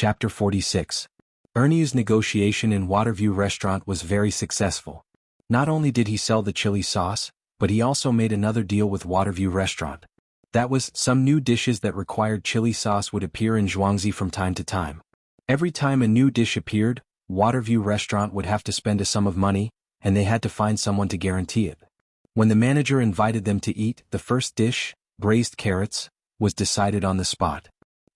Chapter 46. Ernie's negotiation in Waterview Restaurant was very successful. Not only did he sell the chili sauce, but he also made another deal with Waterview Restaurant. That was, some new dishes that required chili sauce would appear in Zhuangzi from time to time. Every time a new dish appeared, Waterview Restaurant would have to spend a sum of money, and they had to find someone to guarantee it. When the manager invited them to eat, the first dish, braised carrots, was decided on the spot.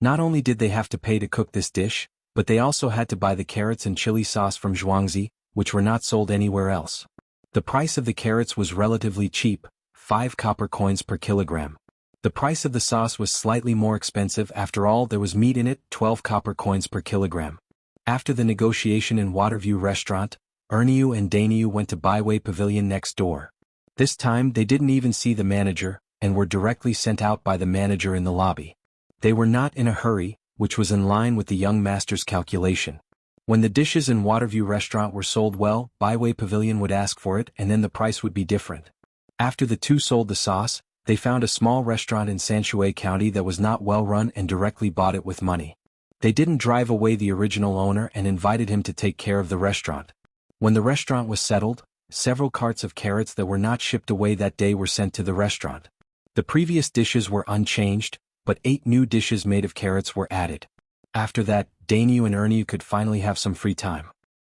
Not only did they have to pay to cook this dish, but they also had to buy the carrots and chili sauce from Zhuangzi, which were not sold anywhere else. The price of the carrots was relatively cheap, 5 copper coins per kilogram. The price of the sauce was slightly more expensive. After all, there was meat in it, 12 copper coins per kilogram. After the negotiation in Waterview Restaurant, Erniu and Daniu went to Byway Pavilion next door. This time they didn't even see the manager, and were directly sent out by the manager in the lobby. They were not in a hurry, which was in line with the young master's calculation. When the dishes in Waterview Restaurant were sold well, Byway Pavilion would ask for it and then the price would be different. After the two sold the sauce, they found a small restaurant in Sanshui County that was not well run and directly bought it with money. They didn't drive away the original owner and invited him to take care of the restaurant. When the restaurant was settled, several carts of carrots that were not shipped away that day were sent to the restaurant. The previous dishes were unchanged, but 8 new dishes made of carrots were added. After that, Daniu and Erniu could finally have some free time.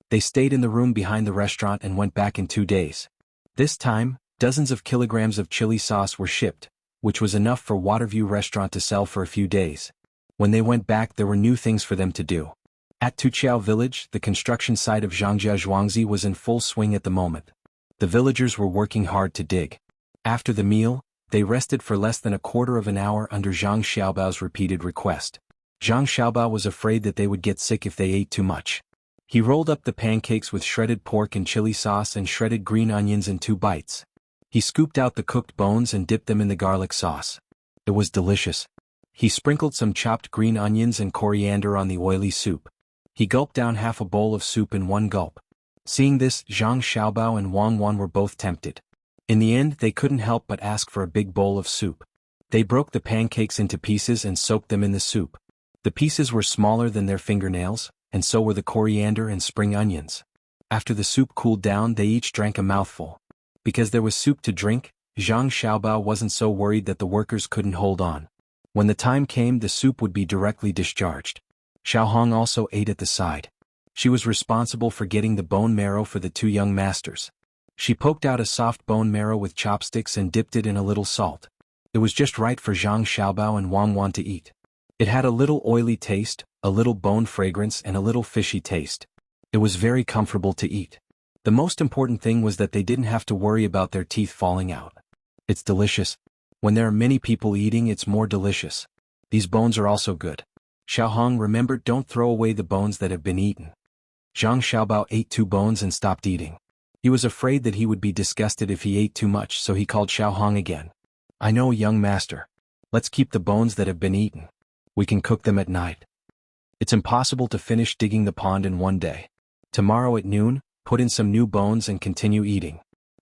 They stayed in the room behind the restaurant and went back in 2 days. This time, dozens of kilograms of chili sauce were shipped, which was enough for Waterview Restaurant to sell for a few days. When they went back, there were new things for them to do. At Tuqiao Village, the construction site of Zhangjia Zhuangzi was in full swing at the moment. The villagers were working hard to dig. After the meal, they rested for less than a quarter of an hour under Zhang Xiaobao's repeated request. Zhang Xiaobao was afraid that they would get sick if they ate too much. He rolled up the pancakes with shredded pork and chili sauce and shredded green onions in 2 bites. He scooped out the cooked bones and dipped them in the garlic sauce. It was delicious. He sprinkled some chopped green onions and coriander on the oily soup. He gulped down half a bowl of soup in 1 gulp. Seeing this, Zhang Xiaobao and Wang Wan were both tempted. In the end, they couldn't help but ask for a big bowl of soup. They broke the pancakes into pieces and soaked them in the soup. The pieces were smaller than their fingernails, and so were the coriander and spring onions. After the soup cooled down, they each drank a mouthful. Because there was soup to drink, Zhang Xiaobao wasn't so worried that the workers couldn't hold on. When the time came, the soup would be directly discharged. Xiaohong also ate at the side. She was responsible for getting the bone marrow for the 2 young masters. She poked out a soft bone marrow with chopsticks and dipped it in a little salt. It was just right for Zhang Xiaobao and Wang Wan to eat. It had a little oily taste, a little bone fragrance and a little fishy taste. It was very comfortable to eat. The most important thing was that they didn't have to worry about their teeth falling out. It's delicious. When there are many people eating, it's more delicious. These bones are also good. Xiaohong remembered, don't throw away the bones that have been eaten. Zhang Xiaobao ate 2 bones and stopped eating. He was afraid that he would be disgusted if he ate too much, so he called Xiaohong again. I know, young master. Let's keep the bones that have been eaten. We can cook them at night. It's impossible to finish digging the pond in 1 day. Tomorrow at noon, put in some new bones and continue eating.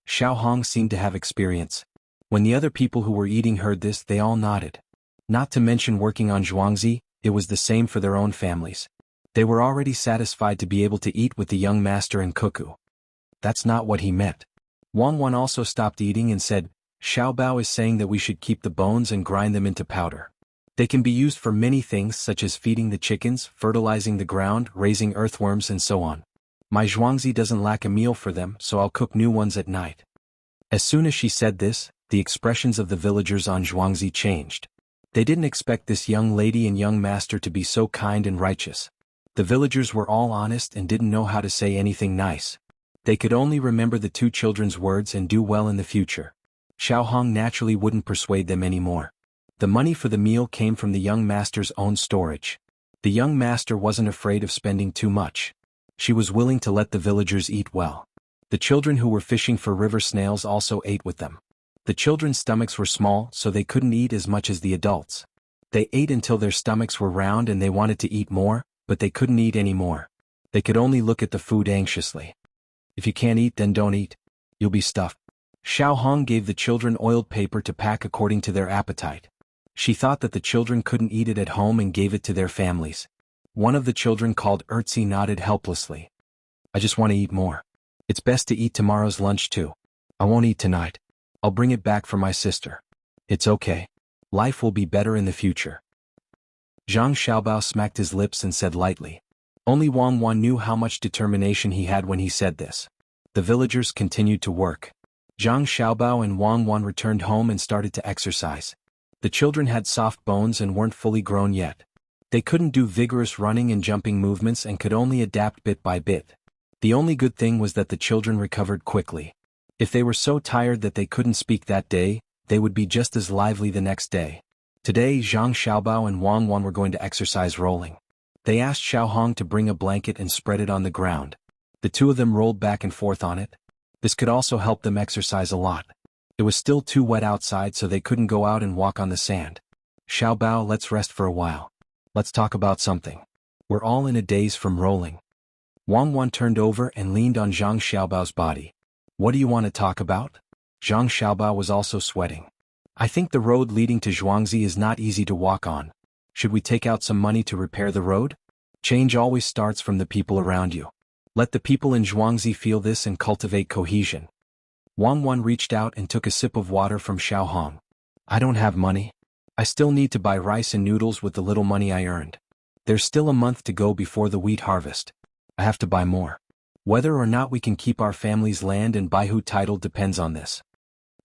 Xiaohong seemed to have experience. When the other people who were eating heard this, they all nodded. Not to mention working on Zhuangzi, it was the same for their own families. They were already satisfied to be able to eat with the young master and cuckoo. That's not what he meant. Wang Wan also stopped eating and said, Xiaobao is saying that we should keep the bones and grind them into powder. They can be used for many things such as feeding the chickens, fertilizing the ground, raising earthworms and so on. My Zhuangzi doesn't lack a meal for them, so I'll cook new ones at night. As soon as she said this, the expressions of the villagers on Zhuangzi changed. They didn't expect this young lady and young master to be so kind and righteous. The villagers were all honest and didn't know how to say anything nice. They could only remember the 2 children's words and do well in the future. Xiaohong naturally wouldn't persuade them anymore. The money for the meal came from the young master's own storage. The young master wasn't afraid of spending too much. She was willing to let the villagers eat well. The children who were fishing for river snails also ate with them. The children's stomachs were small, so they couldn't eat as much as the adults. They ate until their stomachs were round and they wanted to eat more, but they couldn't eat any more. They could only look at the food anxiously. If you can't eat, then don't eat. You'll be stuffed. Xiaohong gave the children oiled paper to pack according to their appetite. She thought that the children couldn't eat it at home and gave it to their families. One of the children called Ertzi nodded helplessly. I just want to eat more. It's best to eat tomorrow's lunch too. I won't eat tonight. I'll bring it back for my sister. It's okay. Life will be better in the future. Zhang Xiaobao smacked his lips and said lightly. Only Wang Wan knew how much determination he had when he said this. The villagers continued to work. Zhang Xiaobao and Wang Wan returned home and started to exercise. The children had soft bones and weren't fully grown yet. They couldn't do vigorous running and jumping movements and could only adapt bit by bit. The only good thing was that the children recovered quickly. If they were so tired that they couldn't speak that day, they would be just as lively the next day. Today Zhang Xiaobao and Wang Wan were going to exercise rolling. They asked Xiaohong to bring a blanket and spread it on the ground. The two of them rolled back and forth on it. This could also help them exercise a lot. It was still too wet outside so they couldn't go out and walk on the sand. Xiaobao, let's rest for a while. Let's talk about something. We're all in a daze from rolling. Wang Wan turned over and leaned on Zhang Xiaobao's body. What do you want to talk about? Zhang Xiaobao was also sweating. I think the road leading to Zhuangzi is not easy to walk on. Should we take out some money to repair the road? Change always starts from the people around you. Let the people in Zhuangzi feel this and cultivate cohesion. Wang Wan reached out and took a sip of water from Xiaohong. I don't have money. I still need to buy rice and noodles with the little money I earned. There's still a month to go before the wheat harvest. I have to buy more. Whether or not we can keep our family's land and Baihu title depends on this.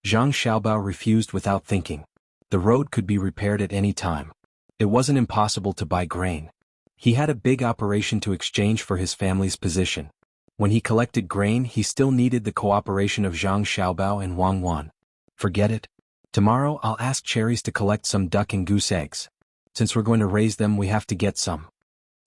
Zhang Xiaobao refused without thinking. The road could be repaired at any time. It wasn't impossible to buy grain. He had a big operation to exchange for his family's position. When he collected grain, he still needed the cooperation of Zhang Xiaobao and Wang Wan. Forget it. Tomorrow I'll ask Cherries to collect some duck and goose eggs. Since we're going to raise them, we have to get some.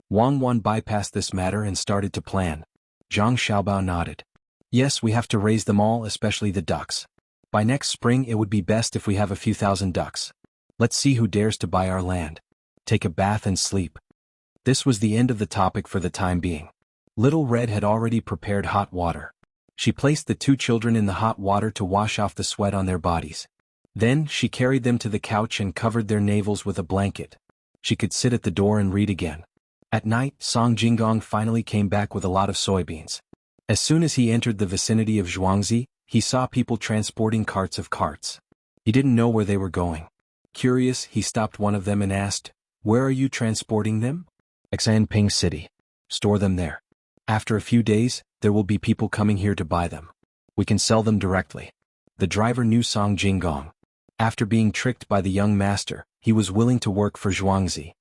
Wang Wan bypassed this matter and started to plan. Zhang Xiaobao nodded. Yes, we have to raise them all, especially the ducks. By next spring it would be best if we have a few thousand ducks. Let's see who dares to buy our land. Take a bath and sleep. This was the end of the topic for the time being. Little Red had already prepared hot water. She placed the two children in the hot water to wash off the sweat on their bodies. Then she carried them to the couch and covered their navels with a blanket. She could sit at the door and read again. At night, Song Jinggong finally came back with a lot of soybeans. As soon as he entered the vicinity of Zhuangzi, he saw people transporting carts of carts. He didn't know where they were going. Curious, he stopped one of them and asked, "Where are you transporting them?" "Xianping City. Store them there. After a few days, there will be people coming here to buy them. We can sell them directly." The driver knew Song Jinggong. After being tricked by the young master, he was willing to work for Zhuangzi.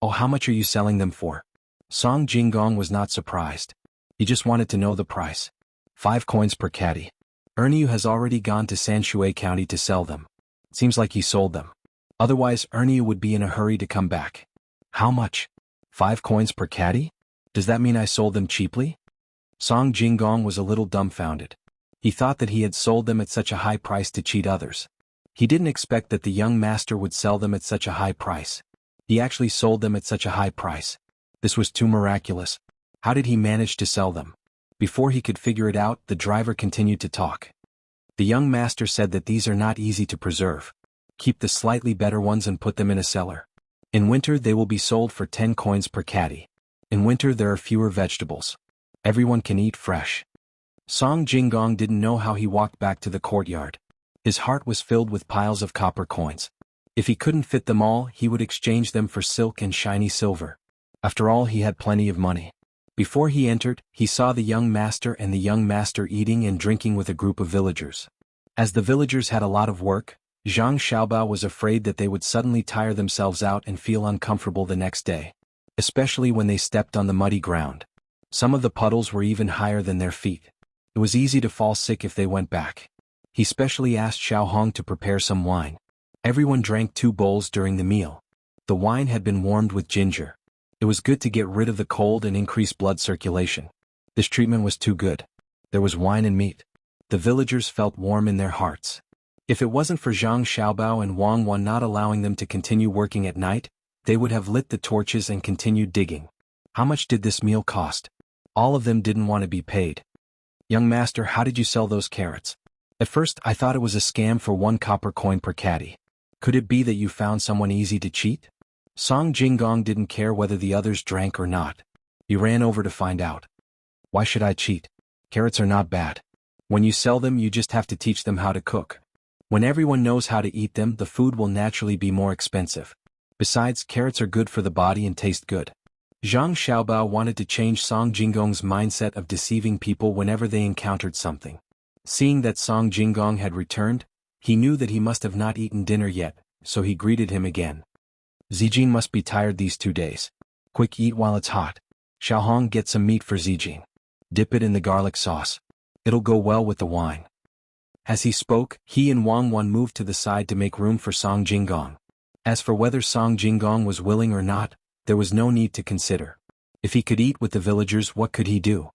"Oh, how much are you selling them for?" Song Jinggong was not surprised. He just wanted to know the price. 5 coins per caddy. Ernie has already gone to Sanshui County to sell them. Seems like he sold them. Otherwise, Ernie would be in a hurry to come back. How much? 5 coins per caddy? Does that mean I sold them cheaply? Song Jinggong was a little dumbfounded. He thought that he had sold them at such a high price to cheat others. He didn't expect that the young master would sell them at such a high price. He actually sold them at such a high price. This was too miraculous. How did he manage to sell them? Before he could figure it out, the driver continued to talk. The young master said that these are not easy to preserve. Keep the slightly better ones and put them in a cellar. In winter they will be sold for 10 coins per caddy. In winter there are fewer vegetables. Everyone can eat fresh. Song Jinggong didn't know how he walked back to the courtyard. His heart was filled with piles of copper coins. If he couldn't fit them all, he would exchange them for silk and shiny silver. After all, he had plenty of money. Before he entered, he saw the young master and the young master eating and drinking with a group of villagers. As the villagers had a lot of work, Zhang Xiaobao was afraid that they would suddenly tire themselves out and feel uncomfortable the next day. Especially when they stepped on the muddy ground. Some of the puddles were even higher than their feet. It was easy to fall sick if they went back. He specially asked Xiaohong to prepare some wine. Everyone drank 2 bowls during the meal. The wine had been warmed with ginger. It was good to get rid of the cold and increase blood circulation. This treatment was too good. There was wine and meat. The villagers felt warm in their hearts. If it wasn't for Zhang Xiaobao and Wang Wan not allowing them to continue working at night, they would have lit the torches and continued digging. How much did this meal cost? All of them didn't want to be paid. "Young master, how did you sell those carrots?" "At first I thought it was a scam for 1 copper coin per caddy. Could it be that you found someone easy to cheat?" Song Jingong didn't care whether the others drank or not. He ran over to find out. Why should I cheat? Carrots are not bad. When you sell them, you just have to teach them how to cook. When everyone knows how to eat them, the food will naturally be more expensive. Besides, carrots are good for the body and taste good. Zhang Xiaobao wanted to change Song Jingong's mindset of deceiving people whenever they encountered something. Seeing that Song Jingong had returned, he knew that he must have not eaten dinner yet, so he greeted him again. Zijin must be tired these 2 days. Quick, eat while it's hot. Xiaohong, get some meat for Zijin. Dip it in the garlic sauce. It'll go well with the wine. As he spoke, he and Wang Wan moved to the side to make room for Song Jingong. As for whether Song Jingong was willing or not, there was no need to consider. If he could eat with the villagers, what could he do?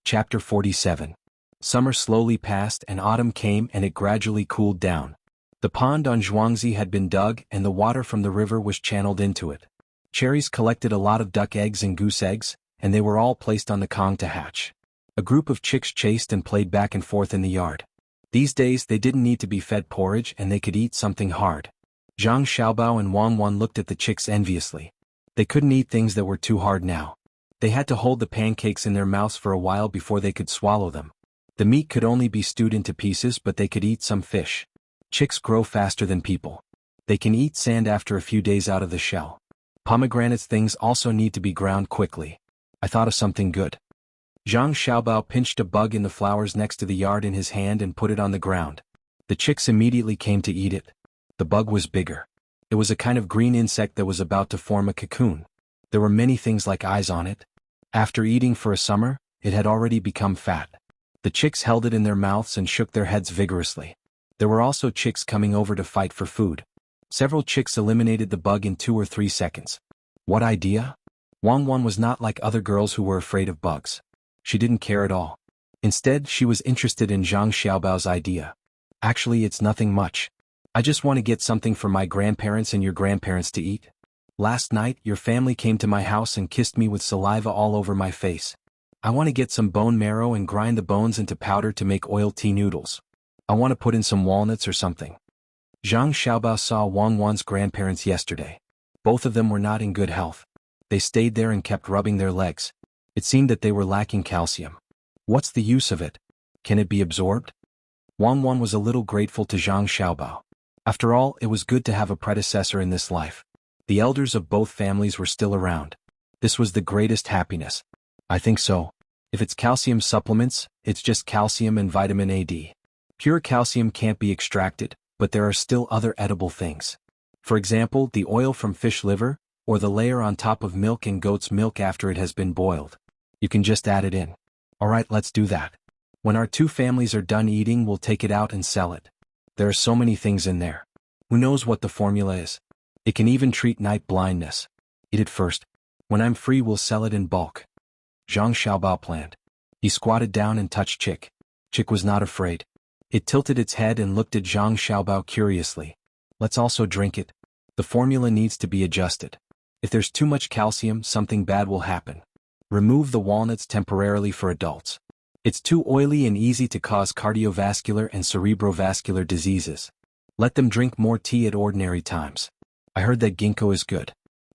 Chapter 47. Summer slowly passed and autumn came and it gradually cooled down. The pond on Zhuangzi had been dug and the water from the river was channeled into it. Cherries collected a lot of duck eggs and goose eggs, and they were all placed on the Kong to hatch. A group of chicks chased and played back and forth in the yard. These days they didn't need to be fed porridge and they could eat something hard. Zhang Xiaobao and Wang Wan looked at the chicks enviously. They couldn't eat things that were too hard now. They had to hold the pancakes in their mouths for a while before they could swallow them. The meat could only be stewed into pieces, but they could eat some fish. Chicks grow faster than people. They can eat sand after a few days out of the shell. Pomegranates things also need to be ground quickly. I thought of something good. Zhang Xiaobao pinched a bug in the flowers next to the yard in his hand and put it on the ground. The chicks immediately came to eat it. The bug was bigger. It was a kind of green insect that was about to form a cocoon. There were many things like eyes on it. After eating for a summer, it had already become fat. The chicks held it in their mouths and shook their heads vigorously. There were also chicks coming over to fight for food. Several chicks eliminated the bug in 2 or 3 seconds. What idea? Wang Wan was not like other girls who were afraid of bugs. She didn't care at all. Instead, she was interested in Zhang Xiaobao's idea. Actually, it's nothing much. I just want to get something for my grandparents and your grandparents to eat. Last night, your family came to my house and kissed me with saliva all over my face. I want to get some bone marrow and grind the bones into powder to make oil tea noodles. I want to put in some walnuts or something. Zhang Xiaobao saw Wang Wan's grandparents yesterday. Both of them were not in good health. They stayed there and kept rubbing their legs. It seemed that they were lacking calcium. What's the use of it? Can it be absorbed? Wang Wan was a little grateful to Zhang Xiaobao. After all, it was good to have a predecessor in this life. The elders of both families were still around. This was the greatest happiness. I think so. If it's calcium supplements, it's just calcium and vitamin A-D. Pure calcium can't be extracted, but there are still other edible things. For example, the oil from fish liver, or the layer on top of milk and goat's milk after it has been boiled. You can just add it in. Alright, let's do that. When our 2 families are done eating, we'll take it out and sell it. There are so many things in there. Who knows what the formula is? It can even treat night blindness. Eat it first. When I'm free, we'll sell it in bulk. Zhang Xiaobao planned. He squatted down and touched Chick. Chick was not afraid. It tilted its head and looked at Zhang Xiaobao curiously. Let's also drink it. The formula needs to be adjusted. If there's too much calcium, something bad will happen. Remove the walnuts temporarily for adults. It's too oily and easy to cause cardiovascular and cerebrovascular diseases. Let them drink more tea at ordinary times. I heard that ginkgo is good.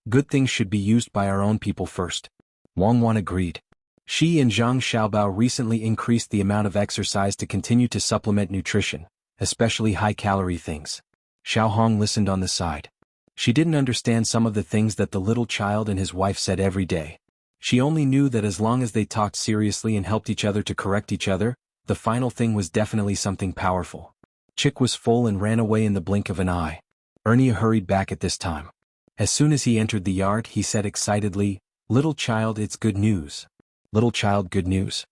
Good things should be used by our own people first. Wang Wan agreed. She and Zhang Xiaobao recently increased the amount of exercise to continue to supplement nutrition, especially high-calorie things. Xiaohong listened on the side. She didn't understand some of the things that the little child and his wife said every day. She only knew that as long as they talked seriously and helped each other to correct each other, the final thing was definitely something powerful. Chick was full and ran away in the blink of an eye. Ernie hurried back at this time. As soon as he entered the yard, he said excitedly, "Little child, it's good news." Little child, good news?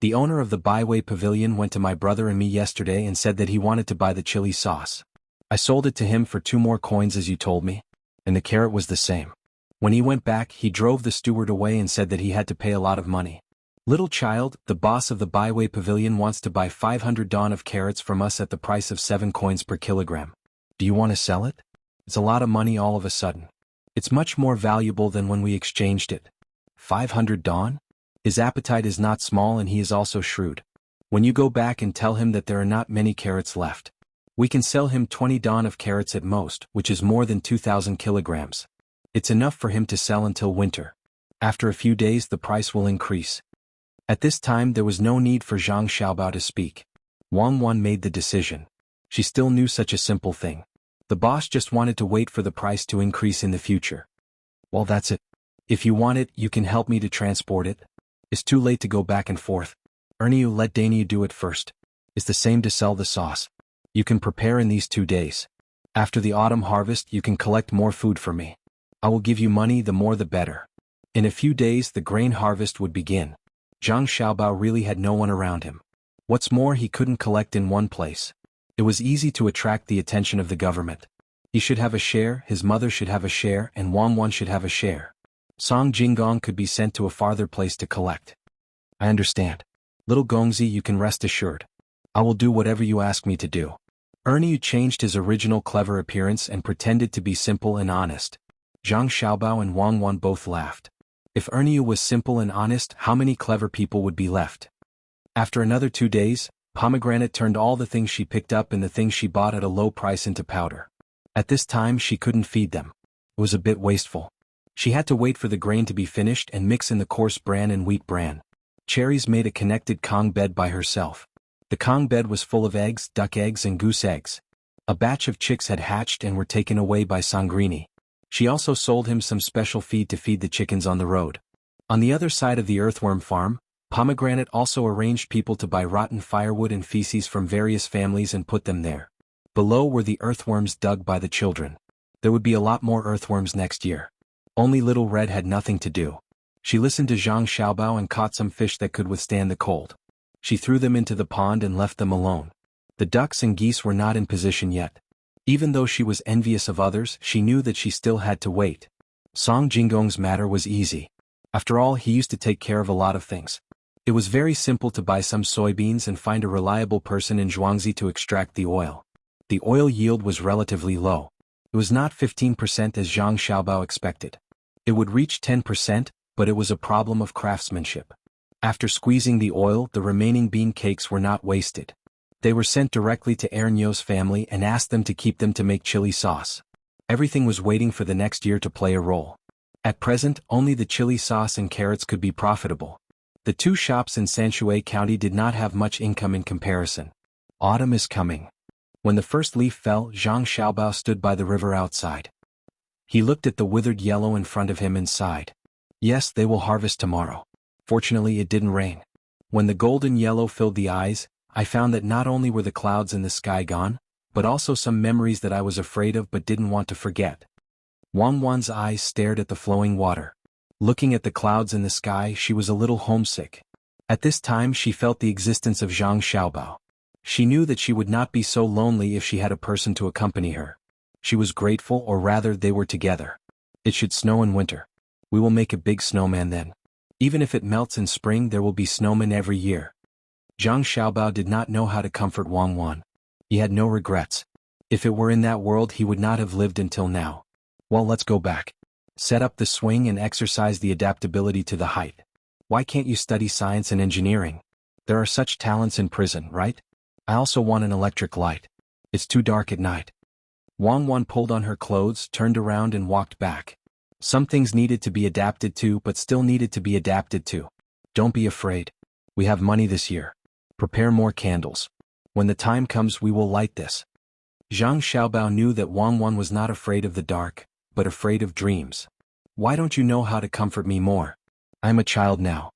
The owner of the Byway Pavilion went to my brother and me yesterday and said that he wanted to buy the chili sauce. I sold it to him for 2 more coins as you told me. And the carrot was the same. When he went back, he drove the steward away and said that he had to pay a lot of money. Little child, the boss of the Byway Pavilion wants to buy 500 dawn of carrots from us at the price of 7 coins per kilogram. Do you want to sell it? It's a lot of money all of a sudden. It's much more valuable than when we exchanged it. 500 dawn? His appetite is not small and he is also shrewd. When you go back and tell him that there are not many carrots left. We can sell him 20 dawn of carrots at most, which is more than 2,000 kilograms. It's enough for him to sell until winter. After a few days the price will increase. At this time there was no need for Zhang Xiaobao to speak. Wang Wan made the decision. She still knew such a simple thing. The boss just wanted to wait for the price to increase in the future. Well, that's it. If you want it, you can help me to transport it. It's too late to go back and forth. Ernie, let Dania do it first. It's the same to sell the sauce. You can prepare in these 2 days. After the autumn harvest you can collect more food for me. I will give you money, the more the better. In a few days the grain harvest would begin. Zhang Xiaobao really had no one around him. What's more, he couldn't collect in one place. It was easy to attract the attention of the government. He should have a share, his mother should have a share, and Wang Wan should have a share. Song Jinggong could be sent to a farther place to collect. I understand. Little Gongzi, you can rest assured. I will do whatever you ask me to do. Ernie changed his original clever appearance and pretended to be simple and honest. Zhang Xiaobao and Wang Wan both laughed. If Ernie was simple and honest, how many clever people would be left? After another 2 days, Pomegranate turned all the things she picked up and the things she bought at a low price into powder. At this time she couldn't feed them. It was a bit wasteful. She had to wait for the grain to be finished and mix in the coarse bran and wheat bran. Cherries made a connected Kong bed by herself. The Kong bed was full of eggs, duck eggs and goose eggs. A batch of chicks had hatched and were taken away by Sangrini. She also sold him some special feed to feed the chickens on the road. On the other side of the earthworm farm, Pomegranate also arranged people to buy rotten firewood and feces from various families and put them there. Below were the earthworms dug by the children. There would be a lot more earthworms next year. Only Little Red had nothing to do. She listened to Zhang Xiaobao and caught some fish that could withstand the cold. She threw them into the pond and left them alone. The ducks and geese were not in position yet. Even though she was envious of others, she knew that she still had to wait. Song Jinggong's matter was easy. After all, he used to take care of a lot of things. It was very simple to buy some soybeans and find a reliable person in Zhuangzi to extract the oil. The oil yield was relatively low. It was not 15% as Zhang Xiaobao expected. It would reach 10%, but it was a problem of craftsmanship. After squeezing the oil, the remaining bean cakes were not wasted. They were sent directly to Ernyo's family and asked them to keep them to make chili sauce. Everything was waiting for the next year to play a role. At present, only the chili sauce and carrots could be profitable. The 2 shops in Sanshui County did not have much income in comparison. Autumn is coming. When the first leaf fell, Zhang Xiaobao stood by the river outside. He looked at the withered yellow in front of him and sighed. Yes, they will harvest tomorrow. Fortunately, it didn't rain. When the golden yellow filled the eyes, I found that not only were the clouds in the sky gone, but also some memories that I was afraid of but didn't want to forget. Wang Wan's eyes stared at the flowing water. Looking at the clouds in the sky, she was a little homesick. At this time she felt the existence of Zhang Xiaobao. She knew that she would not be so lonely if she had a person to accompany her. She was grateful, or rather they were together. It should snow in winter. We will make a big snowman then. Even if it melts in spring, there will be snowmen every year. Zhang Xiaobao did not know how to comfort Wang Wan. He had no regrets. If it were in that world he would not have lived until now. Well, let's go back. Set up the swing and exercise the adaptability to the height. Why can't you study science and engineering? There are such talents in prison, right? I also want an electric light. It's too dark at night. Wang Wan pulled on her clothes, turned around and walked back. Some things needed to be adapted to but still needed to be adapted to. Don't be afraid. We have money this year. Prepare more candles. When the time comes we will light this. Zhang Xiaobao knew that Wang Wan was not afraid of the dark, but afraid of dreams. Why don't you know how to comfort me more? I'm a child now.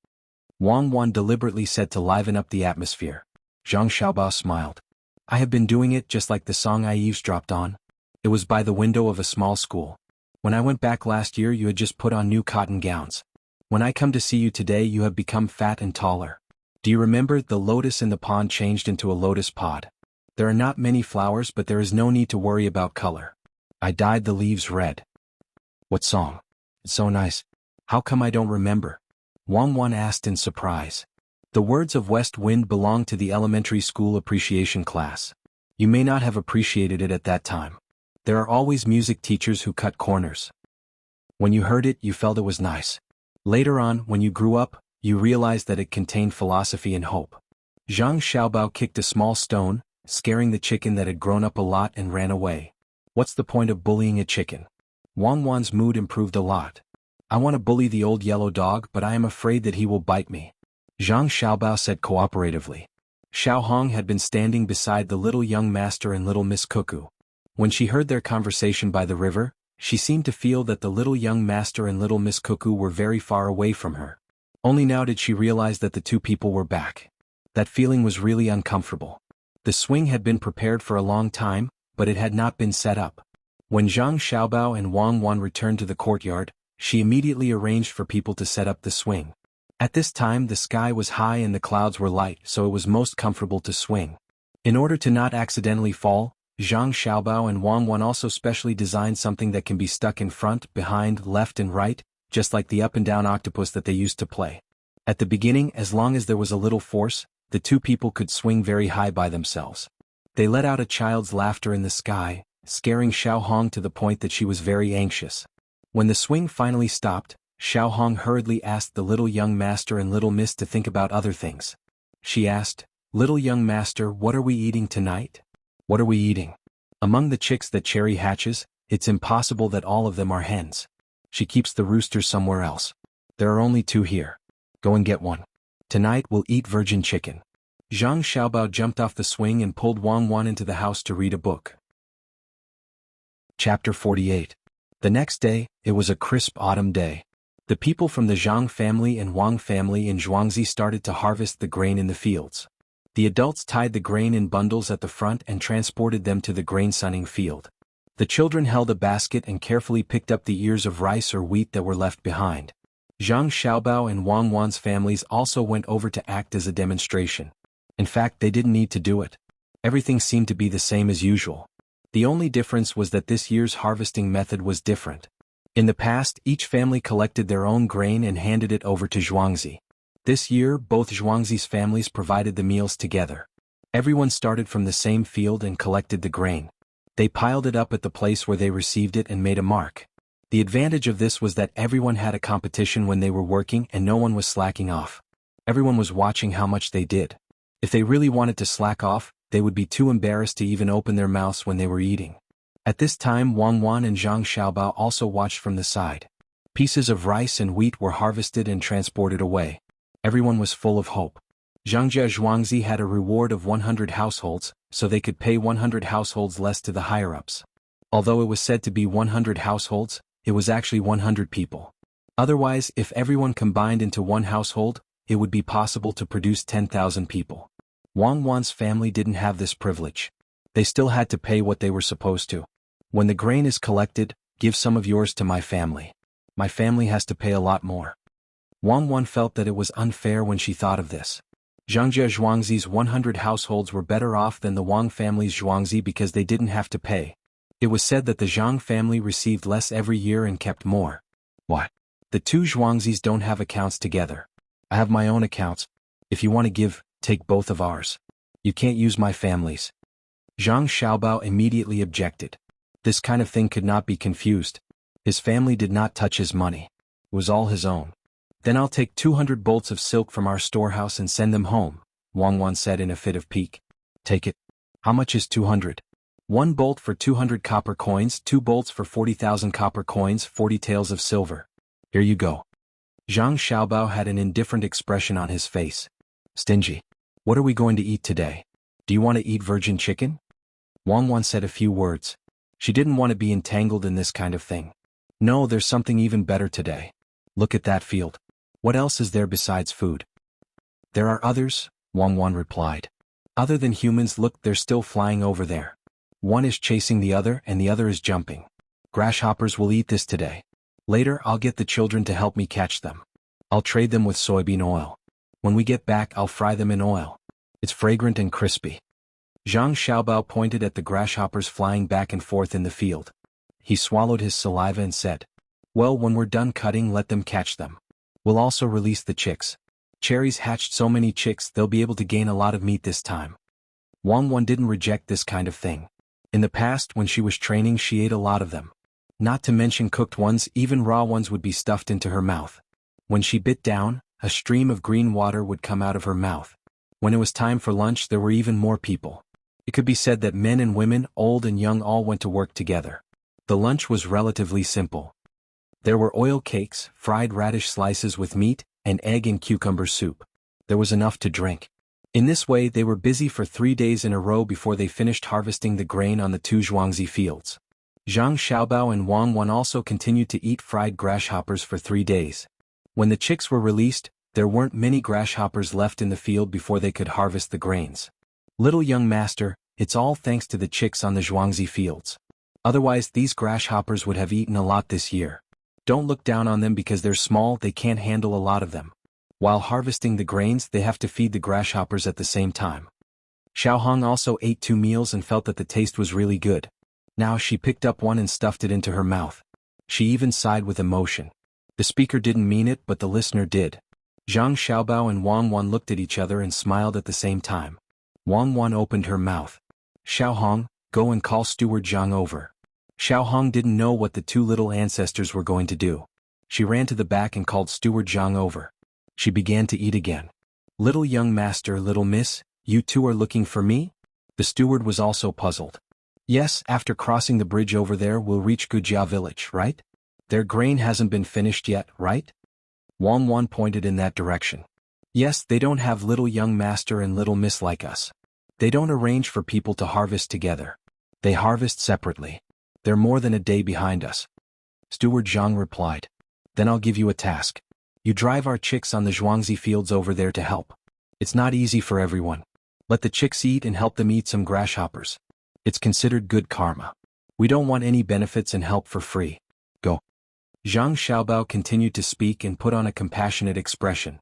Wang Wan deliberately said to liven up the atmosphere. Zhang Xiaobao smiled. I have been doing it just like the song I eavesdropped on. It was by the window of a small school. When I went back last year you had just put on new cotton gowns. When I come to see you today you have become fat and taller. Do you remember the lotus in the pond changed into a lotus pod? There are not many flowers but there is no need to worry about color. I dyed the leaves red. What song? It's so nice. How come I don't remember? Wang Wan asked in surprise. The words of West Wind belong to the elementary school appreciation class. You may not have appreciated it at that time. There are always music teachers who cut corners. When you heard it, you felt it was nice. Later on, when you grew up, you realized that it contained philosophy and hope. Zhang Xiaobao kicked a small stone, scaring the chicken that had grown up a lot and ran away. What's the point of bullying a chicken? Wang Wan's mood improved a lot. I want to bully the old yellow dog, but I am afraid that he will bite me, Zhang Xiaobao said cooperatively. Xiao Hong had been standing beside the little young master and little Miss Cuckoo. When she heard their conversation by the river, she seemed to feel that the little young master and little Miss Cuckoo were very far away from her. Only now did she realize that the two people were back. That feeling was really uncomfortable. The swing had been prepared for a long time, but it had not been set up. When Zhang Xiaobao and Wang Wan returned to the courtyard, she immediately arranged for people to set up the swing. At this time the sky was high and the clouds were light, so it was most comfortable to swing. In order to not accidentally fall, Zhang Xiaobao and Wang Wan also specially designed something that can be stuck in front, behind, left and right, just like the up and down octopus that they used to play. At the beginning, as long as there was a little force, the two people could swing very high by themselves. They let out a child's laughter in the sky, scaring Xiao Hong to the point that she was very anxious. When the swing finally stopped, Xiao Hong hurriedly asked the little young master and little miss to think about other things. She asked, "Little young master, what are we eating tonight?" "What are we eating? Among the chicks that Cherry hatches, it's impossible that all of them are hens. She keeps the roosters somewhere else. There are only 2 here. Go and get one. Tonight we'll eat virgin chicken." Zhang Xiaobao jumped off the swing and pulled Wang Wan into the house to read a book. Chapter 48. The next day, it was a crisp autumn day. The people from the Zhang family and Wang family in Zhuangzi started to harvest the grain in the fields. The adults tied the grain in bundles at the front and transported them to the grain sunning field. The children held a basket and carefully picked up the ears of rice or wheat that were left behind. Zhang Xiaobao and Wang Wan's families also went over to act as a demonstration. In fact, they didn't need to do it. Everything seemed to be the same as usual. The only difference was that this year's harvesting method was different. In the past, each family collected their own grain and handed it over to Zhuangzi. This year, both Zhuangzi's families provided the meals together. Everyone started from the same field and collected the grain. They piled it up at the place where they received it and made a mark. The advantage of this was that everyone had a competition when they were working and no one was slacking off. Everyone was watching how much they did. If they really wanted to slack off, they would be too embarrassed to even open their mouths when they were eating. At this time, Wang Wan and Zhang Xiaobao also watched from the side. Pieces of rice and wheat were harvested and transported away. Everyone was full of hope. Zhangjia Zhuangzi had a reward of 100 households, so they could pay 100 households less to the higher-ups. Although it was said to be 100 households, it was actually 100 people. Otherwise, if everyone combined into one household, it would be possible to produce 10,000 people. Wang Wan's family didn't have this privilege. They still had to pay what they were supposed to. When the grain is collected, give some of yours to my family. My family has to pay a lot more. Wang Wan felt that it was unfair when she thought of this. Zhangjia Zhuangzi's 100 households were better off than the Wang family's Zhuangzi because they didn't have to pay. It was said that the Zhang family received less every year and kept more. What? The two Zhuangzis don't have accounts together. I have my own accounts. If you want to give, take both of ours. You can't use my family's. Zhang Xiaobao immediately objected. This kind of thing could not be confused. His family did not touch his money. It was all his own. Then I'll take 200 bolts of silk from our storehouse and send them home, Wang Wan said in a fit of pique. Take it. How much is 200? 1 bolt for 200 copper coins, 2 bolts for 40,000 copper coins, 40 taels of silver. Here you go. Zhang Xiaobao had an indifferent expression on his face. Stingy. What are we going to eat today? Do you want to eat virgin chicken? Wang Wan said a few words. She didn't want to be entangled in this kind of thing. No, there's something even better today. Look at that field. What else is there besides food? There are others, Wang Wan replied. Other than humans, look, they're still flying over there. One is chasing the other and the other is jumping. Grasshoppers will eat this today. Later I'll get the children to help me catch them. I'll trade them with soybean oil. When we get back I'll fry them in oil. It's fragrant and crispy. Zhang Xiaobao pointed at the grasshoppers flying back and forth in the field. He swallowed his saliva and said, "Well, when we're done cutting, let them catch them. We'll also release the chicks. Cherries hatched so many chicks they'll be able to gain a lot of meat this time." Wang Wan didn't reject this kind of thing. In the past, when she was training, she ate a lot of them. Not to mention cooked ones, even raw ones would be stuffed into her mouth. When she bit down, a stream of green water would come out of her mouth. When it was time for lunch, there were even more people. It could be said that men and women, old and young, all went to work together. The lunch was relatively simple. There were oil cakes, fried radish slices with meat, and egg and cucumber soup. There was enough to drink. In this way they were busy for 3 days in a row before they finished harvesting the grain on the two Zhuangzi fields. Zhang Xiaobao and Wang Wan also continued to eat fried grasshoppers for 3 days. When the chicks were released, there weren't many grasshoppers left in the field before they could harvest the grains. Little young master, it's all thanks to the chicks on the Zhuangzi fields. Otherwise these grasshoppers would have eaten a lot this year. Don't look down on them because they're small, they can't handle a lot of them. While harvesting the grains they have to feed the grasshoppers at the same time. Xiaohong also ate 2 meals and felt that the taste was really good. Now she picked up one and stuffed it into her mouth. She even sighed with emotion. The speaker didn't mean it, but the listener did. Zhang Xiaobao and Wang Wan looked at each other and smiled at the same time. Wang Wan opened her mouth. Xiaohong, go and call Steward Zhang over. Xiaohong didn't know what the 2 little ancestors were going to do. She ran to the back and called Steward Zhang over. She began to eat again. Little young master, little miss, you 2 are looking for me? The steward was also puzzled. Yes, after crossing the bridge over there we'll reach Gujia village, right? Their grain hasn't been finished yet, right? Wang Wan pointed in that direction. Yes, they don't have little young master and little miss like us. They don't arrange for people to harvest together. They harvest separately. They're more than a day behind us. Steward Zhang replied. Then I'll give you a task. You drive our chicks on the Zhuangzi fields over there to help. It's not easy for everyone. Let the chicks eat and help them eat some grasshoppers. It's considered good karma. We don't want any benefits and help for free. Go. Zhang Xiaobao continued to speak and put on a compassionate expression.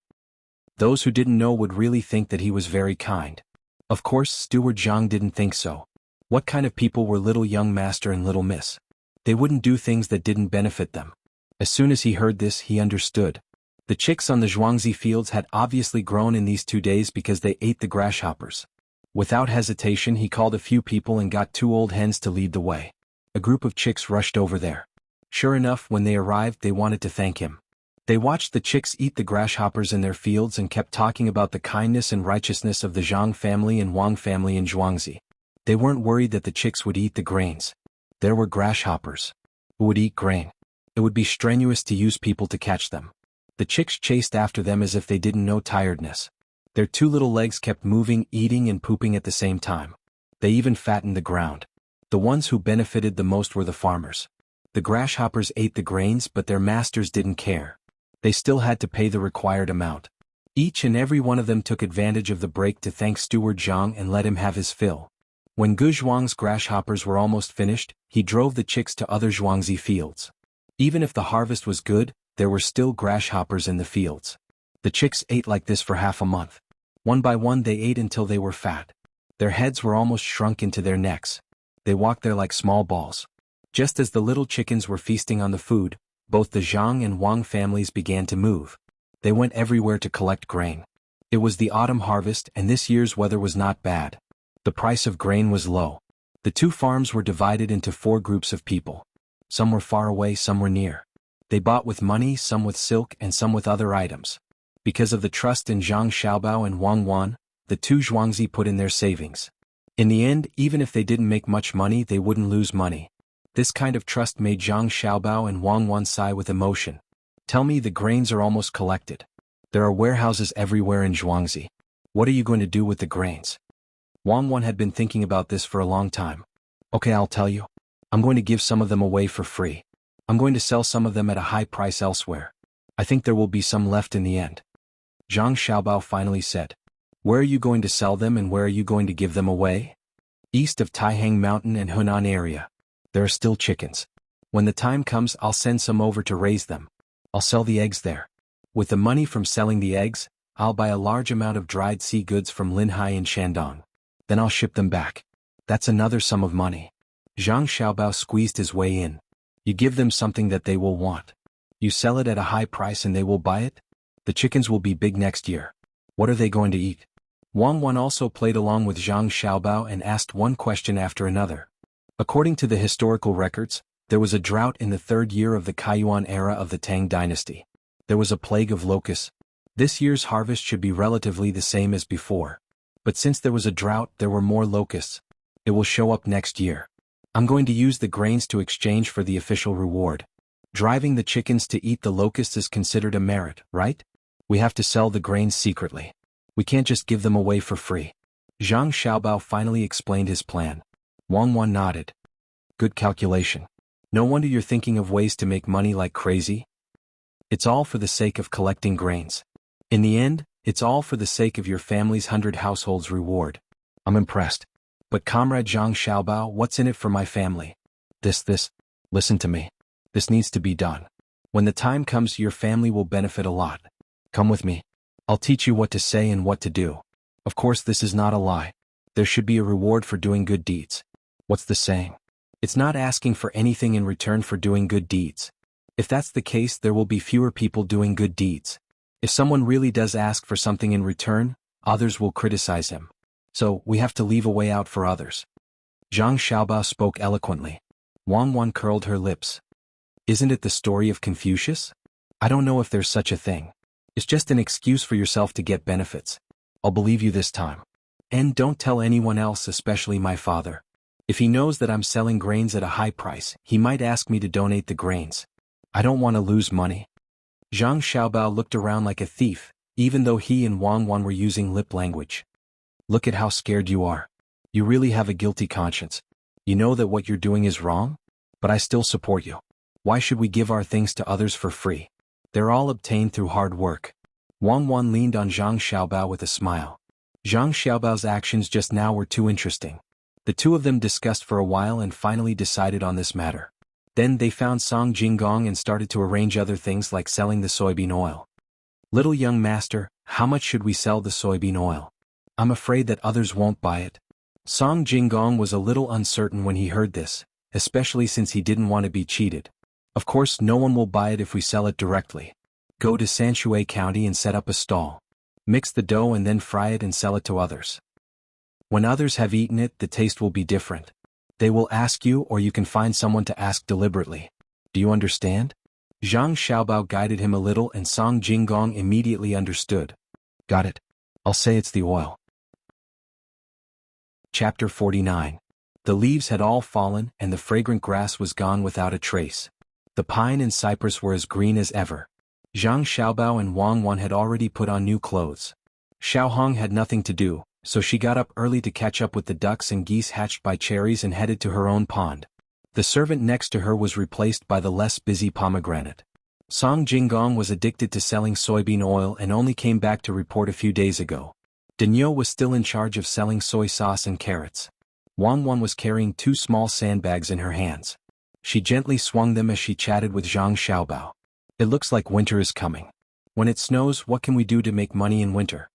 Those who didn't know would really think that he was very kind. Of course, Steward Zhang didn't think so. What kind of people were little young master and little miss? They wouldn't do things that didn't benefit them. As soon as he heard this, he understood. The chicks on the Zhuangzi fields had obviously grown in these 2 days because they ate the grasshoppers. Without hesitation he called a few people and got 2 old hens to lead the way. A group of chicks rushed over there. Sure enough, when they arrived they wanted to thank him. They watched the chicks eat the grasshoppers in their fields and kept talking about the kindness and righteousness of the Zhang family and Wang family in Zhuangzi. They weren't worried that the chicks would eat the grains. There were grasshoppers who would eat grain. It would be strenuous to use people to catch them. The chicks chased after them as if they didn't know tiredness. Their 2 little legs kept moving, eating and pooping at the same time. They even fattened the ground. The ones who benefited the most were the farmers. The grasshoppers ate the grains, but their masters didn't care. They still had to pay the required amount. Each and every one of them took advantage of the break to thank Steward Zhang and let him have his fill. When Gu Zhuang's grasshoppers were almost finished, he drove the chicks to other Zhuangzi fields. Even if the harvest was good, there were still grasshoppers in the fields. The chicks ate like this for half a month. One by one they ate until they were fat. Their heads were almost shrunk into their necks. They walked there like small balls. Just as the little chickens were feasting on the food, both the Zhang and Wang families began to move. They went everywhere to collect grain. It was the autumn harvest and this year's weather was not bad. The price of grain was low. The 2 farms were divided into 4 groups of people. Some were far away, some were near. They bought with money, some with silk and some with other items. Because of the trust in Zhang Xiaobao and Wang Wan, the 2 Zhuangzi put in their savings. In the end, even if they didn't make much money, they wouldn't lose money. This kind of trust made Zhang Xiaobao and Wang Wan sigh with emotion. Tell me, the grains are almost collected. There are warehouses everywhere in Zhuangzi. What are you going to do with the grains? Wang Wan had been thinking about this for a long time. Okay, I'll tell you. I'm going to give some of them away for free. I'm going to sell some of them at a high price elsewhere. I think there will be some left in the end. Zhang Xiaobao finally said. Where are you going to sell them and where are you going to give them away? East of Taihang Mountain and Hunan area. There are still chickens. When the time comes, I'll send some over to raise them. I'll sell the eggs there. With the money from selling the eggs, I'll buy a large amount of dried sea goods from Linhai and Shandong. Then I'll ship them back. That's another sum of money. Zhang Xiaobao squeezed his way in. You give them something that they will want. You sell it at a high price and they will buy it? The chickens will be big next year. What are they going to eat? Wang Wan also played along with Zhang Xiaobao and asked one question after another. According to the historical records, there was a drought in the 3rd year of the Kaiyuan era of the Tang dynasty. There was a plague of locusts. This year's harvest should be relatively the same as before. But since there was a drought, there were more locusts. It will show up next year. I'm going to use the grains to exchange for the official reward. Driving the chickens to eat the locusts is considered a merit, right? We have to sell the grains secretly. We can't just give them away for free. Zhang Xiaobao finally explained his plan. Wang Wan nodded. Good calculation. No wonder you're thinking of ways to make money like crazy. It's all for the sake of collecting grains. In the end, it's all for the sake of your family's 100 households reward. I'm impressed. But Comrade Zhang Xiaobao, what's in it for my family? Listen to me. This needs to be done. When the time comes, your family will benefit a lot. Come with me. I'll teach you what to say and what to do. Of course, this is not a lie. There should be a reward for doing good deeds. What's the saying? It's not asking for anything in return for doing good deeds. If that's the case, there will be fewer people doing good deeds. If someone really does ask for something in return, others will criticize him. So, we have to leave a way out for others. Zhang Xiaobao spoke eloquently. Wang Wan curled her lips. Isn't it the story of Confucius? I don't know if there's such a thing. It's just an excuse for yourself to get benefits. I'll believe you this time. And don't tell anyone else, especially my father. If he knows that I'm selling grains at a high price, he might ask me to donate the grains. I don't want to lose money. Zhang Xiaobao looked around like a thief, even though he and Wang Wan were using lip language. Look at how scared you are. You really have a guilty conscience. You know that what you're doing is wrong? But I still support you. Why should we give our things to others for free? They're all obtained through hard work. Wang Wan leaned on Zhang Xiaobao with a smile. Zhang Xiaobao's actions just now were too interesting. The two of them discussed for a while and finally decided on this matter. Then they found Song Jinggong and started to arrange other things like selling the soybean oil. Little young master, how much should we sell the soybean oil? I'm afraid that others won't buy it. Song Jinggong was a little uncertain when he heard this, especially since he didn't want to be cheated. Of course, no one will buy it if we sell it directly. Go to Sanshui County and set up a stall. Mix the dough and then fry it and sell it to others. When others have eaten it, the taste will be different. They will ask you, or you can find someone to ask deliberately. Do you understand? Zhang Xiaobao guided him a little and Song Jinggong immediately understood. Got it. I'll say it's the oil. Chapter 49. The leaves had all fallen and the fragrant grass was gone without a trace. The pine and cypress were as green as ever. Zhang Xiaobao and Wang Wan had already put on new clothes. Xiaohong had nothing to do, so she got up early to catch up with the ducks and geese hatched by cherries and headed to her own pond. The servant next to her was replaced by the less busy pomegranate. Song Jinggong was addicted to selling soybean oil and only came back to report a few days ago. Daniel was still in charge of selling soy sauce and carrots. Wang Wan was carrying 2 small sandbags in her hands. She gently swung them as she chatted with Zhang Xiaobao. It looks like winter is coming. When it snows, what can we do to make money in winter?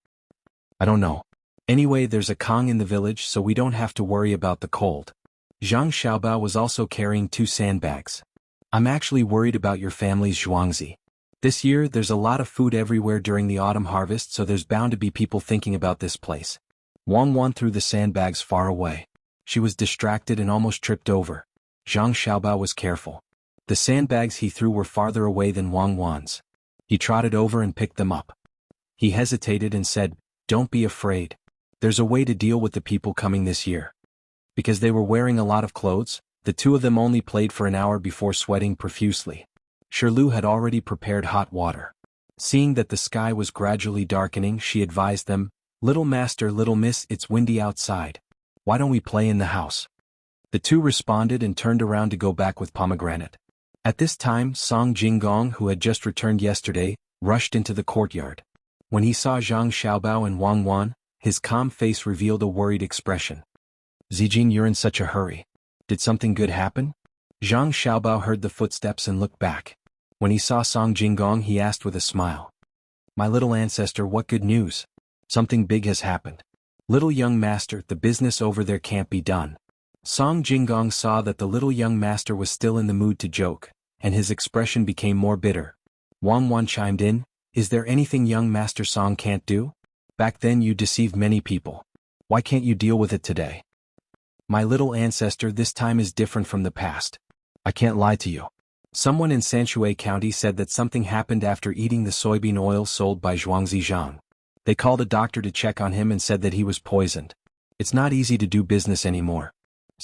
I don't know. Anyway, there's a Kang in the village, so we don't have to worry about the cold. Zhang Xiaobao was also carrying 2 sandbags. I'm actually worried about your family's zhuangzi. This year, there's a lot of food everywhere during the autumn harvest, so there's bound to be people thinking about this place. Wang Wan threw the sandbags far away. She was distracted and almost tripped over. Zhang Xiaobao was careful. The sandbags he threw were farther away than Wang Wan's. He trotted over and picked them up. He hesitated and said, "Don't be afraid. There's a way to deal with the people coming this year." Because they were wearing a lot of clothes, the two of them only played for an hour before sweating profusely. Shirlu had already prepared hot water. Seeing that the sky was gradually darkening, she advised them, "Little master, little miss, it's windy outside. Why don't we play in the house?" The two responded and turned around to go back with pomegranate. At this time, Song Jinggong, who had just returned yesterday, rushed into the courtyard. When he saw Zhang Xiaobao and Wang Wan, his calm face revealed a worried expression. "Zijin, you're in such a hurry. Did something good happen?" Zhang Xiaobao heard the footsteps and looked back. When he saw Song Jinggong, he asked with a smile. "My little ancestor, what good news? Something big has happened." "Little young master, the business over there can't be done." Song Jinggong saw that the little young master was still in the mood to joke, and his expression became more bitter. Wang Wan chimed in, "Is there anything young master Song can't do? Back then you deceived many people. Why can't you deal with it today?" "My little ancestor, this time is different from the past. I can't lie to you. Someone in Sanshui County said that something happened after eating the soybean oil sold by Zhuangzi Zhang. They called a doctor to check on him and said that he was poisoned. It's not easy to do business anymore.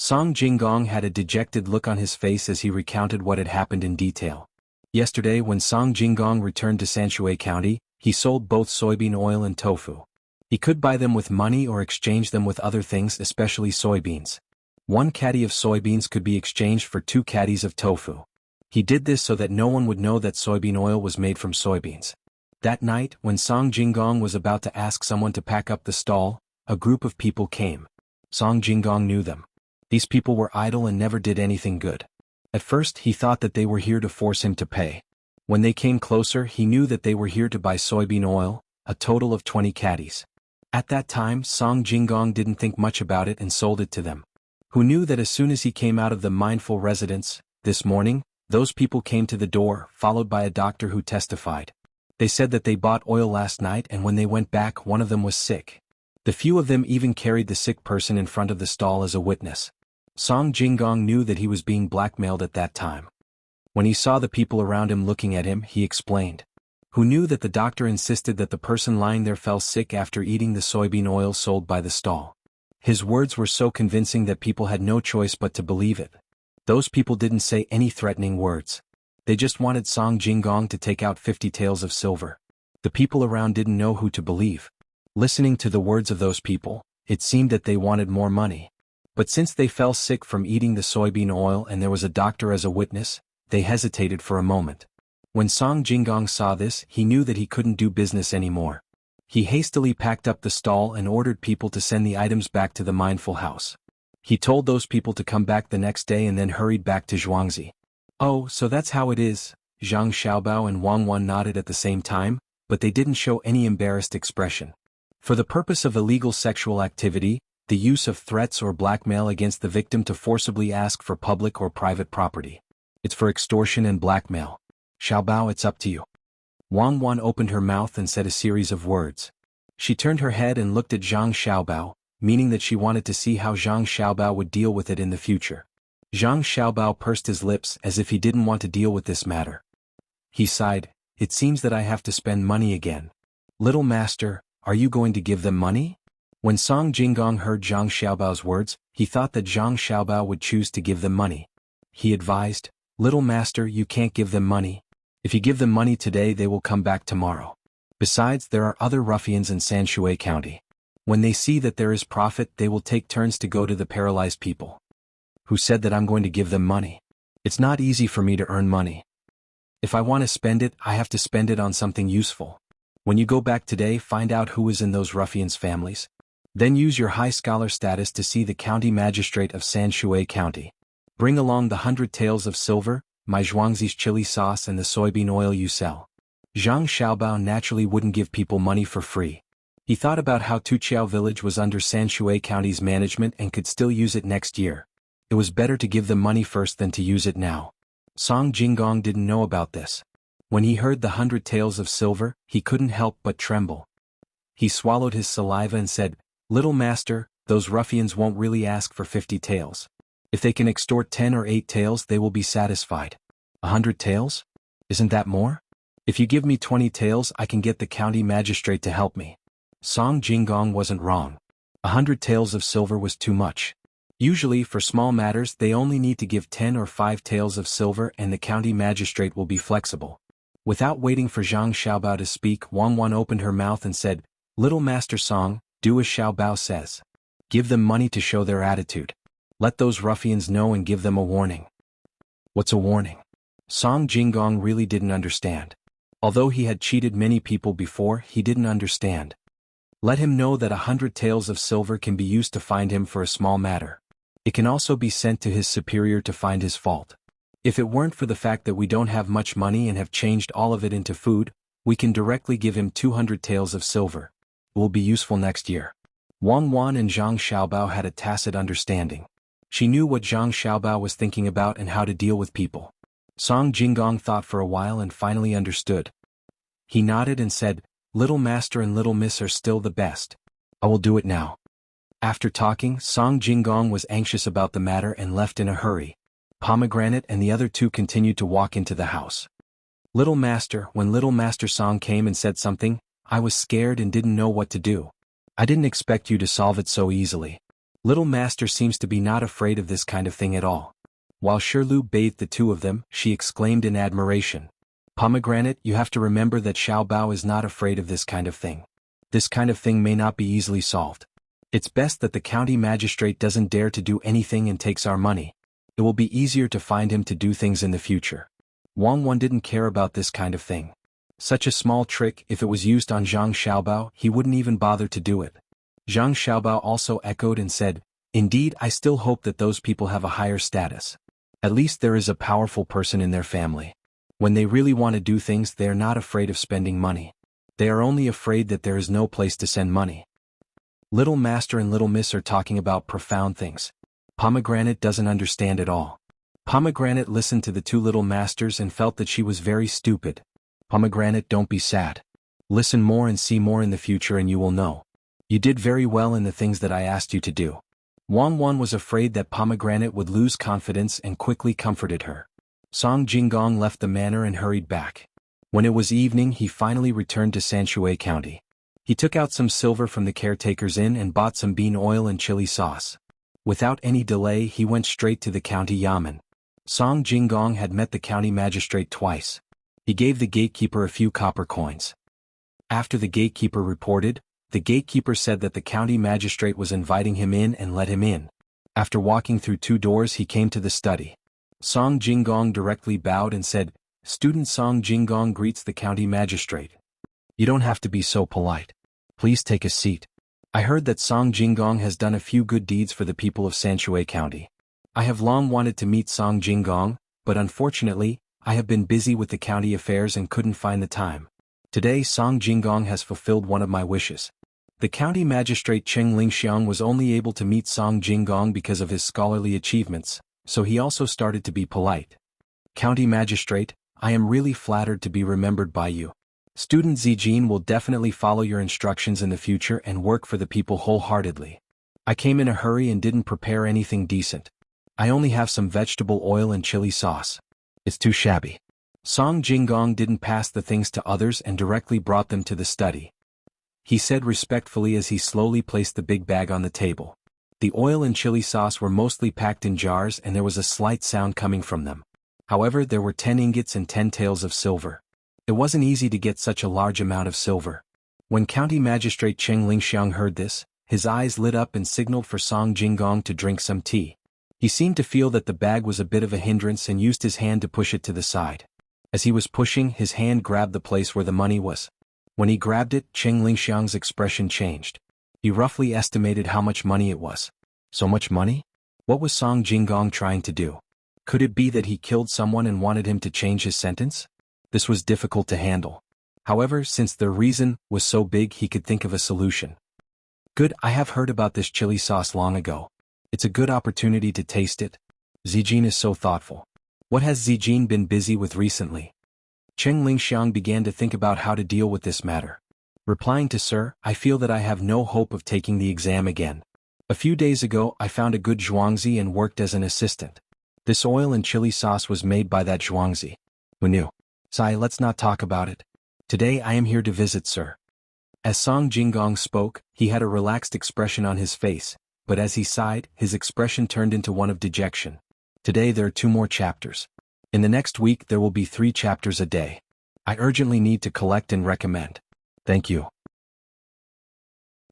Song Jinggong had a dejected look on his face as he recounted what had happened in detail. Yesterday when Song Jinggong returned to Sanshui County, he sold both soybean oil and tofu. He could buy them with money or exchange them with other things, especially soybeans. 1 caddy of soybeans could be exchanged for 2 caddies of tofu. He did this so that no one would know that soybean oil was made from soybeans. That night, when Song Jinggong was about to ask someone to pack up the stall, a group of people came. Song Jinggong knew them. These people were idle and never did anything good. At first he thought that they were here to force him to pay. When they came closer he knew that they were here to buy soybean oil, a total of 20 caddies. At that time Song Jinggong didn't think much about it and sold it to them. Who knew that as soon as he came out of the mindful residence, this morning, those people came to the door, followed by a doctor who testified. They said that they bought oil last night and when they went back one of them was sick. The few of them even carried the sick person in front of the stall as a witness. Song Jinggong knew that he was being blackmailed at that time. When he saw the people around him looking at him, he explained. Who knew that the doctor insisted that the person lying there fell sick after eating the soybean oil sold by the stall. His words were so convincing that people had no choice but to believe it. Those people didn't say any threatening words. They just wanted Song Jinggong to take out 50 taels of silver. The people around didn't know who to believe. Listening to the words of those people, it seemed that they wanted more money. But since they fell sick from eating the soybean oil and there was a doctor as a witness, they hesitated for a moment. When Song Jinggong saw this, he knew that he couldn't do business anymore. He hastily packed up the stall and ordered people to send the items back to the mindful house. He told those people to come back the next day and then hurried back to Zhuangzi. Oh, so that's how it is, Zhang Xiaobao and Wang Wan nodded at the same time, but they didn't show any embarrassed expression. For the purpose of illegal sexual activity, the use of threats or blackmail against the victim to forcibly ask for public or private property. It's for extortion and blackmail. Xiaobao, it's up to you. Wang Wan opened her mouth and said a series of words. She turned her head and looked at Zhang Xiaobao, meaning that she wanted to see how Zhang Xiaobao would deal with it in the future. Zhang Xiaobao pursed his lips as if he didn't want to deal with this matter. He sighed, it seems that I have to spend money again. Little master, are you going to give them money? When Song Jinggong heard Zhang Xiaobao's words, he thought that Zhang Xiaobao would choose to give them money. He advised, little master, you can't give them money. If you give them money today they will come back tomorrow. Besides, there are other ruffians in Sanshui County. When they see that there is profit they will take turns to go to the paralyzed people. Who said that I'm going to give them money? It's not easy for me to earn money. If I want to spend it, I have to spend it on something useful. When you go back today, find out who is in those ruffians' families. Then use your high scholar status to see the county magistrate of Sanshui County. Bring along the 100 taels of silver, my Zhuangzi's chili sauce and the soybean oil you sell. Zhang Xiaobao naturally wouldn't give people money for free. He thought about how Tuqiao village was under Sanshui County's management and could still use it next year. It was better to give them money first than to use it now. Song Jinggong didn't know about this. When he heard the 100 taels of silver, he couldn't help but tremble. He swallowed his saliva and said, little master, those ruffians won't really ask for 50 taels. If they can extort 10 or 8 taels they will be satisfied. 100 taels? Isn't that more? If you give me 20 taels I can get the county magistrate to help me. Song Jinggong wasn't wrong. 100 taels of silver was too much. Usually for small matters they only need to give 10 or 5 taels of silver and the county magistrate will be flexible. Without waiting for Zhang Xiaobao to speak, Wang Wan opened her mouth and said, little master Song, do as Xiaobao says. Give them money to show their attitude. Let those ruffians know and give them a warning. What's a warning? Song Jinggong really didn't understand. Although he had cheated many people before, he didn't understand. Let him know that 100 taels of silver can be used to find him for a small matter. It can also be sent to his superior to find his fault. If it weren't for the fact that we don't have much money and have changed all of it into food, we can directly give him 200 taels of silver. It will be useful next year. Wang Wan and Zhang Xiaobao had a tacit understanding. She knew what Zhang Xiaobao was thinking about and how to deal with people. Song Jinggong thought for a while and finally understood. He nodded and said, little master and little miss are still the best. I will do it now. After talking, Song Jinggong was anxious about the matter and left in a hurry. Pomegranate and the other two continued to walk into the house. Little master, when little master Song came and said something, I was scared and didn't know what to do. I didn't expect you to solve it so easily. Little Master seems to be not afraid of this kind of thing at all. While Shirlu bathed the two of them, she exclaimed in admiration. Pomegranate, you have to remember that Xiaobao is not afraid of this kind of thing. This kind of thing may not be easily solved. It's best that the county magistrate doesn't dare to do anything and takes our money. It will be easier to find him to do things in the future. Wang Wan didn't care about this kind of thing. Such a small trick, if it was used on Zhang Xiaobao, he wouldn't even bother to do it. Zhang Xiaobao also echoed and said, "Indeed, I still hope that those people have a higher status. At least there is a powerful person in their family. When they really want to do things, they are not afraid of spending money. They are only afraid that there is no place to send money." Little Master and Little Miss are talking about profound things. Pomegranate doesn't understand at all. Pomegranate listened to the two Little Masters and felt that she was very stupid. Pomegranate, don't be sad. Listen more and see more in the future and you will know. You did very well in the things that I asked you to do. Wang Wan was afraid that Pomegranate would lose confidence and quickly comforted her. Song Jinggong left the manor and hurried back. When it was evening, he finally returned to Sanshui County. He took out some silver from the caretaker's inn and bought some bean oil and chili sauce. Without any delay, he went straight to the county yamen. Song Jinggong had met the county magistrate twice. He gave the gatekeeper a few copper coins. After the gatekeeper reported, the gatekeeper said that the county magistrate was inviting him in and let him in. After walking through 2 doors, he came to the study. Song Jinggong directly bowed and said, "Student Song Jinggong greets the county magistrate." "You don't have to be so polite. Please take a seat. I heard that Song Jinggong has done a few good deeds for the people of Sanshui County. I have long wanted to meet Song Jinggong, but unfortunately, I have been busy with the county affairs and couldn't find the time. Today Song Jinggong has fulfilled one of my wishes." The county magistrate Cheng Lingxiang was only able to meet Song Jinggong because of his scholarly achievements, so he also started to be polite. "County magistrate, I am really flattered to be remembered by you. Student Zijin will definitely follow your instructions in the future and work for the people wholeheartedly. I came in a hurry and didn't prepare anything decent. I only have some vegetable oil and chili sauce. It's too shabby." Song Jinggong didn't pass the things to others and directly brought them to the study. He said respectfully as he slowly placed the big bag on the table. The oil and chili sauce were mostly packed in jars and there was a slight sound coming from them. However, there were 10 ingots and 10 taels of silver. It wasn't easy to get such a large amount of silver. When County Magistrate Cheng Lingxiang heard this, his eyes lit up and signaled for Song Jinggong to drink some tea. He seemed to feel that the bag was a bit of a hindrance and used his hand to push it to the side. As he was pushing, his hand grabbed the place where the money was. When he grabbed it, Cheng Lingxiang's expression changed. He roughly estimated how much money it was. So much money? What was Song Jinggong trying to do? Could it be that he killed someone and wanted him to change his sentence? This was difficult to handle. However, since the reason was so big, he could think of a solution. "Good, I have heard about this chili sauce long ago. It's a good opportunity to taste it. Zijin is so thoughtful. What has Zijin been busy with recently?" Cheng Lingxiang began to think about how to deal with this matter. Replying to "Sir, I feel that I have no hope of taking the exam again. A few days ago I found a good zhuangzi and worked as an assistant. This oil and chili sauce was made by that zhuangzi. Who knew? Sai, let's not talk about it. Today I am here to visit Sir." As Song Jinggong spoke, he had a relaxed expression on his face, but as he sighed, his expression turned into one of dejection. "Today there are 2 more chapters. In the next week there will be 3 chapters a day. I urgently need to collect and recommend. Thank you."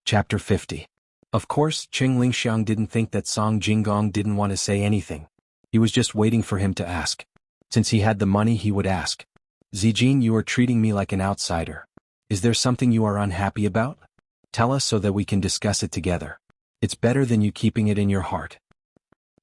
Chapter 50. Of course, Cheng Lingxiang didn't think that Song Jinggong didn't want to say anything. He was just waiting for him to ask. Since he had the money, he would ask. "Zijin, you are treating me like an outsider. Is there something you are unhappy about? Tell us so that we can discuss it together. It's better than you keeping it in your heart."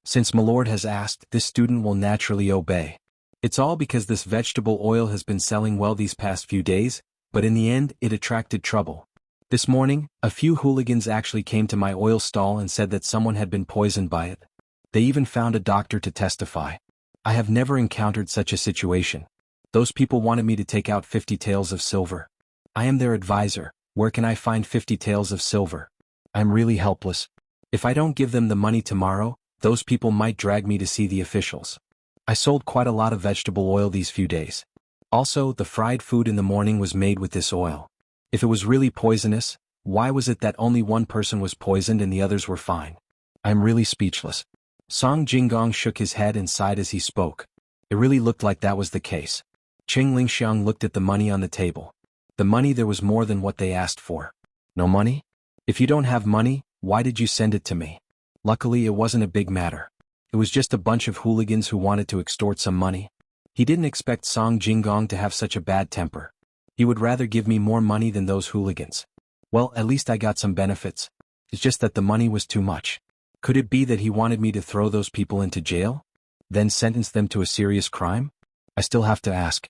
Since Milord has asked, this student will naturally obey. It's all because this vegetable oil has been selling well these past few days, but in the end, it attracted trouble. This morning, a few hooligans actually came to my oil stall and said that someone had been poisoned by it. They even found a doctor to testify. I have never encountered such a situation. Those people wanted me to take out 50 taels of silver. I am their advisor. Where can I find 50 taels of silver? I'm really helpless. If I don't give them the money tomorrow, those people might drag me to see the officials. I sold quite a lot of vegetable oil these few days. Also, the fried food in the morning was made with this oil. If it was really poisonous, why was it that only one person was poisoned and the others were fine? I'm really speechless. Song Jinggong shook his head and sighed as he spoke. It really looked like that was the case. Qing Lingxiang looked at the money on the table. The money there was more than what they asked for. No money? If you don't have money, why did you send it to me? Luckily it wasn't a big matter. It was just a bunch of hooligans who wanted to extort some money. He didn't expect Song Jinggong to have such a bad temper. He would rather give me more money than those hooligans. Well, at least I got some benefits. It's just that the money was too much. Could it be that he wanted me to throw those people into jail? Then sentence them to a serious crime? I still have to ask.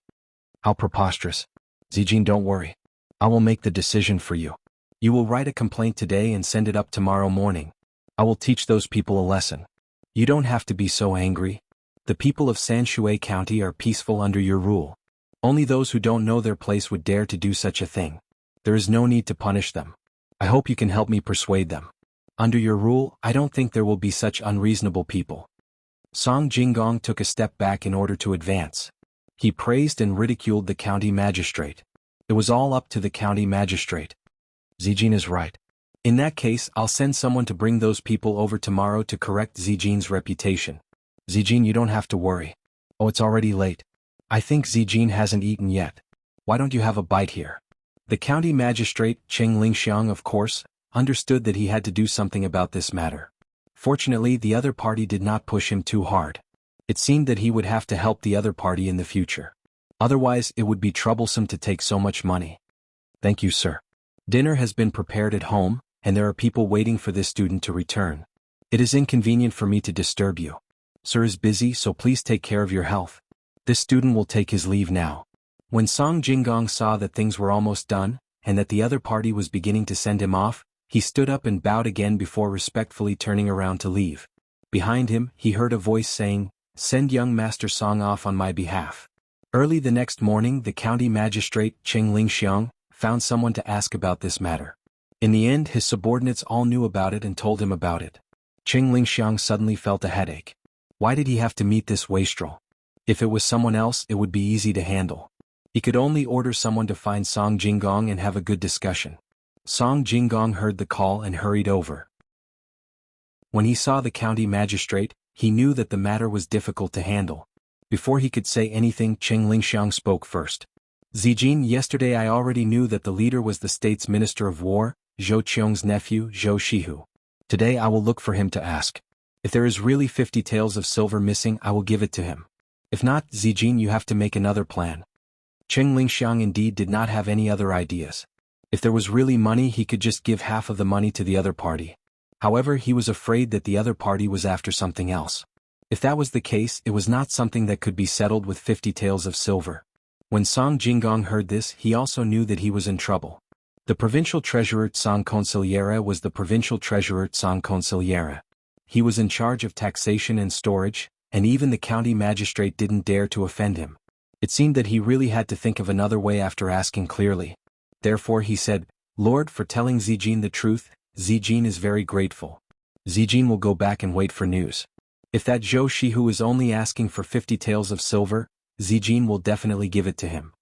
How preposterous. Zijin, don't worry. I will make the decision for you. You will write a complaint today and send it up tomorrow morning. I will teach those people a lesson. You don't have to be so angry. The people of Sanshui County are peaceful under your rule. Only those who don't know their place would dare to do such a thing. There is no need to punish them. I hope you can help me persuade them. Under your rule, I don't think there will be such unreasonable people. Song Jinggong took a step back in order to advance. He praised and ridiculed the county magistrate. It was all up to the county magistrate. Zijin is right. In that case, I'll send someone to bring those people over tomorrow to correct Zijin's reputation. Zijin, you don't have to worry. Oh, it's already late. I think Zijin hasn't eaten yet. Why don't you have a bite here? The county magistrate, Qing Lingxiang, of course, understood that he had to do something about this matter. Fortunately, the other party did not push him too hard. It seemed that he would have to help the other party in the future. Otherwise, it would be troublesome to take so much money. Thank you, sir. Dinner has been prepared at home, and there are people waiting for this student to return. It is inconvenient for me to disturb you. Sir is busy, so please take care of your health. This student will take his leave now. When Song Jinggong saw that things were almost done, and that the other party was beginning to send him off, he stood up and bowed again before respectfully turning around to leave. Behind him, he heard a voice saying, "Send young Master Song off on my behalf." Early the next morning, the county magistrate, Qing Lingxiang, found someone to ask about this matter. In the end, his subordinates all knew about it and told him about it. Qing Lingxiang suddenly felt a headache. Why did he have to meet this wastrel? If it was someone else, it would be easy to handle. He could only order someone to find Song Jinggong and have a good discussion. Song Jinggong heard the call and hurried over. When he saw the county magistrate, he knew that the matter was difficult to handle. Before he could say anything, Qing Lingxiang spoke first. Zijin, yesterday I already knew that the leader was the state's minister of war, Zhou Qiong's nephew, Zhou Shihu. Today I will look for him to ask. If there is really 50 taels of silver missing, I will give it to him. If not, Zijin, you have to make another plan. Qing Lingxiang indeed did not have any other ideas. If there was really money, he could just give half of the money to the other party. However, he was afraid that the other party was after something else. If that was the case, it was not something that could be settled with 50 taels of silver. When Song Jinggong heard this, he also knew that he was in trouble. The provincial treasurer Tsang Consigliere was the provincial treasurer Tsang Consigliere. He was in charge of taxation and storage, and even the county magistrate didn't dare to offend him. It seemed that he really had to think of another way after asking clearly. Therefore he said, "Lord, for telling Zijin the truth, Zijin is very grateful. Zijin will go back and wait for news. If that Zhou Shihu is only asking for 50 taels of silver, Zijin will definitely give it to him.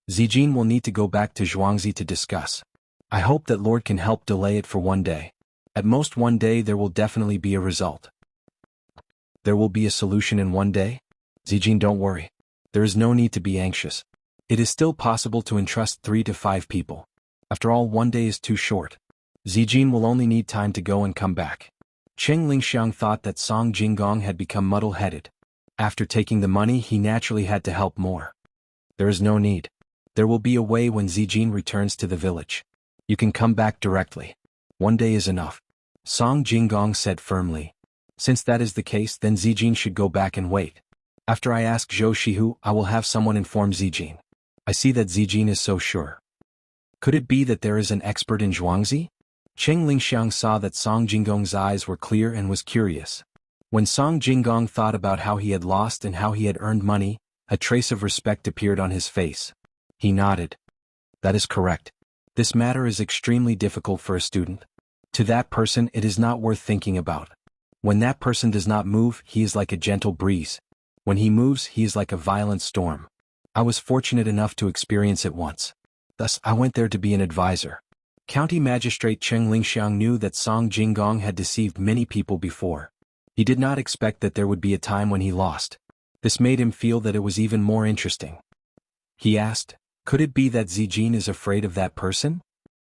Zijin will need to go back to Zhuangzi to discuss. I hope that Lord can help delay it for one day. At most one day there will definitely be a result." There will be a solution in one day? Zijin, don't worry. There is no need to be anxious. It is still possible to entrust 3 to 5 people. After all, one day is too short. Zijin will only need time to go and come back. Qing Lingxiang thought that Song Jinggong had become muddle-headed. After taking the money, he naturally had to help more. There is no need. There will be a way when Zijin returns to the village. You can come back directly. One day is enough. Song Jinggong said firmly. Since that is the case, then Zijin should go back and wait. After I ask Zhou Shihu, I will have someone inform Zijin. I see that Zijin is so sure. Could it be that there is an expert in Zhuangzi? Qing Lingxiang saw that Song Jinggong's eyes were clear and was curious. When Song Jinggong thought about how he had lost and how he had earned money, a trace of respect appeared on his face. He nodded. That is correct. This matter is extremely difficult for a student. To that person, it is not worth thinking about. When that person does not move, he is like a gentle breeze. When he moves, he is like a violent storm. I was fortunate enough to experience it once. Thus, I went there to be an advisor. County Magistrate Cheng Lingxiang knew that Song Jinggong had deceived many people before. He did not expect that there would be a time when he lost. This made him feel that it was even more interesting. He asked, "Could it be that Zijin is afraid of that person?"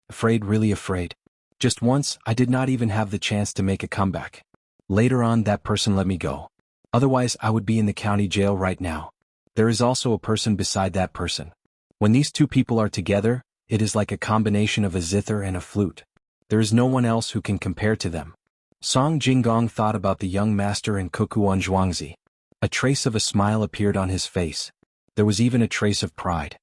"Afraid, really afraid. Just once, I did not even have the chance to make a comeback. Later on, that person let me go. Otherwise, I would be in the county jail right now. There is also a person beside that person. When these two people are together, it is like a combination of a zither and a flute. There is no one else who can compare to them." Song Jinggong thought about the young master and Kukuan Zhuangzi. A trace of a smile appeared on his face. There was even a trace of pride.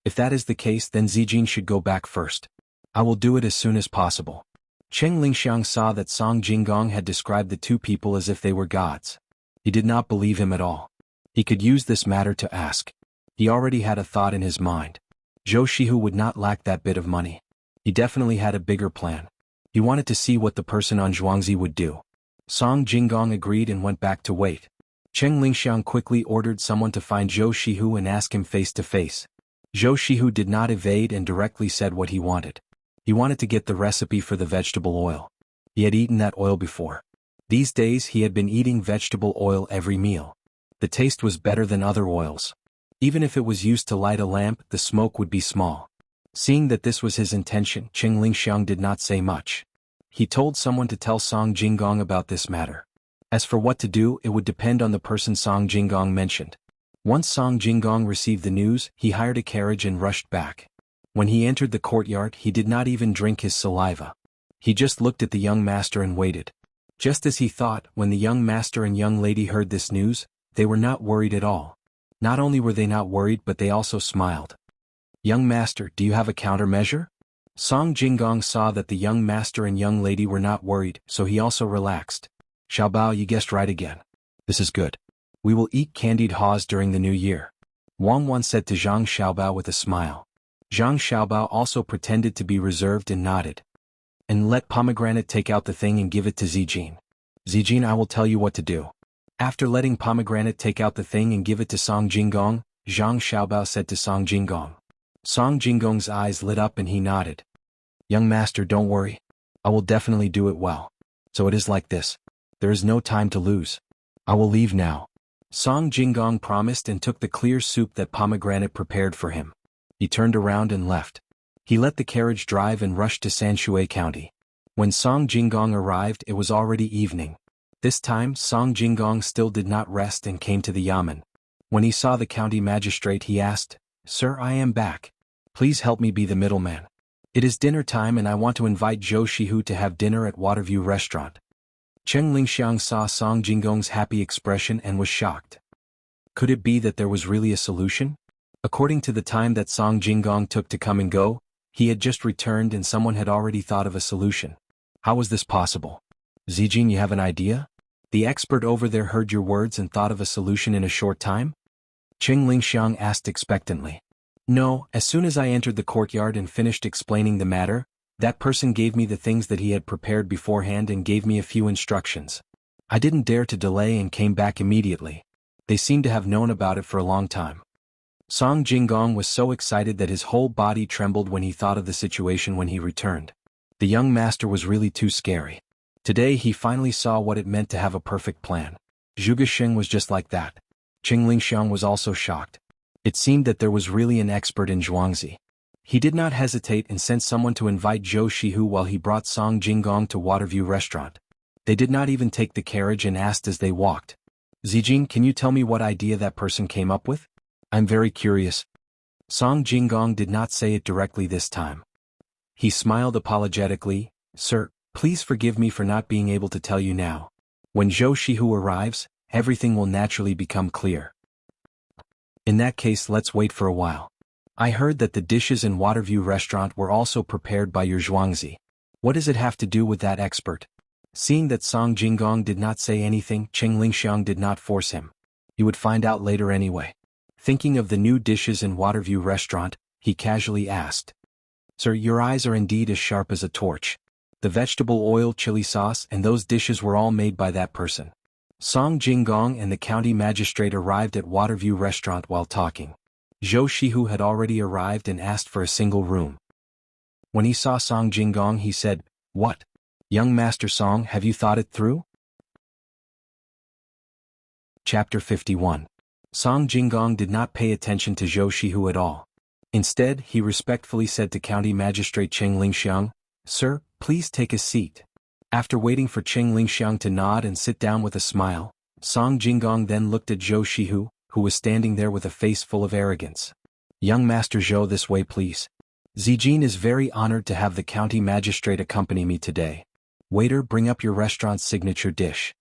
"If that is the case, then Zijin should go back first. I will do it as soon as possible." Cheng Lingxiang saw that Song Jinggong had described the two people as if they were gods. He did not believe him at all. He could use this matter to ask. He already had a thought in his mind. Zhou Shihu would not lack that bit of money. He definitely had a bigger plan. He wanted to see what the person on Zhuangzi would do. Song Jinggong agreed and went back to wait. Cheng Lingxiang quickly ordered someone to find Zhou Shihu and ask him face to face. Zhou Shihu did not evade and directly said what he wanted. He wanted to get the recipe for the vegetable oil. He had eaten that oil before. These days he had been eating vegetable oil every meal. The taste was better than other oils. Even if it was used to light a lamp, the smoke would be small. Seeing that this was his intention, Cheng Lingxiang did not say much. He told someone to tell Song Jinggong about this matter. As for what to do, it would depend on the person Song Jinggong mentioned. Once Song Jinggong received the news, he hired a carriage and rushed back. When he entered the courtyard, he did not even drink his saliva. He just looked at the young master and waited. Just as he thought, when the young master and young lady heard this news, they were not worried at all. Not only were they not worried, but they also smiled. "Young master, do you have a countermeasure?" Song Jinggong saw that the young master and young lady were not worried, so he also relaxed. "Xiaobao, you guessed right again. This is good. We will eat candied haws during the new year," Wang Wan said to Zhang Xiaobao with a smile. Zhang Xiaobao also pretended to be reserved and nodded. "And let Pomegranate take out the thing and give it to Zijin. Zijin, I will tell you what to do." After letting Pomegranate take out the thing and give it to Song Jinggong, Zhang Xiaobao said to Song Jinggong. Song Jinggong's eyes lit up and he nodded. "Young master, don't worry. I will definitely do it well. So it is like this. There is no time to lose. I will leave now." Song Jinggong promised and took the clear soup that Pomegranate prepared for him. He turned around and left. He let the carriage drive and rushed to Sanshui County. When Song Jinggong arrived, it was already evening. This time, Song Jinggong still did not rest and came to the yamen. When he saw the county magistrate, he asked, "Sir, I am back. Please help me be the middleman. It is dinner time and I want to invite Zhou Shihu to have dinner at Waterview Restaurant." Cheng Lingxiang saw Song Jinggong's happy expression and was shocked. Could it be that there was really a solution? According to the time that Song Jinggong took to come and go, he had just returned and someone had already thought of a solution. How was this possible? "Zijin, you have an idea? The expert over there heard your words and thought of a solution in a short time?" Cheng Lingxiang asked expectantly. "No, as soon as I entered the courtyard and finished explaining the matter, that person gave me the things that he had prepared beforehand and gave me a few instructions. I didn't dare to delay and came back immediately. They seemed to have known about it for a long time." Song Jinggong was so excited that his whole body trembled when he thought of the situation when he returned. The young master was really too scary. Today he finally saw what it meant to have a perfect plan. Zhuge Xing was just like that. Cheng Lingxiang was also shocked. It seemed that there was really an expert in Zhuangzi. He did not hesitate and sent someone to invite Zhou Shihu while he brought Song Jinggong to Waterview Restaurant. They did not even take the carriage and asked as they walked, "Zijin, can you tell me what idea that person came up with? I'm very curious." Song Jinggong did not say it directly this time. He smiled apologetically. "Sir, please forgive me for not being able to tell you now. When Zhou Shihu arrives, everything will naturally become clear. In that case, let's wait for a while. I heard that the dishes in Waterview Restaurant were also prepared by your Zhuangzi. What does it have to do with that expert?" Seeing that Song Jinggong did not say anything, Cheng Lingxiang did not force him. He would find out later anyway. Thinking of the new dishes in Waterview Restaurant, he casually asked, "Sir, your eyes are indeed as sharp as a torch. The vegetable oil, chili sauce, and those dishes were all made by that person." Song Jinggong and the county magistrate arrived at Waterview Restaurant while talking. Zhou Shihu had already arrived and asked for a single room. When he saw Song Jinggong, he said, "What? Young Master Song, have you thought it through?" Chapter 51. Song Jinggong did not pay attention to Zhou Shihu at all. Instead, he respectfully said to County Magistrate Cheng Lingxiang, "Sir, please take a seat." After waiting for Cheng Lingxiang to nod and sit down with a smile, Song Jinggong then looked at Zhou Shihu, who was standing there with a face full of arrogance. "Young Master Zhou, this way please. Zijin is very honored to have the county magistrate accompany me today. Waiter, bring up your restaurant's signature dish."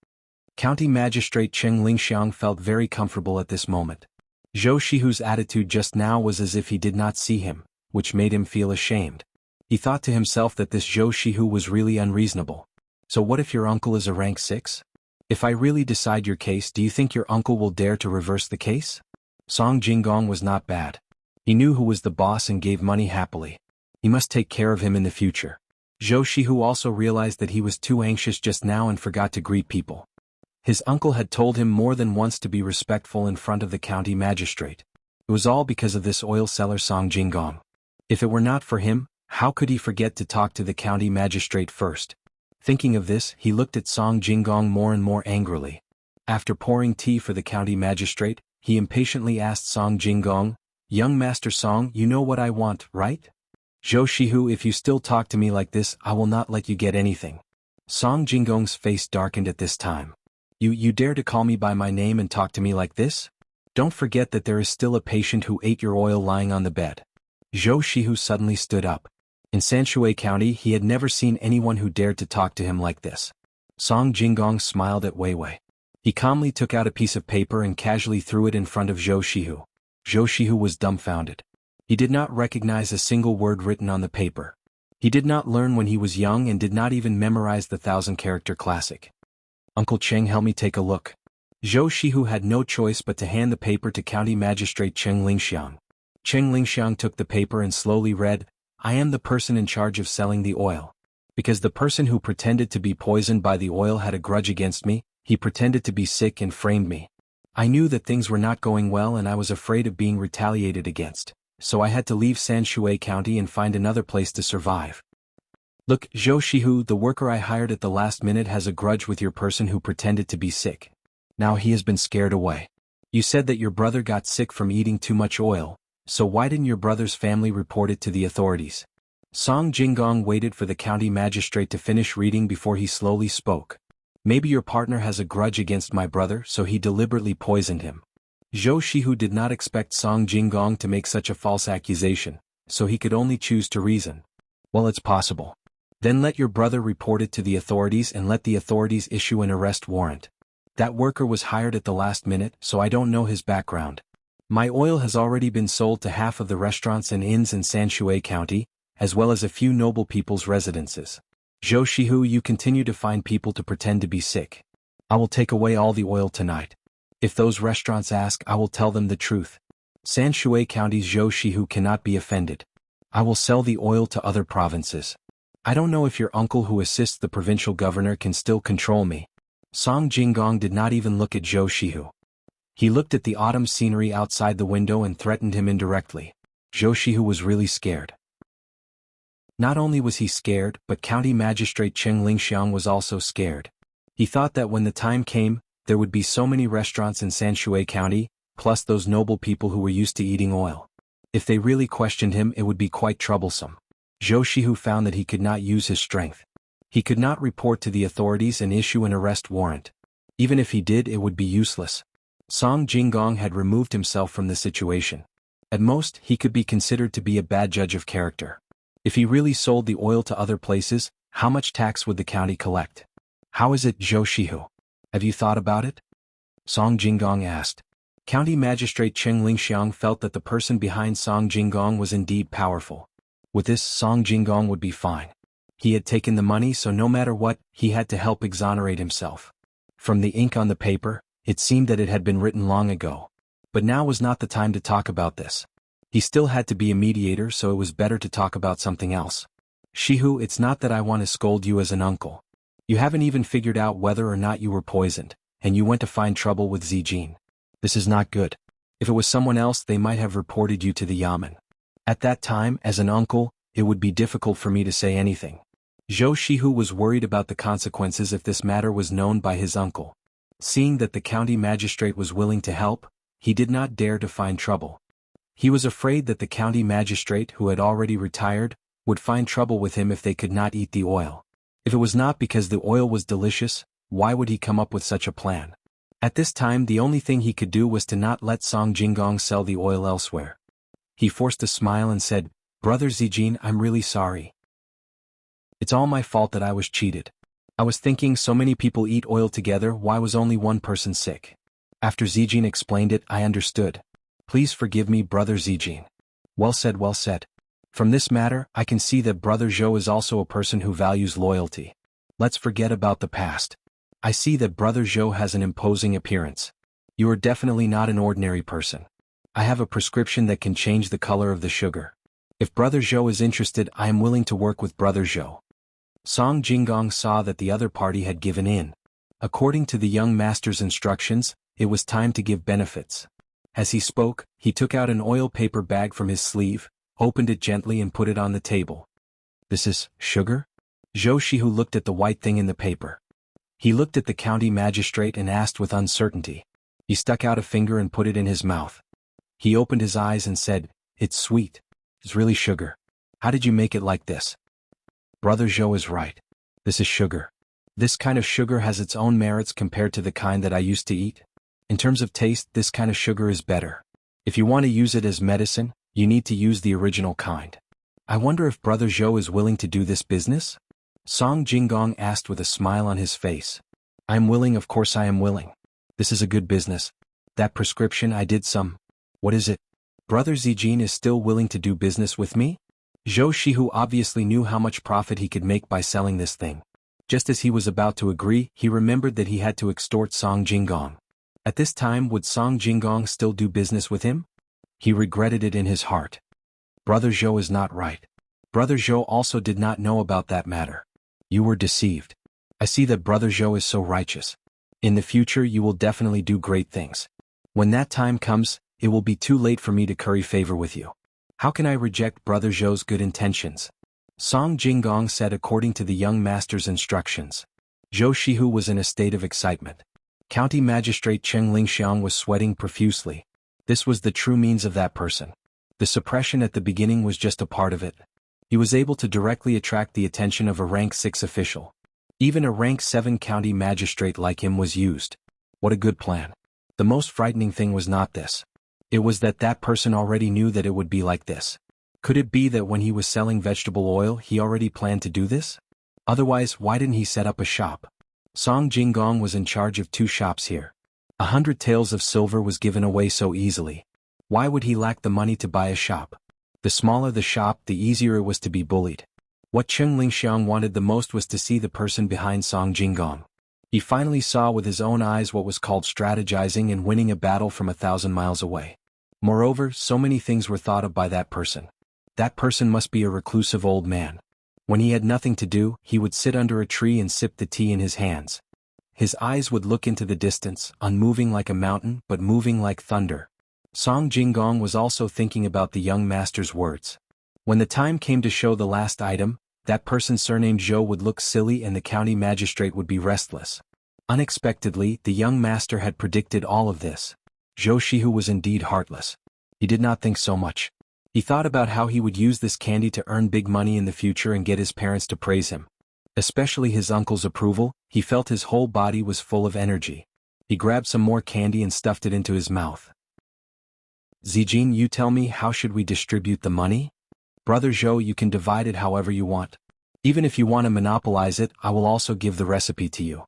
County Magistrate Cheng Lingxiang felt very comfortable at this moment. Zhou Shihu's attitude just now was as if he did not see him, which made him feel ashamed. He thought to himself that this Zhou Shihu was really unreasonable. So what if your uncle is a rank 6? If I really decide your case, do you think your uncle will dare to reverse the case? Song Jinggong was not bad. He knew who was the boss and gave money happily. He must take care of him in the future. Zhou Shihu also realized that he was too anxious just now and forgot to greet people. His uncle had told him more than once to be respectful in front of the county magistrate. It was all because of this oil seller Song Jinggong. If it were not for him, how could he forget to talk to the county magistrate first? Thinking of this, he looked at Song Jinggong more and more angrily. After pouring tea for the county magistrate, he impatiently asked Song Jinggong, "Young Master Song, you know what I want, right?" "Zhou Shihu, if you still talk to me like this, I will not let you get anything." Song Jinggong's face darkened at this time. You dare to call me by my name and talk to me like this? Don't forget that there is still a patient who ate your oil lying on the bed." Zhou Shihu suddenly stood up. In Sanshui County, he had never seen anyone who dared to talk to him like this. Song Jinggong smiled at Wei Wei. He calmly took out a piece of paper and casually threw it in front of Zhou Shihu. Zhou Shihu was dumbfounded. He did not recognize a single word written on the paper. He did not learn when he was young and did not even memorize the 1,000-character classic. "Uncle Cheng, help me take a look." Zhou Shihu had no choice but to hand the paper to County Magistrate Cheng Lingxiang. Cheng Lingxiang took the paper and slowly read, "I am the person in charge of selling the oil. Because the person who pretended to be poisoned by the oil had a grudge against me, he pretended to be sick and framed me. I knew that things were not going well and I was afraid of being retaliated against, so I had to leave Sanshui County and find another place to survive. Look, Zhou Shihu, the worker I hired at the last minute has a grudge with your person who pretended to be sick. Now he has been scared away. You said that your brother got sick from eating too much oil, so why didn't your brother's family report it to the authorities?" Song Jinggong waited for the county magistrate to finish reading before he slowly spoke. "Maybe your partner has a grudge against my brother, so he deliberately poisoned him." Zhou Shihu did not expect Song Jinggong to make such a false accusation, so he could only choose to reason. "Well, it's possible. Then let your brother report it to the authorities and let the authorities issue an arrest warrant. That worker was hired at the last minute, so I don't know his background. My oil has already been sold to half of the restaurants and inns in Sanshui County, as well as a few noble people's residences. Zhou Shihu, you continue to find people to pretend to be sick. I will take away all the oil tonight. If those restaurants ask, I will tell them the truth. Sanshui County's Zhou Shihu cannot be offended. I will sell the oil to other provinces. I don't know if your uncle who assists the provincial governor can still control me." Song Jinggong did not even look at Zhou Shihu. He looked at the autumn scenery outside the window and threatened him indirectly. Zhou Shihu was really scared. Not only was he scared, but County Magistrate Cheng Lingxiang was also scared. He thought that when the time came, there would be so many restaurants in Sanshui County, plus those noble people who were used to eating oil. If they really questioned him, it would be quite troublesome. Zhou Shihu found that he could not use his strength. He could not report to the authorities and issue an arrest warrant. Even if he did, it would be useless. Song Jinggong had removed himself from the situation. At most, he could be considered to be a bad judge of character. If he really sold the oil to other places, how much tax would the county collect? "How is it, Zhou Shihu? Have you thought about it?" Song Jinggong asked. County Magistrate Cheng Lingxiang felt that the person behind Song Jinggong was indeed powerful. With this, Song Jinggong would be fine. He had taken the money, so no matter what, he had to help exonerate himself. From the ink on the paper, it seemed that it had been written long ago. But now was not the time to talk about this. He still had to be a mediator, so it was better to talk about something else. "Shihu, it's not that I want to scold you as an uncle. You haven't even figured out whether or not you were poisoned, and you went to find trouble with Zijin. This is not good. If it was someone else, they might have reported you to the yamen. At that time, as an uncle, it would be difficult for me to say anything. Zhou Shihu was worried about the consequences if this matter was known by his uncle. Seeing that the county magistrate was willing to help, he did not dare to find trouble. He was afraid that the county magistrate, who had already retired, would find trouble with him if they could not eat the oil. If it was not because the oil was delicious, why would he come up with such a plan? At this time the only thing he could do was to not let Song Jinggong sell the oil elsewhere. He forced a smile and said, "Brother Zijin, I'm really sorry. It's all my fault that I was cheated. I was thinking so many people eat oil together, why was only one person sick?" After Zijin explained it, I understood. "Please forgive me, Brother Zijin." Well said, well said. From this matter, I can see that Brother Zhou is also a person who values loyalty. Let's forget about the past. I see that Brother Zhou has an imposing appearance. You are definitely not an ordinary person. I have a prescription that can change the color of the sugar. If Brother Zhou is interested, I am willing to work with Brother Zhou. Song Jinggong saw that the other party had given in. According to the young master's instructions, it was time to give benefits. As he spoke, he took out an oil paper bag from his sleeve, opened it gently and put it on the table. "This is sugar?" Zhou Shihu looked at the white thing in the paper. He looked at the county magistrate and asked with uncertainty. He stuck out a finger and put it in his mouth. He opened his eyes and said, "It's sweet. It's really sugar. How did you make it like this?" Brother Zhou is right. This is sugar. This kind of sugar has its own merits compared to the kind that I used to eat. In terms of taste, this kind of sugar is better. If you want to use it as medicine, you need to use the original kind. I wonder if Brother Zhou is willing to do this business? Song Jinggong asked with a smile on his face. I am willing, of course I am willing. This is a good business. That prescription, I did some. What is it? Brother Zijin is still willing to do business with me? Zhou Shihu obviously knew how much profit he could make by selling this thing. Just as he was about to agree, he remembered that he had to extort Song Jinggong. At this time, would Song Jinggong still do business with him? He regretted it in his heart. Brother Zhou is not right. Brother Zhou also did not know about that matter. You were deceived. I see that Brother Zhou is so righteous. In the future you will definitely do great things. When that time comes, it will be too late for me to curry favor with you. How can I reject Brother Zhou's good intentions? Song Jinggong said according to the young master's instructions. Zhou Shihu was in a state of excitement. County Magistrate Cheng Lingxiang was sweating profusely. This was the true means of that person. The suppression at the beginning was just a part of it. He was able to directly attract the attention of a rank 6 official. Even a rank 7 county magistrate like him was used. What a good plan. The most frightening thing was not this. It was that that person already knew that it would be like this. Could it be that when he was selling vegetable oil he already planned to do this? Otherwise, why didn't he set up a shop? Song Jinggong was in charge of 2 shops here. 100 taels of silver was given away so easily. Why would he lack the money to buy a shop? The smaller the shop, the easier it was to be bullied. What Cheng Lingxiang wanted the most was to see the person behind Song Jinggong. He finally saw with his own eyes what was called strategizing and winning a battle from 1,000 miles away. Moreover, so many things were thought of by that person. That person must be a reclusive old man. When he had nothing to do, he would sit under a tree and sip the tea in his hands. His eyes would look into the distance, unmoving like a mountain but moving like thunder. Song Jinggong was also thinking about the young master's words. When the time came to show the last item, that person surnamed Zhou would look silly and the county magistrate would be restless. Unexpectedly, the young master had predicted all of this. Zhou Shihu was indeed heartless. He did not think so much. He thought about how he would use this candy to earn big money in the future and get his parents to praise him. Especially his uncle's approval, he felt his whole body was full of energy. He grabbed some more candy and stuffed it into his mouth. Zijin, you tell me, how should we distribute the money? Brother Zhou, you can divide it however you want. Even if you want to monopolize it, I will also give the recipe to you.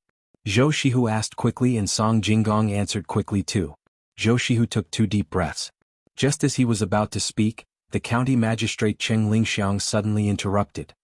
Zhou Shihu asked quickly and Song Jinggong answered quickly too. Zhou Shihu took 2 deep breaths. Just as he was about to speak, the county magistrate Cheng Lingxiang suddenly interrupted.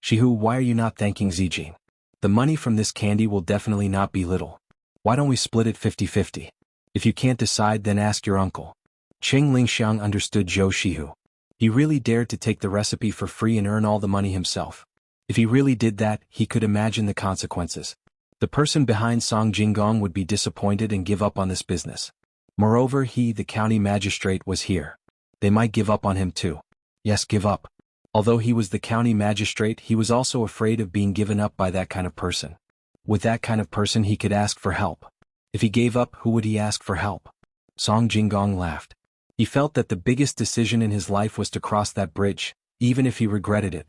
Shihu, why are you not thanking Zijin? The money from this candy will definitely not be little. Why don't we split it 50-50? If you can't decide, then ask your uncle. Cheng Lingxiang understood Zhou Shihu. He really dared to take the recipe for free and earn all the money himself. If he really did that, he could imagine the consequences. The person behind Song Jinggong would be disappointed and give up on this business. Moreover, he, the county magistrate, was here. They might give up on him too. Yes, give up. Although he was the county magistrate, he was also afraid of being given up by that kind of person. With that kind of person he could ask for help. If he gave up, who would he ask for help? Song Jinggong laughed. He felt that the biggest decision in his life was to cross that bridge, even if he regretted it.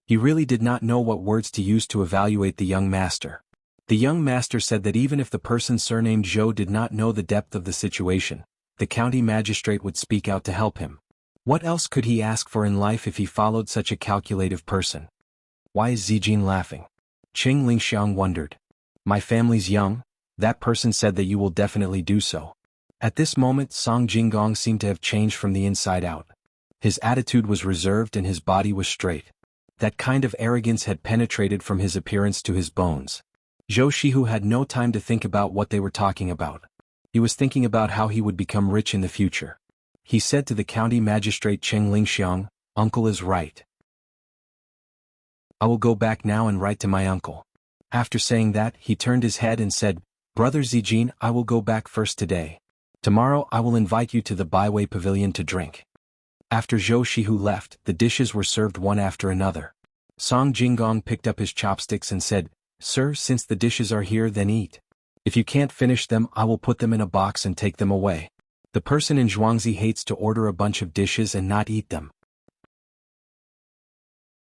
He really did not know what words to use to evaluate the young master. The young master said that even if the person surnamed Zhou did not know the depth of the situation, the county magistrate would speak out to help him. What else could he ask for in life if he followed such a calculative person? Why is Zijin laughing? Qing Lingxiang wondered. My family's young, that person said that you will definitely do so. At this moment Song Jinggong seemed to have changed from the inside out. His attitude was reserved and his body was straight. That kind of arrogance had penetrated from his appearance to his bones. Zhou Shihu had no time to think about what they were talking about. He was thinking about how he would become rich in the future. He said to the county magistrate Qing Lingxiang, "Uncle is right. I will go back now and write to my uncle." After saying that, he turned his head and said, "Brother Zijin, I will go back first today. Tomorrow I will invite you to the Byway Pavilion to drink." After Zhou Shihu left, the dishes were served one after another. Song Jinggong picked up his chopsticks and said, "Sir, since the dishes are here, then eat. If you can't finish them, I will put them in a box and take them away." The person in Zhuangzi hates to order a bunch of dishes and not eat them.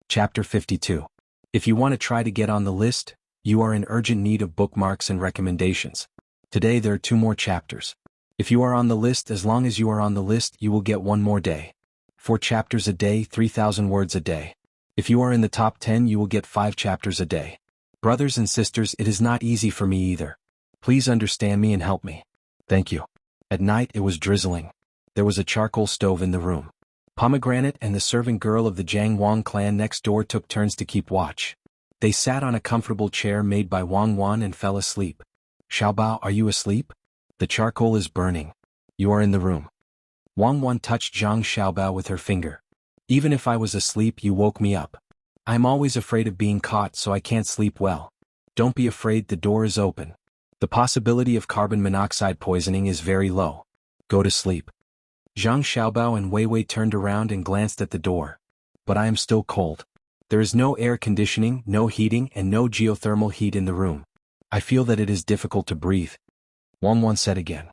Chapter 52. If you want to try to get on the list, you are in urgent need of bookmarks and recommendations. Today there are 2 more chapters. If you are on the list, as long as you are on the list, you will get 1 more day. 4 chapters a day, 3,000 words a day. If you are in the top 10, you will get 5 chapters a day. Brothers and sisters, it is not easy for me either. Please understand me and help me. Thank you. At night it was drizzling. There was a charcoal stove in the room. Pomegranate and the servant girl of the Jiang Wang clan next door took turns to keep watch. They sat on a comfortable chair made by Wang Wan and fell asleep. "Xiaobao, are you asleep? The charcoal is burning. You are in the room." Wang Wan touched Zhang Xiaobao with her finger. "Even if I was asleep, you woke me up. I'm always afraid of being caught, so I can't sleep well. Don't be afraid, the door is open. The possibility of carbon monoxide poisoning is very low. Go to sleep." Zhang Xiaobao and Wei Wei turned around and glanced at the door. "But I am still cold. There is no air conditioning, no heating, and no geothermal heat in the room. I feel that it is difficult to breathe." Wang Wan said again.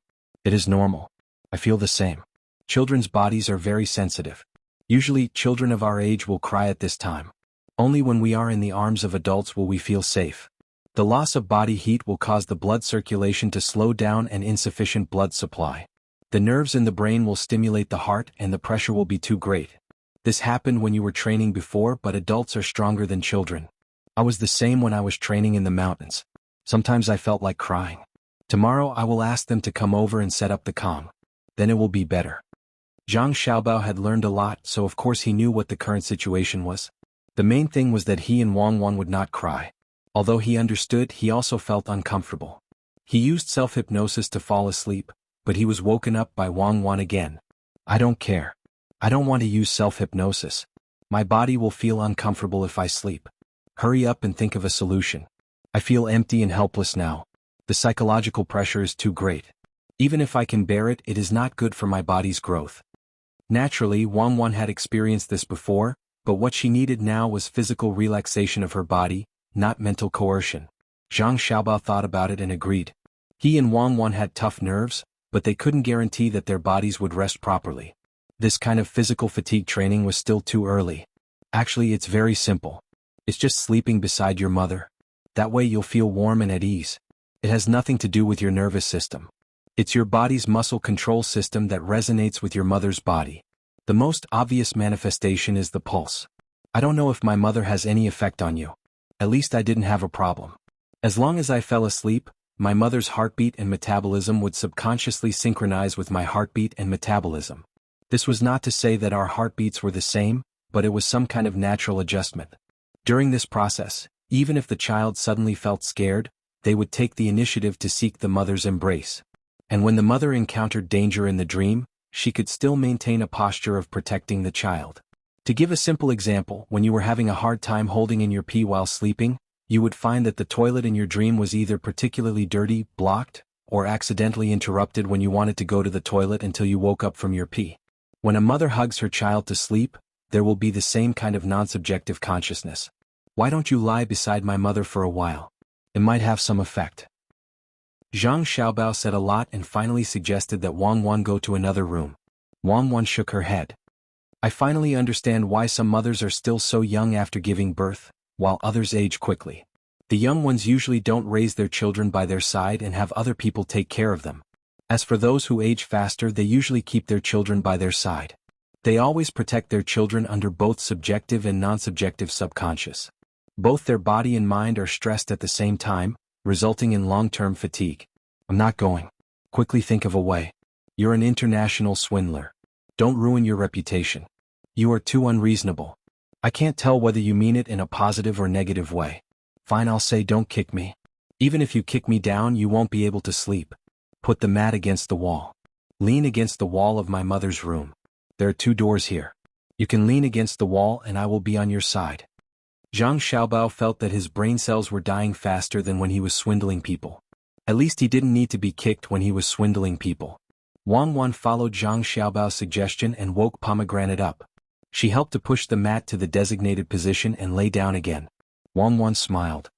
"It is normal. I feel the same. Children's bodies are very sensitive. Usually, children of our age will cry at this time. Only when we are in the arms of adults will we feel safe. The loss of body heat will cause the blood circulation to slow down and insufficient blood supply. The nerves in the brain will stimulate the heart and the pressure will be too great. This happened when you were training before, but adults are stronger than children. I was the same when I was training in the mountains. Sometimes I felt like crying. Tomorrow I will ask them to come over and set up the Kong. Then it will be better." Zhang Xiaobao had learned a lot, so of course he knew what the current situation was. The main thing was that he and Wang Wan would not cry. Although he understood, he also felt uncomfortable. He used self-hypnosis to fall asleep, but he was woken up by Wang Wan again. "I don't care. I don't want to use self-hypnosis. My body will feel uncomfortable if I sleep. Hurry up and think of a solution. I feel empty and helpless now. The psychological pressure is too great. Even if I can bear it, it is not good for my body's growth." Naturally, Wang Wan had experienced this before, but what she needed now was physical relaxation of her body, not mental coercion. Zhang Xiaobao thought about it and agreed. He and Wang Wan had tough nerves, but they couldn't guarantee that their bodies would rest properly. This kind of physical fatigue training was still too early. Actually, it's very simple. It's just sleeping beside your mother. That way you'll feel warm and at ease. It has nothing to do with your nervous system. It's your body's muscle control system that resonates with your mother's body. The most obvious manifestation is the pulse. I don't know if my mother has any effect on you. At least I didn't have a problem. As long as I fell asleep, my mother's heartbeat and metabolism would subconsciously synchronize with my heartbeat and metabolism. This was not to say that our heartbeats were the same, but it was some kind of natural adjustment. During this process, even if the child suddenly felt scared, they would take the initiative to seek the mother's embrace. And when the mother encountered danger in the dream, she could still maintain a posture of protecting the child. To give a simple example, when you were having a hard time holding in your pee while sleeping, you would find that the toilet in your dream was either particularly dirty, blocked, or accidentally interrupted when you wanted to go to the toilet until you woke up from your pee. When a mother hugs her child to sleep, there will be the same kind of non-subjective consciousness. Why don't you lie beside my mother for a while? It might have some effect. Zhang Xiaobao said a lot and finally suggested that Wang Wan go to another room. Wang Wan shook her head. I finally understand why some mothers are still so young after giving birth, while others age quickly. The young ones usually don't raise their children by their side and have other people take care of them. As for those who age faster, they usually keep their children by their side. They always protect their children under both subjective and non-subjective subconscious. Both their body and mind are stressed at the same time, resulting in long-term fatigue. I'm not going. Quickly think of a way. You're an international swindler. Don't ruin your reputation. You are too unreasonable. I can't tell whether you mean it in a positive or negative way. Fine, I'll say don't kick me. Even if you kick me down, you won't be able to sleep. Put the mat against the wall. Lean against the wall of my mother's room. There are 2 doors here. You can lean against the wall and I will be on your side. Zhang Xiaobao felt that his brain cells were dying faster than when he was swindling people. At least he didn't need to be kicked when he was swindling people. Wang Wan followed Zhang Xiaobao's suggestion and woke Pomegranate up. She helped to push the mat to the designated position and lay down again. Wang Wan smiled.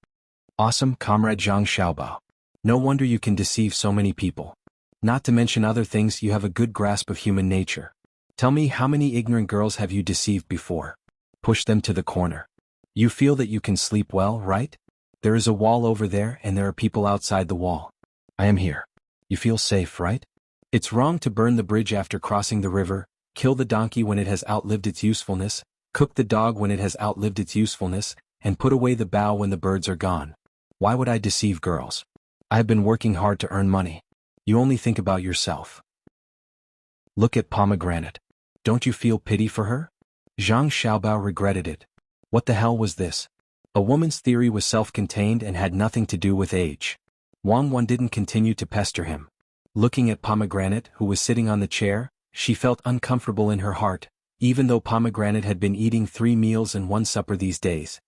Awesome, Comrade Zhang Xiaobao. No wonder you can deceive so many people. Not to mention other things, you have a good grasp of human nature. Tell me, how many ignorant girls have you deceived before? Push them to the corner. You feel that you can sleep well, right? There is a wall over there and there are people outside the wall. I am here. You feel safe, right? It's wrong to burn the bridge after crossing the river, kill the donkey when it has outlived its usefulness, cook the dog when it has outlived its usefulness, and put away the bow when the birds are gone. Why would I deceive girls? I have been working hard to earn money. You only think about yourself. Look at Pomegranate. Don't you feel pity for her? Zhang Xiaobao regretted it. What the hell was this? A woman's theory was self-contained and had nothing to do with age. Wang Wan didn't continue to pester him. Looking at Pomegranate, who was sitting on the chair, she felt uncomfortable in her heart, even though Pomegranate had been eating 3 meals and 1 supper these days.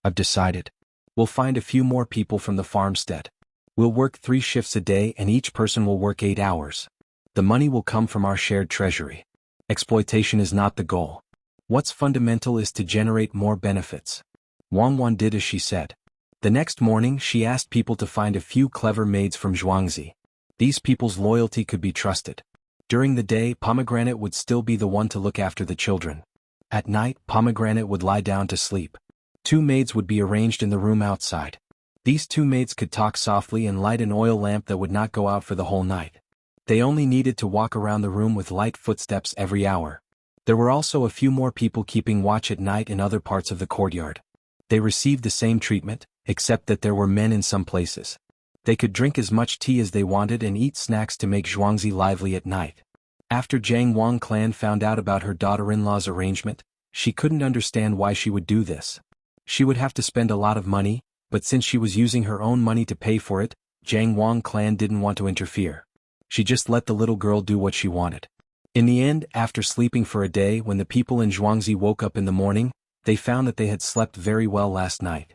I've decided. We'll find a few more people from the farmstead. We'll work 3 shifts a day and each person will work 8 hours. The money will come from our shared treasury. Exploitation is not the goal. What's fundamental is to generate more benefits. Wang Wan did as she said. The next morning she asked people to find a few clever maids from Zhuangzi. These people's loyalty could be trusted. During the day, Pomegranate would still be the one to look after the children. At night, Pomegranate would lie down to sleep. 2 maids would be arranged in the room outside. These 2 maids could talk softly and light an oil lamp that would not go out for the whole night. They only needed to walk around the room with light footsteps every hour. There were also a few more people keeping watch at night in other parts of the courtyard. They received the same treatment, except that there were men in some places. They could drink as much tea as they wanted and eat snacks to make Zhuangzi lively at night. After Jiang Wang clan found out about her daughter-in-law's arrangement, she couldn't understand why she would do this. She would have to spend a lot of money, but since she was using her own money to pay for it, Jiang Wang clan didn't want to interfere. She just let the little girl do what she wanted. In the end, after sleeping for a day, when the people in Zhuangzi woke up in the morning, they found that they had slept very well last night.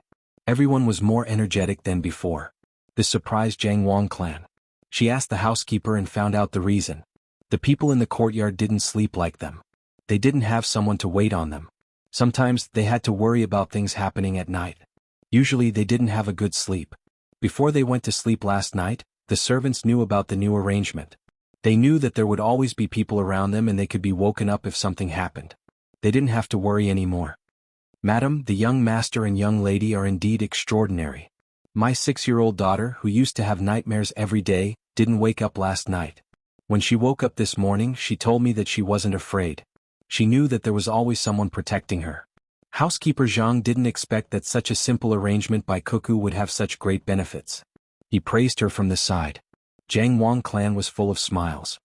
Everyone was more energetic than before. This surprised Jiang Wang clan. She asked the housekeeper and found out the reason. The people in the courtyard didn't sleep like them. They didn't have someone to wait on them. Sometimes they had to worry about things happening at night. Usually they didn't have a good sleep. Before they went to sleep last night, the servants knew about the new arrangement. They knew that there would always be people around them and they could be woken up if something happened. They didn't have to worry anymore. Madam, the young master and young lady are indeed extraordinary. My 6-year-old daughter, who used to have nightmares every day, didn't wake up last night. When she woke up this morning, she told me that she wasn't afraid. She knew that there was always someone protecting her. Housekeeper Zhang didn't expect that such a simple arrangement by Cuckoo would have such great benefits. He praised her from the side. Jiang Wang clan was full of smiles.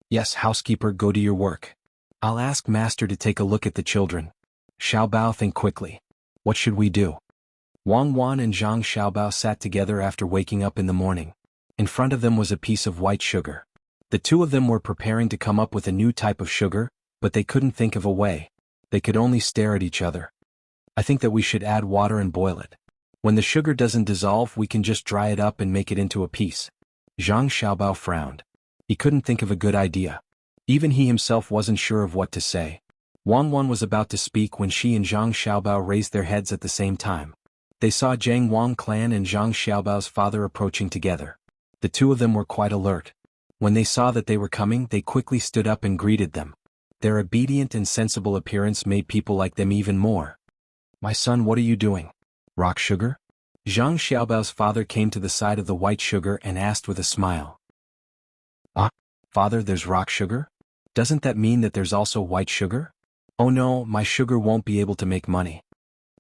Yes, housekeeper, go to your work. I'll ask master to take a look at the children. Xiaobao, think quickly. What should we do? Wang Wan and Zhang Xiaobao sat together after waking up in the morning. In front of them was a piece of white sugar. The 2 of them were preparing to come up with a new type of sugar, but they couldn't think of a way. They could only stare at each other. I think that we should add water and boil it. When the sugar doesn't dissolve, we can just dry it up and make it into a piece. Zhang Xiaobao frowned. He couldn't think of a good idea. Even he himself wasn't sure of what to say. Wang Wan was about to speak when she and Zhang Xiaobao raised their heads at the same time. They saw Zhang Wang clan and Zhang Xiaobao's father approaching together. The two of them were quite alert. When they saw that they were coming, they quickly stood up and greeted them. Their obedient and sensible appearance made people like them even more. "My son, what are you doing? Rock sugar?" Zhang Xiaobao's father came to the side of the white sugar and asked with a smile. "Ah, father, there's rock sugar? Doesn't that mean that there's also white sugar?" "Oh no, my sugar won't be able to make money."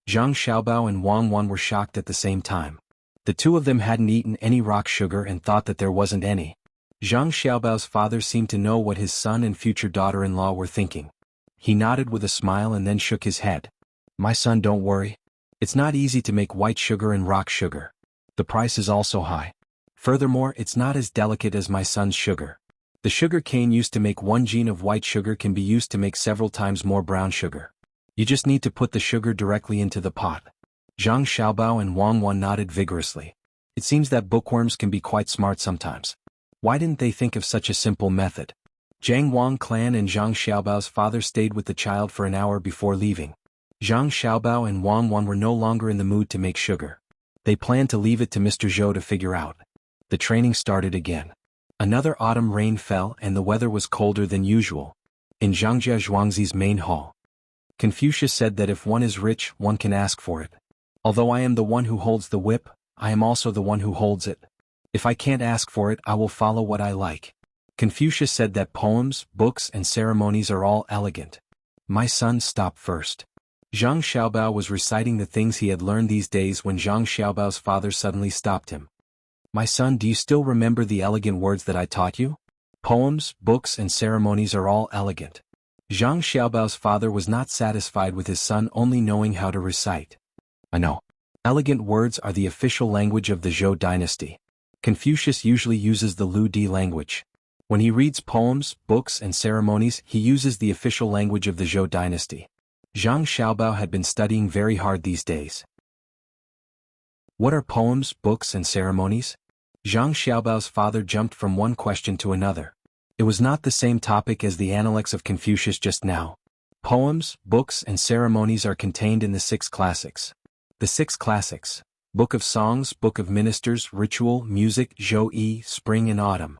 Zhang Xiaobao and Wang Wan were shocked at the same time. The two of them hadn't eaten any rock sugar and thought that there wasn't any. Zhang Xiaobao's father seemed to know what his son and future daughter-in-law were thinking. He nodded with a smile and then shook his head. "My son, don't worry. It's not easy to make white sugar and rock sugar. The price is also high. Furthermore, it's not as delicate as my son's sugar. The sugar cane used to make 1 gene of white sugar can be used to make several times more brown sugar. You just need to put the sugar directly into the pot." Zhang Xiaobao and Wang Wan nodded vigorously. It seems that bookworms can be quite smart sometimes. Why didn't they think of such a simple method? Zhang Wang clan and Zhang Xiaobao's father stayed with the child for an hour before leaving. Zhang Xiaobao and Wang Wan were no longer in the mood to make sugar. They planned to leave it to Mr. Zhou to figure out. The training started again. Another autumn rain fell and the weather was colder than usual. In Zhangjia Zhuangzi's main hall, Confucius said that if one is rich, one can ask for it. "Although I am the one who holds the whip, I am also the one who holds it. If I can't ask for it, I will follow what I like." Confucius said that poems, books, and ceremonies are all elegant. "My son, stop first." Zhang Xiaobao was reciting the things he had learned these days when Zhang Xiaobao's father suddenly stopped him. "My son, do you still remember the elegant words that I taught you? Poems, books, and ceremonies are all elegant." Zhang Xiaobao's father was not satisfied with his son only knowing how to recite. "I know. Elegant words are the official language of the Zhou dynasty. Confucius usually uses the Lu Di language. When he reads poems, books, and ceremonies, he uses the official language of the Zhou dynasty." Zhang Xiaobao had been studying very hard these days. What are poems, books, and ceremonies? Zhang Xiaobao's father jumped from one question to another. It was not the same topic as the Analects of Confucius just now. Poems, books, and ceremonies are contained in the 6 classics. The 6 classics: Book of Songs, Book of Ministers, Ritual, Music, Zhou-yi, Spring and Autumn.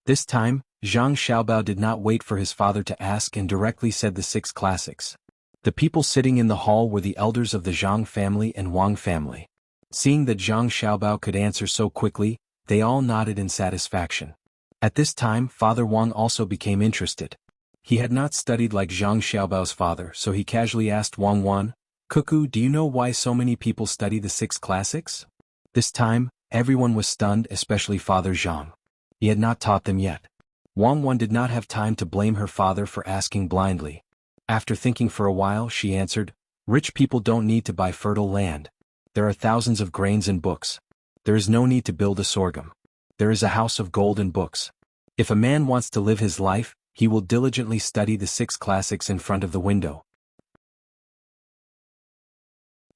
This time, Zhang Xiaobao did not wait for his father to ask and directly said the 6 classics. The people sitting in the hall were the elders of the Zhang family and Wang family. Seeing that Zhang Xiaobao could answer so quickly, they all nodded in satisfaction. At this time, Father Wang also became interested. He had not studied like Zhang Xiaobao's father, so he casually asked Wang Wan, "Cuckoo, do you know why so many people study the 6 classics?" This time, everyone was stunned, especially Father Zhang. He had not taught them yet. Wang Wan did not have time to blame her father for asking blindly. After thinking for a while, she answered, "Rich people don't need to buy fertile land. There are thousands of grains and books. There is no need to build a sorghum. There is a house of gold and books. If a man wants to live his life, he will diligently study the 6 classics in front of the window."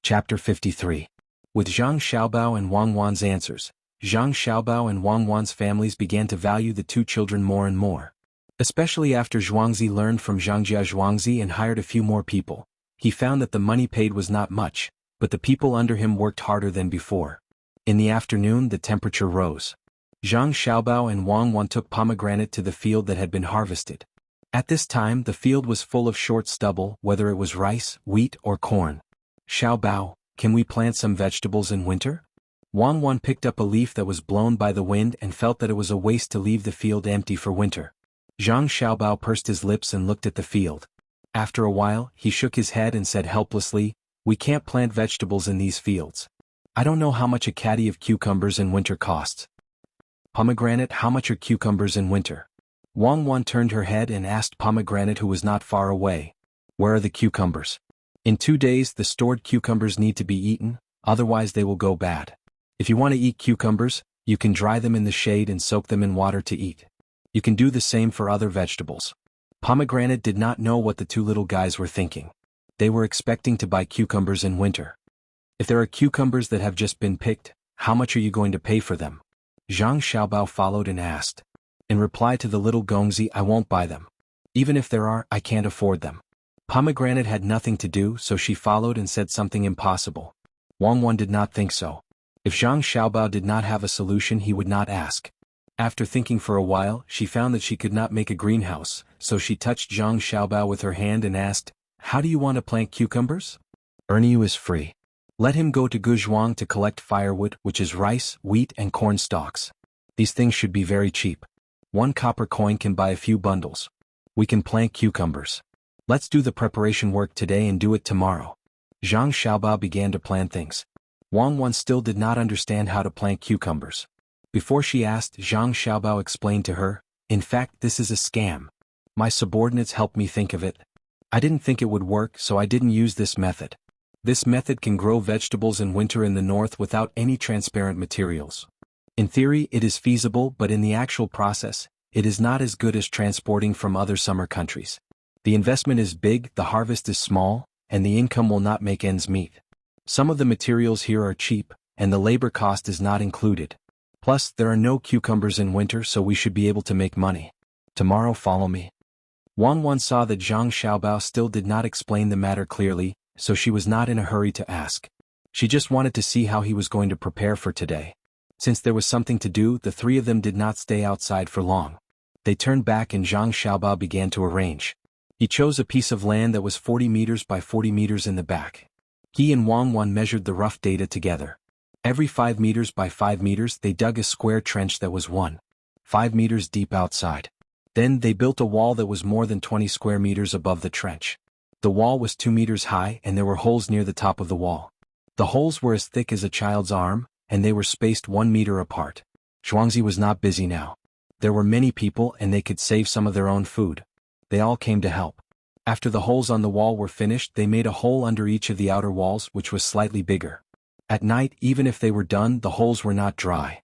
Chapter 53. With Zhang Xiaobao and Wang Wan's answers, Zhang Xiaobao and Wang Wan's families began to value the 2 children more and more. Especially after Zhuangzi learned from Zhangjia Zhuangzi and hired a few more people, he found that the money paid was not much, but the people under him worked harder than before. In the afternoon, the temperature rose. Zhang Xiaobao and Wang Wan took pomegranate to the field that had been harvested. At this time, the field was full of short stubble, whether it was rice, wheat, or corn. "Xiaobao, can we plant some vegetables in winter?" Wang Wan picked up a leaf that was blown by the wind and felt that it was a waste to leave the field empty for winter. Zhang Xiaobao pursed his lips and looked at the field. After a while, he shook his head and said helplessly, "We can't plant vegetables in these fields. I don't know how much a caddy of cucumbers in winter costs." "Pomegranate, how much are cucumbers in winter?" Wang Wan turned her head and asked Pomegranate, who was not far away, "Where are the cucumbers?" "In 2 days the stored cucumbers need to be eaten, otherwise they will go bad. If you want to eat cucumbers, you can dry them in the shade and soak them in water to eat. You can do the same for other vegetables." Pomegranate did not know what the 2 little guys were thinking. They were expecting to buy cucumbers in winter. "If there are cucumbers that have just been picked, how much are you going to pay for them?" Zhang Xiaobao followed and asked. In reply to the little Gongzi, "I won't buy them. Even if there are, I can't afford them." Pomegranate had nothing to do, so she followed and said something impossible. Wang Wan did not think so. If Zhang Xiaobao did not have a solution, he would not ask. After thinking for a while, she found that she could not make a greenhouse, so she touched Zhang Xiaobao with her hand and asked, "How do you want to plant cucumbers?" Erniu is free. Let him go to Guzhuang to collect firewood, which is rice, wheat and corn stalks. These things should be very cheap. 1 copper coin can buy a few bundles. We can plant cucumbers. Let's do the preparation work today and do it tomorrow. Zhang Xiaobao began to plan things. Wang Wan still did not understand how to plant cucumbers. Before she asked, Zhang Xiaobao explained to her, "In fact, this is a scam. My subordinates helped me think of it. I didn't think it would work, so I didn't use this method. This method can grow vegetables in winter in the north without any transparent materials. In theory, it is feasible, but in the actual process, it is not as good as transporting from other summer countries. The investment is big, the harvest is small, and the income will not make ends meet. Some of the materials here are cheap, and the labor cost is not included. Plus, there are no cucumbers in winter, so we should be able to make money. Tomorrow follow me." Wang Wan saw that Zhang Xiaobao still did not explain the matter clearly, so she was not in a hurry to ask. She just wanted to see how he was going to prepare for today. Since there was something to do, the three of them did not stay outside for long. They turned back and Zhang Xiaobao began to arrange. He chose a piece of land that was 40 meters by 40 meters in the back. He and Wang Wan measured the rough data together. Every 5 meters by 5 meters they dug a square trench that was 1.5 meters deep outside. Then they built a wall that was more than 20 square meters above the trench. The wall was 2 meters high and there were holes near the top of the wall. The holes were as thick as a child's arm, and they were spaced 1 meter apart. Zhuangzi was not busy now. There were many people and they could save some of their own food. They all came to help. After the holes on the wall were finished, they made a hole under each of the outer walls, which was slightly bigger. At night, even if they were done, the holes were not dry.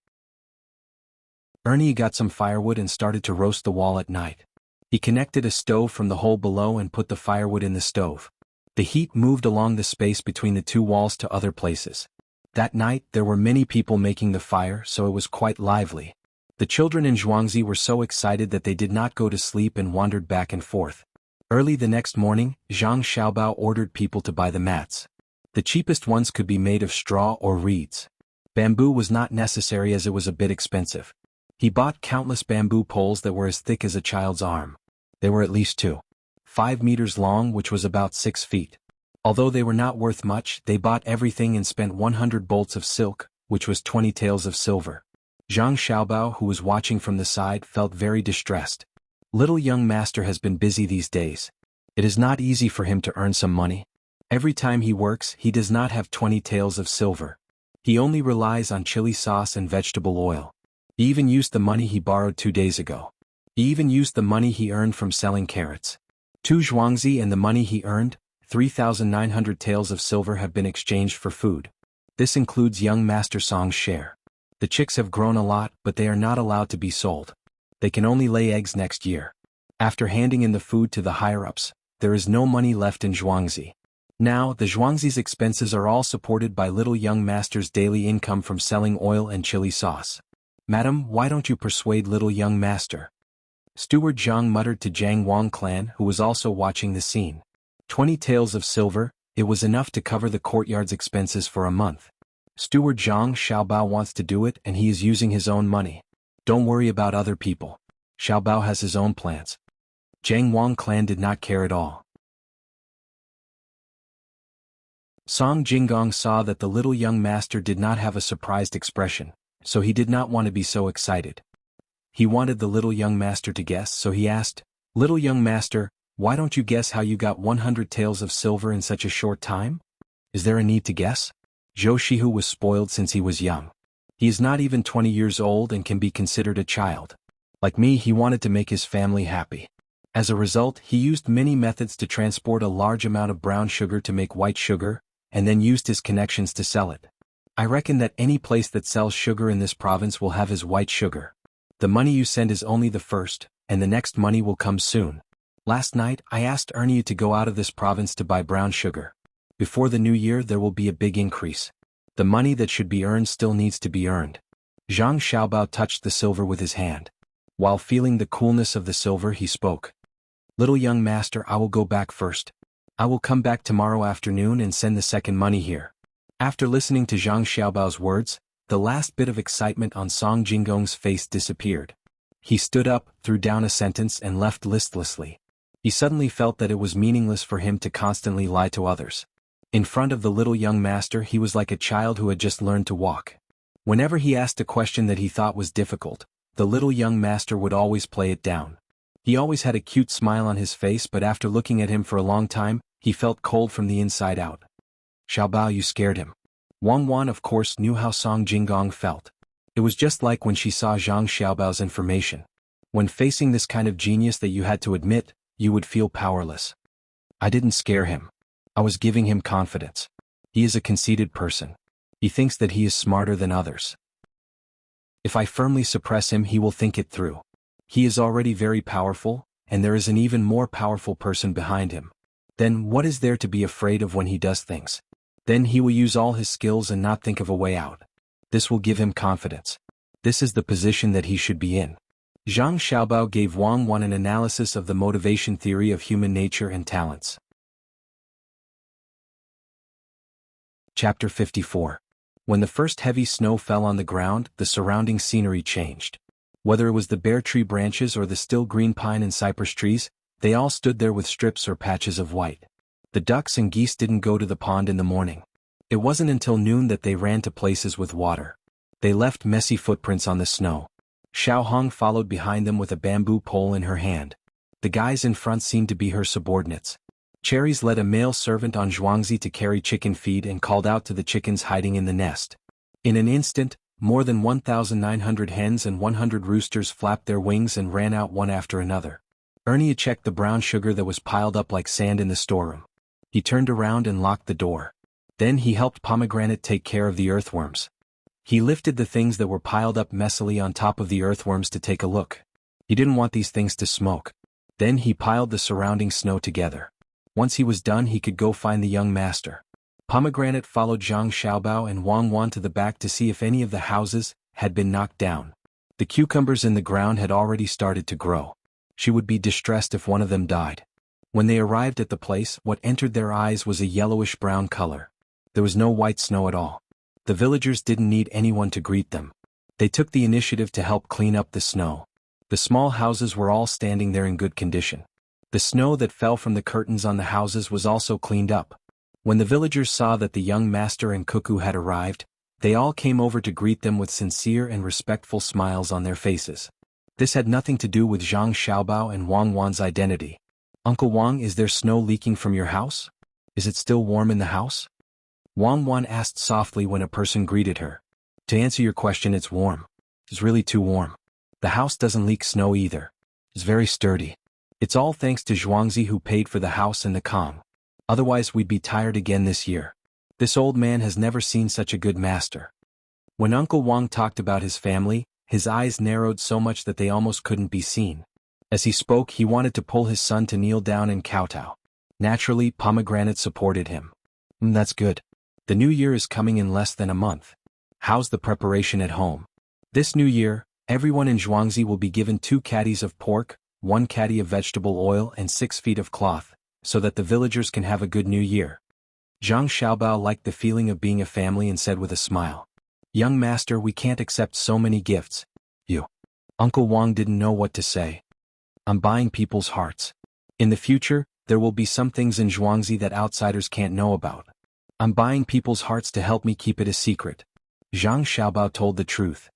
Ernie got some firewood and started to roast the wall at night. He connected a stove from the hole below and put the firewood in the stove. The heat moved along the space between the two walls to other places. That night, there were many people making the fire, so it was quite lively. The children in Zhuangzi were so excited that they did not go to sleep and wandered back and forth. Early the next morning, Zhang Xiaobao ordered people to buy the mats. The cheapest ones could be made of straw or reeds. Bamboo was not necessary as it was a bit expensive. He bought countless bamboo poles that were as thick as a child's arm. They were at least 2.5 meters long, which was about 6 feet. Although they were not worth much, they bought everything and spent 100 bolts of silk, which was 20 taels of silver. Zhang Xiaobao, who was watching from the side, felt very distressed. Little young master has been busy these days. It is not easy for him to earn some money. Every time he works, he does not have 20 taels of silver. He only relies on chili sauce and vegetable oil. He even used the money he borrowed 2 days ago. He even used the money he earned from selling carrots. 2 zhuangzi and the money he earned, 3,900 taels of silver, have been exchanged for food. This includes young Master Song's share. The chicks have grown a lot, but they are not allowed to be sold. They can only lay eggs next year. After handing in the food to the higher-ups, there is no money left in Zhuangzi. Now, the Zhuangzi's expenses are all supported by little young master's daily income from selling oil and chili sauce. "Madam, why don't you persuade little young master?" Steward Zhang muttered to Zhang Wang Clan, who was also watching the scene. 20 taels of silver, it was enough to cover the courtyard's expenses for a month. Steward Zhang Xiaobao wants to do it and he is using his own money. Don't worry about other people. Xiaobao has his own plans. Zhang Wang Clan did not care at all. Song Jinggong saw that the little young master did not have a surprised expression, so he did not want to be so excited. He wanted the little young master to guess, so he asked, "Little young master, why don't you guess how you got 100 taels of silver in such a short time? Is there a need to guess?" Zhou Shihu was spoiled since he was young. He is not even 20 years old and can be considered a child. Like me, he wanted to make his family happy. As a result, he used many methods to transport a large amount of brown sugar to make white sugar, and then used his connections to sell it. I reckon that any place that sells sugar in this province will have his white sugar. The money you send is only the first, and the next money will come soon. Last night, I asked Ernie to go out of this province to buy brown sugar. Before the new year there will be a big increase. The money that should be earned still needs to be earned. Zhang Xiaobao touched the silver with his hand. While feeling the coolness of the silver, he spoke. "Little young master, I will go back first. I will come back tomorrow afternoon and send the second money here. After listening to Zhang Xiaobao's words, the last bit of excitement on Song Jinggong's face disappeared. He stood up, threw down a sentence and left listlessly. He suddenly felt that it was meaningless for him to constantly lie to others. In front of the little young master he was like a child who had just learned to walk. Whenever he asked a question that he thought was difficult, the little young master would always play it down. He always had a cute smile on his face, but after looking at him for a long time, he felt cold from the inside out. Xiaobao, you scared him. Wang Wan of course knew how Song Jinggong felt. It was just like when she saw Zhang Xiaobao's information. When facing this kind of genius that you had to admit, you would feel powerless. I didn't scare him. I was giving him confidence. He is a conceited person. He thinks that he is smarter than others. If I firmly suppress him, he will think it through. He is already very powerful, and there is an even more powerful person behind him. Then what is there to be afraid of when he does things? Then he will use all his skills and not think of a way out. This will give him confidence. This is the position that he should be in. Zhang Xiaobao gave Wang Wan an analysis of the motivation theory of human nature and talents. Chapter 54. When the first heavy snow fell on the ground, the surrounding scenery changed. Whether it was the bare tree branches or the still green pine and cypress trees, they all stood there with strips or patches of white. The ducks and geese didn't go to the pond in the morning. It wasn't until noon that they ran to places with water. They left messy footprints on the snow. Xiao Hong followed behind them with a bamboo pole in her hand. The guys in front seemed to be her subordinates. Cherries led a male servant on Zhuangzi to carry chicken feed and called out to the chickens hiding in the nest. In an instant, more than 1,900 hens and 100 roosters flapped their wings and ran out one after another. Ernie checked the brown sugar that was piled up like sand in the storeroom. He turned around and locked the door. Then he helped Pomegranate take care of the earthworms. He lifted the things that were piled up messily on top of the earthworms to take a look. He didn't want these things to smoke. Then he piled the surrounding snow together. Once he was done, he could go find the young master. Pomegranate followed Zhang Xiaobao and Wang Wan to the back to see if any of the houses had been knocked down. The cucumbers in the ground had already started to grow. She would be distressed if one of them died. When they arrived at the place, what entered their eyes was a yellowish-brown color. There was no white snow at all. The villagers didn't need anyone to greet them. They took the initiative to help clean up the snow. The small houses were all standing there in good condition. The snow that fell from the curtains on the houses was also cleaned up. When the villagers saw that the young master and cuckoo had arrived, they all came over to greet them with sincere and respectful smiles on their faces. This had nothing to do with Zhang Xiaobao and Wang Wan's identity. Uncle Wang, is there snow leaking from your house? Is it still warm in the house? Wang Wan asked softly when a person greeted her. To answer your question, it's warm. It's really too warm. The house doesn't leak snow either. It's very sturdy. It's all thanks to Zhuangzi who paid for the house and the Kong. Otherwise we'd be tired again this year. This old man has never seen such a good master. When Uncle Wang talked about his family, his eyes narrowed so much that they almost couldn't be seen. As he spoke, he wanted to pull his son to kneel down and kowtow. Naturally, Pomegranate supported him. That's good. The new year is coming in less than a month. How's the preparation at home? This new year, everyone in Zhuangzi will be given 2 caddies of pork, 1 caddy of vegetable oil and 6 feet of cloth, so that the villagers can have a good new year. Zhang Xiaobao liked the feeling of being a family and said with a smile, Young master, we can't accept so many gifts. You. Uncle Wang didn't know what to say. I'm buying people's hearts. In the future, there will be some things in Zhuangzi that outsiders can't know about. I'm buying people's hearts to help me keep it a secret. Zhang Xiaobao told the truth.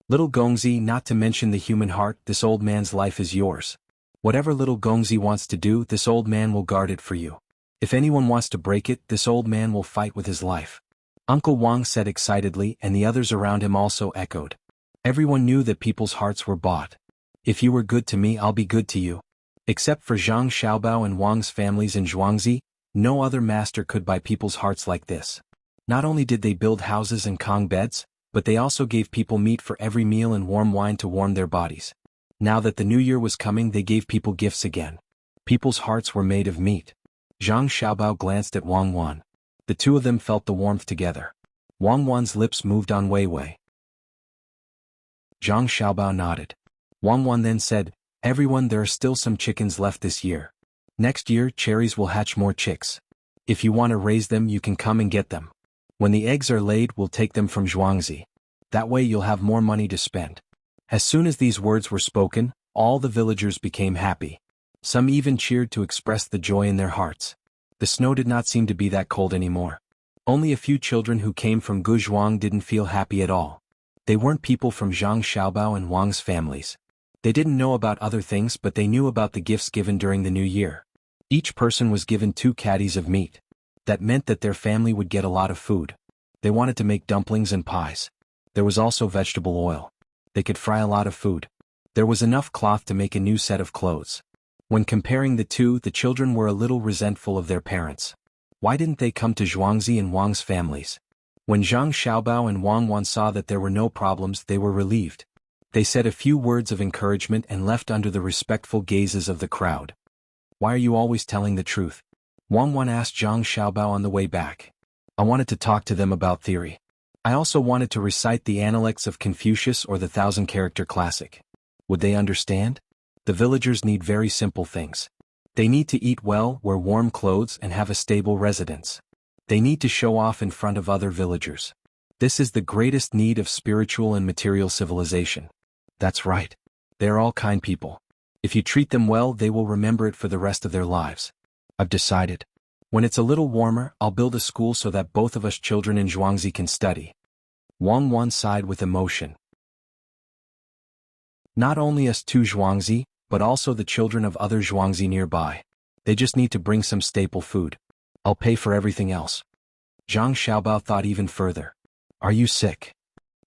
Little Gongzi, not to mention the human heart, this old man's life is yours. Whatever little Gongzi wants to do, this old man will guard it for you. If anyone wants to break it, this old man will fight with his life. Uncle Wang said excitedly, and the others around him also echoed. Everyone knew that people's hearts were bought. If you were good to me, I'll be good to you. Except for Zhang Xiaobao and Wang's families in Zhuangzi, no other master could buy people's hearts like this. Not only did they build houses and Kong beds, but they also gave people meat for every meal and warm wine to warm their bodies. Now that the new year was coming, they gave people gifts again. People's hearts were made of meat. Zhang Xiaobao glanced at Wang Wan. The two of them felt the warmth together. Wang Wan's lips moved on Weiwei. Zhang Xiaobao nodded. Wang Wan then said, Everyone, there are still some chickens left this year. Next year, cherries will hatch more chicks. If you want to raise them, you can come and get them. When the eggs are laid, we'll take them from Zhuangzi. That way you'll have more money to spend. As soon as these words were spoken, all the villagers became happy. Some even cheered to express the joy in their hearts. The snow did not seem to be that cold anymore. Only a few children who came from Guzhuang didn't feel happy at all. They weren't people from Zhang Xiaobao and Wang's families. They didn't know about other things, but they knew about the gifts given during the new year. Each person was given 2 caddies of meat. That meant that their family would get a lot of food. They wanted to make dumplings and pies. There was also vegetable oil. They could fry a lot of food. There was enough cloth to make a new set of clothes. When comparing the two, the children were a little resentful of their parents. Why didn't they come to Zhuangzi and Wang's families? When Zhang Xiaobao and Wang Wan saw that there were no problems, they were relieved. They said a few words of encouragement and left under the respectful gazes of the crowd. Why are you always telling the truth? Wang Wan asked Zhang Xiaobao on the way back. I wanted to talk to them about theory. I also wanted to recite the Analects of Confucius or the 1,000-character classic. Would they understand? The villagers need very simple things. They need to eat well, wear warm clothes, and have a stable residence. They need to show off in front of other villagers. This is the greatest need of spiritual and material civilization. That's right. They are all kind people. If you treat them well, they will remember it for the rest of their lives. I've decided. When it's a little warmer, I'll build a school so that both of us children in Zhuangzi can study. Wang Wan sighed with emotion. Not only us two Zhuangzi, but also the children of other Zhuangzi nearby. They just need to bring some staple food. I'll pay for everything else. Zhang Xiaobao thought even further. Are you sick?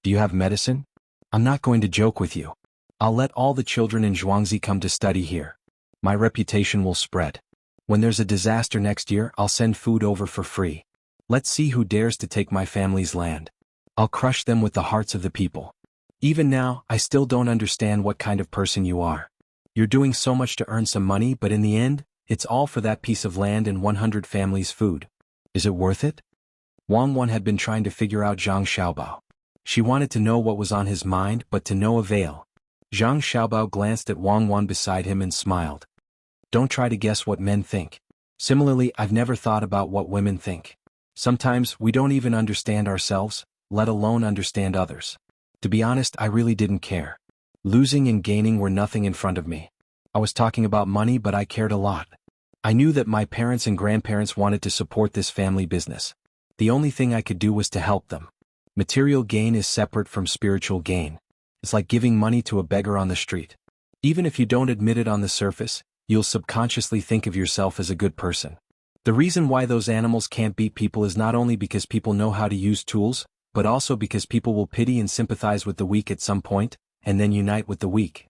Do you have medicine? I'm not going to joke with you. I'll let all the children in Zhuangzi come to study here. My reputation will spread. When there's a disaster next year, I'll send food over for free. Let's see who dares to take my family's land. I'll crush them with the hearts of the people. Even now, I still don't understand what kind of person you are. You're doing so much to earn some money, but in the end, it's all for that piece of land and 100 families' food. Is it worth it? Wang Wan had been trying to figure out Zhang Xiaobao. She wanted to know what was on his mind, but to no avail. Zhang Xiaobao glanced at Wang Wan beside him and smiled. Don't try to guess what men think. Similarly, I've never thought about what women think. Sometimes we don't even understand ourselves, let alone understand others. To be honest, I really didn't care. Losing and gaining were nothing in front of me. I was talking about money, but I cared a lot. I knew that my parents and grandparents wanted to support this family business. The only thing I could do was to help them. Material gain is separate from spiritual gain. It's like giving money to a beggar on the street. Even if you don't admit it on the surface, you'll subconsciously think of yourself as a good person. The reason why those animals can't beat people is not only because people know how to use tools, but also because people will pity and sympathize with the weak at some point, and then unite with the weak.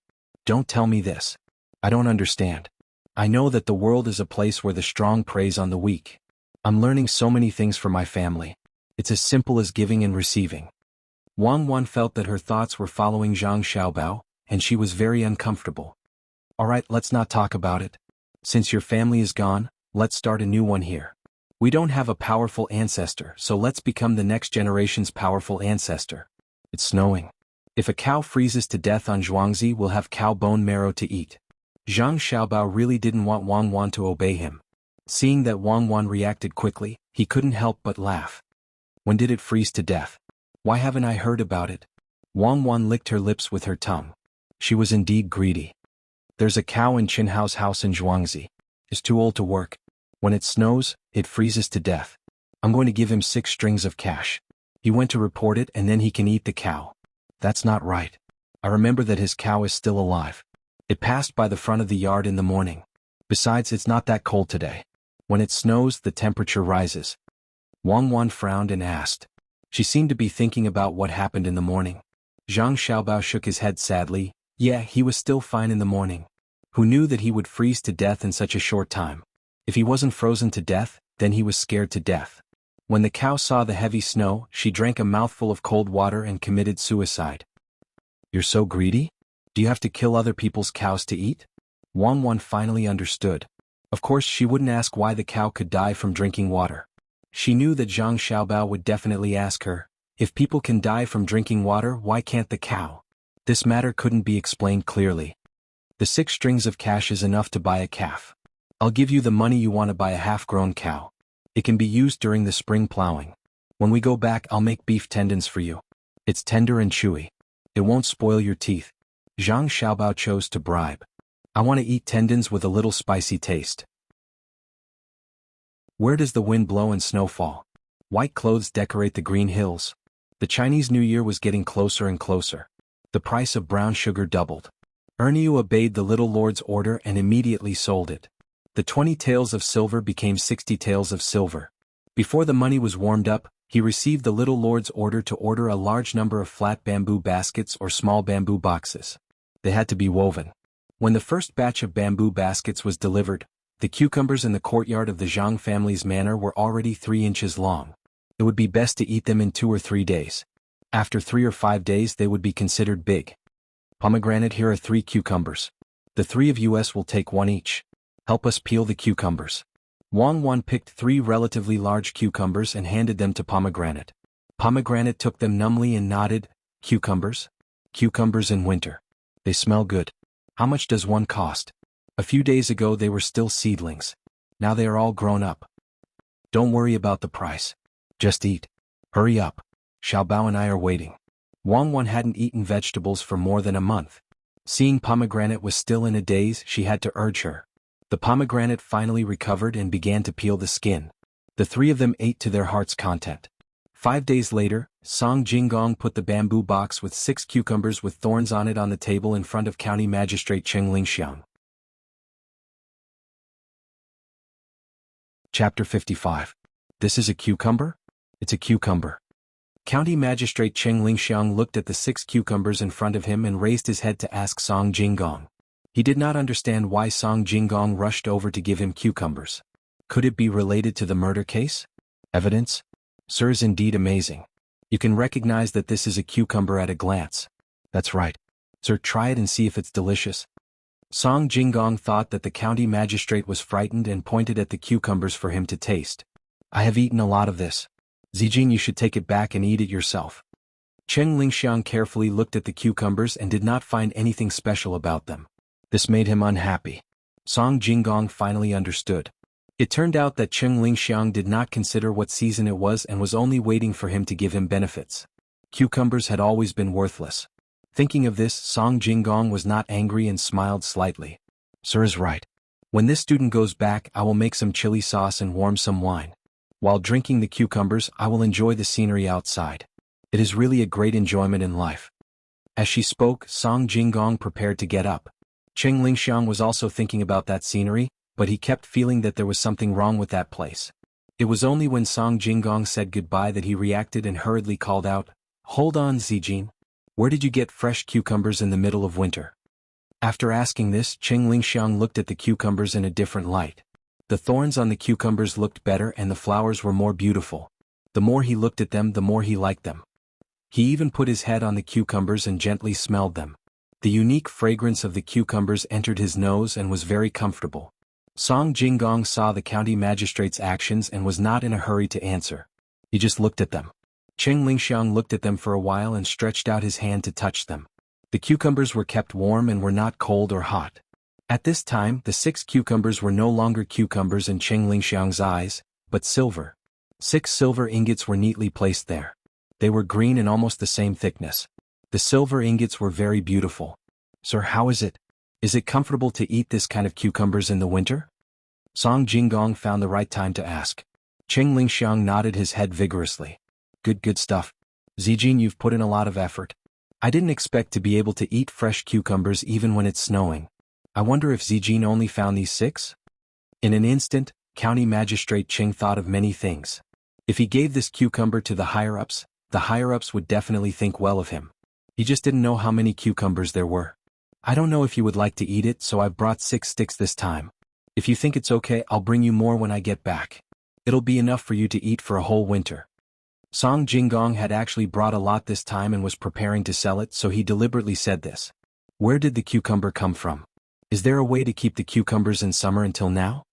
Don't tell me this. I don't understand. I know that the world is a place where the strong preys on the weak. I'm learning so many things for my family. It's as simple as giving and receiving. Wang Wan felt that her thoughts were following Zhang Xiaobao, and she was very uncomfortable. Alright, let's not talk about it. Since your family is gone, let's start a new one here. We don't have a powerful ancestor, so let's become the next generation's powerful ancestor. It's snowing. If a cow freezes to death on Zhuangzi, we'll have cow bone marrow to eat. Zhang Xiaobao really didn't want Wang Wan to obey him. Seeing that Wang Wan reacted quickly, he couldn't help but laugh. When did it freeze to death? Why haven't I heard about it? Wang Wan licked her lips with her tongue. She was indeed greedy. There's a cow in Qinhao's house in Zhuangzi. It's too old to work. When it snows, it freezes to death. I'm going to give him 6 strings of cash. He went to report it and then he can eat the cow. That's not right. I remember that his cow is still alive. It passed by the front of the yard in the morning. Besides, it's not that cold today. When it snows, the temperature rises. Wang Wan frowned and asked. She seemed to be thinking about what happened in the morning. Zhang Xiaobao shook his head sadly. Yeah, he was still fine in the morning. Who knew that he would freeze to death in such a short time? If he wasn't frozen to death, then he was scared to death. When the cow saw the heavy snow, she drank a mouthful of cold water and committed suicide. You're so greedy? Do you have to kill other people's cows to eat? Wang Wan finally understood. Of course, she wouldn't ask why the cow could die from drinking water. She knew that Zhang Xiaobao would definitely ask her, if people can die from drinking water, why can't the cow? This matter couldn't be explained clearly. The 6 strings of cash is enough to buy a calf. I'll give you the money you want to buy a half-grown cow. It can be used during the spring plowing. When we go back, I'll make beef tendons for you. It's tender and chewy. It won't spoil your teeth. Zhang Xiaobao chose to bribe. I want to eat tendons with a little spicy taste. Where does the wind blow and snow fall? White clothes decorate the green hills. The Chinese New Year was getting closer and closer. The price of brown sugar doubled. Erniu obeyed the little lord's order and immediately sold it. The 20 taels of silver became 60 taels of silver. Before the money was warmed up, he received the little lord's order to order a large number of flat bamboo baskets or small bamboo boxes. They had to be woven. When the first batch of bamboo baskets was delivered, the cucumbers in the courtyard of the Zhang family's manor were already 3 inches long. It would be best to eat them in 2 or 3 days. After 3 or 5 days they would be considered big. Pomegranate, here are 3 cucumbers. The 3 of us will take 1 each. Help us peel the cucumbers. Wang Wan picked 3 relatively large cucumbers and handed them to Pomegranate. Pomegranate took them numbly and nodded. Cucumbers? Cucumbers in winter. They smell good. How much does one cost? A few days ago they were still seedlings. Now they are all grown up. Don't worry about the price. Just eat. Hurry up. Xiaobao and I are waiting. Wang Wan hadn't eaten vegetables for more than a month. Seeing Pomegranate was still in a daze, she had to urge her. The pomegranate finally recovered and began to peel the skin. The 3 of them ate to their heart's content. 5 days later, Song Jinggong put the bamboo box with 6 cucumbers with thorns on it on the table in front of County Magistrate Cheng Lingxiang. Chapter 55. This is a cucumber? It's a cucumber. County Magistrate Cheng Lingxiang looked at the 6 cucumbers in front of him and raised his head to ask Song Jinggong. He did not understand why Song Jinggong rushed over to give him cucumbers. Could it be related to the murder case? Evidence? Sir, is indeed amazing. You can recognize that this is a cucumber at a glance. That's right. Sir, try it and see if it's delicious. Song Jinggong thought that the county magistrate was frightened and pointed at the cucumbers for him to taste. I have eaten a lot of this. Zijin, you should take it back and eat it yourself. Cheng Lingxiang carefully looked at the cucumbers and did not find anything special about them. This made him unhappy. Song Jinggong finally understood. It turned out that Cheng Lingxiang did not consider what season it was and was only waiting for him to give him benefits. Cucumbers had always been worthless. Thinking of this, Song Jinggong was not angry and smiled slightly. Sir is right. When this student goes back, I will make some chili sauce and warm some wine. While drinking the cucumbers, I will enjoy the scenery outside. It is really a great enjoyment in life. As she spoke, Song Jinggong prepared to get up. Cheng Lingxiang was also thinking about that scenery, but he kept feeling that there was something wrong with that place. It was only when Song Jinggong said goodbye that he reacted and hurriedly called out, "Hold on, Zijin. Where did you get fresh cucumbers in the middle of winter?" After asking this, Cheng Lingxiang looked at the cucumbers in a different light. The thorns on the cucumbers looked better and the flowers were more beautiful. The more he looked at them, the more he liked them. He even put his head on the cucumbers and gently smelled them. The unique fragrance of the cucumbers entered his nose and was very comfortable. Song Jinggong saw the county magistrate's actions and was not in a hurry to answer. He just looked at them. Cheng Lingxiang looked at them for a while and stretched out his hand to touch them. The cucumbers were kept warm and were not cold or hot. At this time, the 6 cucumbers were no longer cucumbers in Cheng Lingxiang's eyes, but silver. 6 silver ingots were neatly placed there. They were green and almost the same thickness. The silver ingots were very beautiful. Sir, how is it? Is it comfortable to eat this kind of cucumbers in the winter? Song Jinggong found the right time to ask. Cheng Lingxiang nodded his head vigorously. Good stuff. Zijin, you've put in a lot of effort. I didn't expect to be able to eat fresh cucumbers even when it's snowing. I wonder if Zijin only found these 6? In an instant, County Magistrate Cheng thought of many things. If he gave this cucumber to the higher-ups would definitely think well of him. He just didn't know how many cucumbers there were. I don't know if you would like to eat it, so I've brought 6 sticks this time. If you think it's okay, I'll bring you more when I get back. It'll be enough for you to eat for a whole winter. Song Jinggong had actually brought a lot this time and was preparing to sell it, so he deliberately said this. Where did the cucumber come from? Is there a way to keep the cucumbers in summer until now?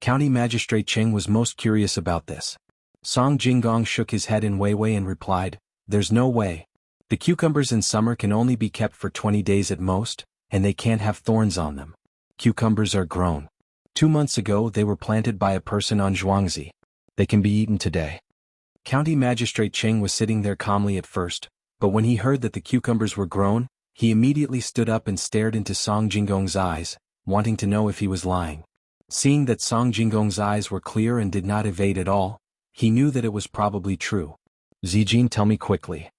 County Magistrate Cheng was most curious about this. Song Jinggong shook his head in Weiwei and replied, There's no way. The cucumbers in summer can only be kept for 20 days at most, and they can't have thorns on them. Cucumbers are grown. 2 months ago they were planted by a person on Zhuangzi. They can be eaten today. County Magistrate Cheng was sitting there calmly at first, but when he heard that the cucumbers were grown, he immediately stood up and stared into Song Jinggong's eyes, wanting to know if he was lying. Seeing that Song Jinggong's eyes were clear and did not evade at all, he knew that it was probably true. Zijin, tell me quickly.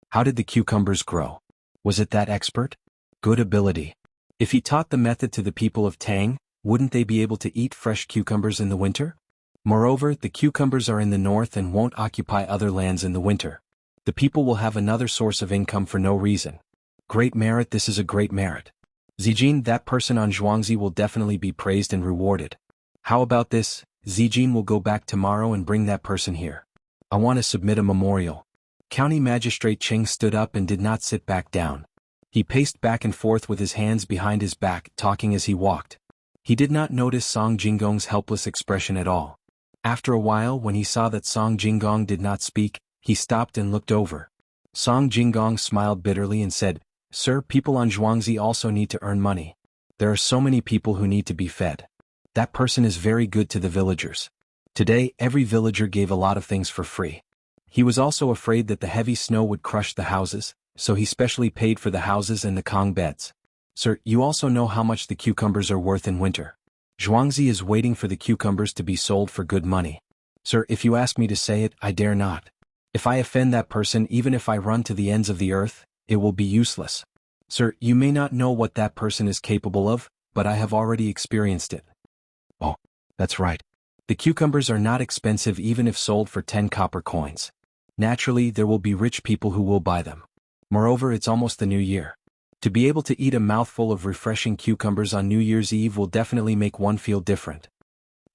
How did the cucumbers grow? Was it that expert? Good ability. If he taught the method to the people of Tang, wouldn't they be able to eat fresh cucumbers in the winter? Moreover, the cucumbers are in the north and won't occupy other lands in the winter. The people will have another source of income for no reason. Great merit, this is a great merit. Zijin, that person on Zhuangzi will definitely be praised and rewarded. How about this? Zijin will go back tomorrow and bring that person here. I want to submit a memorial. County Magistrate Cheng stood up and did not sit back down. He paced back and forth with his hands behind his back, talking as he walked. He did not notice Song Jinggong's helpless expression at all. After a while, when he saw that Song Jinggong did not speak, he stopped and looked over. Song Jinggong smiled bitterly and said, "Sir, people on Zhuangzi also need to earn money. There are so many people who need to be fed. That person is very good to the villagers. Today, every villager gave a lot of things for free. He was also afraid that the heavy snow would crush the houses, so he specially paid for the houses and the Kong beds. Sir, you also know how much the cucumbers are worth in winter. Zhuangzi is waiting for the cucumbers to be sold for good money. Sir, if you ask me to say it, I dare not. If I offend that person, even if I run to the ends of the earth, it will be useless. Sir, you may not know what that person is capable of, but I have already experienced it." Oh, that's right. The cucumbers are not expensive even if sold for 10 copper coins. Naturally, there will be rich people who will buy them. Moreover, it's almost the new year. To be able to eat a mouthful of refreshing cucumbers on New Year's Eve will definitely make one feel different.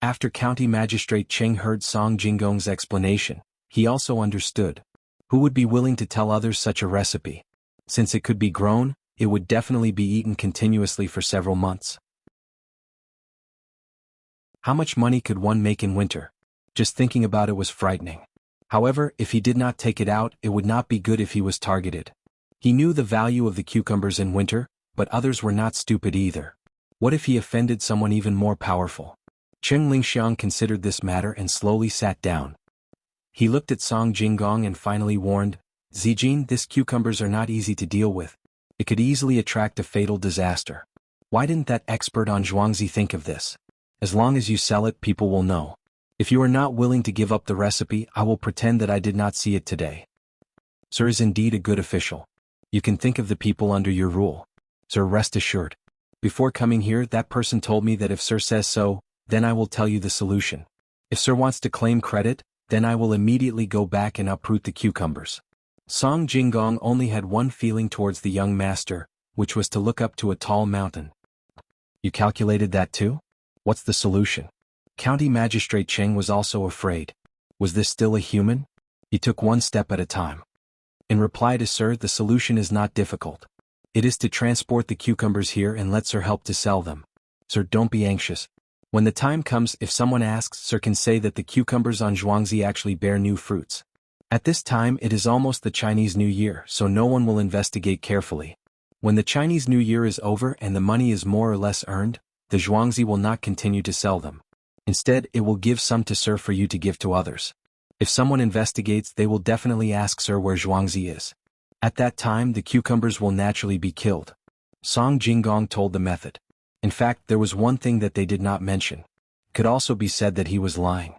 After County Magistrate Cheng heard Song Jinggong's explanation, he also understood. Who would be willing to tell others such a recipe? Since it could be grown, it would definitely be eaten continuously for several months. How much money could one make in winter? Just thinking about it was frightening. However, if he did not take it out, it would not be good if he was targeted. He knew the value of the cucumbers in winter, but others were not stupid either. What if he offended someone even more powerful? Cheng Lingxiang considered this matter and slowly sat down. He looked at Song Jinggong and finally warned, "Zijin, these cucumbers are not easy to deal with. It could easily attract a fatal disaster. Why didn't that expert on Zhuangzi think of this? As long as you sell it, people will know. If you are not willing to give up the recipe, I will pretend that I did not see it today." Sir is indeed a good official. You can think of the people under your rule. Sir, rest assured. Before coming here, that person told me that if Sir says so, then I will tell you the solution. If Sir wants to claim credit, then I will immediately go back and uproot the cucumbers. Song Jinggong only had one feeling towards the young master, which was to look up to a tall mountain. You calculated that too? What's the solution? County Magistrate Cheng was also afraid. Was this still a human? He took one step at a time. In reply to Sir, the solution is not difficult. It is to transport the cucumbers here and let Sir help to sell them. Sir, don't be anxious. When the time comes, if someone asks, Sir can say that the cucumbers on Zhuangzi actually bear new fruits. At this time it is almost the Chinese New Year, so no one will investigate carefully. When the Chinese New Year is over and the money is more or less earned, the Zhuangzi will not continue to sell them. Instead, it will give some to Sir for you to give to others. If someone investigates, they will definitely ask Sir where Zhuangzi is. At that time, the cucumbers will naturally be killed. Song Jinggong told the method. In fact, there was one thing that they did not mention. It could also be said that he was lying.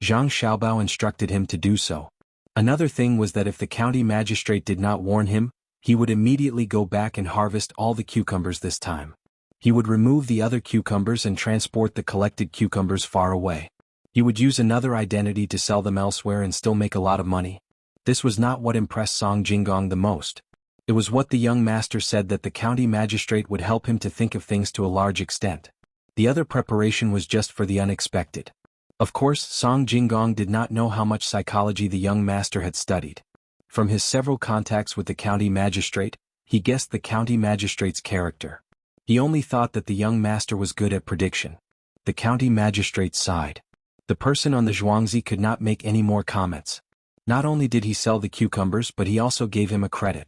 Zhang Xiaobao instructed him to do so. Another thing was that if the county magistrate did not warn him, he would immediately go back and harvest all the cucumbers this time. He would remove the other cucumbers and transport the collected cucumbers far away. He would use another identity to sell them elsewhere and still make a lot of money. This was not what impressed Song Jinggong the most. It was what the young master said, that the county magistrate would help him to think of things to a large extent. The other preparation was just for the unexpected. Of course, Song Jinggong did not know how much psychology the young master had studied. From his several contacts with the county magistrate, he guessed the county magistrate's character. He only thought that the young master was good at prediction. The county magistrate sighed. The person on the Zhuangzi could not make any more comments. Not only did he sell the cucumbers, but he also gave him a credit.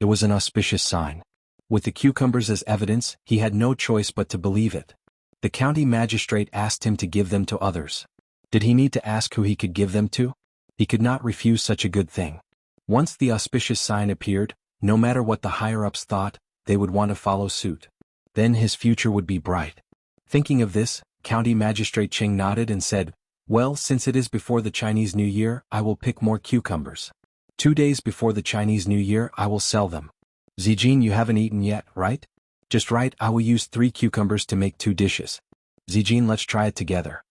It was an auspicious sign. With the cucumbers as evidence, he had no choice but to believe it. The county magistrate asked him to give them to others. Did he need to ask who he could give them to? He could not refuse such a good thing. Once the auspicious sign appeared, no matter what the higher-ups thought, they would want to follow suit. Then his future would be bright. Thinking of this, County Magistrate Ching nodded and said, "Well, since it is before the Chinese New Year, I will pick more cucumbers. 2 days before the Chinese New Year, I will sell them. Zijin, you haven't eaten yet, right? Just right, I will use 3 cucumbers to make 2 dishes. Zijin, let's try it together."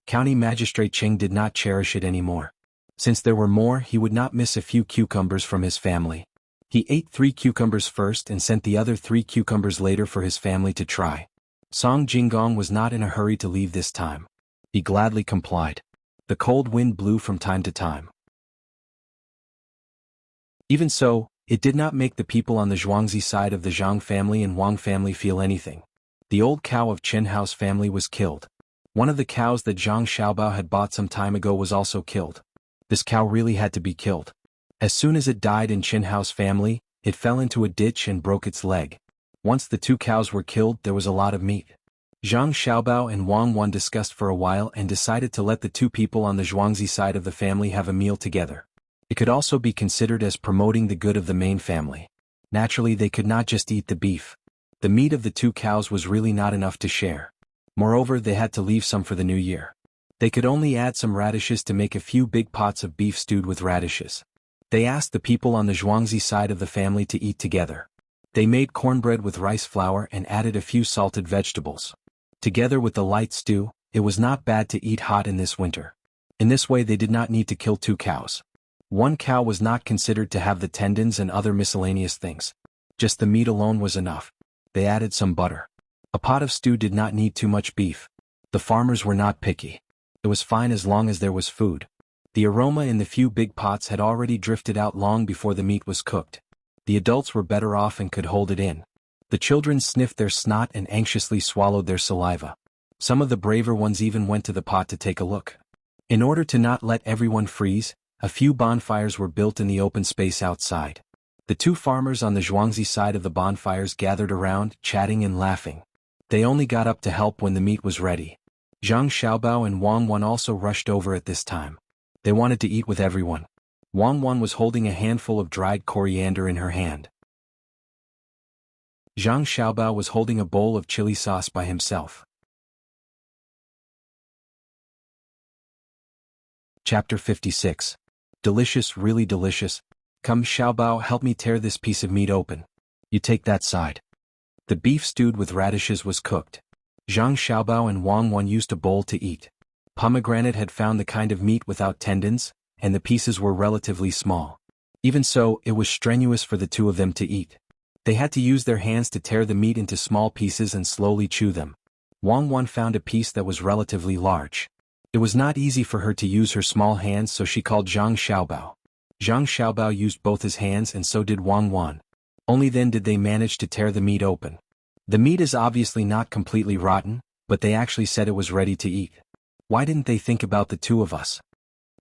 County Magistrate Ching did not cherish it anymore. Since there were more, he would not miss a few cucumbers from his family. He ate 3 cucumbers first and sent the other 3 cucumbers later for his family to try. Song Jinggong was not in a hurry to leave this time. He gladly complied. The cold wind blew from time to time. Even so, it did not make the people on the Zhuangzi side of the Zhang family and Wang family feel anything. The old cow of Chen Hao's family was killed. One of the cows that Zhang Xiaobao had bought some time ago was also killed. This cow really had to be killed. As soon as it died in Chen Hao's family, it fell into a ditch and broke its leg. Once the 2 cows were killed, there was a lot of meat. Zhang Xiaobao and Wang Wan discussed for a while and decided to let the 2 people on the Zhuangzi side of the family have a meal together. It could also be considered as promoting the good of the main family. Naturally, they could not just eat the beef. The meat of the 2 cows was really not enough to share. Moreover, they had to leave some for the new year. They could only add some radishes to make a few big pots of beef stewed with radishes. They asked the people on the Zhuangzi side of the family to eat together. They made cornbread with rice flour and added a few salted vegetables. Together with the light stew, it was not bad to eat hot in this winter. In this way they did not need to kill 2 cows. 1 cow was not considered to have the tendons and other miscellaneous things. Just the meat alone was enough. They added some butter. A pot of stew did not need too much beef. The farmers were not picky. It was fine as long as there was food. The aroma in the few big pots had already drifted out long before the meat was cooked. The adults were better off and could hold it in. The children sniffed their snot and anxiously swallowed their saliva. Some of the braver ones even went to the pot to take a look. In order to not let everyone freeze, a few bonfires were built in the open space outside. The 2 farmers on the Zhuangzi side of the bonfires gathered around, chatting and laughing. They only got up to help when the meat was ready. Zhang Xiaobao and Wang Wan also rushed over at this time. They wanted to eat with everyone. Wang Wan was holding a handful of dried coriander in her hand. Zhang Xiaobao was holding a bowl of chili sauce by himself. Chapter 56. Delicious, really delicious. Come Xiaobao, help me tear this piece of meat open. You take that side. The beef stewed with radishes was cooked. Zhang Xiaobao and Wang Wan used a bowl to eat. Pomegranate had found the kind of meat without tendons, and the pieces were relatively small. Even so, it was strenuous for the 2 of them to eat. They had to use their hands to tear the meat into small pieces and slowly chew them. Wang Wan found a piece that was relatively large. It was not easy for her to use her small hands, so she called Zhang Xiaobao. Zhang Xiaobao used both his hands and so did Wang Wan. Only then did they manage to tear the meat open. The meat is obviously not completely rotten, but they actually said it was ready to eat. Why didn't they think about the 2 of us?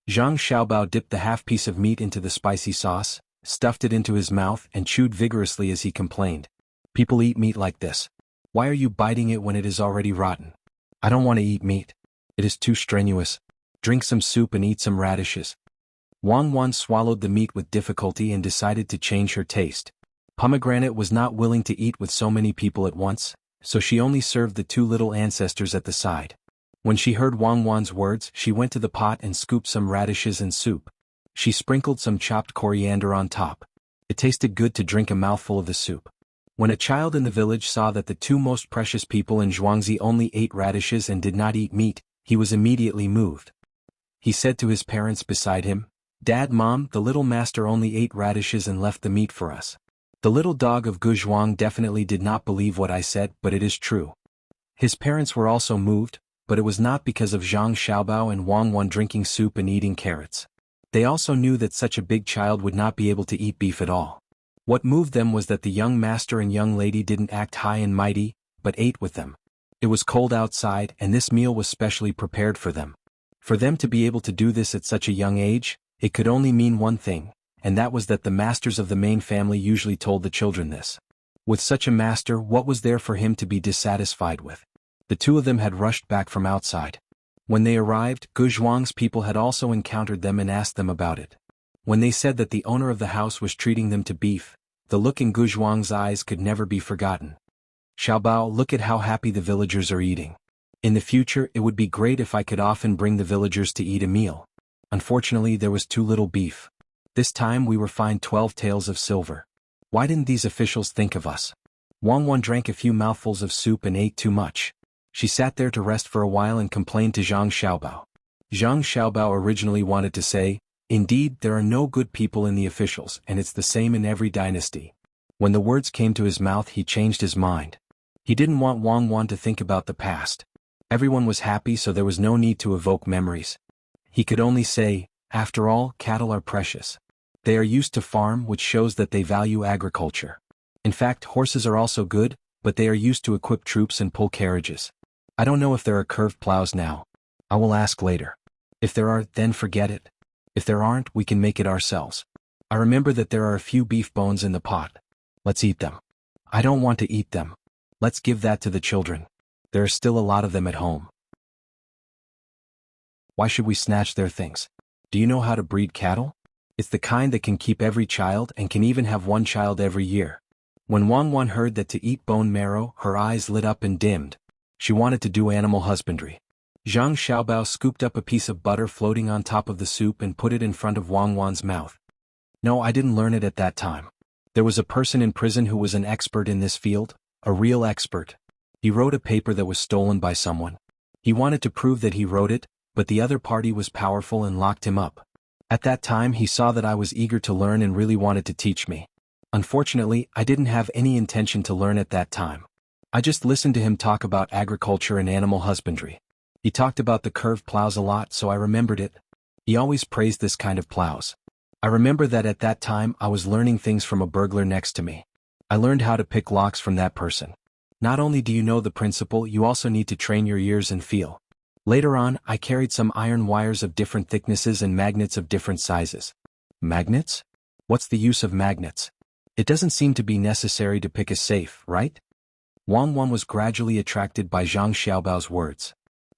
Zhang Xiaobao dipped the half piece of meat into the spicy sauce, stuffed it into his mouth and chewed vigorously as he complained. People eat meat like this. Why are you biting it when it is already rotten? I don't want to eat meat. It is too strenuous. Drink some soup and eat some radishes. Wang Wan swallowed the meat with difficulty and decided to change her taste. Pomegranate was not willing to eat with so many people at once, so she only served the 2 little ancestors at the side. When she heard Wang Wan's words, she went to the pot and scooped some radishes and soup. She sprinkled some chopped coriander on top. It tasted good to drink a mouthful of the soup. When a child in the village saw that the 2 most precious people in Zhuangzi only ate radishes and did not eat meat, he was immediately moved. He said to his parents beside him, "Dad, Mom, the little master only ate radishes and left the meat for us." The little dog of Guzhuang definitely did not believe what I said, but it is true. His parents were also moved, but it was not because of Zhang Xiaobao and Wang Wan drinking soup and eating carrots. They also knew that such a big child would not be able to eat beef at all. What moved them was that the young master and young lady didn't act high and mighty, but ate with them. It was cold outside and this meal was specially prepared for them. For them to be able to do this at such a young age, it could only mean one thing, and that was that the masters of the main family usually told the children this. With such a master, what was there for him to be dissatisfied with? The two of them had rushed back from outside. When they arrived, Gu Zhuang's people had also encountered them and asked them about it. When they said that the owner of the house was treating them to beef, the look in Gu Zhuang's eyes could never be forgotten. Xiaobao, look at how happy the villagers are eating. In the future it would be great if I could often bring the villagers to eat a meal. Unfortunately there was too little beef. This time we were fined 12 taels of silver. Why didn't these officials think of us? Wang Wan drank a few mouthfuls of soup and ate too much. She sat there to rest for a while and complained to Zhang Xiaobao. Zhang Xiaobao originally wanted to say, "Indeed, there are no good people in the officials, and it's the same in every dynasty." When the words came to his mouth he changed his mind. He didn't want Wang Wan to think about the past. Everyone was happy, so there was no need to evoke memories. He could only say, after all, cattle are precious. They are used to farm, which shows that they value agriculture. In fact, horses are also good, but they are used to equip troops and pull carriages. I don't know if there are curved plows now. I will ask later. If there are, then forget it. If there aren't, we can make it ourselves. I remember that there are a few beef bones in the pot. Let's eat them. I don't want to eat them. Let's give that to the children. There are still a lot of them at home. Why should we snatch their things? Do you know how to breed cattle? It's the kind that can keep every child and can even have one child every year. When Wang Wan heard that to eat bone marrow, her eyes lit up and dimmed. She wanted to do animal husbandry. Zhang Xiaobao scooped up a piece of butter floating on top of the soup and put it in front of Wang Wan's mouth. No, I didn't learn it at that time. There was a person in prison who was an expert in this field, a real expert. He wrote a paper that was stolen by someone. He wanted to prove that he wrote it, but the other party was powerful and locked him up. At that time he saw that I was eager to learn and really wanted to teach me. Unfortunately, I didn't have any intention to learn at that time. I just listened to him talk about agriculture and animal husbandry. He talked about the curved plows a lot, so I remembered it. He always praised this kind of plows. I remember that at that time I was learning things from a burglar next to me. I learned how to pick locks from that person. Not only do you know the principle, you also need to train your ears and feel. Later on, I carried some iron wires of different thicknesses and magnets of different sizes. Magnets? What's the use of magnets? It doesn't seem to be necessary to pick a safe, right? Wang Wan was gradually attracted by Zhang Xiaobao's words.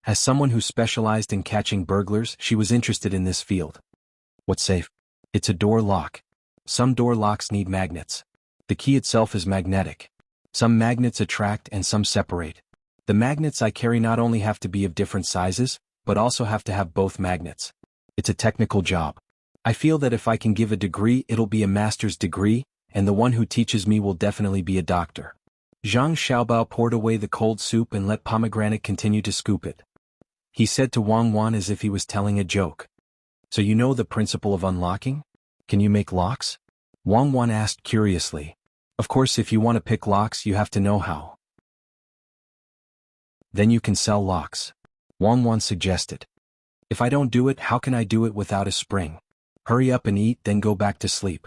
As someone who specialized in catching burglars, she was interested in this field. What safe? It's a door lock. Some door locks need magnets. The key itself is magnetic. Some magnets attract and some separate. The magnets I carry not only have to be of different sizes, but also have to have both magnets. It's a technical job. I feel that if I can give a degree, it'll be a master's degree, and the one who teaches me will definitely be a doctor. Zhang Xiaobao poured away the cold soup and let Pomegranate continue to scoop it. He said to Wang Wan as if he was telling a joke. So you know the principle of unlocking? Can you make locks? Wang Wan asked curiously. Of course, if you want to pick locks, you have to know how. Then you can sell locks. Wang Wan suggested. If I don't do it, how can I do it without a spring? Hurry up and eat, then go back to sleep.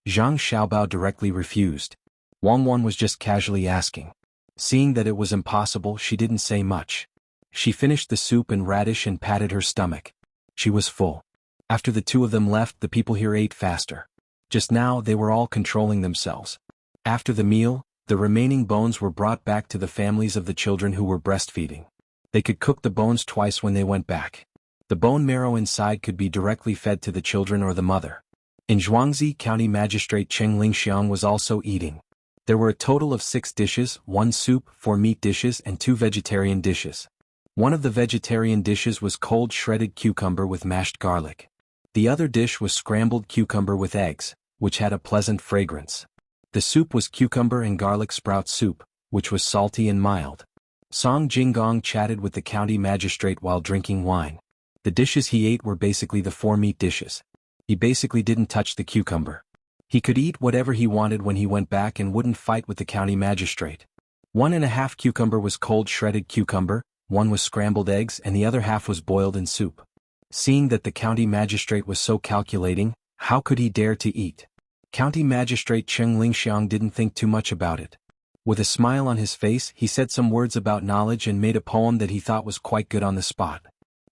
Zhang Xiaobao directly refused. Wang Wan was just casually asking. Seeing that it was impossible, she didn't say much. She finished the soup and radish and patted her stomach. She was full. After the two of them left, the people here ate faster. Just now, they were all controlling themselves. After the meal, the remaining bones were brought back to the families of the children who were breastfeeding. They could cook the bones twice when they went back. The bone marrow inside could be directly fed to the children or the mother. In Zhuangzi, County Magistrate Cheng Lingxiang was also eating. There were a total of 6 dishes, 1 soup, 4 meat dishes and 2 vegetarian dishes. One of the vegetarian dishes was cold shredded cucumber with mashed garlic. The other dish was scrambled cucumber with eggs, which had a pleasant fragrance. The soup was cucumber and garlic sprout soup, which was salty and mild. Song Jinggong chatted with the county magistrate while drinking wine. The dishes he ate were basically the 4 meat dishes. He basically didn't touch the cucumber. He could eat whatever he wanted when he went back and wouldn't fight with the county magistrate. 1.5 cucumber was cold shredded cucumber, 1 was scrambled eggs and the other half was boiled in soup. Seeing that the county magistrate was so calculating, how could he dare to eat? County Magistrate Cheng Lingxiang didn't think too much about it. With a smile on his face, he said some words about knowledge and made a poem that he thought was quite good on the spot.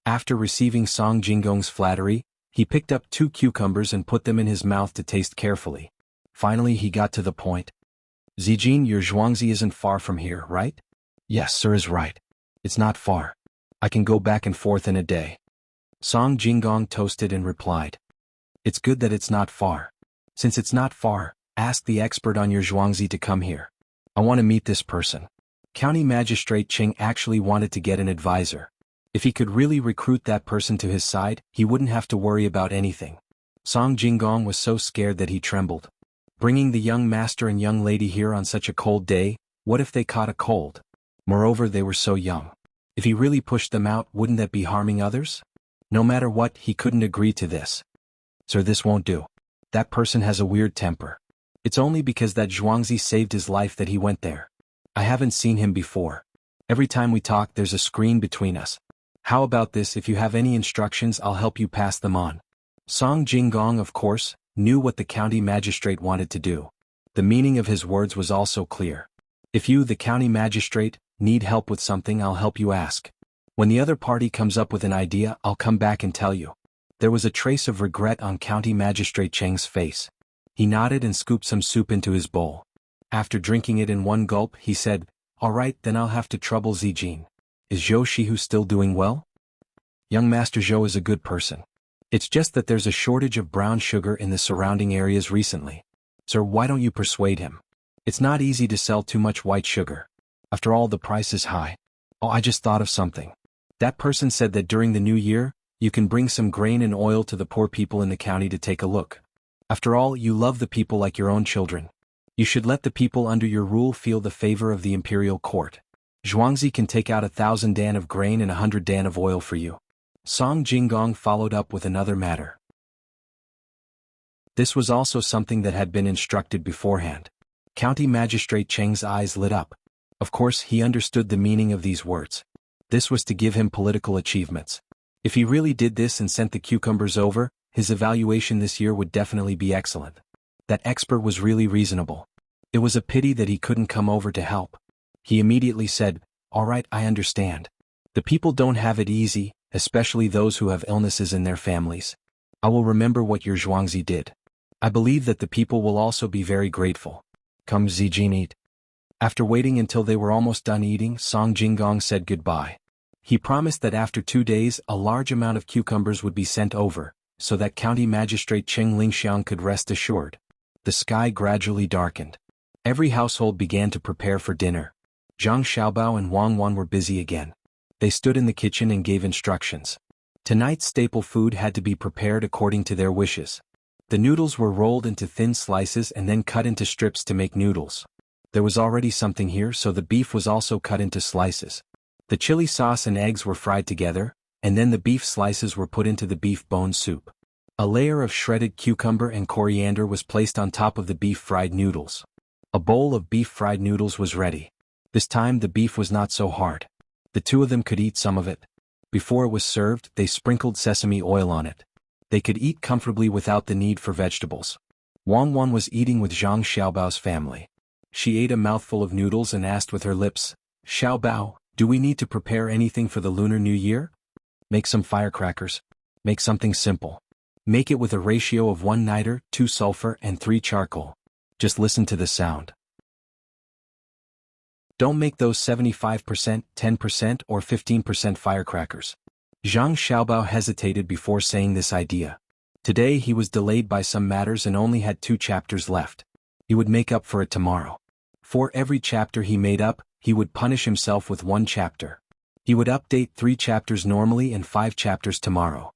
After receiving Song Jinggong's flattery, he picked up 2 cucumbers and put them in his mouth to taste carefully. Finally he got to the point. Zijin, your Zhuangzi isn't far from here, right? Yes, sir is right. It's not far. I can go back and forth in a day. Song Jinggong toasted and replied. It's good that it's not far. Since it's not far, ask the expert on your Zhuangzi to come here. I want to meet this person. County Magistrate Qing actually wanted to get an advisor. If he could really recruit that person to his side, he wouldn't have to worry about anything. Song Jinggong was so scared that he trembled. Bringing the young master and young lady here on such a cold day, what if they caught a cold? Moreover, they were so young. If he really pushed them out, wouldn't that be harming others? No matter what, he couldn't agree to this. Sir, this won't do. That person has a weird temper. It's only because that Zhuangzi saved his life that he went there. I haven't seen him before. Every time we talk, there's a screen between us. How about this? If you have any instructions, I'll help you pass them on. Song Jinggong, of course, knew what the county magistrate wanted to do. The meaning of his words was also clear. If you, the county magistrate, need help with something, I'll help you ask. When the other party comes up with an idea, I'll come back and tell you. There was a trace of regret on County Magistrate Cheng's face. He nodded and scooped some soup into his bowl. After drinking it in one gulp, he said, All right, then I'll have to trouble Zijin. Is Zhou Shihu still doing well? Young Master Zhou is a good person. It's just that there's a shortage of brown sugar in the surrounding areas recently. Sir, why don't you persuade him? It's not easy to sell too much white sugar. After all, the price is high. Oh, I just thought of something. That person said that during the new year, you can bring some grain and oil to the poor people in the county to take a look. After all, you love the people like your own children. You should let the people under your rule feel the favor of the imperial court. Zhuangzi can take out 1,000 dan of grain and 100 dan of oil for you. Song Jinggong followed up with another matter. This was also something that had been instructed beforehand. County Magistrate Cheng's eyes lit up. Of course, he understood the meaning of these words. This was to give him political achievements. If he really did this and sent the cucumbers over, his evaluation this year would definitely be excellent. That expert was really reasonable. It was a pity that he couldn't come over to help. He immediately said, All right, I understand. The people don't have it easy, especially those who have illnesses in their families. I will remember what your Zhuangzi did. I believe that the people will also be very grateful. Come, Zijin, eat. After waiting until they were almost done eating, Song Jinggong said goodbye. He promised that after 2 days a large amount of cucumbers would be sent over, so that County Magistrate Cheng Lingxiang could rest assured. The sky gradually darkened. Every household began to prepare for dinner. Zhang Xiaobao and Wang Wan were busy again. They stood in the kitchen and gave instructions. Tonight's staple food had to be prepared according to their wishes. The noodles were rolled into thin slices and then cut into strips to make noodles. There was already something here, so the beef was also cut into slices. The chili sauce and eggs were fried together, and then the beef slices were put into the beef bone soup. A layer of shredded cucumber and coriander was placed on top of the beef fried noodles. A bowl of beef fried noodles was ready. This time the beef was not so hard. The two of them could eat some of it. Before it was served, they sprinkled sesame oil on it. They could eat comfortably without the need for vegetables. Wang Wan was eating with Zhang Xiaobao's family. She ate a mouthful of noodles and asked with her lips, Xiaobao, do we need to prepare anything for the Lunar New Year? Make some firecrackers. Make something simple. Make it with a ratio of 1 niter, 2 sulfur and 3 charcoal. Just listen to the sound. Don't make those 75%, 10% or 15% firecrackers. Zhang Xiaobao hesitated before saying this idea. Today he was delayed by some matters and only had 2 chapters left. He would make up for it tomorrow. For every chapter he made up, he would punish himself with 1 chapter. He would update 3 chapters normally and 5 chapters tomorrow.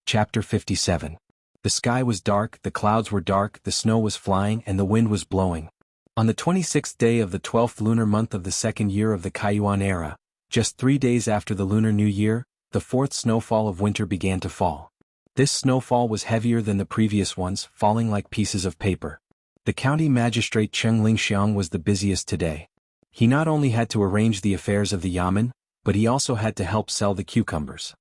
Chapter 57. The sky was dark, the clouds were dark, the snow was flying and the wind was blowing. On the 26th day of the 12th lunar month of the 2nd year of the Kaiyuan era, just 3 days after the Lunar New Year, the 4th snowfall of winter began to fall. This snowfall was heavier than the previous ones, falling like pieces of paper. The county magistrate Cheng Lingxiang was the busiest today. He not only had to arrange the affairs of the yamen, but he also had to help sell the cucumbers.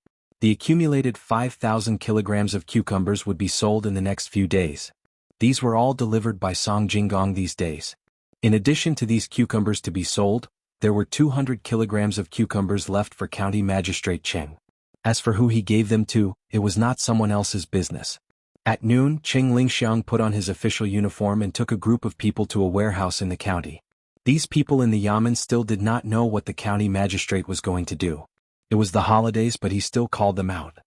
The accumulated 5,000 kilograms of cucumbers would be sold in the next few days. These were all delivered by Song Jinggong these days. In addition to these cucumbers to be sold, there were 200 kilograms of cucumbers left for County Magistrate Cheng. As for who he gave them to, it was not someone else's business. At noon, Cheng Lingxiang put on his official uniform and took a group of people to a warehouse in the county. These people in the yamen still did not know what the county magistrate was going to do. It was the holidays, but he still called them out.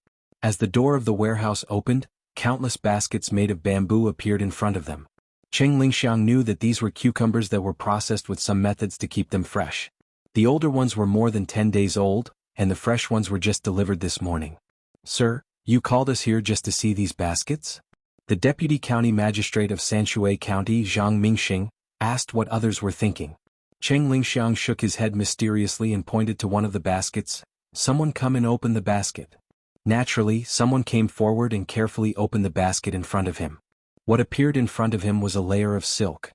As the door of the warehouse opened, countless baskets made of bamboo appeared in front of them. Cheng Lingxiang knew that these were cucumbers that were processed with some methods to keep them fresh. The older ones were more than 10 days old, and the fresh ones were just delivered this morning. Sir, you called us here just to see these baskets? The deputy county magistrate of Sanshui County, Zhang Mingxing, asked what others were thinking. Cheng Lingxiang shook his head mysteriously and pointed to one of the baskets. Someone come and open the basket. Naturally, someone came forward and carefully opened the basket in front of him. What appeared in front of him was a layer of silk.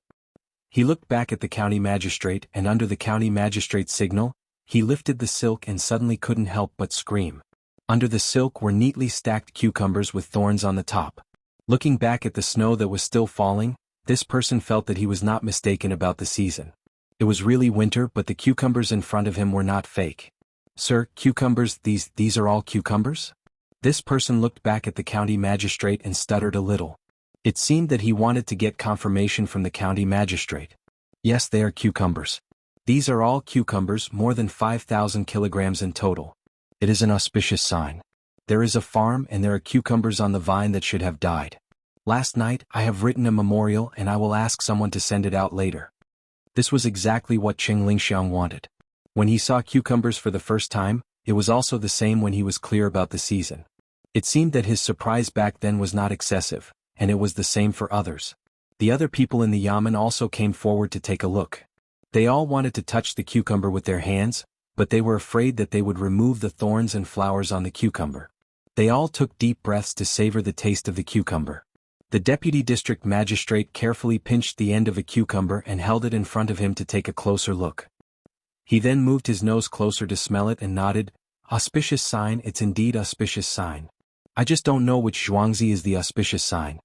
He looked back at the county magistrate, and under the county magistrate's signal, he lifted the silk and suddenly couldn't help but scream. Under the silk were neatly stacked cucumbers with thorns on the top. Looking back at the snow that was still falling, this person felt that he was not mistaken about the season. It was really winter, but the cucumbers in front of him were not fake. Sir, cucumbers, these are all cucumbers? This person looked back at the county magistrate and stuttered a little. It seemed that he wanted to get confirmation from the county magistrate. Yes, they are cucumbers. These are all cucumbers, more than 5,000 kilograms in total. It is an auspicious sign. There is a farm and there are cucumbers on the vine that should have died. Last night, I have written a memorial and I will ask someone to send it out later. This was exactly what Cheng Lingxiang wanted. When he saw cucumbers for the first time, it was also the same when he was clear about the season. It seemed that his surprise back then was not excessive, and it was the same for others. The other people in the yamen also came forward to take a look. They all wanted to touch the cucumber with their hands, but they were afraid that they would remove the thorns and flowers on the cucumber. They all took deep breaths to savor the taste of the cucumber. The deputy district magistrate carefully pinched the end of a cucumber and held it in front of him to take a closer look. He then moved his nose closer to smell it and nodded. Auspicious sign, it's indeed auspicious sign. I just don't know which zhuangzi is the auspicious sign.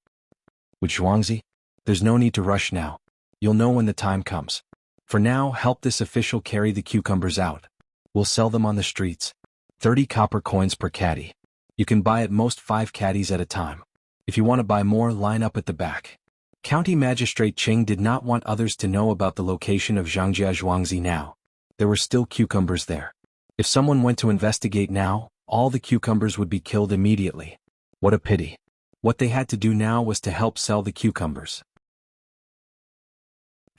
Which zhuangzi? There's no need to rush now. You'll know when the time comes. For now, help this official carry the cucumbers out. We'll sell them on the streets. 30 copper coins per caddy. You can buy at most 5 caddies at a time. If you want to buy more, line up at the back. County Magistrate Cheng did not want others to know about the location of Zhangjia Zhuangzi now. There were still cucumbers there. If someone went to investigate now, all the cucumbers would be killed immediately. What a pity. What they had to do now was to help sell the cucumbers.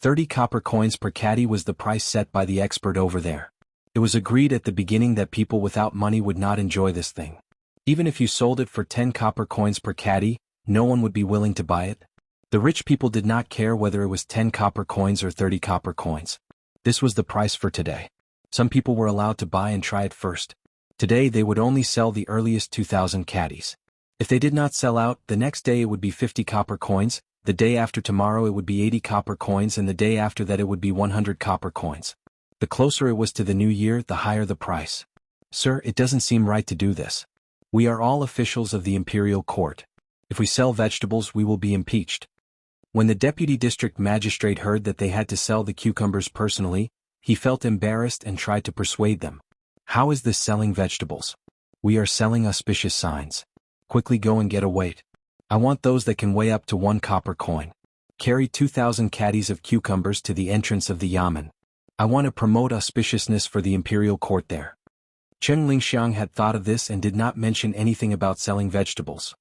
30 copper coins per caddy was the price set by the expert over there. It was agreed at the beginning that people without money would not enjoy this thing. Even if you sold it for 10 copper coins per caddy, no one would be willing to buy it. The rich people did not care whether it was 10 copper coins or 30 copper coins. This was the price for today. Some people were allowed to buy and try it first. Today they would only sell the earliest 2,000 caddies. If they did not sell out, the next day it would be 50 copper coins, the day after tomorrow it would be 80 copper coins, and the day after that it would be 100 copper coins. The closer it was to the new year, the higher the price. Sir, it doesn't seem right to do this. We are all officials of the imperial court. If we sell vegetables, we will be impeached. When the deputy district magistrate heard that they had to sell the cucumbers personally, he felt embarrassed and tried to persuade them. How is this selling vegetables? We are selling auspicious signs. Quickly go and get a weight. I want those that can weigh up to 1 copper coin. Carry 2,000 caddies of cucumbers to the entrance of the yamen. I want to promote auspiciousness for the imperial court there. Cheng Lingxiang had thought of this and did not mention anything about selling vegetables.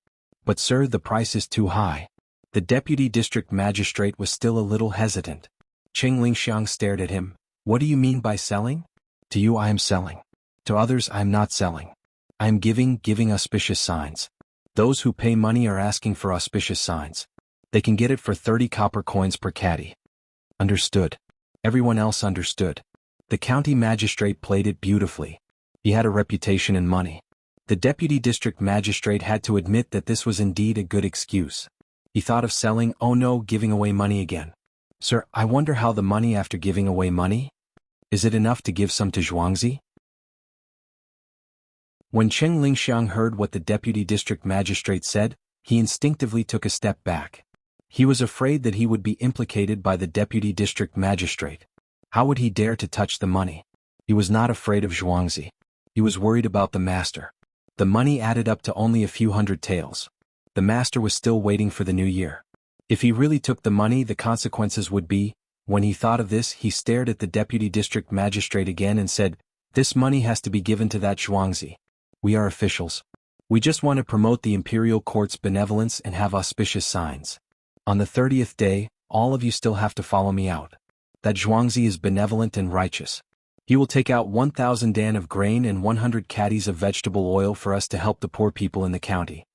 But sir, the price is too high. The deputy district magistrate was still a little hesitant. Cheng Lingxiang stared at him. What do you mean by selling? To you I am selling. To others I am not selling. I am giving auspicious signs. Those who pay money are asking for auspicious signs. They can get it for 30 copper coins per caddy. Understood. Everyone else understood. The county magistrate played it beautifully. He had a reputation and money. The deputy district magistrate had to admit that this was indeed a good excuse. He thought of selling, oh no, giving away money again. Sir, I wonder how the money after giving away money? Is it enough to give some to Zhuangzi? When Cheng Lingxiang heard what the deputy district magistrate said, he instinctively took a step back. He was afraid that he would be implicated by the deputy district magistrate. How would he dare to touch the money? He was not afraid of Zhuangzi. He was worried about the master. The money added up to only a few hundred taels. The master was still waiting for the new year. If he really took the money, the consequences would be, When he thought of this, he stared at the deputy district magistrate again and said, "This money has to be given to that Zhuangzi. We are officials. We just want to promote the imperial court's benevolence and have auspicious signs. On the 30th day, all of you still have to follow me out. That Zhuangzi is benevolent and righteous. He will take out 1,000 dan of grain and 100 caddies of vegetable oil for us to help the poor people in the county."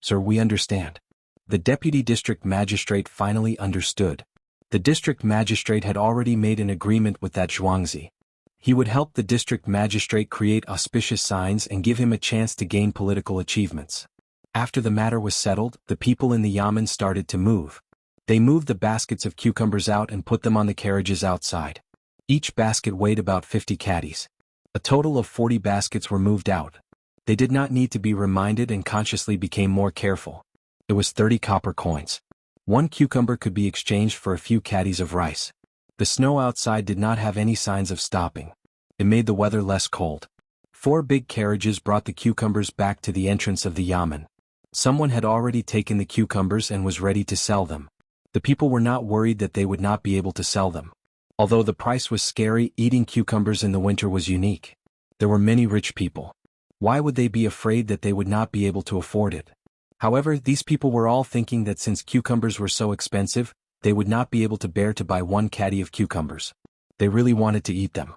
"Sir, we understand." The deputy district magistrate finally understood. The district magistrate had already made an agreement with that Zhuangzi. He would help the district magistrate create auspicious signs and give him a chance to gain political achievements. After the matter was settled, the people in the yamen started to move. They moved the baskets of cucumbers out and put them on the carriages outside. Each basket weighed about 50 caddies. A total of 40 baskets were moved out. They did not need to be reminded and consciously became more careful. It was 30 copper coins. One cucumber could be exchanged for a few caddies of rice. The snow outside did not have any signs of stopping. It made the weather less cold. 4 big carriages brought the cucumbers back to the entrance of the yamen. Someone had already taken the cucumbers and was ready to sell them. The people were not worried that they would not be able to sell them. Although the price was scary, eating cucumbers in the winter was unique. There were many rich people. Why would they be afraid that they would not be able to afford it? However, these people were all thinking that since cucumbers were so expensive, they would not be able to bear to buy 1 caddy of cucumbers. They really wanted to eat them.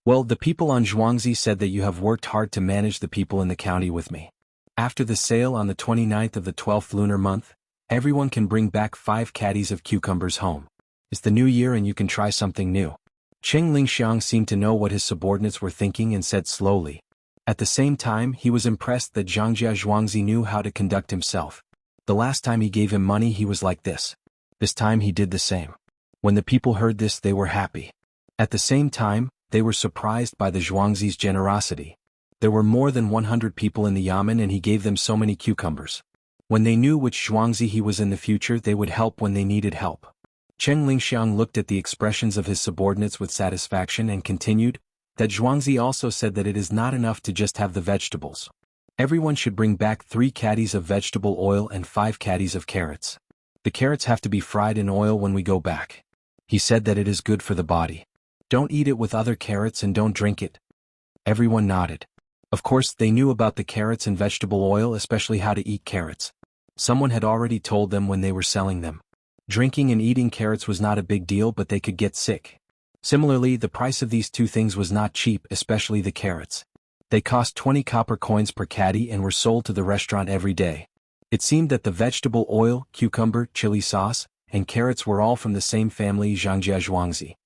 "Well, the people on Zhuangzi said that you have worked hard to manage the people in the county with me. After the sale on the 29th of the 12th lunar month, everyone can bring back 5 caddies of cucumbers home. It's the new year and you can try something new." Cheng Lingxiang seemed to know what his subordinates were thinking and said slowly. At the same time, he was impressed that Zhangjia Zhuangzi knew how to conduct himself. The last time he gave him money he was like this. This time he did the same. When the people heard this they were happy. At the same time, they were surprised by the Zhuangzi's generosity. There were more than 100 people in the yamen and he gave them so many cucumbers. When they knew which Zhuangzi he was in the future they would help when they needed help. Cheng Lingxiang looked at the expressions of his subordinates with satisfaction and continued, "That Zhuangzi also said that it is not enough to just have the vegetables. Everyone should bring back 3 caddies of vegetable oil and 5 caddies of carrots. The carrots have to be fried in oil when we go back. He said that it is good for the body. Don't eat it with other carrots and don't drink it." Everyone nodded. Of course, they knew about the carrots and vegetable oil, especially how to eat carrots. Someone had already told them when they were selling them. Drinking and eating carrots was not a big deal, but they could get sick. Similarly, the price of these 2 things was not cheap, especially the carrots. They cost 20 copper coins per caddy and were sold to the restaurant every day. It seemed that the vegetable oil, cucumber, chili sauce, and carrots were all from the same family, Zhangjia Zhuangzi.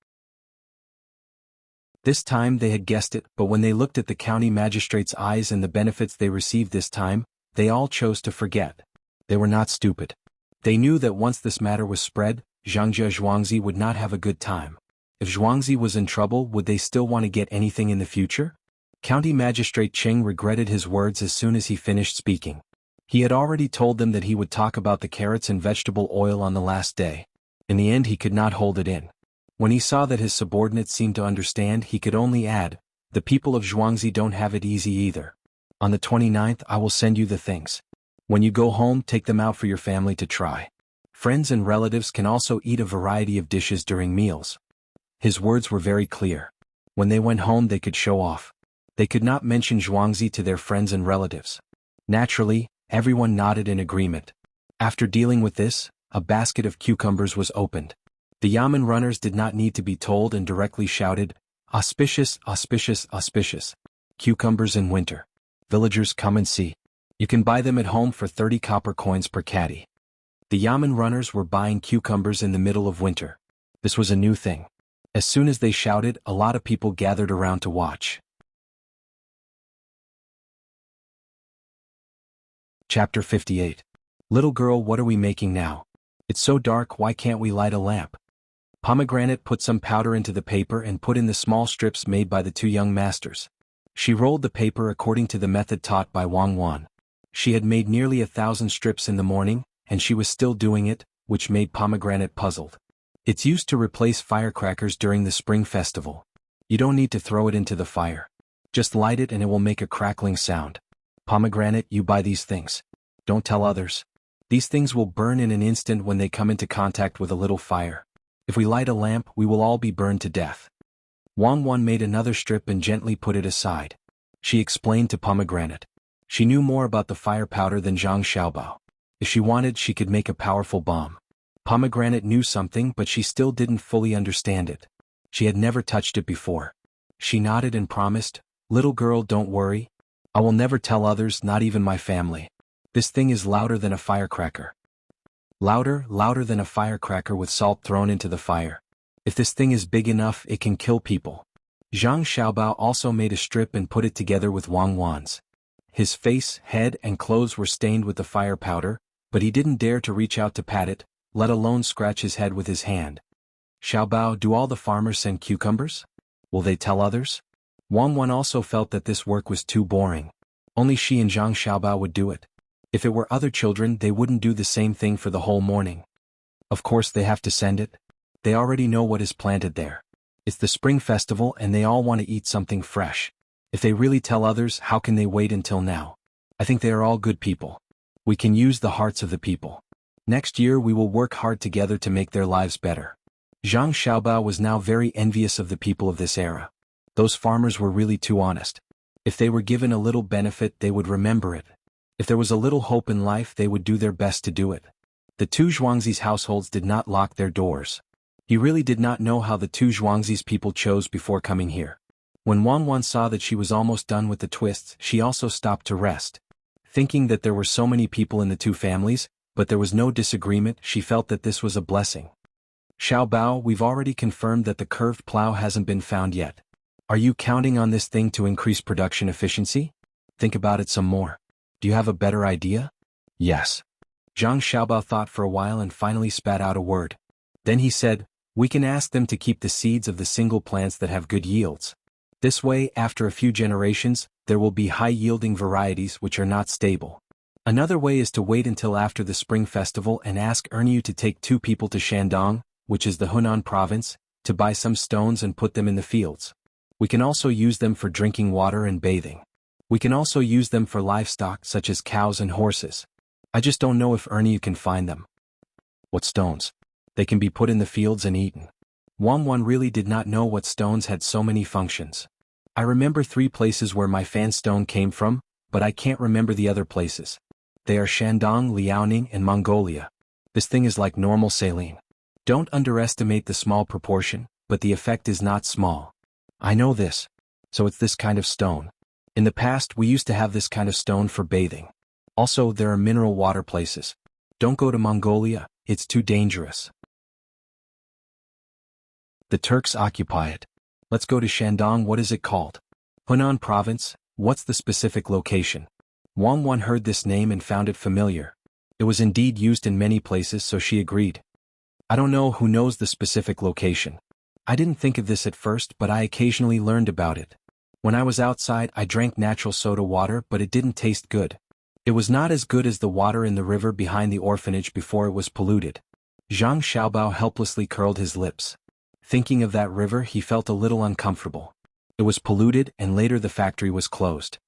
This time they had guessed it, but when they looked at the county magistrate's eyes and the benefits they received this time, they all chose to forget. They were not stupid. They knew that once this matter was spread, Zhangjia Zhuangzi would not have a good time. If Zhuangzi was in trouble, would they still want to get anything in the future? County Magistrate Cheng regretted his words as soon as he finished speaking. He had already told them that he would talk about the carrots and vegetable oil on the last day. In the end he could not hold it in. When he saw that his subordinates seemed to understand, he could only add, "The people of Zhuangzi don't have it easy either. On the 29th I will send you the things. When you go home, take them out for your family to try. Friends and relatives can also eat a variety of dishes during meals." His words were very clear. When they went home they could show off. They could not mention Zhuangzi to their friends and relatives. Naturally, everyone nodded in agreement. After dealing with this, a basket of cucumbers was opened. The yamen runners did not need to be told and directly shouted, "Auspicious, auspicious, auspicious. Cucumbers in winter. Villagers, come and see. You can buy them at home for 30 copper coins per caddy." The yamen runners were buying cucumbers in the middle of winter. This was a new thing. As soon as they shouted, a lot of people gathered around to watch. Chapter 58. "Little girl, what are we making now? It's so dark, why can't we light a lamp?" Pomegranate put some powder into the paper and put in the small strips made by the 2 young masters. She rolled the paper according to the method taught by Wang Wan. She had made nearly 1,000 strips in the morning, and she was still doing it, which made Pomegranate puzzled. It's used to replace firecrackers during the spring festival. You don't need to throw it into the fire. Just light it and it will make a crackling sound. Pomegranate, you buy these things. Don't tell others. These things will burn in an instant when they come into contact with a little fire. If we light a lamp, we will all be burned to death. Wang Wan made another strip and gently put it aside. She explained to Pomegranate. She knew more about the fire powder than Zhang Xiaobao. If she wanted, she could make a powerful bomb. Pomegranate knew something, but she still didn't fully understand it. She had never touched it before. She nodded and promised, "Little girl, don't worry. I will never tell others, not even my family. This thing is louder than a firecracker." Louder than a firecracker with salt thrown into the fire. If this thing is big enough, it can kill people. Zhang Xiaobao also made a strip and put it together with Wang Wan's. His face, head, and clothes were stained with the fire powder, but he didn't dare to reach out to pat it, let alone scratch his head with his hand. "Xiaobao, do all the farmers send cucumbers? Will they tell others?" Wang Wan also felt that this work was too boring. Only she and Zhang Xiaobao would do it. If it were other children, they wouldn't do the same thing for the whole morning. Of course they have to send it. They already know what is planted there. It's the spring festival and they all want to eat something fresh. If they really tell others, how can they wait until now? I think they are all good people. We can use the hearts of the people. Next year we will work hard together to make their lives better. Zhang Xiaobao was now very envious of the people of this era. Those farmers were really too honest. If they were given a little benefit, they would remember it. If there was a little hope in life, they would do their best to do it. The two Zhuangzi's households did not lock their doors. He really did not know how the two Zhuangzi's people chose before coming here. When Wang Wan saw that she was almost done with the twists, she also stopped to rest. Thinking that there were so many people in the two families, but there was no disagreement, she felt that this was a blessing. "Xiaobao, we've already confirmed that the curved plow hasn't been found yet. Are you counting on this thing to increase production efficiency? Think about it some more. Do you have a better idea?" "Yes." Zhang Xiaobao thought for a while and finally spat out a word. Then he said, "We can ask them to keep the seeds of the single plants that have good yields. This way, after a few generations, there will be high-yielding varieties which are not stable. Another way is to wait until after the Spring Festival and ask Ernyu to take 2 people to Shandong, which is the Hunan province, to buy some stones and put them in the fields. We can also use them for drinking water and bathing. We can also use them for livestock such as cows and horses. I just don't know if Ernyu can find them." "What stones?" "They can be put in the fields and eaten." Wang Wan really did not know what stones had so many functions. "I remember 3 places where my fan stone came from, but I can't remember the other places. They are Shandong, Liaoning, and Mongolia. This thing is like normal saline. Don't underestimate the small proportion, but the effect is not small." "I know this. So it's this kind of stone. In the past we used to have this kind of stone for bathing. Also there are mineral water places. Don't go to Mongolia, it's too dangerous. The Turks occupy it. Let's go to Shandong. What is it called?" "Hunan province. What's the specific location?" Wang Wan heard this name and found it familiar. It was indeed used in many places, so she agreed. "I don't know who knows the specific location. I didn't think of this at first, but I occasionally learned about it. When I was outside, I drank natural soda water, but it didn't taste good. It was not as good as the water in the river behind the orphanage before it was polluted." Zhang Xiaobao helplessly curled his lips. Thinking of that river, he felt a little uncomfortable. It was polluted, and later the factory was closed.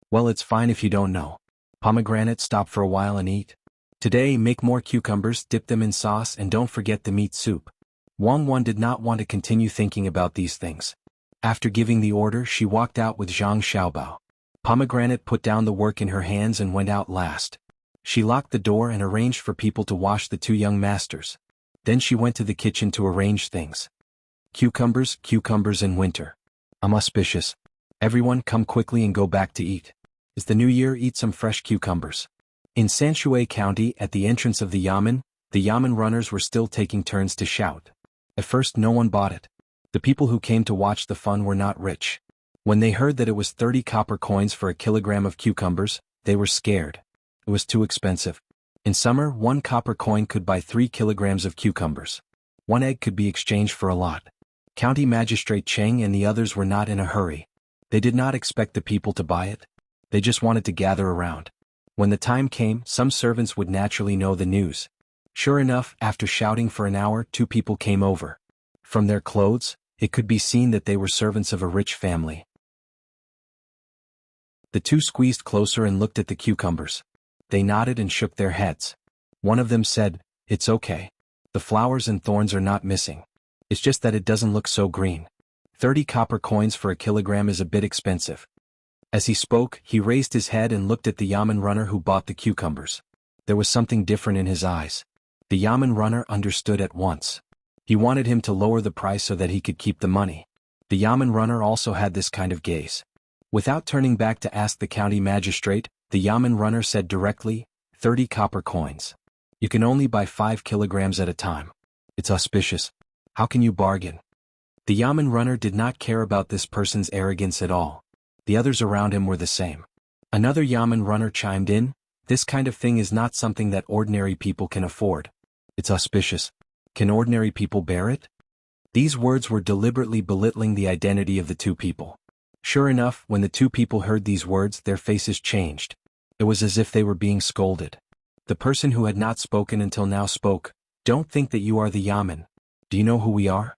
"Well, it's fine if you don't know. Pomegranate, stop for a while and eat. Today, make more cucumbers, dip them in sauce, and don't forget the meat soup." Wang Wan did not want to continue thinking about these things. After giving the order, she walked out with Zhang Xiaobao. Pomegranate put down the work in her hands and went out last. She locked the door and arranged for people to wash the 2 young masters. Then she went to the kitchen to arrange things. Cucumbers in winter. I'm auspicious. Everyone come quickly and go back to eat. It's the new year, eat some fresh cucumbers. In Sanshui County, at the entrance of the Yamen runners were still taking turns to shout. At first no one bought it. The people who came to watch the fun were not rich. When they heard that it was 30 copper coins for a kilogram of cucumbers, they were scared. It was too expensive. In summer, 1 copper coin could buy 3 kilograms of cucumbers. 1 egg could be exchanged for a lot. County Magistrate Cheng and the others were not in a hurry. They did not expect the people to buy it. They just wanted to gather around. When the time came, some servants would naturally know the news. Sure enough, after shouting for an hour, 2 people came over. From their clothes, it could be seen that they were servants of a rich family. The 2 squeezed closer and looked at the cucumbers. They nodded and shook their heads. One of them said, "It's okay. The flowers and thorns are not missing. It's just that it doesn't look so green. 30 copper coins for a kilogram is a bit expensive. As he spoke, he raised his head and looked at the yamen runner who bought the cucumbers. There was something different in his eyes. The yamen runner understood at once. He wanted him to lower the price so that he could keep the money. The yamen runner also had this kind of gaze. Without turning back to ask the county magistrate, the yamen runner said directly, 30 copper coins. You can only buy 5 kilograms at a time. It's auspicious. How can you bargain? The yamen runner did not care about this person's arrogance at all. The others around him were the same. Another yamen runner chimed in, this kind of thing is not something that ordinary people can afford. It's auspicious. Can ordinary people bear it? These words were deliberately belittling the identity of the two people. Sure enough, when the two people heard these words, their faces changed. It was as if they were being scolded. The person who had not spoken until now spoke. Don't think that you are the yamen. Do you know who we are?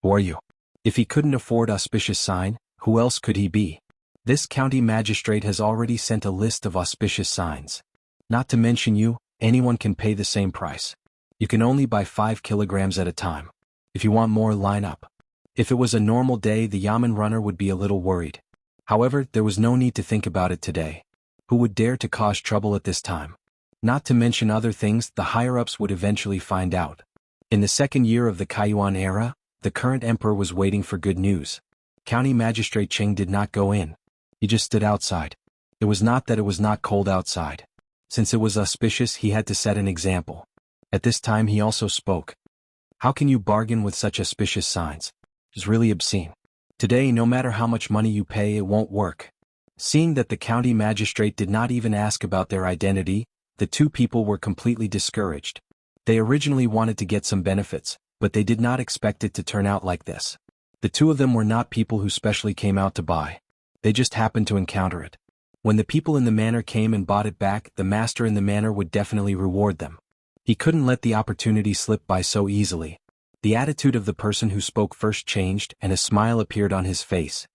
Who are you? If he couldn't afford auspicious sign, who else could he be? This county magistrate has already sent a list of auspicious signs. Not to mention you, anyone can pay the same price. You can only buy 5 kilograms at a time. If you want more, line up. If it was a normal day, the yamen runner would be a little worried. However, there was no need to think about it today. Who would dare to cause trouble at this time? Not to mention other things, the higher-ups would eventually find out. In the second year of the Kaiyuan era, the current emperor was waiting for good news. County Magistrate Cheng did not go in. He just stood outside. It was not that it was not cold outside. Since it was auspicious, he had to set an example. At this time he also spoke. How can you bargain with such auspicious signs? It's really obscene. Today, no matter how much money you pay, it won't work. Seeing that the county magistrate did not even ask about their identity, the two people were completely discouraged. They originally wanted to get some benefits, but they did not expect it to turn out like this. The two of them were not people who specially came out to buy. They just happened to encounter it. When the people in the manor came and bought it back, the master in the manor would definitely reward them. He couldn't let the opportunity slip by so easily. The attitude of the person who spoke first changed and a smile appeared on his face.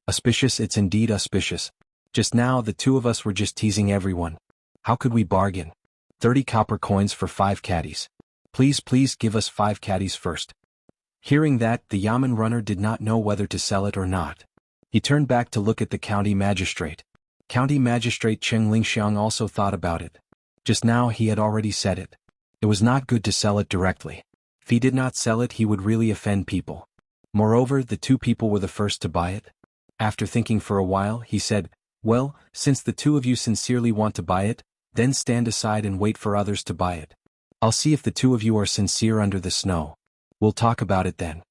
Auspicious, it's indeed auspicious. Just now the two of us were just teasing everyone. How could we bargain? 30 copper coins for 5 caddies. Please give us 5 caddies first. Hearing that, the yamen runner did not know whether to sell it or not. He turned back to look at the county magistrate. County magistrate Cheng Lingxiang also thought about it. Just now he had already said it. It was not good to sell it directly. If he did not sell it, he would really offend people. Moreover, the two people were the first to buy it. After thinking for a while, he said, well, since the two of you sincerely want to buy it, then stand aside and wait for others to buy it. I'll see if the two of you are sincere under the snow. We'll talk about it then.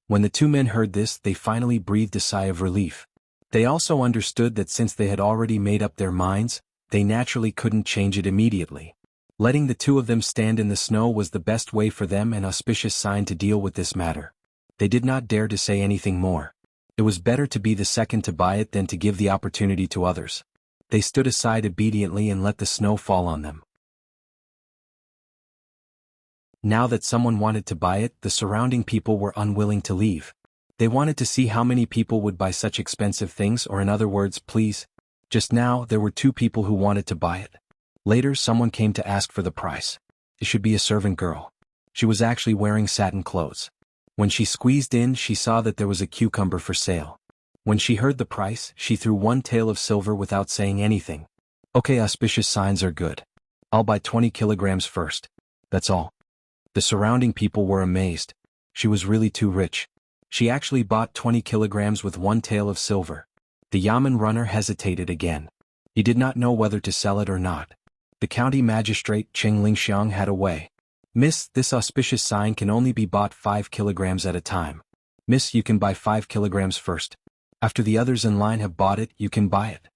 When the two men heard this, they finally breathed a sigh of relief. They also understood that since they had already made up their minds, they naturally couldn't change it immediately. Letting the two of them stand in the snow was the best way for them, an auspicious sign to deal with this matter. They did not dare to say anything more. It was better to be the second to buy it than to give the opportunity to others. They stood aside obediently and let the snow fall on them. Now that someone wanted to buy it, the surrounding people were unwilling to leave. They wanted to see how many people would buy such expensive things, or in other words, please. Just now, there were 2 people who wanted to buy it. Later, someone came to ask for the price. It should be a servant girl. She was actually wearing satin clothes. When she squeezed in, she saw that there was a cucumber for sale. When she heard the price, she threw 1 tael of silver without saying anything. Okay, auspicious signs are good. I'll buy 20 kilograms first. That's all. The surrounding people were amazed. She was really too rich. She actually bought 20 kilograms with 1 tael of silver. The yamen runner hesitated again. He did not know whether to sell it or not. The county magistrate Cheng Lingxiang had a way. Miss, this auspicious sign can only be bought 5 kilograms at a time. Miss, you can buy 5 kilograms first. After the others in line have bought it, you can buy it.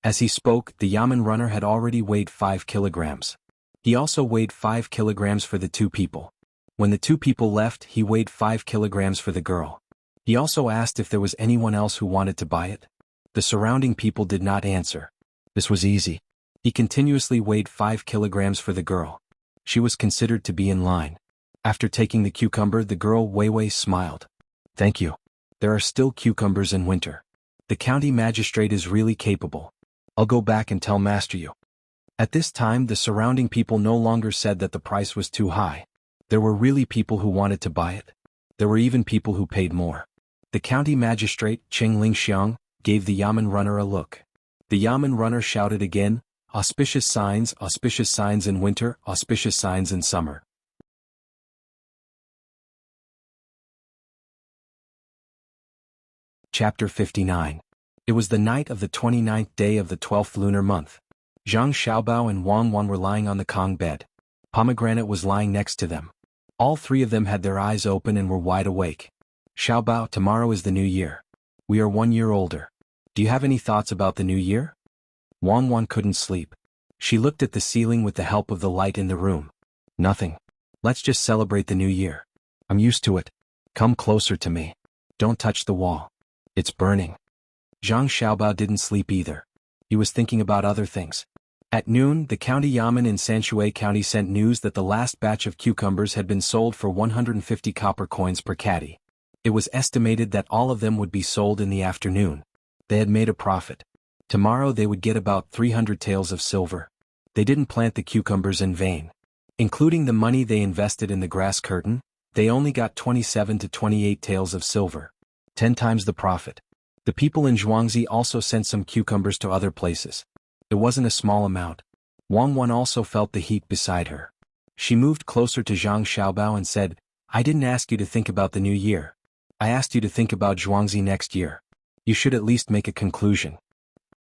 As he spoke, the yamen runner had already weighed 5 kilograms. He also weighed 5 kilograms for the 2 people. When the 2 people left, he weighed 5 kilograms for the girl. He also asked if there was anyone else who wanted to buy it. The surrounding people did not answer. This was easy. He continuously weighed 5 kilograms for the girl. She was considered to be in line. After taking the cucumber, the girl Weiwei smiled. Thank you. There are still cucumbers in winter. The county magistrate is really capable. I'll go back and tell Master Yu. At this time, the surrounding people no longer said that the price was too high. There were really people who wanted to buy it. There were even people who paid more. The county magistrate, Cheng Lingxiang, gave the Yamen runner a look. The Yamen runner shouted again, auspicious signs in winter, auspicious signs in summer. Chapter 59. It was the night of the 29th day of the 12th lunar month. Zhang Xiaobao and Wang Wan were lying on the Kong bed. Pomegranate was lying next to them. All three of them had their eyes open and were wide awake. Xiaobao, tomorrow is the new year. We are 1 year older. Do you have any thoughts about the new year? Wang Wan couldn't sleep. She looked at the ceiling with the help of the light in the room. Nothing. Let's just celebrate the new year. I'm used to it. Come closer to me. Don't touch the wall. It's burning. Zhang Xiaobao didn't sleep either. He was thinking about other things. At noon, the county yamen in Sanshui County sent news that the last batch of cucumbers had been sold for 150 copper coins per caddy. It was estimated that all of them would be sold in the afternoon. They had made a profit. Tomorrow they would get about 300 taels of silver. They didn't plant the cucumbers in vain. Including the money they invested in the grass curtain, they only got 27 to 28 taels of silver. 10 times the profit. The people in Zhuangzi also sent some cucumbers to other places. It wasn't a small amount. Wang Wan also felt the heat beside her. She moved closer to Zhang Xiaobao and said, I didn't ask you to think about the new year. I asked you to think about Zhuangzi next year. You should at least make a conclusion.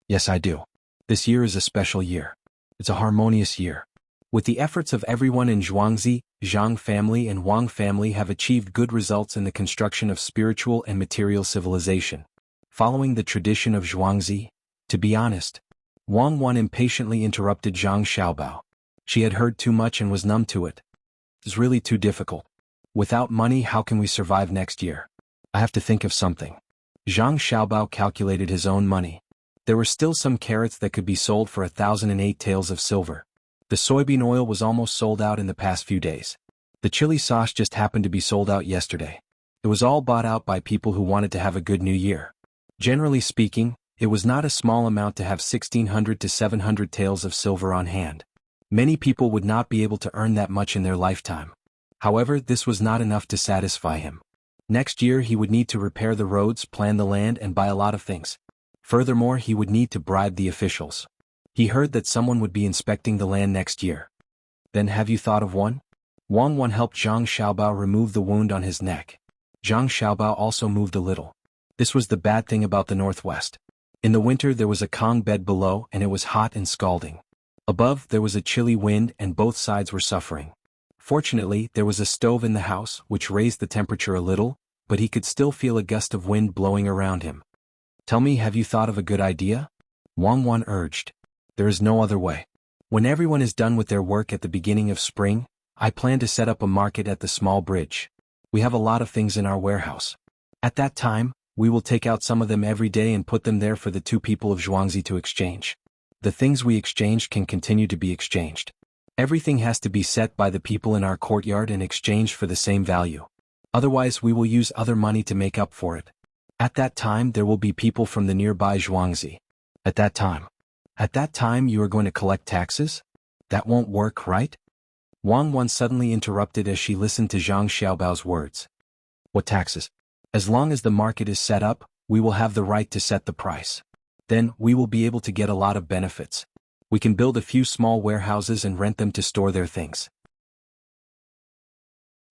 Yes, I do. This year is a special year. It's a harmonious year. With the efforts of everyone in Zhuangzi, Zhang family and Wang family have achieved good results in the construction of spiritual and material civilization. Following the tradition of Zhuangzi, to be honest, Wang Wan impatiently interrupted Zhang Xiaobao. She had heard too much and was numb to it. It's really too difficult. Without money, how can we survive next year? I have to think of something. Zhang Xiaobao calculated his own money. There were still some carrots that could be sold for 1,008 taels of silver. The soybean oil was almost sold out in the past few days. The chili sauce just happened to be sold out yesterday. It was all bought out by people who wanted to have a good new year. Generally speaking, it was not a small amount to have 1,600 to 700 taels of silver on hand. Many people would not be able to earn that much in their lifetime. However, this was not enough to satisfy him. Next year he would need to repair the roads, plan the land, and buy a lot of things. Furthermore, he would need to bribe the officials. He heard that someone would be inspecting the land next year. Then have you thought of one? Wang Wan helped Zhang Xiaobao remove the wound on his neck. Zhang Xiaobao also moved a little. This was the bad thing about the northwest. In the winter there was a Kong bed below and it was hot and scalding. Above there was a chilly wind and both sides were suffering. Fortunately, there was a stove in the house which raised the temperature a little, but he could still feel a gust of wind blowing around him. Tell me, have you thought of a good idea? Wang Wan urged. There is no other way. When everyone is done with their work at the beginning of spring, I plan to set up a market at the small bridge. We have a lot of things in our warehouse. At that time, we will take out some of them every day and put them there for the two people of Zhuangzi to exchange. The things we exchanged can continue to be exchanged. Everything has to be set by the people in our courtyard and exchanged for the same value. Otherwise we will use other money to make up for it. At that time there will be people from the nearby Zhuangzi. At that time you are going to collect taxes? That won't work, right? Wang Wan suddenly interrupted as she listened to Zhang Xiaobao's words. What taxes? As long as the market is set up, we will have the right to set the price. Then, we will be able to get a lot of benefits. We can build a few small warehouses and rent them to store their things.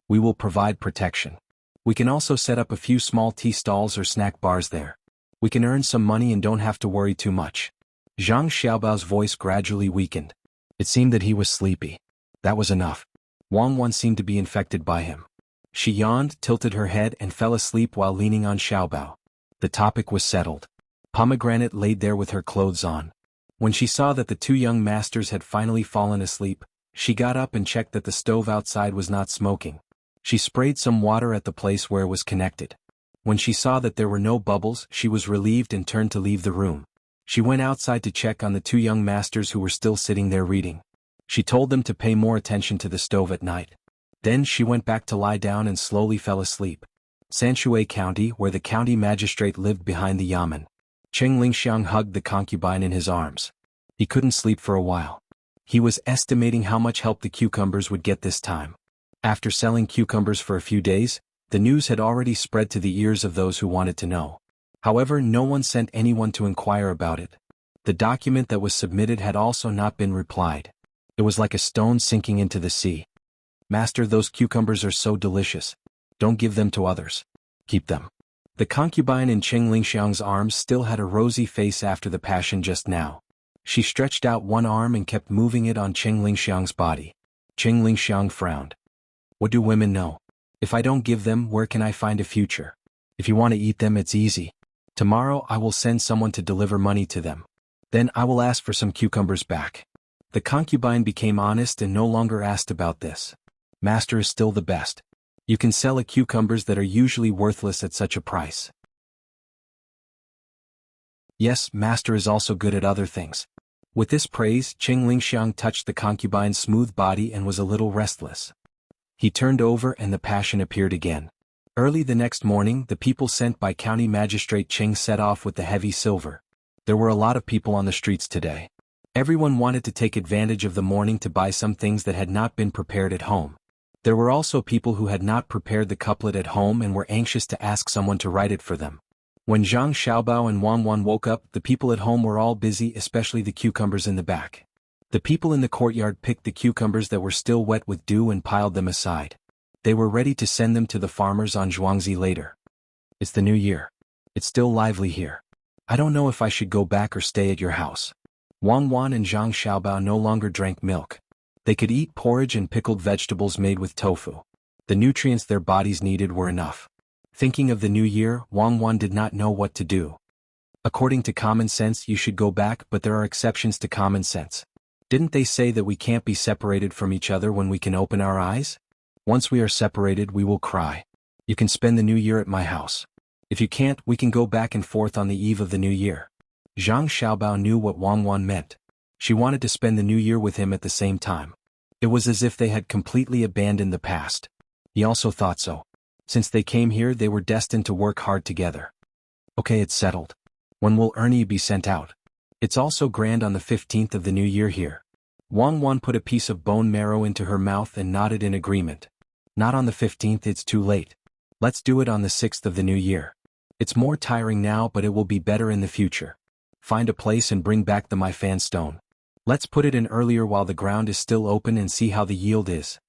We will provide protection. We can also set up a few small tea stalls or snack bars there. We can earn some money and don't have to worry too much. Zhang Xiaobao's voice gradually weakened. It seemed that he was sleepy. That was enough. Wang Wan seemed to be infected by him. She yawned, tilted her head and fell asleep while leaning on Xiaobao. The topic was settled. Pomegranate laid there with her clothes on. When she saw that the two young masters had finally fallen asleep, she got up and checked that the stove outside was not smoking. She sprayed some water at the place where it was connected. When she saw that there were no bubbles, she was relieved and turned to leave the room. She went outside to check on the two young masters who were still sitting there reading. She told them to pay more attention to the stove at night. Then she went back to lie down and slowly fell asleep. Sanshui County, where the county magistrate lived behind the yamen. Cheng Lingxiang hugged the concubine in his arms. He couldn't sleep for a while. He was estimating how much help the cucumbers would get this time. After selling cucumbers for a few days, the news had already spread to the ears of those who wanted to know. However, no one sent anyone to inquire about it. The document that was submitted had also not been replied. It was like a stone sinking into the sea. Master, those cucumbers are so delicious. Don't give them to others. Keep them. The concubine in Cheng Lingxiang's arms still had a rosy face after the passion just now. She stretched out one arm and kept moving it on Cheng Lingxiang's body. Cheng Lingxiang frowned. What do women know? If I don't give them, where can I find a future? If you want to eat them, it's easy. Tomorrow I will send someone to deliver money to them. Then I will ask for some cucumbers back. The concubine became honest and no longer asked about this. Master is still the best. You can sell a cucumbers that are usually worthless at such a price. Yes, master is also good at other things. With this praise, Cheng Lingxiang touched the concubine's smooth body and was a little restless. He turned over and the passion appeared again. Early the next morning, the people sent by County Magistrate Cheng set off with the heavy silver. There were a lot of people on the streets today. Everyone wanted to take advantage of the morning to buy some things that had not been prepared at home. There were also people who had not prepared the couplet at home and were anxious to ask someone to write it for them. When Zhang Xiaobao and Wang Wan woke up, the people at home were all busy, especially the cucumbers in the back. The people in the courtyard picked the cucumbers that were still wet with dew and piled them aside. They were ready to send them to the farmers on Zhuangzi later. It's the new year. It's still lively here. I don't know if I should go back or stay at your house. Wang Wan and Zhang Xiaobao no longer drank milk. They could eat porridge and pickled vegetables made with tofu. The nutrients their bodies needed were enough. Thinking of the new year, Wang Wan did not know what to do. According to common sense, you should go back, but there are exceptions to common sense. Didn't they say that we can't be separated from each other when we can open our eyes? Once we are separated, we will cry. You can spend the new year at my house. If you can't, we can go back and forth on the eve of the new year. Zhang Xiaobao knew what Wang Wan meant. She wanted to spend the new year with him at the same time. It was as if they had completely abandoned the past. He also thought so. Since they came here, they were destined to work hard together. Okay, it's settled. When will Ernie be sent out? It's also grand on the 15th of the new year here. Wang Wan put a piece of bone marrow into her mouth and nodded in agreement. Not on the 15th, it's too late. Let's do it on the 6th of the new year. It's more tiring now, but it will be better in the future. Find a place and bring back the My Fan stone. Let's put it in earlier while the ground is still open and see how the yield is.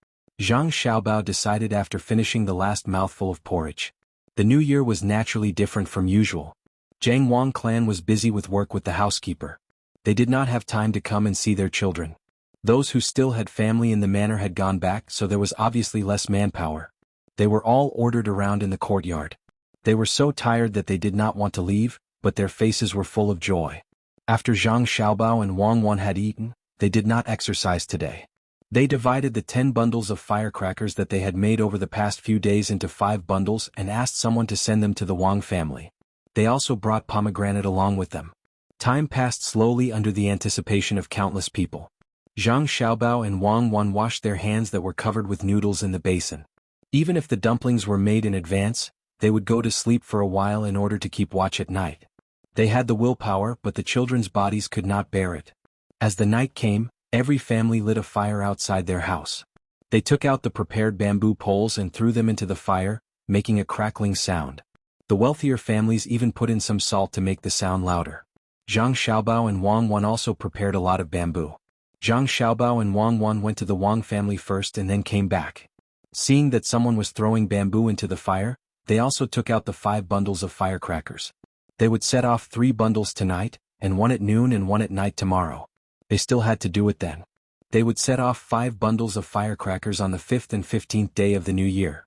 Zhang Xiaobao decided after finishing the last mouthful of porridge. The new year was naturally different from usual. Zhang Wang clan was busy with work with the housekeeper. They did not have time to come and see their children. Those who still had family in the manor had gone back, so there was obviously less manpower. They were all ordered around in the courtyard. They were so tired that they did not want to leave, but their faces were full of joy. After Zhang Xiaobao and Wang Wan had eaten, they did not exercise today. They divided the 10 bundles of firecrackers that they had made over the past few days into 5 bundles and asked someone to send them to the Wang family. They also brought pomegranate along with them. Time passed slowly under the anticipation of countless people. Zhang Xiaobao and Wang Wan washed their hands that were covered with noodles in the basin. Even if the dumplings were made in advance, they would go to sleep for a while in order to keep watch at night. They had the willpower, but the children's bodies could not bear it. As the night came, every family lit a fire outside their house. They took out the prepared bamboo poles and threw them into the fire, making a crackling sound. The wealthier families even put in some salt to make the sound louder. Zhang Xiaobao and Wang Wan also prepared a lot of bamboo. Zhang Xiaobao and Wang Wan went to the Wang family first and then came back. Seeing that someone was throwing bamboo into the fire, they also took out the 5 bundles of firecrackers. They would set off 3 bundles tonight, and 1 at noon and 1 at night tomorrow. They still had to do it then. They would set off 5 bundles of firecrackers on the 5th and 15th day of the new year.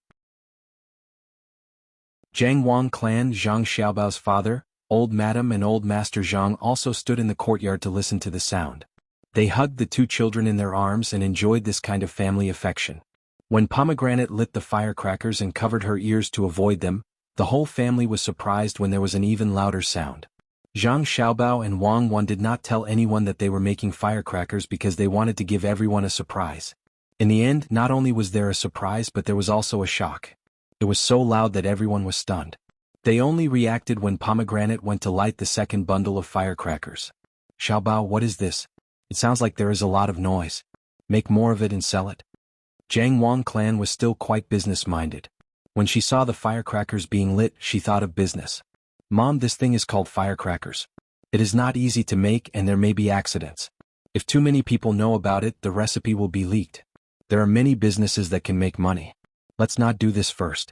Zhang Wang clan, Zhang Xiaobao's father, old madam and old master Zhang also stood in the courtyard to listen to the sound. They hugged the 2 children in their arms and enjoyed this kind of family affection. When Pomegranate lit the firecrackers and covered her ears to avoid them, the whole family was surprised when there was an even louder sound. Zhang Xiaobao and Wang Wan did not tell anyone that they were making firecrackers because they wanted to give everyone a surprise. In the end, not only was there a surprise, but there was also a shock. It was so loud that everyone was stunned. They only reacted when Pomegranate went to light the second bundle of firecrackers. Xiaobao, what is this? It sounds like there is a lot of noise. Make more of it and sell it. Jiang Wang clan was still quite business-minded. When she saw the firecrackers being lit, she thought of business. "Mom, this thing is called firecrackers. It is not easy to make and there may be accidents. If too many people know about it, the recipe will be leaked. There are many businesses that can make money. Let's not do this first."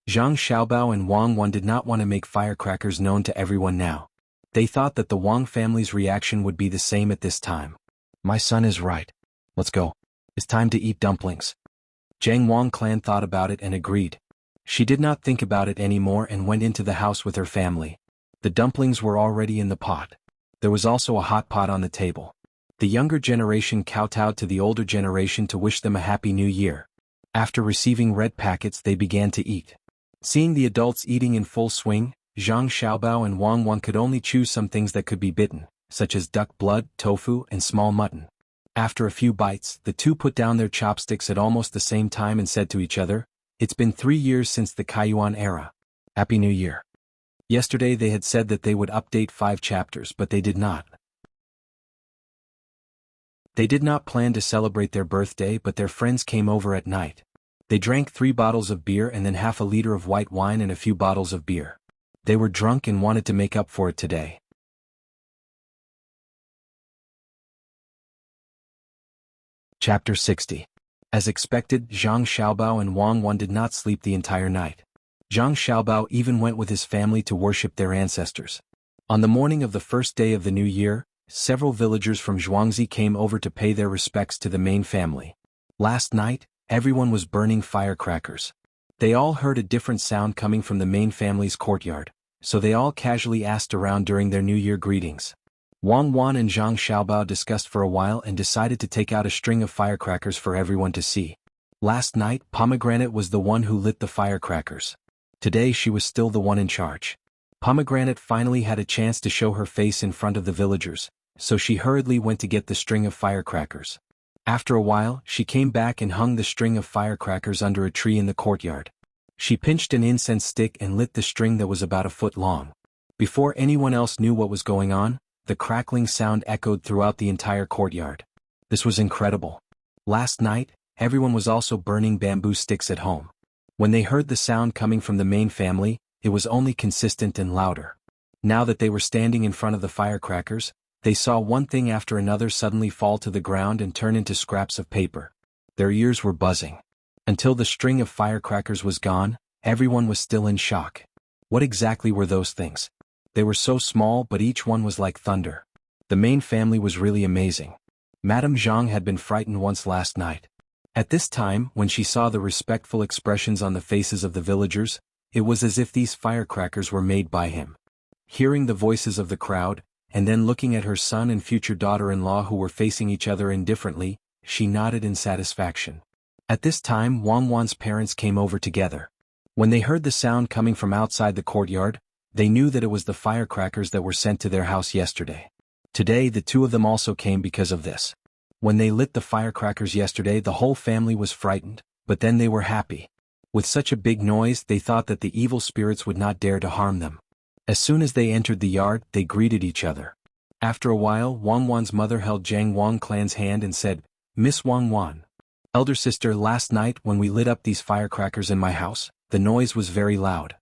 Zhang Xiaobao and Wang Wan did not want to make firecrackers known to everyone now. They thought that the Wang family's reaction would be the same at this time. "My son is right. Let's go. It's time to eat dumplings." Jiang Wang clan thought about it and agreed. She did not think about it anymore and went into the house with her family. The dumplings were already in the pot. There was also a hot pot on the table. The younger generation kowtowed to the older generation to wish them a happy new year. After receiving red packets, they began to eat. Seeing the adults eating in full swing, Zhang Xiaobao and Wang Wan could only choose some things that could be bitten, such as duck blood, tofu, and small mutton. After a few bites, the two put down their chopsticks at almost the same time and said to each other, "It's been 3 years since the Kaiyuan era. Happy New Year." Yesterday they had said that they would update 5 chapters, but they did not. They did not plan to celebrate their birthday, but their friends came over at night. They drank 3 bottles of beer and then half a liter of white wine and a few bottles of beer. They were drunk and wanted to make up for it today. Chapter 60. As expected, Zhang Xiaobao and Wang Wan did not sleep the entire night. Zhang Xiaobao even went with his family to worship their ancestors. On the morning of the first day of the new year, several villagers from Zhuangzi came over to pay their respects to the main family. Last night, everyone was burning firecrackers. They all heard a different sound coming from the main family's courtyard, so they all casually asked around during their New Year greetings. Wang Wan and Zhang Xiaobao discussed for a while and decided to take out a string of firecrackers for everyone to see. Last night, Pomegranate was the one who lit the firecrackers. Today she was still the one in charge. Pomegranate finally had a chance to show her face in front of the villagers, so she hurriedly went to get the string of firecrackers. After a while, she came back and hung the string of firecrackers under a tree in the courtyard. She pinched an incense stick and lit the string that was about a foot long. Before anyone else knew what was going on, the crackling sound echoed throughout the entire courtyard. This was incredible. Last night, everyone was also burning bamboo sticks at home. When they heard the sound coming from the main family, it was only consistent and louder. Now that they were standing in front of the firecrackers, they saw one thing after another suddenly fall to the ground and turn into scraps of paper. Their ears were buzzing. Until the string of firecrackers was gone, everyone was still in shock. What exactly were those things? They were so small, but each one was like thunder. The main family was really amazing. Madame Zhang had been frightened once last night. At this time, when she saw the respectful expressions on the faces of the villagers, it was as if these firecrackers were made by him. Hearing the voices of the crowd, and then looking at her son and future daughter-in-law who were facing each other indifferently, she nodded in satisfaction. At this time, Wang Wan's parents came over together. When they heard the sound coming from outside the courtyard, they knew that it was the firecrackers that were sent to their house yesterday. Today the two of them also came because of this. When they lit the firecrackers yesterday, the whole family was frightened, but then they were happy. With such a big noise, they thought that the evil spirits would not dare to harm them. As soon as they entered the yard, they greeted each other. After a while, Wang Wan's mother held Jiang Wang clan's hand and said, "Miss Wang Wan, elder sister, last night when we lit up these firecrackers in my house, the noise was very loud.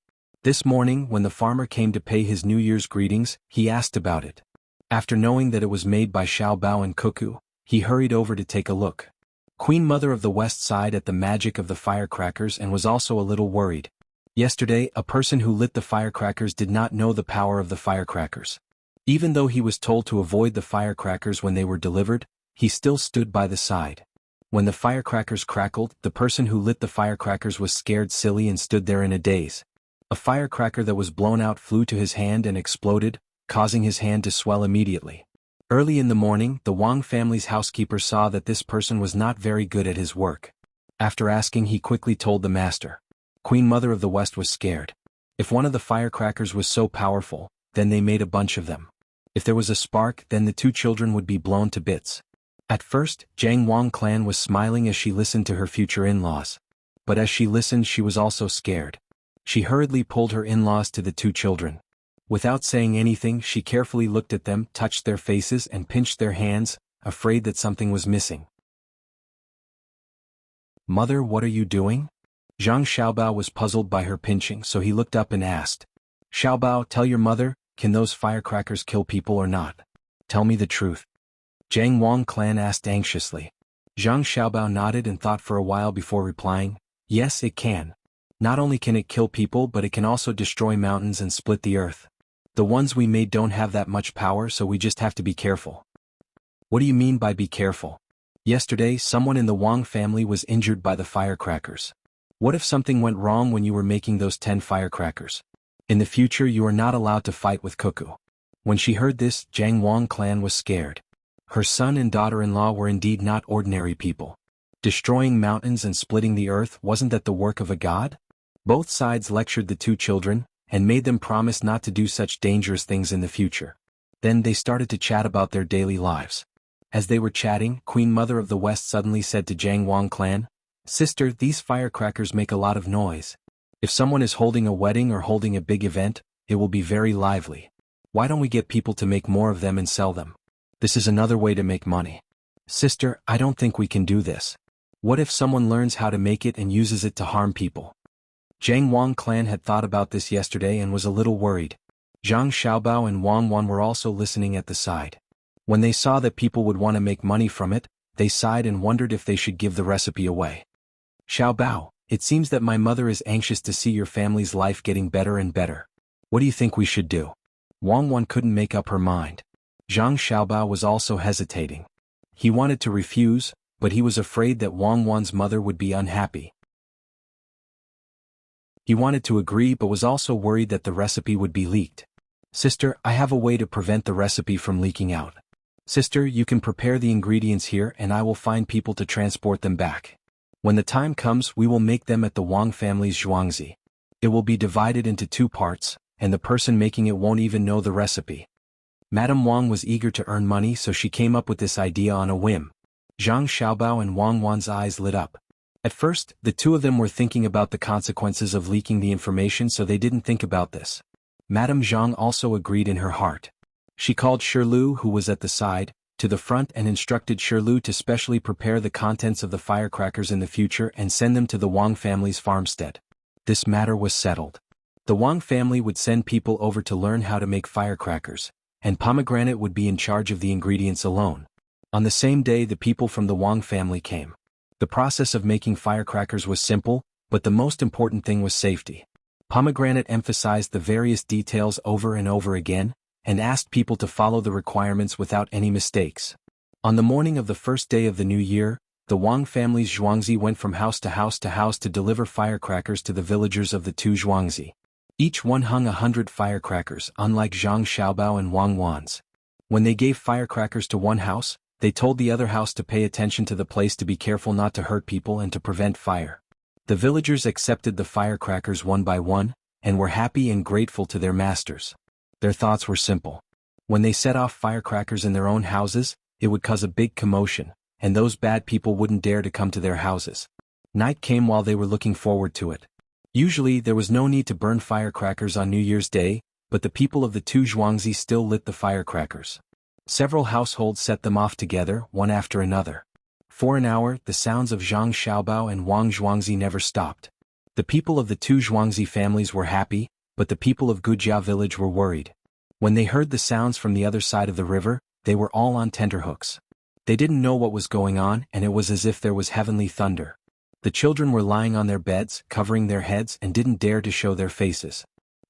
This morning, when the farmer came to pay his New Year's greetings, he asked about it. After knowing that it was made by Xiao Bao and Cuckoo, he hurried over to take a look. Queen Mother of the West sighed at the magic of the firecrackers and was also a little worried. Yesterday, a person who lit the firecrackers did not know the power of the firecrackers. Even though he was told to avoid the firecrackers when they were delivered, he still stood by the side. When the firecrackers crackled, the person who lit the firecrackers was scared silly and stood there in a daze. A firecracker that was blown out flew to his hand and exploded, causing his hand to swell immediately. Early in the morning, the Wang family's housekeeper saw that this person was not very good at his work. After asking, he quickly told the master. Queen Mother of the West was scared. If one of the firecrackers was so powerful, then they made a bunch of them. If there was a spark, then the 2 children would be blown to bits. At first, Jiang Wang clan was smiling as she listened to her future in-laws. But as she listened, she was also scared. She hurriedly pulled her in-laws to the 2 children. Without saying anything, she carefully looked at them, touched their faces and pinched their hands, afraid that something was missing. Mother, what are you doing? Zhang Xiaobao was puzzled by her pinching, so he looked up and asked. Xiaobao, tell your mother, can those firecrackers kill people or not? Tell me the truth. Zhang Wang clan asked anxiously. Zhang Xiaobao nodded and thought for a while before replying, yes, it can. Not only can it kill people, but it can also destroy mountains and split the earth. The ones we made don't have that much power, so we just have to be careful. What do you mean by be careful? Yesterday, someone in the Wang family was injured by the firecrackers. What if something went wrong when you were making those 10 firecrackers? In the future, you are not allowed to fight with Cuckoo. When she heard this, Zhang Wang clan was scared. Her son and daughter-in-law were indeed not ordinary people. Destroying mountains and splitting the earth, wasn't that the work of a god? Both sides lectured the two children, and made them promise not to do such dangerous things in the future. Then they started to chat about their daily lives. As they were chatting, Queen Mother of the West suddenly said to Zhang Wang clan, Sister, these firecrackers make a lot of noise. If someone is holding a wedding or holding a big event, it will be very lively. Why don't we get people to make more of them and sell them? This is another way to make money. Sister, I don't think we can do this. What if someone learns how to make it and uses it to harm people? Zhang Wang clan had thought about this yesterday and was a little worried. Zhang Xiaobao and Wang Wan were also listening at the side. When they saw that people would want to make money from it, they sighed and wondered if they should give the recipe away. Xiaobao, it seems that my mother is anxious to see your family's life getting better and better. What do you think we should do? Wang Wan couldn't make up her mind. Zhang Xiaobao was also hesitating. He wanted to refuse, but he was afraid that Wang Wan's mother would be unhappy. He wanted to agree but was also worried that the recipe would be leaked. Sister, I have a way to prevent the recipe from leaking out. Sister, you can prepare the ingredients here and I will find people to transport them back. When the time comes, we will make them at the Wang family's zhuangzi. It will be divided into 2 parts, and the person making it won't even know the recipe. Madame Wang was eager to earn money, so she came up with this idea on a whim. Zhang Xiaobao and Wang Wan's eyes lit up. At first, the two of them were thinking about the consequences of leaking the information, so they didn't think about this. Madame Zhang also agreed in her heart. She called Shirlu, who was at the side, to the front and instructed Shirlu to specially prepare the contents of the firecrackers in the future and send them to the Wang family's farmstead. This matter was settled. The Wang family would send people over to learn how to make firecrackers, and Pomegranate would be in charge of the ingredients alone. On the same day, the people from the Wang family came. The process of making firecrackers was simple, but the most important thing was safety. Pomegranate emphasized the various details over and over again, and asked people to follow the requirements without any mistakes. On the morning of the first day of the new year, the Wang family's zhuangzi went from house to house to deliver firecrackers to the villagers of the 2 zhuangzi. Each one hung 100 firecrackers, unlike Zhang Xiaobao and Wang Wan's. When they gave firecrackers to one house, they told the other house to pay attention to the place, to be careful not to hurt people and to prevent fire. The villagers accepted the firecrackers one by one, and were happy and grateful to their masters. Their thoughts were simple. When they set off firecrackers in their own houses, it would cause a big commotion, and those bad people wouldn't dare to come to their houses. Night came while they were looking forward to it. Usually there was no need to burn firecrackers on New Year's Day, but the people of the 2 zhuangzi still lit the firecrackers. Several households set them off together, one after another. For an hour, the sounds of Zhang Xiaobao and Wang zhuangzi never stopped. The people of the 2 zhuangzi families were happy, but the people of Gujia village were worried. When they heard the sounds from the other side of the river, they were all on tenterhooks. They didn't know what was going on, and it was as if there was heavenly thunder. The children were lying on their beds, covering their heads, and didn't dare to show their faces.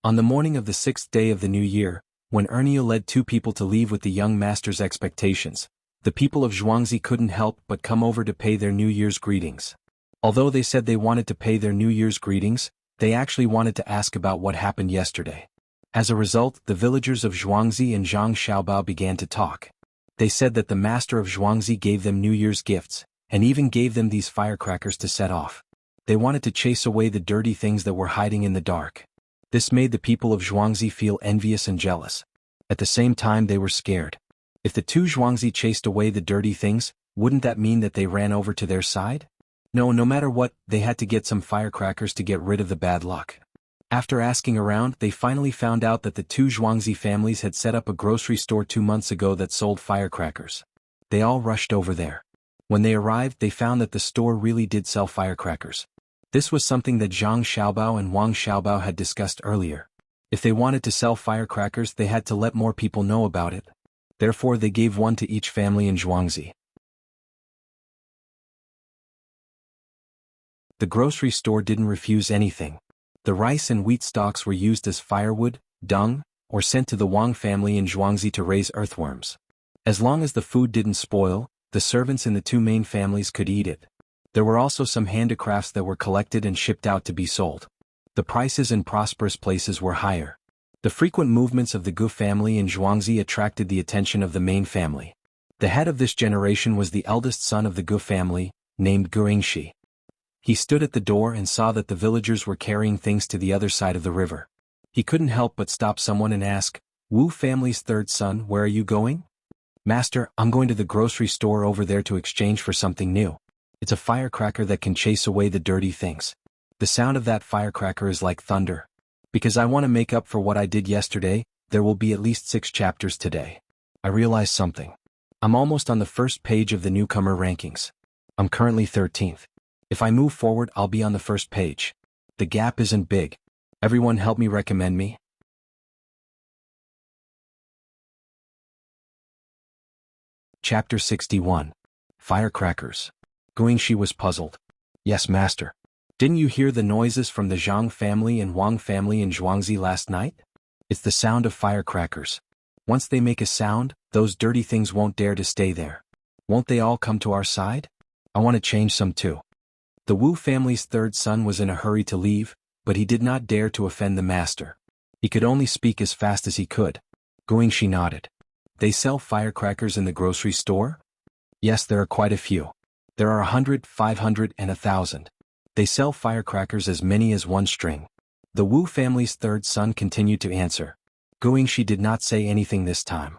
On the morning of the 6th day of the new year, when Idyll led 2 people to leave with the young master's expectations, the people of Zhuangzi couldn't help but come over to pay their New Year's greetings. Although they said they wanted to pay their New Year's greetings, they actually wanted to ask about what happened yesterday. As a result, the villagers of Zhuangzi and Zhang Xiaobao began to talk. They said that the master of Zhuangzi gave them New Year's gifts, and even gave them these firecrackers to set off. They wanted to chase away the dirty things that were hiding in the dark. This made the people of Zhuangzi feel envious and jealous. At the same time, they were scared. If the 2 zhuangzi chased away the dirty things, wouldn't that mean that they ran over to their side? No matter what, they had to get some firecrackers to get rid of the bad luck. After asking around, they finally found out that the 2 zhuangzi families had set up a grocery store 2 months ago that sold firecrackers. They all rushed over there. When they arrived, they found that the store really did sell firecrackers. This was something that Zhang Xiaobao and Wang Xiaobao had discussed earlier. If they wanted to sell firecrackers, they had to let more people know about it. Therefore, they gave one to each family in Zhuangzi. The grocery store didn't refuse anything. The rice and wheat stalks were used as firewood, dung, or sent to the Wang family in Zhuangzi to raise earthworms. As long as the food didn't spoil, the servants in the two main families could eat it. There were also some handicrafts that were collected and shipped out to be sold. The prices in prosperous places were higher. The frequent movements of the Gu family in Zhuangzi attracted the attention of the main family. The head of this generation was the eldest son of the Gu family, named Gu Yingxi. He stood at the door and saw that the villagers were carrying things to the other side of the river. He couldn't help but stop someone and ask, "Wu family's third son, where are you going?" "Master, I'm going to the grocery store over there to exchange for something new. It's a firecracker that can chase away the dirty things. The sound of that firecracker is like thunder. Because I want to make up for what I did yesterday, there will be at least 6 chapters today. I realized something. I'm almost on the first page of the newcomer rankings. I'm currently 13th. If I move forward, I'll be on the first page. The gap isn't big. Everyone help me recommend me." Chapter 61. Firecrackers. Guingxi was puzzled. "Yes, master. Didn't you hear the noises from the Zhang family and Wang family in Zhuangzi last night? It's the sound of firecrackers. Once they make a sound, those dirty things won't dare to stay there. Won't they all come to our side? I want to change some too." The Wu family's third son was in a hurry to leave, but he did not dare to offend the master. He could only speak as fast as he could. Guingxi nodded. "They sell firecrackers in the grocery store?" "Yes, there are quite a few. There are 100, 500, and 1,000. They sell firecrackers as many as one string." The Wu family's third son continued to answer. Guingxi did not say anything this time.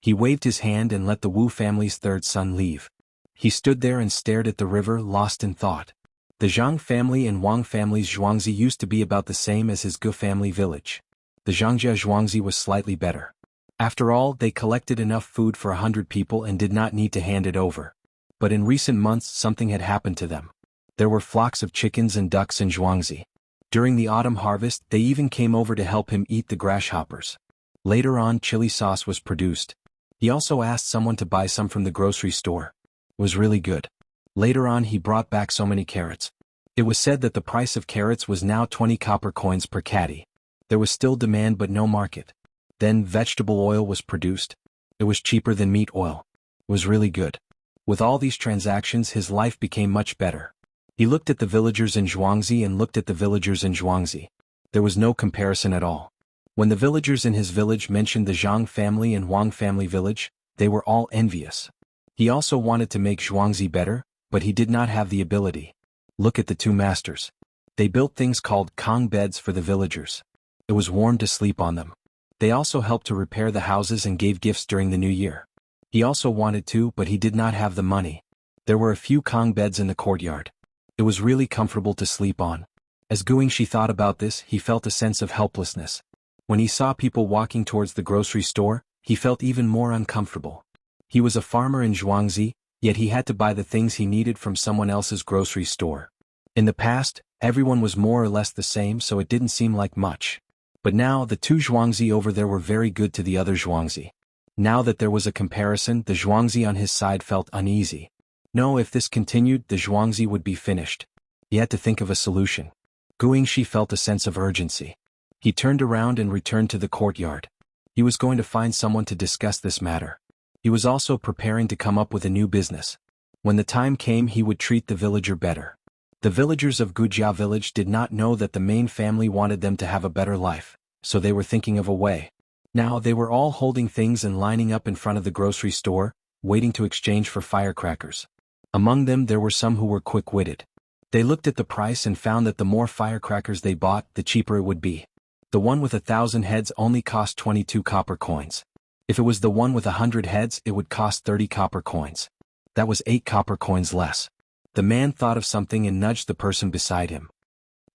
He waved his hand and let the Wu family's third son leave. He stood there and stared at the river, lost in thought. The Zhang family and Wang family's Zhuangzi used to be about the same as his Gu family village. The Zhangjia Zhuangzi was slightly better. After all, they collected enough food for 100 people and did not need to hand it over. But in recent months something had happened to them. There were flocks of chickens and ducks in Zhuangzi. During the autumn harvest, they even came over to help him eat the grasshoppers. Later on, chili sauce was produced. He also asked someone to buy some from the grocery store. It was really good. Later on, he brought back so many carrots. It was said that the price of carrots was now 20 copper coins per caddy. There was still demand but no market. Then vegetable oil was produced. It was cheaper than meat oil. It was really good. With all these transactions, his life became much better. He looked at the villagers in Zhuangzi and looked at the villagers in Zhuangzi. There was no comparison at all. When the villagers in his village mentioned the Zhang family and Wang family village, they were all envious. He also wanted to make Zhuangzi better, but he did not have the ability. Look at the two masters. They built things called Kong beds for the villagers. It was warm to sleep on them. They also helped to repair the houses and gave gifts during the new year. He also wanted to, but he did not have the money. There were a few Kong beds in the courtyard. It was really comfortable to sleep on. As Guingxi thought about this, he felt a sense of helplessness. When he saw people walking towards the grocery store, he felt even more uncomfortable. He was a farmer in Zhuangzi, yet he had to buy the things he needed from someone else's grocery store. In the past, everyone was more or less the same, so it didn't seem like much. But now, the two Zhuangzi over there were very good to the other Zhuangzi. Now that there was a comparison, the Zhuangzi on his side felt uneasy. No, if this continued, the Zhuangzi would be finished. He had to think of a solution. Guingxi felt a sense of urgency. He turned around and returned to the courtyard. He was going to find someone to discuss this matter. He was also preparing to come up with a new business. When the time came, he would treat the villager better. The villagers of Gujia village did not know that the main family wanted them to have a better life, so they were thinking of a way. Now they were all holding things and lining up in front of the grocery store, waiting to exchange for firecrackers. Among them there were some who were quick-witted. They looked at the price and found that the more firecrackers they bought, the cheaper it would be. The one with 1,000 heads only cost 22 copper coins. If it was the one with 100 heads, it would cost 30 copper coins. That was 8 copper coins less. The man thought of something and nudged the person beside him.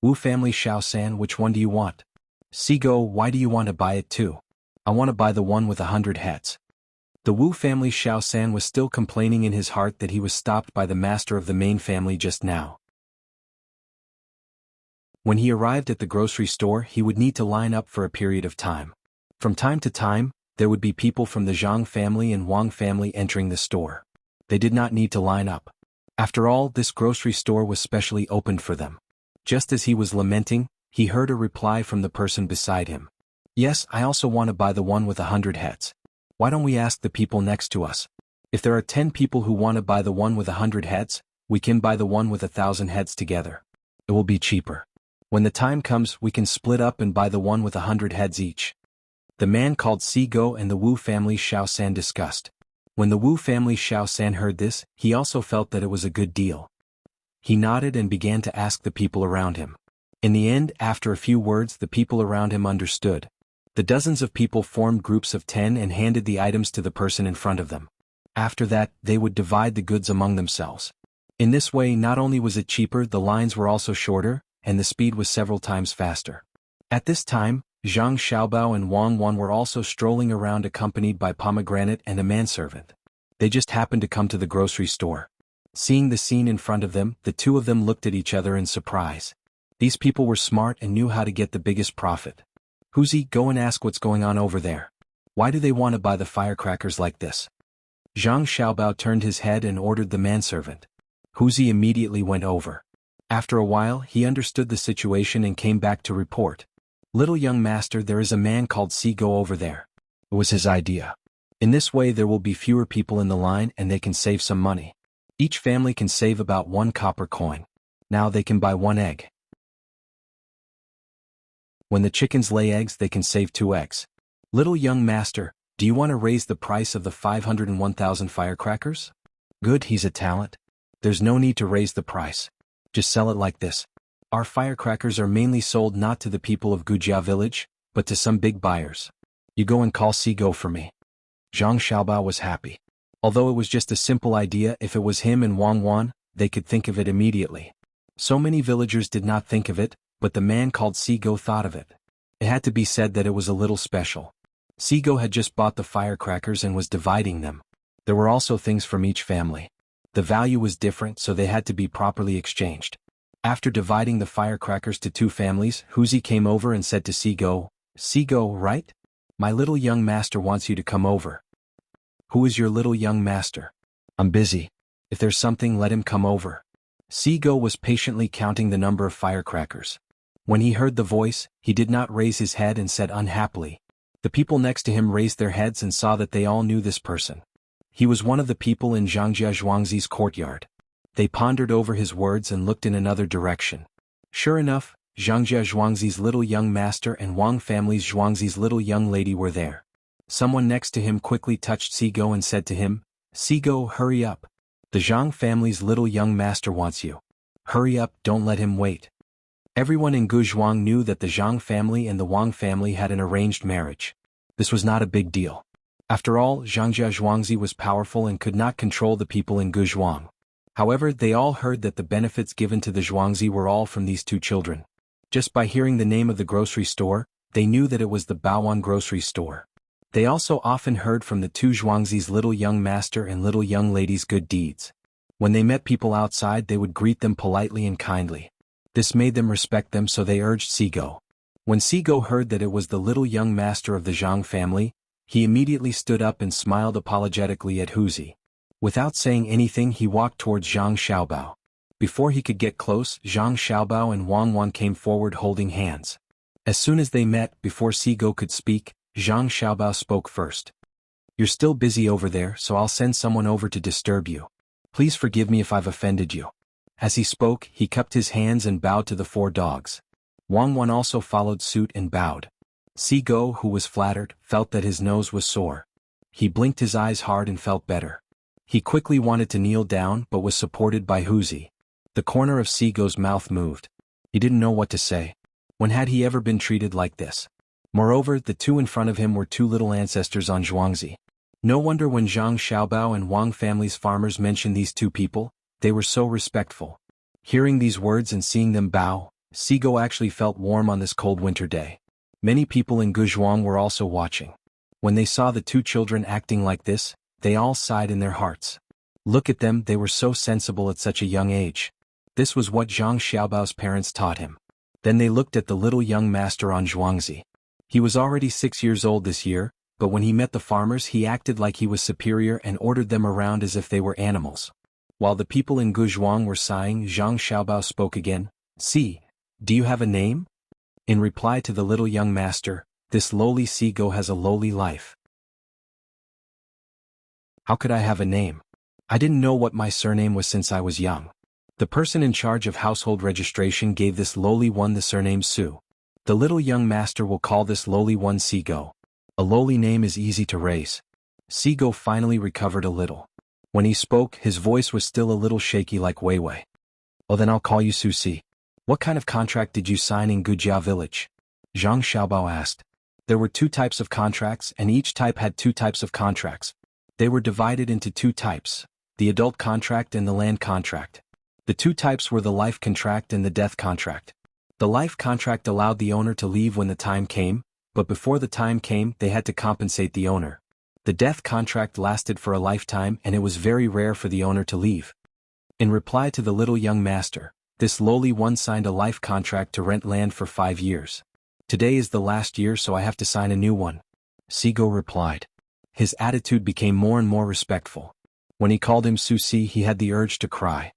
Wu family Xiao-san, which one do you want? Sigo, why do you want to buy it too? I want to buy the one with 100 heads. The Wu family Xiao San was still complaining in his heart that he was stopped by the master of the main family just now. When he arrived at the grocery store, he would need to line up for a period of time. From time to time, there would be people from the Zhang family and Wang family entering the store. They did not need to line up. After all, this grocery store was specially opened for them. Just as he was lamenting, he heard a reply from the person beside him. Yes, I also want to buy the one with 100 heads. Why don't we ask the people next to us? If there are 10 people who want to buy the one with 100 heads, we can buy the one with 1,000 heads together. It will be cheaper. When the time comes, we can split up and buy the one with 100 heads each. The man called Sigo and the Wu family Xiao San discussed. When the Wu family Xiao San heard this, he also felt that it was a good deal. He nodded and began to ask the people around him. In the end, after a few words, the people around him understood. The dozens of people formed groups of 10 and handed the items to the person in front of them. After that, they would divide the goods among themselves. In this way, not only was it cheaper, the lines were also shorter, and the speed was several times faster. At this time, Zhang Xiaobao and Wang Wan were also strolling around accompanied by Pomegranate and a manservant. They just happened to come to the grocery store. Seeing the scene in front of them, the two of them looked at each other in surprise. These people were smart and knew how to get the biggest profit. Huzi, go and ask what's going on over there. Why do they want to buy the firecrackers like this? Zhang Xiaobao turned his head and ordered the manservant. Huzi immediately went over. After a while, he understood the situation and came back to report. Little young master, there is a man called Sigo over there. It was his idea. In this way there will be fewer people in the line and they can save some money. Each family can save about 1 copper coin. Now they can buy 1 egg. When the chickens lay eggs, they can save 2 eggs. Little young master, do you want to raise the price of the 501,000 firecrackers? Good, he's a talent. There's no need to raise the price. Just sell it like this. Our firecrackers are mainly sold not to the people of Gujia village, but to some big buyers. You go and call Sigo for me. Zhang Xiaobao was happy. Although it was just a simple idea, if it was him and Wang Wan, they could think of it immediately. So many villagers did not think of it, but the man called Sigo thought of it. It had to be said that it was a little special. Sigo had just bought the firecrackers and was dividing them. There were also things from each family. The value was different, so they had to be properly exchanged. After dividing the firecrackers to 2 families, Huzi came over and said to Sigo, Sigo, right? My little young master wants you to come over. Who is your little young master? I'm busy. If there's something, let him come over. Sigo was patiently counting the number of firecrackers. When he heard the voice, he did not raise his head and said unhappily. The people next to him raised their heads and saw that they all knew this person. He was one of the people in Zhangjia Zhuangzi's courtyard. They pondered over his words and looked in another direction. Sure enough, Zhangjia Zhuangzi's little young master and Wang family's Zhuangzi's little young lady were there. Someone next to him quickly touched Sigo and said to him, Sigo, hurry up. The Zhang family's little young master wants you. Hurry up, don't let him wait. Everyone in Guzhuang knew that the Zhang family and the Wang family had an arranged marriage. This was not a big deal. After all, Zhangjia Zhuangzi was powerful and could not control the people in Guzhuang. However, they all heard that the benefits given to the Zhuangzi were all from these 2 children. Just by hearing the name of the grocery store, they knew that it was the Baoan grocery store. They also often heard from the 2 Zhuangzi's little young master and little young lady's good deeds. When they met people outside, they would greet them politely and kindly. This made them respect them, so they urged Sigo. When Sigo heard that it was the little young master of the Zhang family, he immediately stood up and smiled apologetically at Huzi. Without saying anything, he walked towards Zhang Xiaobao. Before he could get close, Zhang Xiaobao and Wang Wan came forward holding hands. As soon as they met, before Sigo could speak, Zhang Xiaobao spoke first. You're still busy over there, so I'll send someone over to disturb you. Please forgive me if I've offended you. As he spoke, he cupped his hands and bowed to the 4 dogs. Wang Wan also followed suit and bowed. Sigo, who was flattered, felt that his nose was sore. He blinked his eyes hard and felt better. He quickly wanted to kneel down but was supported by Huzi. The corner of Sigo's mouth moved. He didn't know what to say. When had he ever been treated like this? Moreover, the 2 in front of him were 2 little ancestors on Zhuangzi. No wonder when Zhang Xiaobao and Wang family's farmers mentioned these 2 people, they were so respectful. Hearing these words and seeing them bow, Sigo actually felt warm on this cold winter day. Many people in Guzhuang were also watching. When they saw the two children acting like this, they all sighed in their hearts. Look at them, they were so sensible at such a young age. This was what Zhang Xiaobao's parents taught him. Then they looked at the little young master on Zhuangzi. He was already 6 years old this year, but when he met the farmers he acted like he was superior and ordered them around as if they were animals. While the people in Guzhuang were sighing, Zhang Xiaobao spoke again. "See, do you have a name?" In reply to the little young master, "This lowly seagull has a lowly life." "How could I have a name? I didn't know what my surname was since I was young." The person in charge of household registration gave this lowly one the surname Su. "The little young master will call this lowly one Seago. A lowly name is easy to raise." Seago finally recovered a little. When he spoke, his voice was still a little shaky like Weiwei. "Oh, then I'll call you Su Si. What kind of contract did you sign in Gujia village?" Zhang Xiaobao asked. There were 2 types of contracts and each type had 2 types of contracts. They were divided into 2 types, the adult contract and the land contract. The 2 types were the life contract and the death contract. The life contract allowed the owner to leave when the time came, but before the time came they had to compensate the owner. The death contract lasted for a lifetime and it was very rare for the owner to leave. In reply to the little young master, this lowly one signed a life contract to rent land for 5 years. "Today is the last year, so I have to sign a new one," Seago replied. His attitude became more and more respectful. When he called him Su Si, he had the urge to cry.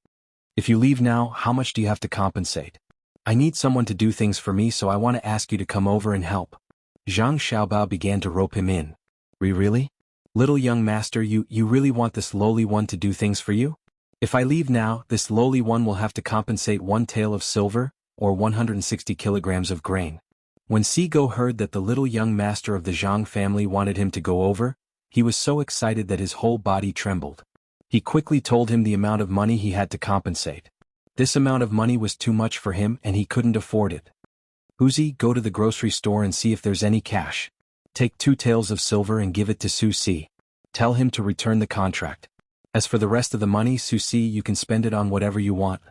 "If you leave now, how much do you have to compensate? I need someone to do things for me, so I want to ask you to come over and help." Zhang Xiaobao began to rope him in. Really? Little young master, you really want this lowly one to do things for you? If I leave now, this lowly one will have to compensate 1 tael of silver, or 160 kilograms of grain. When Seago heard that the little young master of the Zhang family wanted him to go over, he was so excited that his whole body trembled. He quickly told him the amount of money he had to compensate. This amount of money was too much for him and he couldn't afford it. "Huzi, go to the grocery store and see if there's any cash. Take 2 taels of silver and give it to Su Si. Tell him to return the contract. As for the rest of the money, Su Si, you can spend it on whatever you want.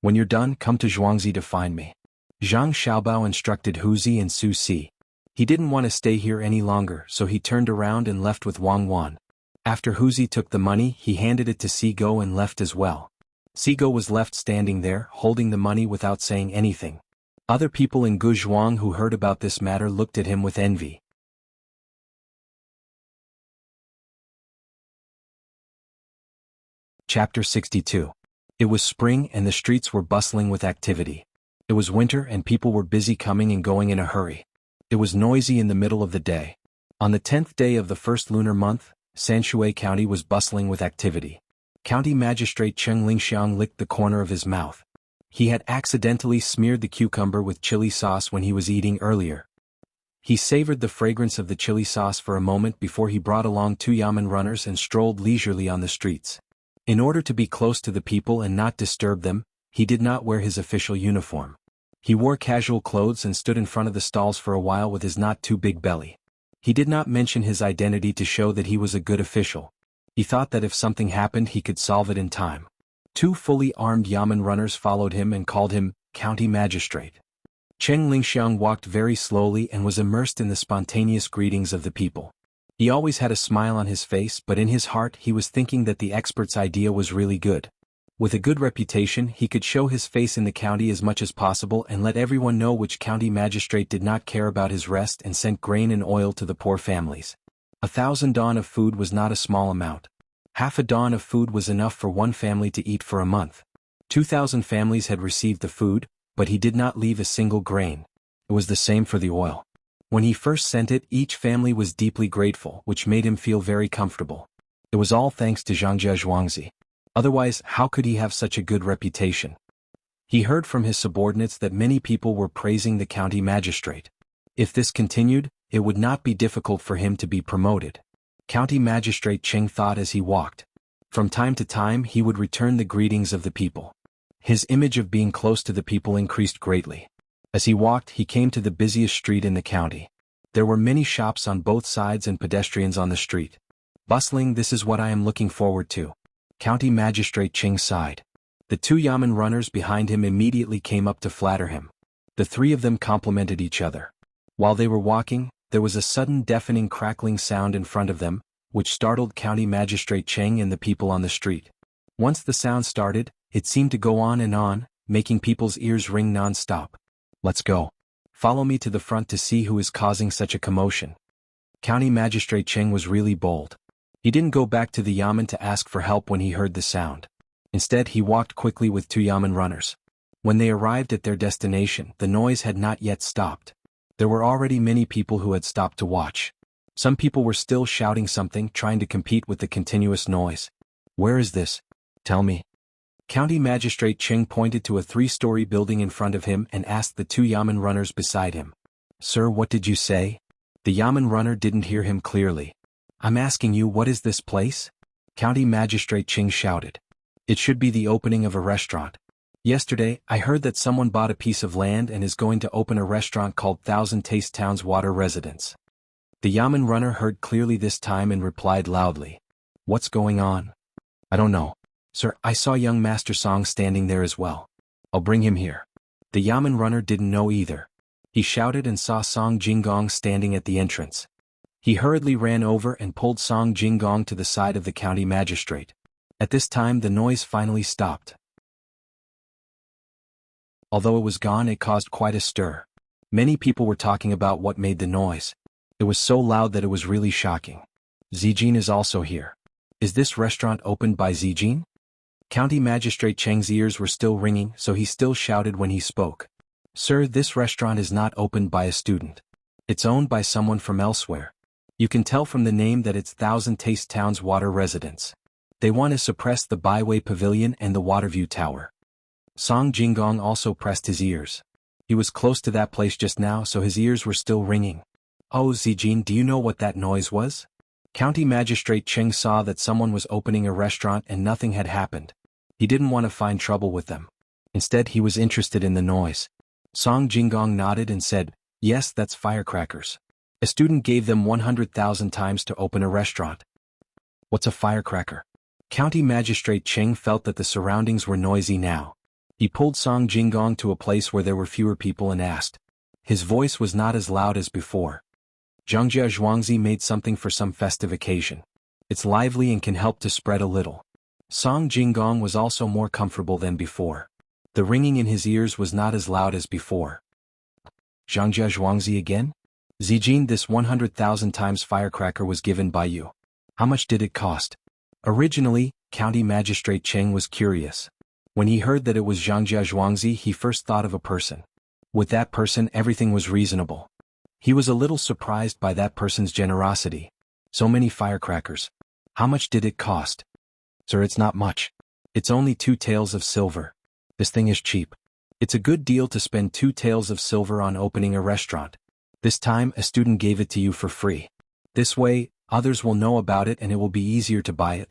When you're done, come to Zhuangzi to find me." Zhang Xiaobao instructed Huzi and Su Si. He didn't want to stay here any longer, so he turned around and left with Wang Wan. After Huzi took the money, he handed it to Seago and left as well. Seago was left standing there, holding the money without saying anything. Other people in Guzhuang who heard about this matter looked at him with envy. Chapter 62. It was spring and the streets were bustling with activity. It was winter and people were busy coming and going in a hurry. It was noisy in the middle of the day. On the 10th day of the first lunar month, Sanshui County was bustling with activity. County Magistrate Cheng Lingxiang licked the corner of his mouth. He had accidentally smeared the cucumber with chili sauce when he was eating earlier. He savored the fragrance of the chili sauce for a moment before he brought along 2 yamen runners and strolled leisurely on the streets. In order to be close to the people and not disturb them, he did not wear his official uniform. He wore casual clothes and stood in front of the stalls for a while with his not too big belly. He did not mention his identity to show that he was a good official. He thought that if something happened he could solve it in time. 2 fully armed yamen runners followed him and called him County Magistrate. Cheng Lingxiang walked very slowly and was immersed in the spontaneous greetings of the people. He always had a smile on his face, but in his heart he was thinking that the expert's idea was really good. With a good reputation, he could show his face in the county as much as possible and let everyone know which county magistrate did not care about his rest and sent grain and oil to the poor families. 1,000 dawn of food was not a small amount. Half a dawn of food was enough for one family to eat for a month. 2,000 families had received the food, but he did not leave a single grain. It was the same for the oil. When he first sent it, each family was deeply grateful, which made him feel very comfortable. It was all thanks to Zhangjia Zhuangzi. Otherwise, how could he have such a good reputation? He heard from his subordinates that many people were praising the county magistrate. If this continued, it would not be difficult for him to be promoted. County Magistrate Cheng thought as he walked. From time to time he would return the greetings of the people. His image of being close to the people increased greatly. As he walked, he came to the busiest street in the county. There were many shops on both sides and pedestrians on the street. Bustling, this is what I am looking forward to. County Magistrate Cheng sighed. The 2 yamen runners behind him immediately came up to flatter him. The 3 of them complimented each other. While they were walking, there was a sudden deafening crackling sound in front of them, which startled County Magistrate Cheng and the people on the street. Once the sound started, it seemed to go on, making people's ears ring non-stop. "Let's go. Follow me to the front to see who is causing such a commotion." County Magistrate Cheng was really bold. He didn't go back to the yamen to ask for help when he heard the sound. Instead, he walked quickly with 2 yamen runners. When they arrived at their destination, the noise had not yet stopped. There were already many people who had stopped to watch. Some people were still shouting something, trying to compete with the continuous noise. "Where is this? Tell me." County Magistrate Cheng pointed to a 3-story building in front of him and asked the 2 yamen runners beside him. "Sir, what did you say?" The yamen runner didn't hear him clearly. "I'm asking you, what is this place?" County Magistrate Cheng shouted. "It should be the opening of a restaurant. Yesterday, I heard that someone bought a piece of land and is going to open a restaurant called Thousand Taste Town's Water Residence." The yamen runner heard clearly this time and replied loudly. "What's going on?" "I don't know. Sir, I saw young Master Song standing there as well. I'll bring him here." The yamen runner didn't know either. He shouted and saw Song Jinggong standing at the entrance. He hurriedly ran over and pulled Song Jinggong to the side of the county magistrate. At this time the noise finally stopped. Although it was gone, it caused quite a stir. Many people were talking about what made the noise. It was so loud that it was really shocking. "Zijin is also here. Is this restaurant opened by Zijin?" County Magistrate Cheng's ears were still ringing, so he still shouted when he spoke. "Sir, this restaurant is not opened by a student. It's owned by someone from elsewhere. You can tell from the name that it's Thousand Taste Town's Water Residence. They want to suppress the Byway Pavilion and the Waterview Tower." Song Jinggong also pressed his ears. He was close to that place just now, so his ears were still ringing. "Oh, Zijin, do you know what that noise was?" County Magistrate Cheng saw that someone was opening a restaurant and nothing had happened. He didn't want to find trouble with them. Instead, he was interested in the noise. Song Jinggong nodded and said, "Yes, that's firecrackers. A student gave them 100,000 times to open a restaurant." "What's a firecracker?" County Magistrate Cheng felt that the surroundings were noisy now. He pulled Song Jinggong to a place where there were fewer people and asked. His voice was not as loud as before. "Zhongjia Zhuangzi made something for some festive occasion. It's lively and can help to spread a little." Song Jinggong was also more comfortable than before. The ringing in his ears was not as loud as before. "Zhongjia Zhuangzi again? Zijin, this 100,000 times firecracker was given by you. How much did it cost?" Originally, County Magistrate Cheng was curious. When he heard that it was Zhongjia Zhuangzi, he first thought of a person. With that person, everything was reasonable. He was a little surprised by that person's generosity. So many firecrackers. How much did it cost? "Sir, it's not much. It's only 2 taels of silver. This thing is cheap. It's a good deal to spend 2 taels of silver on opening a restaurant. This time, a student gave it to you for free. This way, others will know about it and it will be easier to buy it."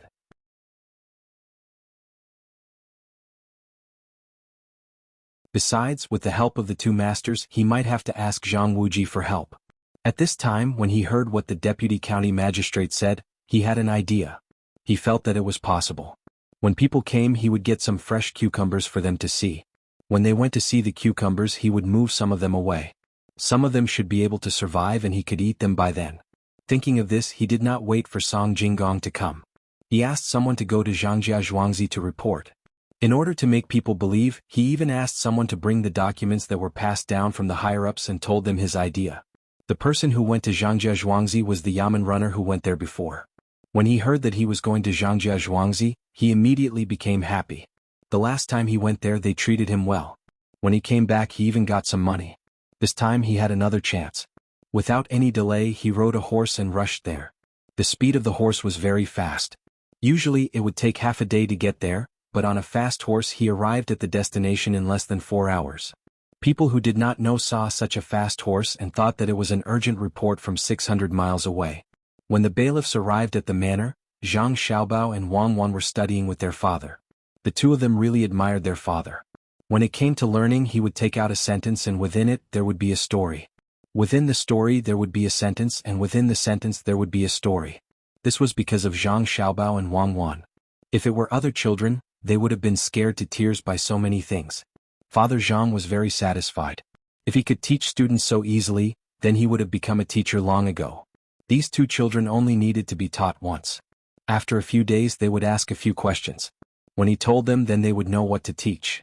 Besides, with the help of the 2 masters, he might have to ask Zhang Wuji for help. At this time, when he heard what the deputy county magistrate said, he had an idea. He felt that it was possible. When people came, he would get some fresh cucumbers for them to see. When they went to see the cucumbers, he would move some of them away. Some of them should be able to survive and he could eat them by then. Thinking of this, he did not wait for Song Jinggong to come. He asked someone to go to Zhongjia Zhuangzi to report. In order to make people believe, he even asked someone to bring the documents that were passed down from the higher-ups and told them his idea. The person who went to Zhongjia Zhuangzi was the yamen runner who went there before. When he heard that he was going to Zhongjia Zhuangzi, he immediately became happy. The last time he went there, they treated him well. When he came back, he even got some money. This time he had another chance. Without any delay, he rode a horse and rushed there. The speed of the horse was very fast. Usually it would take half a day to get there, but on a fast horse he arrived at the destination in less than 4 hours. People who did not know saw such a fast horse and thought that it was an urgent report from 600 miles away. When the bailiffs arrived at the manor, Zhang Xiaobao and Wang Wan were studying with their father. The 2 of them really admired their father. When it came to learning, he would take out a sentence and within it there would be a story. Within the story there would be a sentence and within the sentence there would be a story. This was because of Zhang Xiaobao and Wang Wan. If it were other children, they would have been scared to tears by so many things. Father Zhang was very satisfied. If he could teach students so easily, then he would have become a teacher long ago. These two children only needed to be taught once. After a few days they would ask a few questions. When he told them, then they would know what to teach.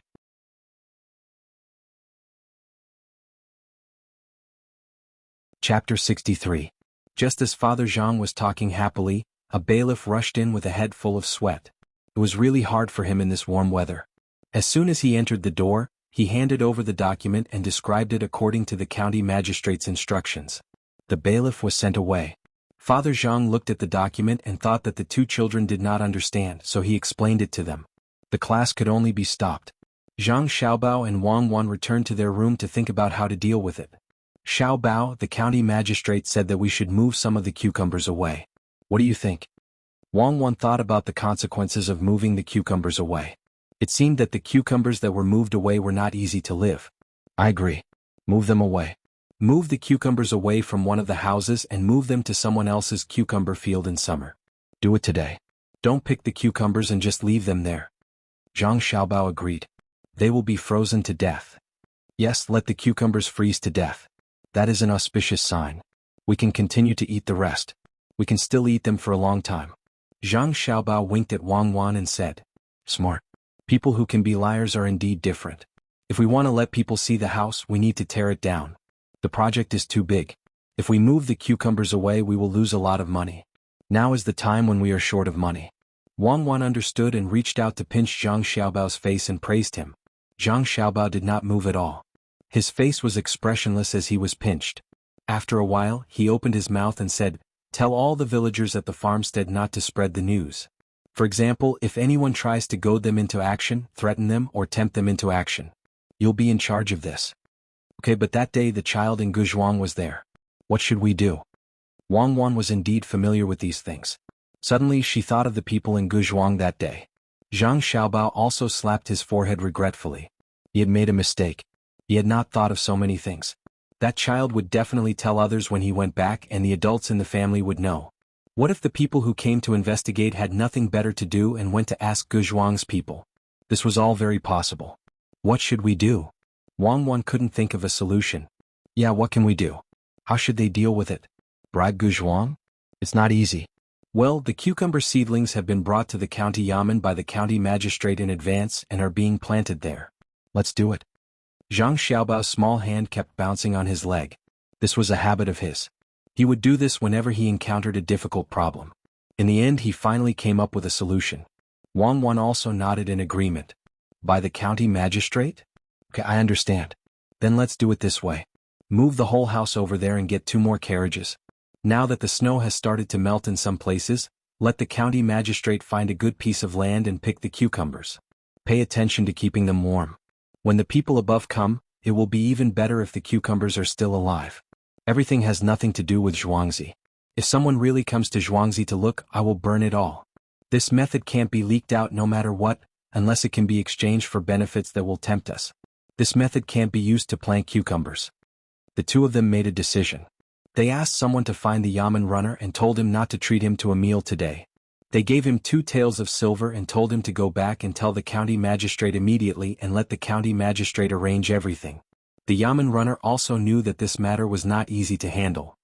Chapter 63. Just as Father Zhang was talking happily, a bailiff rushed in with a head full of sweat. It was really hard for him in this warm weather. As soon as he entered the door, he handed over the document and described it according to the county magistrate's instructions. The bailiff was sent away. Father Zhang looked at the document and thought that the two children did not understand, so he explained it to them. The class could only be stopped. Zhang Xiaobao and Wang Wan returned to their room to think about how to deal with it. Xiaobao, the county magistrate, said that we should move some of the cucumbers away. What do you think? Wang Wan thought about the consequences of moving the cucumbers away. It seemed that the cucumbers that were moved away were not easy to live. I agree. Move them away. Move the cucumbers away from one of the houses and move them to someone else's cucumber field in summer. Do it today. Don't pick the cucumbers and just leave them there. Zhang Xiaobao agreed. They will be frozen to death. Yes, let the cucumbers freeze to death. That is an auspicious sign. We can continue to eat the rest. We can still eat them for a long time. Zhang Xiaobao winked at Wang Wan and said, Smart. People who can be liars are indeed different. If we want to let people see the house, we need to tear it down. The project is too big. If we move the cucumbers away, we will lose a lot of money. Now is the time when we are short of money. Wang Wan understood and reached out to pinch Zhang Xiaobao's face and praised him. Zhang Xiaobao did not move at all. His face was expressionless as he was pinched. After a while, he opened his mouth and said, Tell all the villagers at the farmstead not to spread the news. For example, if anyone tries to goad them into action, threaten them, or tempt them into action. You'll be in charge of this. Okay, but that day the child in Guzhuang was there. What should we do? Wang Wan was indeed familiar with these things. Suddenly she thought of the people in Guzhuang that day. Zhang Xiaobao also slapped his forehead regretfully. He had made a mistake. He had not thought of so many things. That child would definitely tell others when he went back, and the adults in the family would know. What if the people who came to investigate had nothing better to do and went to ask Guzhuang's people? This was all very possible. What should we do? Wang Wan couldn't think of a solution. Yeah, what can we do? How should they deal with it? Bribe Guzhuang? It's not easy. Well, the cucumber seedlings have been brought to the county yamen by the county magistrate in advance and are being planted there. Let's do it. Zhang Xiaobao's small hand kept bouncing on his leg. This was a habit of his. He would do this whenever he encountered a difficult problem. In the end, he finally came up with a solution. Wang Wan also nodded in agreement. By the county magistrate? Okay, I understand. Then let's do it this way. Move the whole house over there and get 2 more carriages. Now that the snow has started to melt in some places, let the county magistrate find a good piece of land and pick the cucumbers. Pay attention to keeping them warm. When the people above come, it will be even better if the cucumbers are still alive. Everything has nothing to do with Zhuangzi. If someone really comes to Zhuangzi to look, I will burn it all. This method can't be leaked out no matter what, unless it can be exchanged for benefits that will tempt us. This method can't be used to plant cucumbers. The two of them made a decision. They asked someone to find the yamen runner and told him not to treat him to a meal today. They gave him 2 taels of silver and told him to go back and tell the county magistrate immediately and let the county magistrate arrange everything. The yamen runner also knew that this matter was not easy to handle.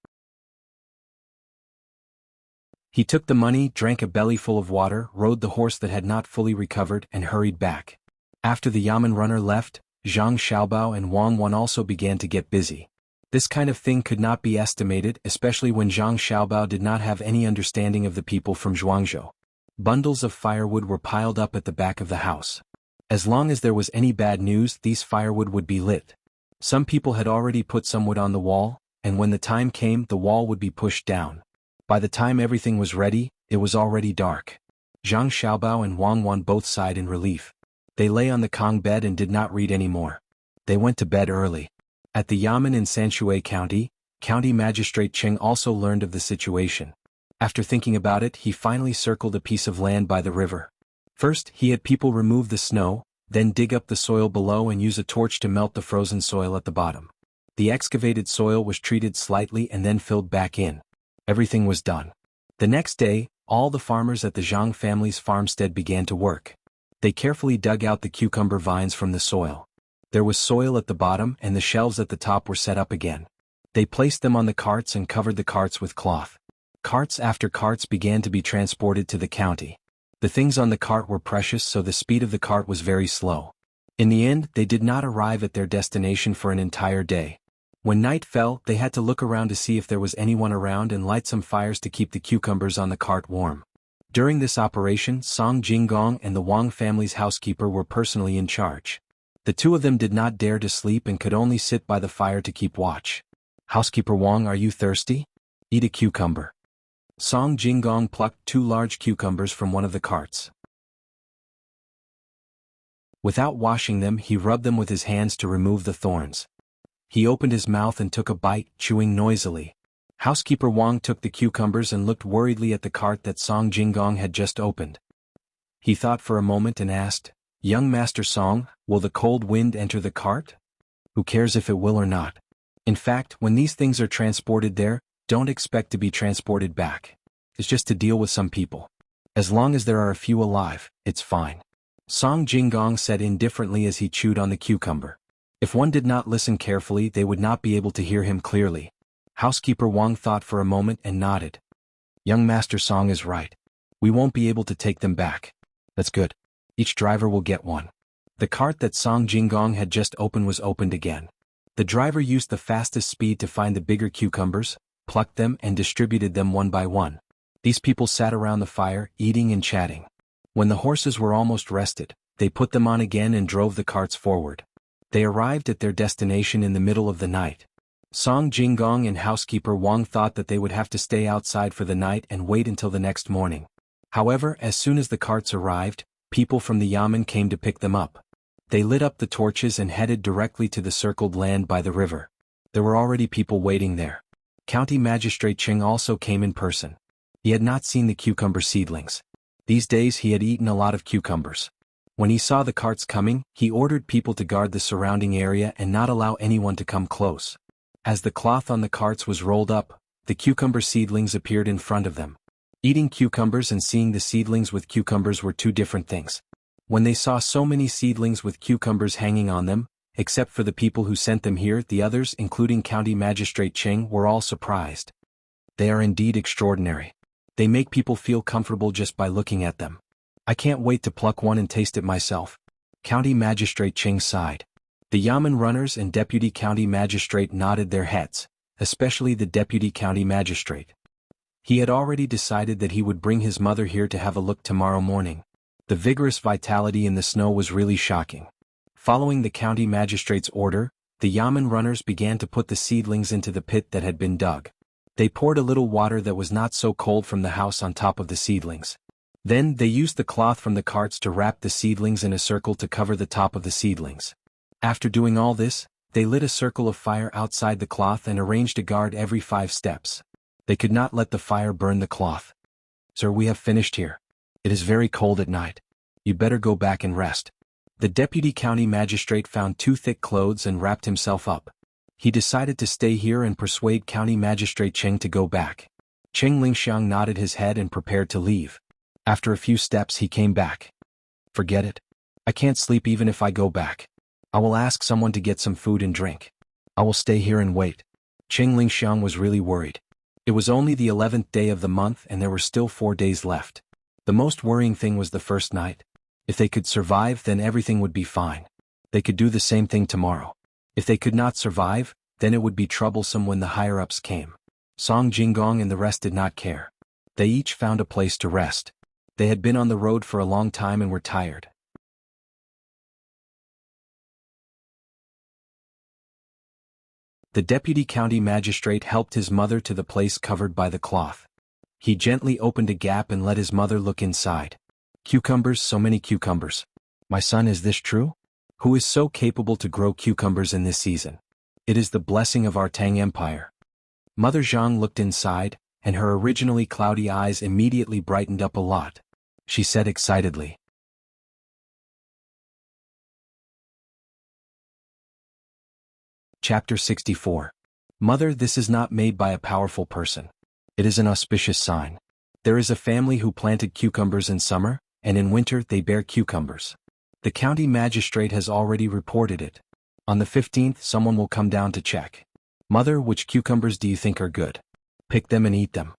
He took the money, drank a bellyful of water, rode the horse that had not fully recovered, and hurried back. After the yamen runner left, Zhang Xiaobao and Wang Wan also began to get busy. This kind of thing could not be estimated, especially when Zhang Xiaobao did not have any understanding of the people from Zhuangzhou. Bundles of firewood were piled up at the back of the house. As long as there was any bad news, these firewood would be lit. Some people had already put some wood on the wall, and when the time came, the wall would be pushed down. By the time everything was ready, it was already dark. Zhang Xiaobao and Wang Wan both sighed in relief. They lay on the Kong bed and did not read anymore. They went to bed early. At the yamen in Sanshui County, County Magistrate Cheng also learned of the situation. After thinking about it, he finally circled a piece of land by the river. First, he had people remove the snow, then dig up the soil below and use a torch to melt the frozen soil at the bottom. The excavated soil was treated slightly and then filled back in. Everything was done. The next day, all the farmers at the Zhang family's farmstead began to work. They carefully dug out the cucumber vines from the soil. There was soil at the bottom and the shelves at the top were set up again. They placed them on the carts and covered the carts with cloth. Carts after carts began to be transported to the county. The things on the cart were precious, so the speed of the cart was very slow. In the end, they did not arrive at their destination for an entire day. When night fell, they had to look around to see if there was anyone around and light some fires to keep the cucumbers on the cart warm. During this operation, Song Jinggong and the Wang family's housekeeper were personally in charge. The two of them did not dare to sleep and could only sit by the fire to keep watch. "Housekeeper Wang, are you thirsty? Eat a cucumber." Song Jinggong plucked 2 large cucumbers from one of the carts. Without washing them, he rubbed them with his hands to remove the thorns. He opened his mouth and took a bite, chewing noisily. Housekeeper Wang took the cucumbers and looked worriedly at the cart that Song Jinggong had just opened. He thought for a moment and asked, "Young Master Song, will the cold wind enter the cart? Who cares if it will or not? In fact, when these things are transported there, don't expect to be transported back. It's just to deal with some people. As long as there are a few alive, it's fine." Song Jinggong said indifferently as he chewed on the cucumber. If one did not listen carefully, they would not be able to hear him clearly. Housekeeper Wang thought for a moment and nodded. "Young Master Song is right. We won't be able to take them back. That's good. Each driver will get one." The cart that Song Jinggong had just opened was opened again. The driver used the fastest speed to find the bigger cucumbers, plucked them and distributed them one by one. These people sat around the fire, eating and chatting. When the horses were almost rested, they put them on again and drove the carts forward. They arrived at their destination in the middle of the night. Song Jinggong and housekeeper Wang thought that they would have to stay outside for the night and wait until the next morning. However, as soon as the carts arrived, people from the yamen came to pick them up. They lit up the torches and headed directly to the circled land by the river. There were already people waiting there. County Magistrate Cheng also came in person. He had not seen the cucumber seedlings. These days he had eaten a lot of cucumbers. When he saw the carts coming, he ordered people to guard the surrounding area and not allow anyone to come close. As the cloth on the carts was rolled up, the cucumber seedlings appeared in front of them. Eating cucumbers and seeing the seedlings with cucumbers were two different things. When they saw so many seedlings with cucumbers hanging on them, except for the people who sent them here, the others, including County Magistrate Cheng, were all surprised. They are indeed extraordinary. They make people feel comfortable just by looking at them. I can't wait to pluck one and taste it myself. County Magistrate Cheng sighed. The yamen runners and Deputy County Magistrate nodded their heads, especially the Deputy County Magistrate. He had already decided that he would bring his mother here to have a look tomorrow morning. The vigorous vitality in the snow was really shocking. Following the County Magistrate's order, the yamen runners began to put the seedlings into the pit that had been dug. They poured a little water that was not so cold from the house on top of the seedlings. Then they used the cloth from the carts to wrap the seedlings in a circle to cover the top of the seedlings. After doing all this, they lit a circle of fire outside the cloth and arranged a guard every 5 steps. They could not let the fire burn the cloth. "Sir, we have finished here. It is very cold at night. You better go back and rest." The Deputy County Magistrate found 2 thick clothes and wrapped himself up. He decided to stay here and persuade County Magistrate Cheng to go back. Cheng Lingxiang nodded his head and prepared to leave. After a few steps he came back. "Forget it. I can't sleep even if I go back. I will ask someone to get some food and drink. I will stay here and wait." Cheng Lingxiang was really worried. It was only the 11th day of the month and there were still 4 days left. The most worrying thing was the first night. If they could survive, then everything would be fine. They could do the same thing tomorrow. If they could not survive, then it would be troublesome when the higher-ups came. Song Jinggong and the rest did not care. They each found a place to rest. They had been on the road for a long time and were tired. The Deputy County Magistrate helped his mother to the place covered by the cloth. He gently opened a gap and let his mother look inside. "Cucumbers, so many cucumbers. My son, is this true? Who is so capable to grow cucumbers in this season? It is the blessing of our Tang Empire." Mother Zhang looked inside, and her originally cloudy eyes immediately brightened up a lot. She said excitedly, Chapter 64. Mother, this is not made by a powerful person. It is an auspicious sign. There is a family who planted cucumbers in summer, and in winter they bear cucumbers. The county magistrate has already reported it. On the 15th someone will come down to check. Mother, which cucumbers do you think are good? Pick them and eat them.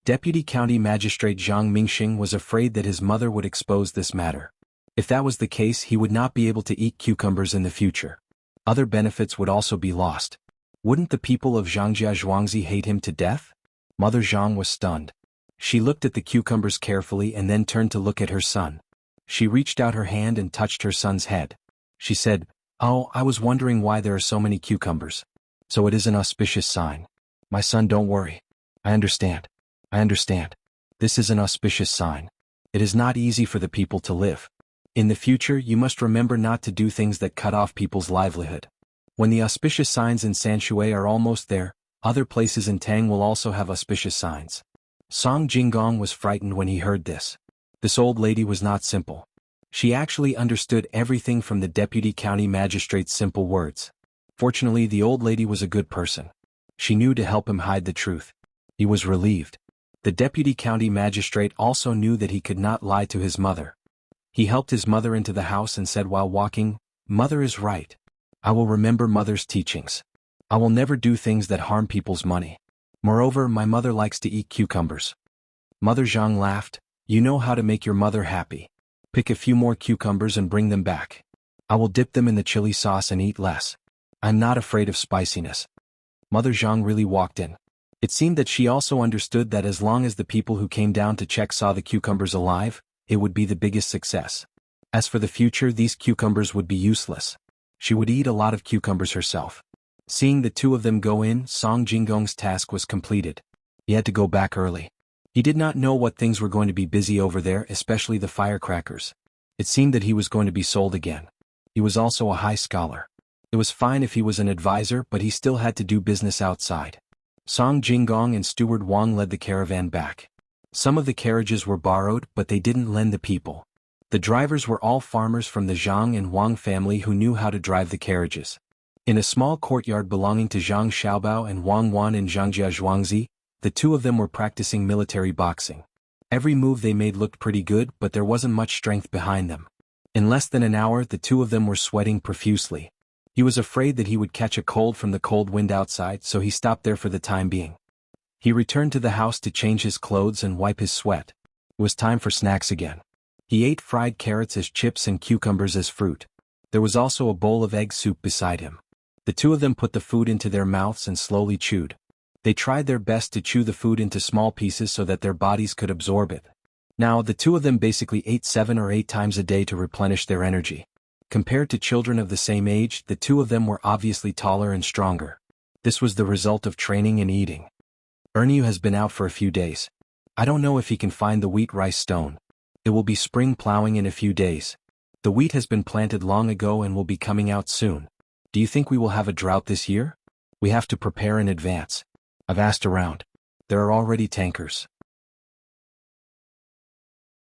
Deputy County Magistrate Zhang Mingxing was afraid that his mother would expose this matter. If that was the case, he would not be able to eat cucumbers in the future. Other benefits would also be lost. Wouldn't the people of Zhangjia Zhuangzi hate him to death? Mother Zhang was stunned. She looked at the cucumbers carefully and then turned to look at her son. She reached out her hand and touched her son's head. She said, "Oh, I was wondering why there are so many cucumbers. So it is an auspicious sign. My son, don't worry. I understand. I understand. This is an auspicious sign. It is not easy for the people to live. In the future, you must remember not to do things that cut off people's livelihood. When the auspicious signs in Sanshui are almost there, other places in Tang will also have auspicious signs." Song Jinggong was frightened when he heard this. This old lady was not simple. She actually understood everything from the deputy county magistrate's simple words. Fortunately, the old lady was a good person. She knew to help him hide the truth. He was relieved. The deputy county magistrate also knew that he could not lie to his mother. He helped his mother into the house and said while walking, "Mother is right. I will remember mother's teachings. I will never do things that harm people's money. Moreover, my mother likes to eat cucumbers." Mother Zhang laughed. "You know how to make your mother happy. Pick a few more cucumbers and bring them back. I will dip them in the chili sauce and eat less. I'm not afraid of spiciness." Mother Zhang really walked in. It seemed that she also understood that as long as the people who came down to check saw the cucumbers alive, it would be the biggest success. As for the future, these cucumbers would be useless. She would eat a lot of cucumbers herself. Seeing the two of them go in, Song Jinggong's task was completed. He had to go back early. He did not know what things were going to be busy over there, especially the firecrackers. It seemed that he was going to be sold again. He was also a high scholar. It was fine if he was an advisor, but he still had to do business outside. Song Jinggong and Steward Wang led the caravan back. Some of the carriages were borrowed, but they didn't lend the people. The drivers were all farmers from the Zhang and Wang family who knew how to drive the carriages. In a small courtyard belonging to Zhang Xiaobao and Wang Wan in Zhangjia Zhuangzi, the two of them were practicing military boxing. Every move they made looked pretty good, but there wasn't much strength behind them. In less than an hour, the two of them were sweating profusely. He was afraid that he would catch a cold from the cold wind outside, so he stopped there for the time being. He returned to the house to change his clothes and wipe his sweat. It was time for snacks again. He ate fried carrots as chips and cucumbers as fruit. There was also a bowl of egg soup beside him. The two of them put the food into their mouths and slowly chewed. They tried their best to chew the food into small pieces so that their bodies could absorb it. Now, the two of them basically ate 7 or 8 times a day to replenish their energy. Compared to children of the same age, the two of them were obviously taller and stronger. This was the result of training and eating. Ernyu has been out for a few days. I don't know if he can find the wheat rice stone. It will be spring plowing in a few days. The wheat has been planted long ago and will be coming out soon. Do you think we will have a drought this year? We have to prepare in advance. I've asked around. There are already tankers.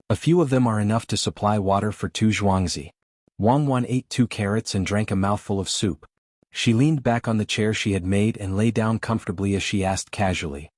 A few of them are enough to supply water for 2 zhuangzi. Wang Wan ate 2 carrots and drank a mouthful of soup. She leaned back on the chair she had made and lay down comfortably as she asked casually.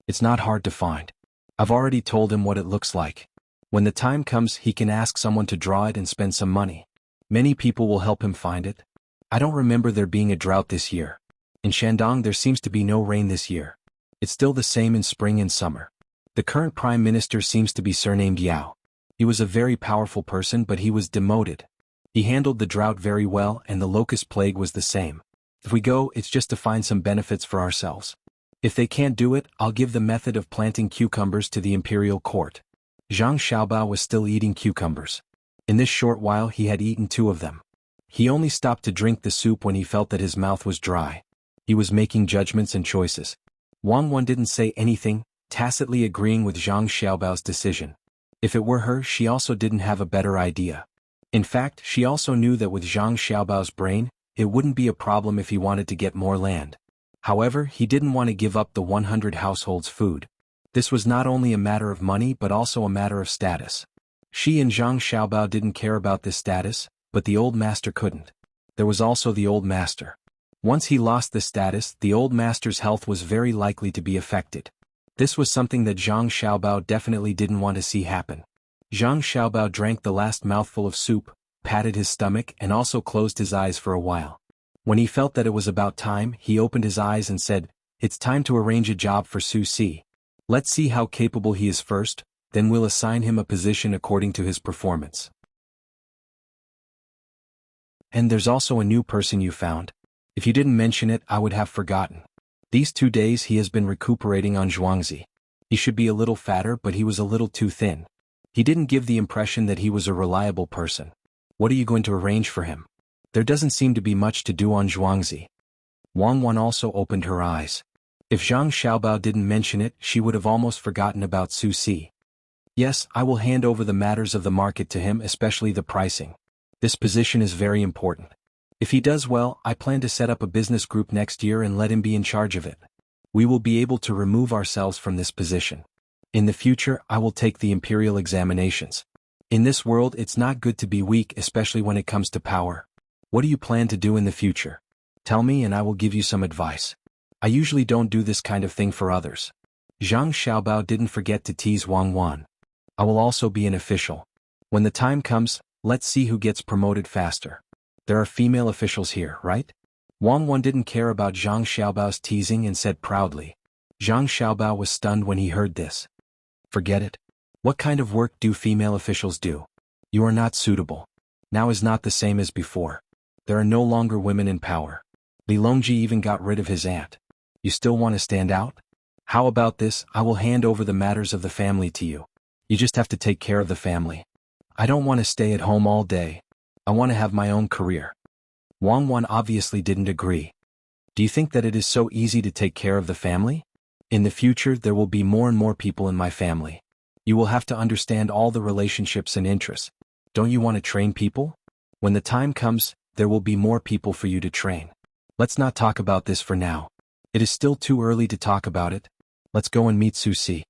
"It's not hard to find. I've already told him what it looks like. When the time comes, he can ask someone to draw it and spend some money. Many people will help him find it. I don't remember there being a drought this year. In Shandong there seems to be no rain this year. It's still the same in spring and summer. The current prime minister seems to be surnamed Yao. He was a very powerful person, but he was demoted. He handled the drought very well, and the locust plague was the same. If we go, it's just to find some benefits for ourselves. If they can't do it, I'll give the method of planting cucumbers to the imperial court." Zhang Xiaobao was still eating cucumbers. In this short while he had eaten 2 of them. He only stopped to drink the soup when he felt that his mouth was dry. He was making judgments and choices. Wang Wan didn't say anything, tacitly agreeing with Zhang Xiaobao's decision. If it were her, she also didn't have a better idea. In fact, she also knew that with Zhang Xiaobao's brain, it wouldn't be a problem if he wanted to get more land. However, he didn't want to give up the 100 households' food. This was not only a matter of money but also a matter of status. She and Zhang Xiaobao didn't care about this status, but the old master couldn't. There was also the old master. Once he lost the status, the old master's health was very likely to be affected. This was something that Zhang Xiaobao definitely didn't want to see happen. Zhang Xiaobao drank the last mouthful of soup, patted his stomach and also closed his eyes for a while. When he felt that it was about time, he opened his eyes and said, "It's time to arrange a job for Su Si. Let's see how capable he is first, then we'll assign him a position according to his performance." "And there's also a new person you found. If you didn't mention it, I would have forgotten. These 2 days he has been recuperating on Zhuangzi. He should be a little fatter, but he was a little too thin. He didn't give the impression that he was a reliable person. What are you going to arrange for him? There doesn't seem to be much to do on Zhuangzi." Wang Wan also opened her eyes. If Zhang Xiaobao didn't mention it, she would have almost forgotten about Su Si. "Yes, I will hand over the matters of the market to him, especially the pricing. This position is very important. If he does well, I plan to set up a business group next year and let him be in charge of it. We will be able to remove ourselves from this position. In the future, I will take the imperial examinations. In this world, it's not good to be weak, especially when it comes to power. What do you plan to do in the future? Tell me and I will give you some advice. I usually don't do this kind of thing for others." Zhang Xiaobao didn't forget to tease Wang Wan. "I will also be an official. When the time comes, let's see who gets promoted faster. There are female officials here, right?" Wang Wan didn't care about Zhang Xiaobao's teasing and said proudly. Zhang Xiaobao was stunned when he heard this. "Forget it. What kind of work do female officials do? You are not suitable. Now is not the same as before. There are no longer women in power. Li Longji even got rid of his aunt. You still want to stand out? How about this? I will hand over the matters of the family to you. You just have to take care of the family. I don't want to stay at home all day. I want to have my own career." Wang Wan obviously didn't agree. "Do you think that it is so easy to take care of the family? In the future, there will be more and more people in my family. You will have to understand all the relationships and interests. Don't you want to train people? When the time comes, there will be more people for you to train. Let's not talk about this for now. It is still too early to talk about it. Let's go and meet Su Si."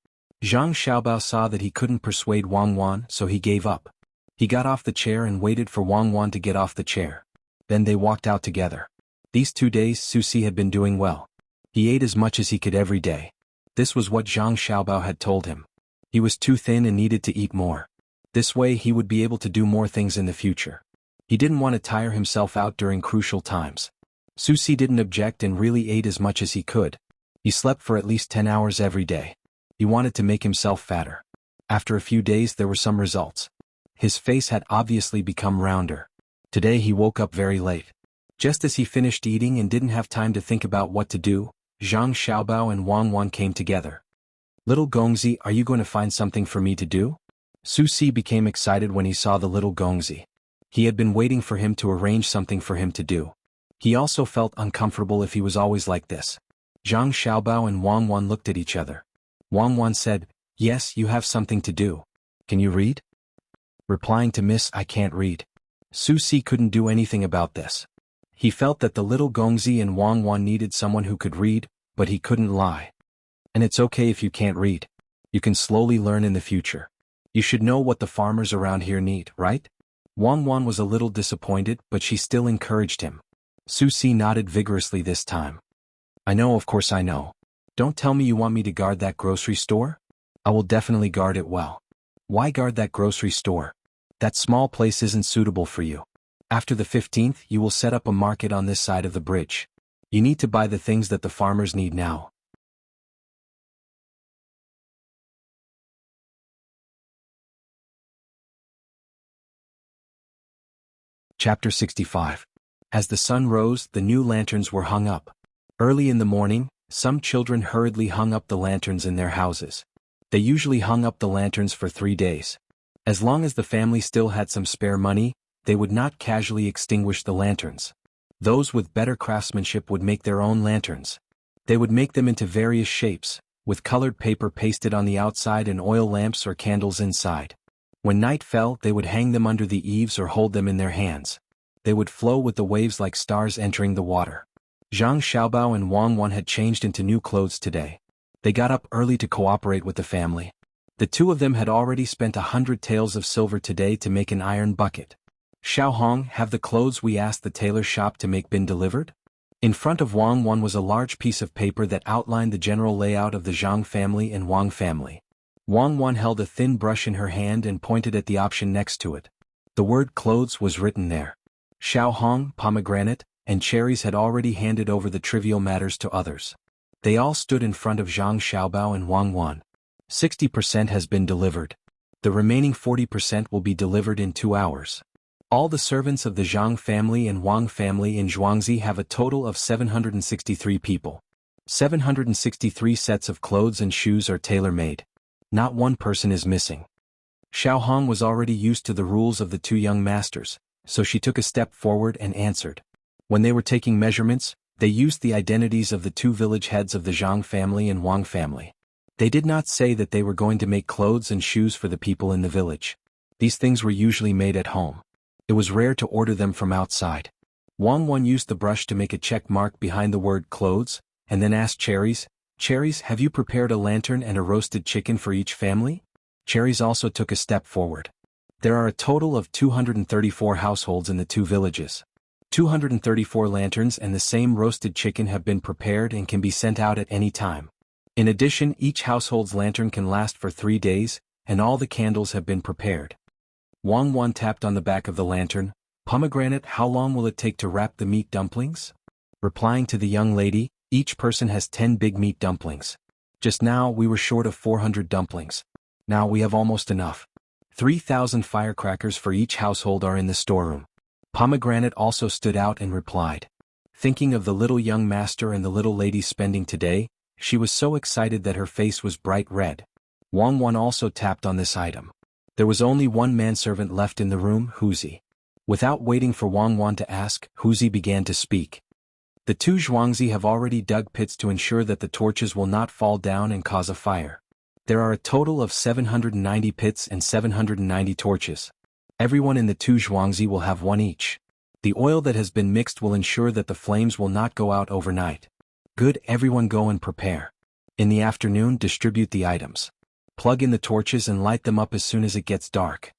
Zhang Xiaobao saw that he couldn't persuade Wang Wan, so he gave up. He got off the chair and waited for Wang Wan to get off the chair. Then they walked out together. These 2 days Su Si had been doing well. He ate as much as he could every day. This was what Zhang Xiaobao had told him. He was too thin and needed to eat more. This way he would be able to do more things in the future. He didn't want to tire himself out during crucial times. Su Si didn't object and really ate as much as he could. He slept for at least 10 hours every day. He wanted to make himself fatter. After a few days there were some results. His face had obviously become rounder. Today he woke up very late. Just as he finished eating and didn't have time to think about what to do, Zhang Xiaobao and Wang Wan came together. "Little Gongzi, are you going to find something for me to do?" Su Si became excited when he saw the little Gongzi. He had been waiting for him to arrange something for him to do. He also felt uncomfortable if he was always like this. Zhang Xiaobao and Wang Wan looked at each other. Wang Wan said, "Yes, you have something to do. Can you read?" Replying to "Miss, I can't read." Su Si couldn't do anything about this. He felt that the little Gongzi and Wang Wan needed someone who could read, but he couldn't lie. "And it's okay if you can't read. You can slowly learn in the future. You should know what the farmers around here need, right?" Wang Wan was a little disappointed, but she still encouraged him. Su Si nodded vigorously this time. "I know, of course I know. Don't tell me you want me to guard that grocery store? I will definitely guard it well." "Why guard that grocery store? That small place isn't suitable for you. After the 15th, you will set up a market on this side of the bridge. You need to buy the things that the farmers need now." Chapter 65. As the sun rose, the new lanterns were hung up. Early in the morning, some children hurriedly hung up the lanterns in their houses. They usually hung up the lanterns for 3 days. As long as the family still had some spare money, they would not casually extinguish the lanterns. Those with better craftsmanship would make their own lanterns. They would make them into various shapes, with colored paper pasted on the outside and oil lamps or candles inside. When night fell, they would hang them under the eaves or hold them in their hands. They would flow with the waves like stars entering the water. Zhang Xiaobao and Wang Wan had changed into new clothes today. They got up early to cooperate with the family. The two of them had already spent 100 taels of silver today to make an iron bucket. "Xiao Hong, have the clothes we asked the tailor shop to make been delivered?" In front of Wang Wan was a large piece of paper that outlined the general layout of the Zhang family and Wang family. Wang Wan held a thin brush in her hand and pointed at the option next to it. The word clothes was written there. "Xiao Hong, pomegranate, and cherries had already handed over the trivial matters to others. They all stood in front of Zhang Xiaobao and Wang Wan. 60% has been delivered. The remaining 40% will be delivered in 2 hours. All the servants of the Zhang family and Wang family in Zhuangzi have a total of 763 people. 763 sets of clothes and shoes are tailor-made. Not one person is missing. Xiao Hong was already used to the rules of the two young masters, so she took a step forward and answered. When they were taking measurements, they used the identities of the two village heads of the Zhang family and Wang family. They did not say that they were going to make clothes and shoes for the people in the village. These things were usually made at home. It was rare to order them from outside. Wang Wan used the brush to make a check mark behind the word clothes, and then asked Cherries, "Cherries, have you prepared a lantern and a roasted chicken for each family?" Cherries also took a step forward. There are a total of 234 households in the two villages. 234 lanterns and the same roasted chicken have been prepared and can be sent out at any time. In addition, each household's lantern can last for 3 days, and all the candles have been prepared. Wang Wan tapped on the back of the lantern. "Pomegranate, how long will it take to wrap the meat dumplings?" Replying to the young lady, "Each person has 10 big meat dumplings. Just now we were short of 400 dumplings. Now we have almost enough. 3,000 firecrackers for each household are in the storeroom." Pomegranate also stood out and replied. Thinking of the little young master and the little lady spending today, she was so excited that her face was bright red. Wang Wan also tapped on this item. There was only one manservant left in the room, Huzi. Without waiting for Wang Wan to ask, Huzi began to speak. "The two Zhuangzi have already dug pits to ensure that the torches will not fall down and cause a fire. There are a total of 790 pits and 790 torches. Everyone in the two Zhuangzi will have one each. The oil that has been mixed will ensure that the flames will not go out overnight. Good, everyone go and prepare. In the afternoon, distribute the items. Plug in the torches and light them up as soon as it gets dark."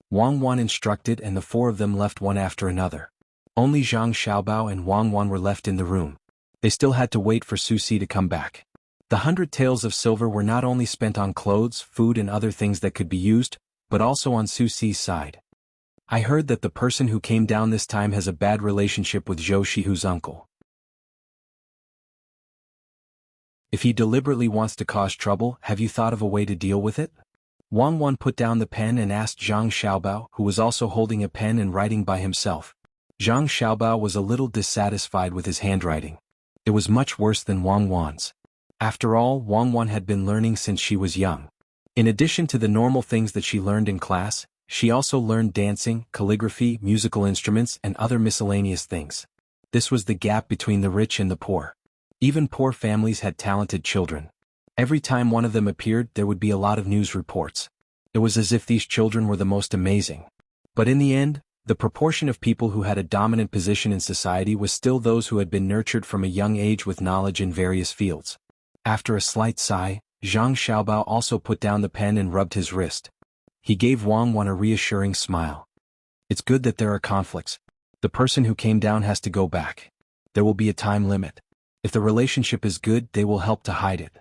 Wang Wan instructed, and the 4 of them left one after another. Only Zhang Xiaobao and Wang Wan were left in the room. They still had to wait for Susi to come back. The 100 taels of silver were not only spent on clothes, food and other things that could be used, but also on Susi's side. "I heard that the person who came down this time has a bad relationship with Zhou Shihu's uncle. If he deliberately wants to cause trouble, have you thought of a way to deal with it?" Wang Wan put down the pen and asked Zhang Xiaobao, who was also holding a pen and writing by himself. Zhang Xiaobao was a little dissatisfied with his handwriting. It was much worse than Wang Wan's. After all, Wang Wan had been learning since she was young. In addition to the normal things that she learned in class, she also learned dancing, calligraphy, musical instruments, and other miscellaneous things. This was the gap between the rich and the poor. Even poor families had talented children. Every time one of them appeared, there would be a lot of news reports. It was as if these children were the most amazing. But in the end, the proportion of people who had a dominant position in society was still those who had been nurtured from a young age with knowledge in various fields. After a slight sigh, Zhang Xiaobao also put down the pen and rubbed his wrist. He gave Wang Wan a reassuring smile. "It's good that there are conflicts. The person who came down has to go back. There will be a time limit. If the relationship is good, they will help to hide it.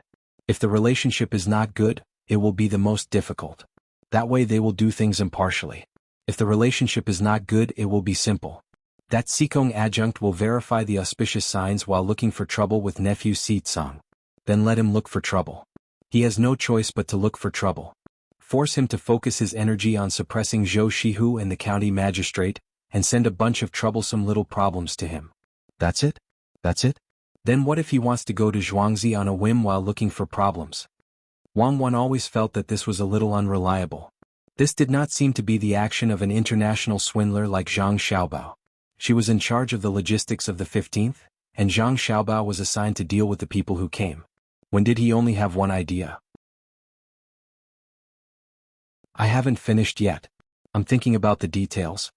If the relationship is not good, it will be the most difficult. That way they will do things impartially. If the relationship is not good, it will be simple. That Sikong adjunct will verify the auspicious signs while looking for trouble with nephew Sitsang. Then let him look for trouble. He has no choice but to look for trouble. Force him to focus his energy on suppressing Zhou Shihu and the county magistrate, and send a bunch of troublesome little problems to him. That's it? That's it? Then what if he wants to go to Zhuangzi on a whim while looking for problems?" Wang Wan always felt that this was a little unreliable. This did not seem to be the action of an international swindler like Zhang Xiaobao. She was in charge of the logistics of the 15th, and Zhang Xiaobao was assigned to deal with the people who came. When did he only have one idea? "I haven't finished yet. I'm thinking about the details."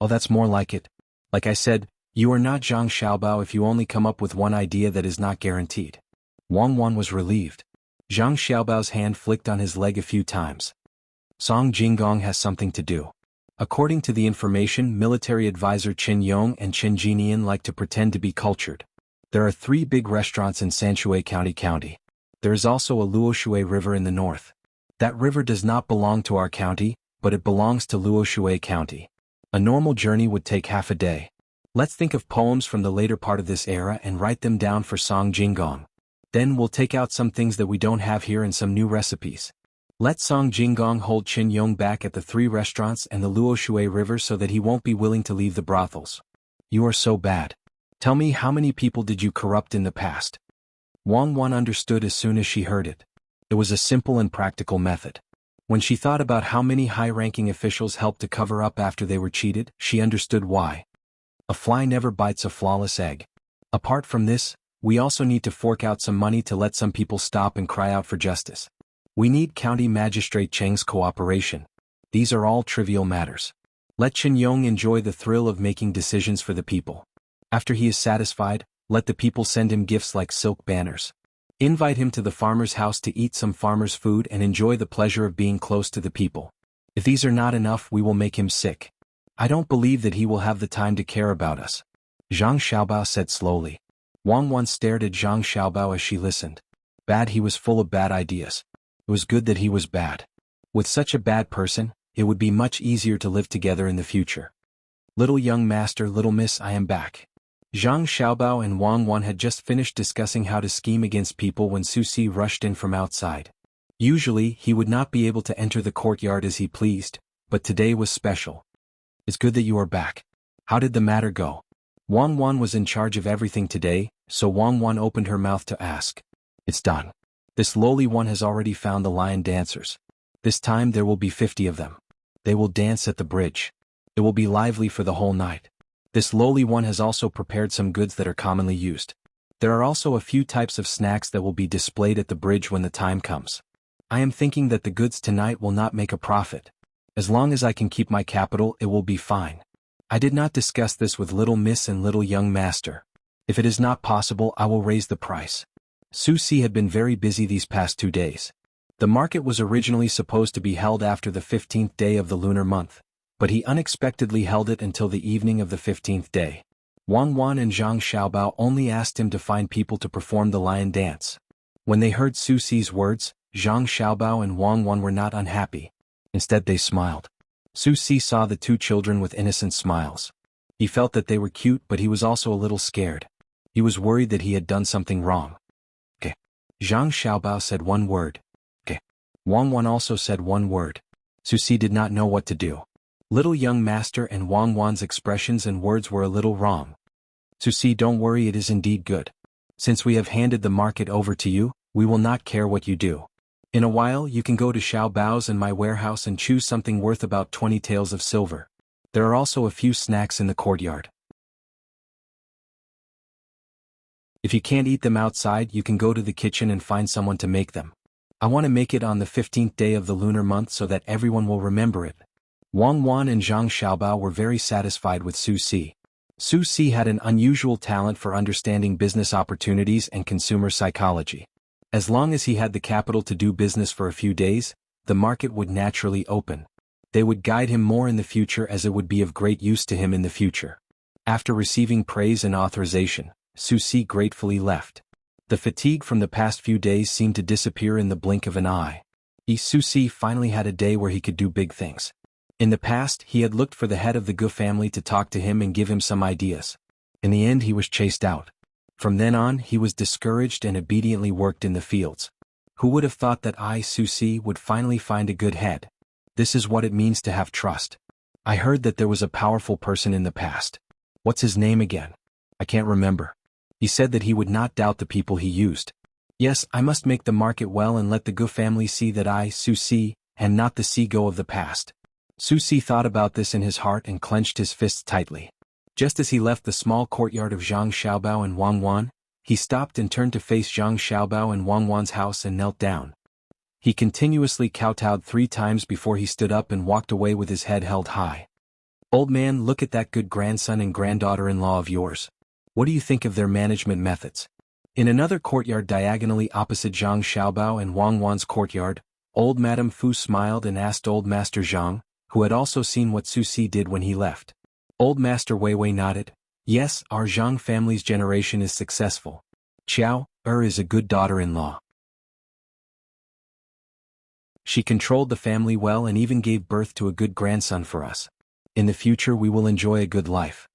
"Oh, that's more like it. Like I said, you are not Zhang Xiaobao if you only come up with one idea that is not guaranteed." Wang Wan was relieved. Zhang Xiaobao's hand flicked on his leg a few times. Song Jinggong has something to do. According to the information, military advisor Qin Yong and Qin Jinian like to pretend to be cultured. There are 3 big restaurants in Sanshui County. There is also a Luoshui River in the north. That river does not belong to our county, but it belongs to Luoshui County. A normal journey would take half a day. Let's think of poems from the later part of this era and write them down for Song Jinggong. Then we'll take out some things that we don't have here and some new recipes. Let Song Jinggong hold Qin Yong back at the 3 restaurants and the Luoshui River so that he won't be willing to leave the brothels. You are so bad. Tell me, how many people did you corrupt in the past? Wang Wan understood as soon as she heard it. It was a simple and practical method. When she thought about how many high-ranking officials helped to cover up after they were cheated, she understood why. A fly never bites a flawless egg. Apart from this, we also need to fork out some money to let some people stop and cry out for justice. We need County Magistrate Cheng's cooperation. These are all trivial matters. Let Qin Yong enjoy the thrill of making decisions for the people. After he is satisfied, let the people send him gifts like silk banners. Invite him to the farmer's house to eat some farmer's food and enjoy the pleasure of being close to the people. If these are not enough, we will make him sick. I don't believe that he will have the time to care about us. Zhang Xiaobao said slowly. Wang Wan stared at Zhang Xiaobao as she listened. Bad, he was full of bad ideas. It was good that he was bad. With such a bad person, it would be much easier to live together in the future. Little young master, little miss, I am back. Zhang Xiaobao and Wang Wan had just finished discussing how to scheme against people when Su Si rushed in from outside. Usually, he would not be able to enter the courtyard as he pleased, but today was special. It's good that you are back. How did the matter go? Wang Wan was in charge of everything today, so Wang Wan opened her mouth to ask. It's done. This lowly one has already found the lion dancers. This time there will be 50 of them. They will dance at the bridge. It will be lively for the whole night. This lowly one has also prepared some goods that are commonly used. There are also a few types of snacks that will be displayed at the bridge when the time comes. I am thinking that the goods tonight will not make a profit. As long as I can keep my capital, it will be fine. I did not discuss this with little miss and little young master. If it is not possible, I will raise the price. Su Si had been very busy these past 2 days. The market was originally supposed to be held after the 15th day of the lunar month, but he unexpectedly held it until the evening of the 15th day. Wang Wan and Zhang Xiaobao only asked him to find people to perform the lion dance. When they heard Su Si's words, Zhang Xiaobao and Wang Wan were not unhappy. Instead, they smiled. Su Si saw the 2 children with innocent smiles. He felt that they were cute, but he was also a little scared. He was worried that he had done something wrong. Okay. Zhang Xiaobao said one word. Okay. Wang Wan also said one word. Su Si did not know what to do. Little young master and Wang Wan's expressions and words were a little wrong. Su Si, don't worry, it is indeed good. Since we have handed the market over to you, we will not care what you do. In a while you can go to Xiao Bao's and my warehouse and choose something worth about 20 taels of silver. There are also a few snacks in the courtyard. If you can't eat them outside, you can go to the kitchen and find someone to make them. I want to make it on the 15th day of the lunar month so that everyone will remember it. Wang Wan and Zhang Xiaobao were very satisfied with Su Si. Su Si had an unusual talent for understanding business opportunities and consumer psychology. As long as he had the capital to do business for a few days, the market would naturally open. They would guide him more in the future, as it would be of great use to him in the future. After receiving praise and authorization, Su Si gratefully left. The fatigue from the past few days seemed to disappear in the blink of an eye. Su Si finally had a day where he could do big things. In the past, he had looked for the head of the Gu family to talk to him and give him some ideas. In the end, he was chased out. From then on, he was discouraged and obediently worked in the fields. Who would have thought that Su Si would finally find a good head? This is what it means to have trust. I heard that there was a powerful person in the past. What's his name again? I can't remember. He said that he would not doubt the people he used. Yes, I must make the market well and let the Gu family see that Su Si, and not the Go of the past. Su Si thought about this in his heart and clenched his fists tightly. Just as he left the small courtyard of Zhang Xiaobao and Wang Wan, he stopped and turned to face Zhang Xiaobao and Wang Wan's house and knelt down. He continuously kowtowed 3 times before he stood up and walked away with his head held high. Old man, look at that good grandson and granddaughter-in-law of yours. What do you think of their management methods? In another courtyard diagonally opposite Zhang Xiaobao and Wang Wan's courtyard, old Madame Fu smiled and asked old Master Zhang, who had also seen what Su Si did when he left. Old Master Weiwei nodded. Yes, our Zhang family's generation is successful. Qiao is a good daughter-in-law. She controlled the family well and even gave birth to a good grandson for us. In the future we will enjoy a good life.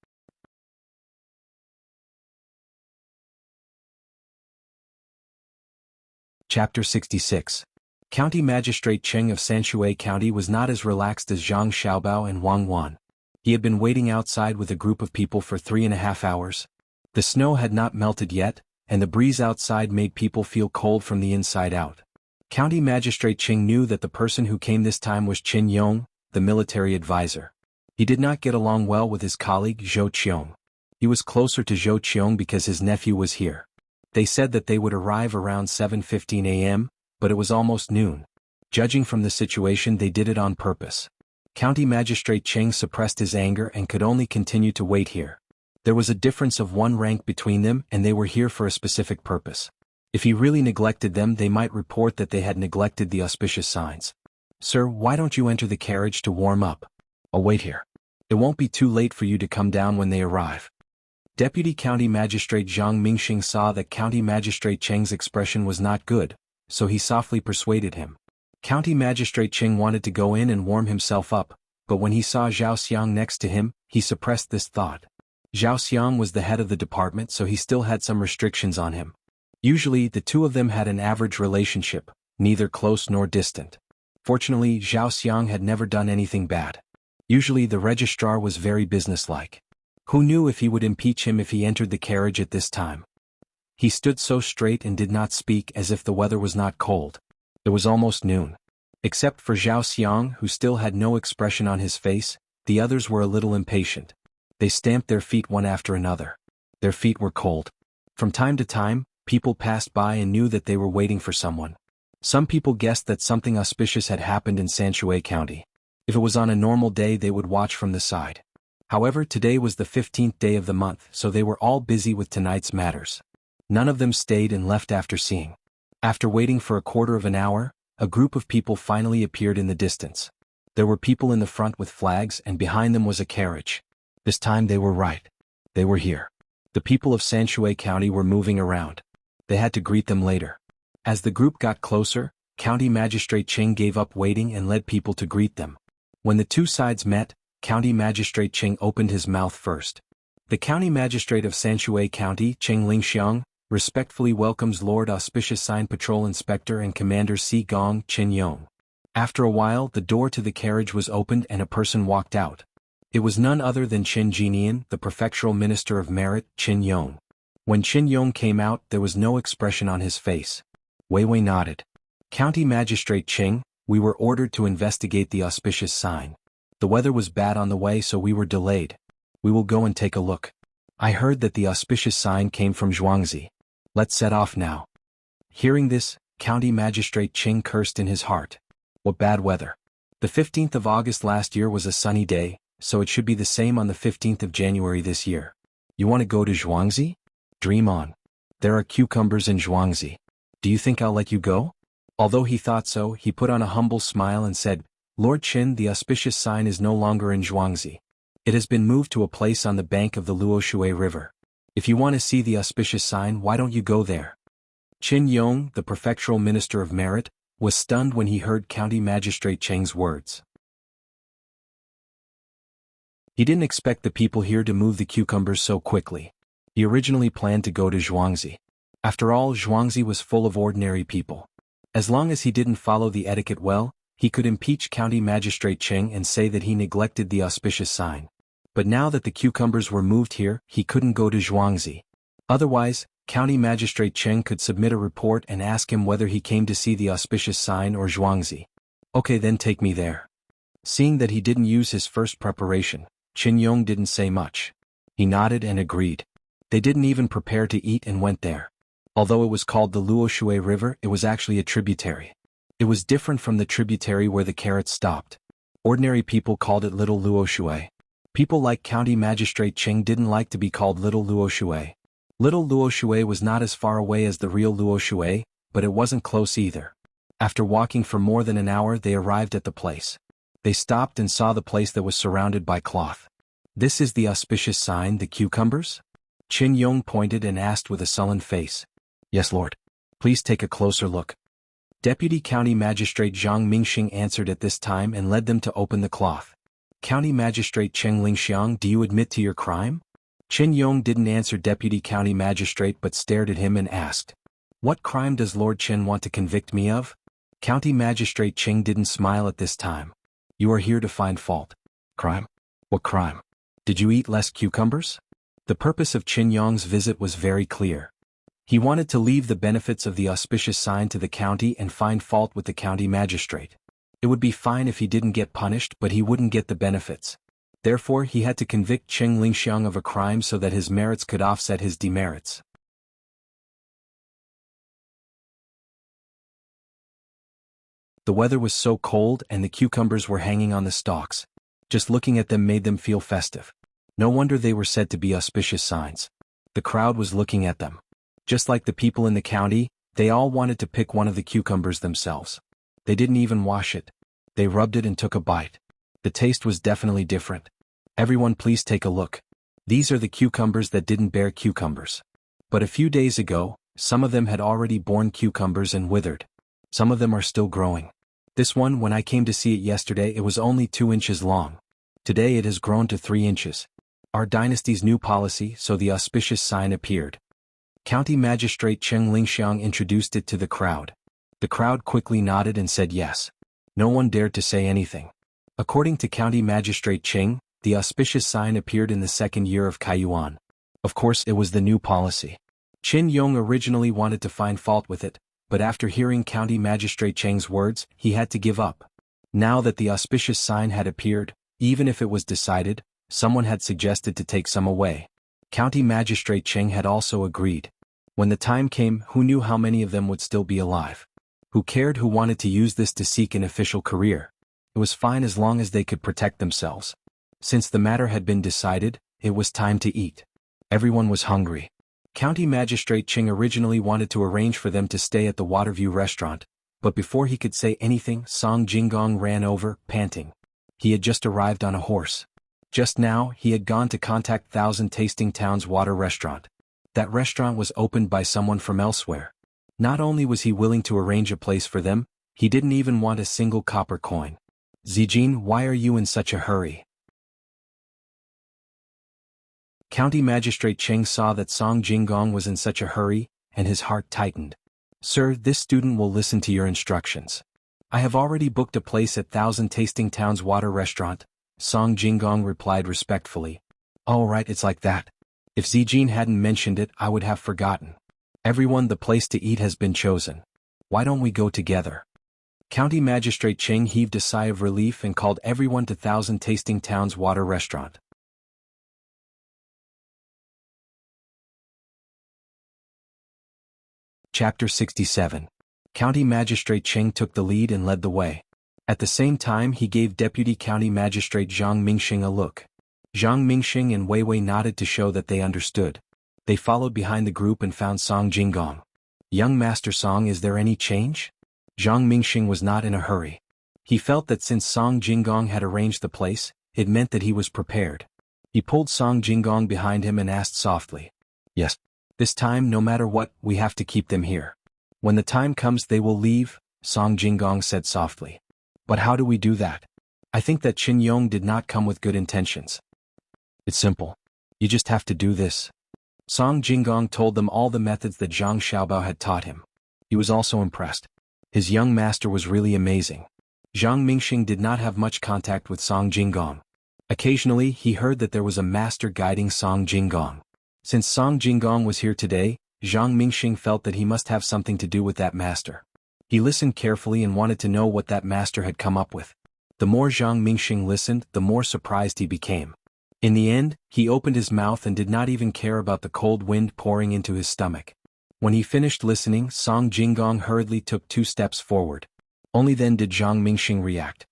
Chapter 66. County Magistrate Cheng of Sanshui County was not as relaxed as Zhang Xiaobao and Wang Wan. He had been waiting outside with a group of people for 3.5 hours. The snow had not melted yet, and the breeze outside made people feel cold from the inside out. County Magistrate Cheng knew that the person who came this time was Qin Yong, the military advisor. He did not get along well with his colleague Zhou Qiong. He was closer to Zhou Qiong because his nephew was here. They said that they would arrive around 7:15 a.m., but it was almost noon. Judging from the situation, they did it on purpose. County Magistrate Cheng suppressed his anger and could only continue to wait here. There was a difference of 1 rank between them, and they were here for a specific purpose. If he really neglected them, they might report that they had neglected the auspicious signs. "Sir, why don't you enter the carriage to warm up? I'll wait here. It won't be too late for you to come down when they arrive." Deputy County Magistrate Zhang Mingxing saw that County Magistrate Cheng's expression was not good, so he softly persuaded him. County Magistrate Cheng wanted to go in and warm himself up, but when he saw Zhao Xiang next to him, he suppressed this thought. Zhao Xiang was the head of the department, so he still had some restrictions on him. Usually, the two of them had an average relationship, neither close nor distant. Fortunately, Zhao Xiang had never done anything bad. Usually the registrar was very businesslike. Who knew if he would impeach him if he entered the carriage at this time? He stood so straight and did not speak, as if the weather was not cold. It was almost noon. Except for Zhao Xiang, who still had no expression on his face, the others were a little impatient. They stamped their feet one after another. Their feet were cold. From time to time, people passed by and knew that they were waiting for someone. Some people guessed that something auspicious had happened in Sanshui County. If it was on a normal day, they would watch from the side. However, today was the 15th day of the month, so they were all busy with tonight's matters. None of them stayed and left after seeing. After waiting for a quarter of an hour, a group of people finally appeared in the distance. There were people in the front with flags, and behind them was a carriage. This time they were right. They were here. The people of Sanshui County were moving around. They had to greet them later. As the group got closer, County Magistrate Cheng gave up waiting and led people to greet them. When the two sides met, County Magistrate Cheng opened his mouth first. The County Magistrate of Sanshui County, Cheng Lingxiang, respectfully welcomes Lord Auspicious Sign Patrol Inspector and Commander Si Gong Qin Yong. After a while, the door to the carriage was opened and a person walked out. It was none other than Qin Jinian, the Prefectural Minister of Merit, Qin Yong. When Qin Yong came out, there was no expression on his face. Wei Wei nodded. "County Magistrate Cheng, we were ordered to investigate the auspicious sign. The weather was bad on the way, so we were delayed. We will go and take a look. I heard that the auspicious sign came from Zhuangzi. Let's set off now." Hearing this, County Magistrate Cheng cursed in his heart. What bad weather. The 15th of August last year was a sunny day, so it should be the same on the 15th of January this year. You want to go to Zhuangzi? Dream on. There are cucumbers in Zhuangzi. Do you think I'll let you go? Although he thought so, he put on a humble smile and said, "Lord Qin, the auspicious sign is no longer in Zhuangzi. It has been moved to a place on the bank of the Luoshui River. If you want to see the auspicious sign, why don't you go there?" Qin Yong, the Prefectural Minister of Merit, was stunned when he heard County Magistrate Cheng's words. He didn't expect the people here to move the cucumbers so quickly. He originally planned to go to Zhuangzi. After all, Zhuangzi was full of ordinary people. As long as he didn't follow the etiquette well, he could impeach County Magistrate Cheng and say that he neglected the auspicious sign. But now that the cucumbers were moved here, he couldn't go to Zhuangzi. Otherwise, County Magistrate Cheng could submit a report and ask him whether he came to see the auspicious sign or Zhuangzi. "Okay, then take me there." Seeing that he didn't use his first preparation, Qin Yong didn't say much. He nodded and agreed. They didn't even prepare to eat and went there. Although it was called the Luoshui River, it was actually a tributary. It was different from the tributary where the carrots stopped. Ordinary people called it Little Luoshui. People like County Magistrate Cheng didn't like to be called Little Luoshui. Little Luoshui was not as far away as the real Luoshui, but it wasn't close either. After walking for more than an hour, they arrived at the place. They stopped and saw the place that was surrounded by cloth. "This is the auspicious sign, the cucumbers?" Qin Yong pointed and asked with a sullen face. "Yes, Lord. Please take a closer look." Deputy County Magistrate Zhang Mingxing answered at this time and led them to open the cloth. "County Magistrate Cheng Lingxiang, do you admit to your crime?" Qin Yong didn't answer Deputy County Magistrate but stared at him and asked. What crime does Lord Chen want to convict me of? County Magistrate Ching didn't smile at this time. You are here to find fault. Crime? What crime? Did you eat less cucumbers? The purpose of Qin Yong's visit was very clear. He wanted to leave the benefits of the auspicious sign to the county and find fault with the county magistrate. It would be fine if he didn't get punished, but he wouldn't get the benefits. Therefore, he had to convict Cheng Lingxiang of a crime so that his merits could offset his demerits. The weather was so cold and the cucumbers were hanging on the stalks. Just looking at them made them feel festive. No wonder they were said to be auspicious signs. The crowd was looking at them. Just like the people in the county, they all wanted to pick one of the cucumbers themselves. They didn't even wash it. They rubbed it and took a bite. The taste was definitely different. Everyone please take a look. These are the cucumbers that didn't bear cucumbers. But a few days ago, some of them had already borne cucumbers and withered. Some of them are still growing. This one, when I came to see it yesterday, it was only 2 inches long. Today it has grown to 3 inches. Our dynasty's new policy, so the auspicious sign appeared. County Magistrate Cheng Lingxiang introduced it to the crowd. The crowd quickly nodded and said yes. No one dared to say anything. According to County Magistrate Cheng, the auspicious sign appeared in the 2nd year of Kaiyuan. Of course, it was the new policy. Qin Yong originally wanted to find fault with it, but after hearing County Magistrate Cheng's words, he had to give up. Now that the auspicious sign had appeared, even if it was decided, someone had suggested to take some away. County Magistrate Cheng had also agreed. When the time came, who knew how many of them would still be alive? Who cared who wanted to use this to seek an official career? It was fine as long as they could protect themselves. Since the matter had been decided, it was time to eat. Everyone was hungry. County Magistrate Cheng originally wanted to arrange for them to stay at the Waterview restaurant, but before he could say anything, Song Jinggong ran over, panting. He had just arrived on a horse. Just now, he had gone to contact Thousand Tasting Town's water restaurant. That restaurant was opened by someone from elsewhere. Not only was he willing to arrange a place for them, he didn't even want a single copper coin. Zijin, why are you in such a hurry? County Magistrate Cheng saw that Song Jinggong was in such a hurry, and his heart tightened. Sir, this student will listen to your instructions. I have already booked a place at Thousand Tasting Town's water restaurant, Song Jinggong replied respectfully. All right, it's like that. If Zijin hadn't mentioned it, I would have forgotten. Everyone, the place to eat has been chosen. Why don't we go together? County Magistrate Cheng heaved a sigh of relief and called everyone to Thousand Tasting Town's water restaurant. Chapter 67. County Magistrate Cheng took the lead and led the way. At the same time, he gave Deputy County Magistrate Zhang Mingxing a look. Zhang Mingxing and Wei Wei nodded to show that they understood. They followed behind the group and found Song Jinggong. Young Master Song, is there any change? Zhang Mingxing was not in a hurry. He felt that since Song Jinggong had arranged the place, it meant that he was prepared. He pulled Song Jinggong behind him and asked softly. Yes. This time, no matter what, we have to keep them here. When the time comes they will leave, Song Jinggong said softly. But how do we do that? I think that Qin Yong did not come with good intentions. It's simple. You just have to do this. Song Jinggong told them all the methods that Zhang Xiaobao had taught him. He was also impressed. His young master was really amazing. Zhang Mingxing did not have much contact with Song Jinggong. Occasionally, he heard that there was a master guiding Song Jinggong. Since Song Jinggong was here today, Zhang Mingxing felt that he must have something to do with that master. He listened carefully and wanted to know what that master had come up with. The more Zhang Mingxing listened, the more surprised he became. In the end, he opened his mouth and did not even care about the cold wind pouring into his stomach. When he finished listening, Song Jinggong hurriedly took 2 steps forward. Only then did Zhang Mingxing react.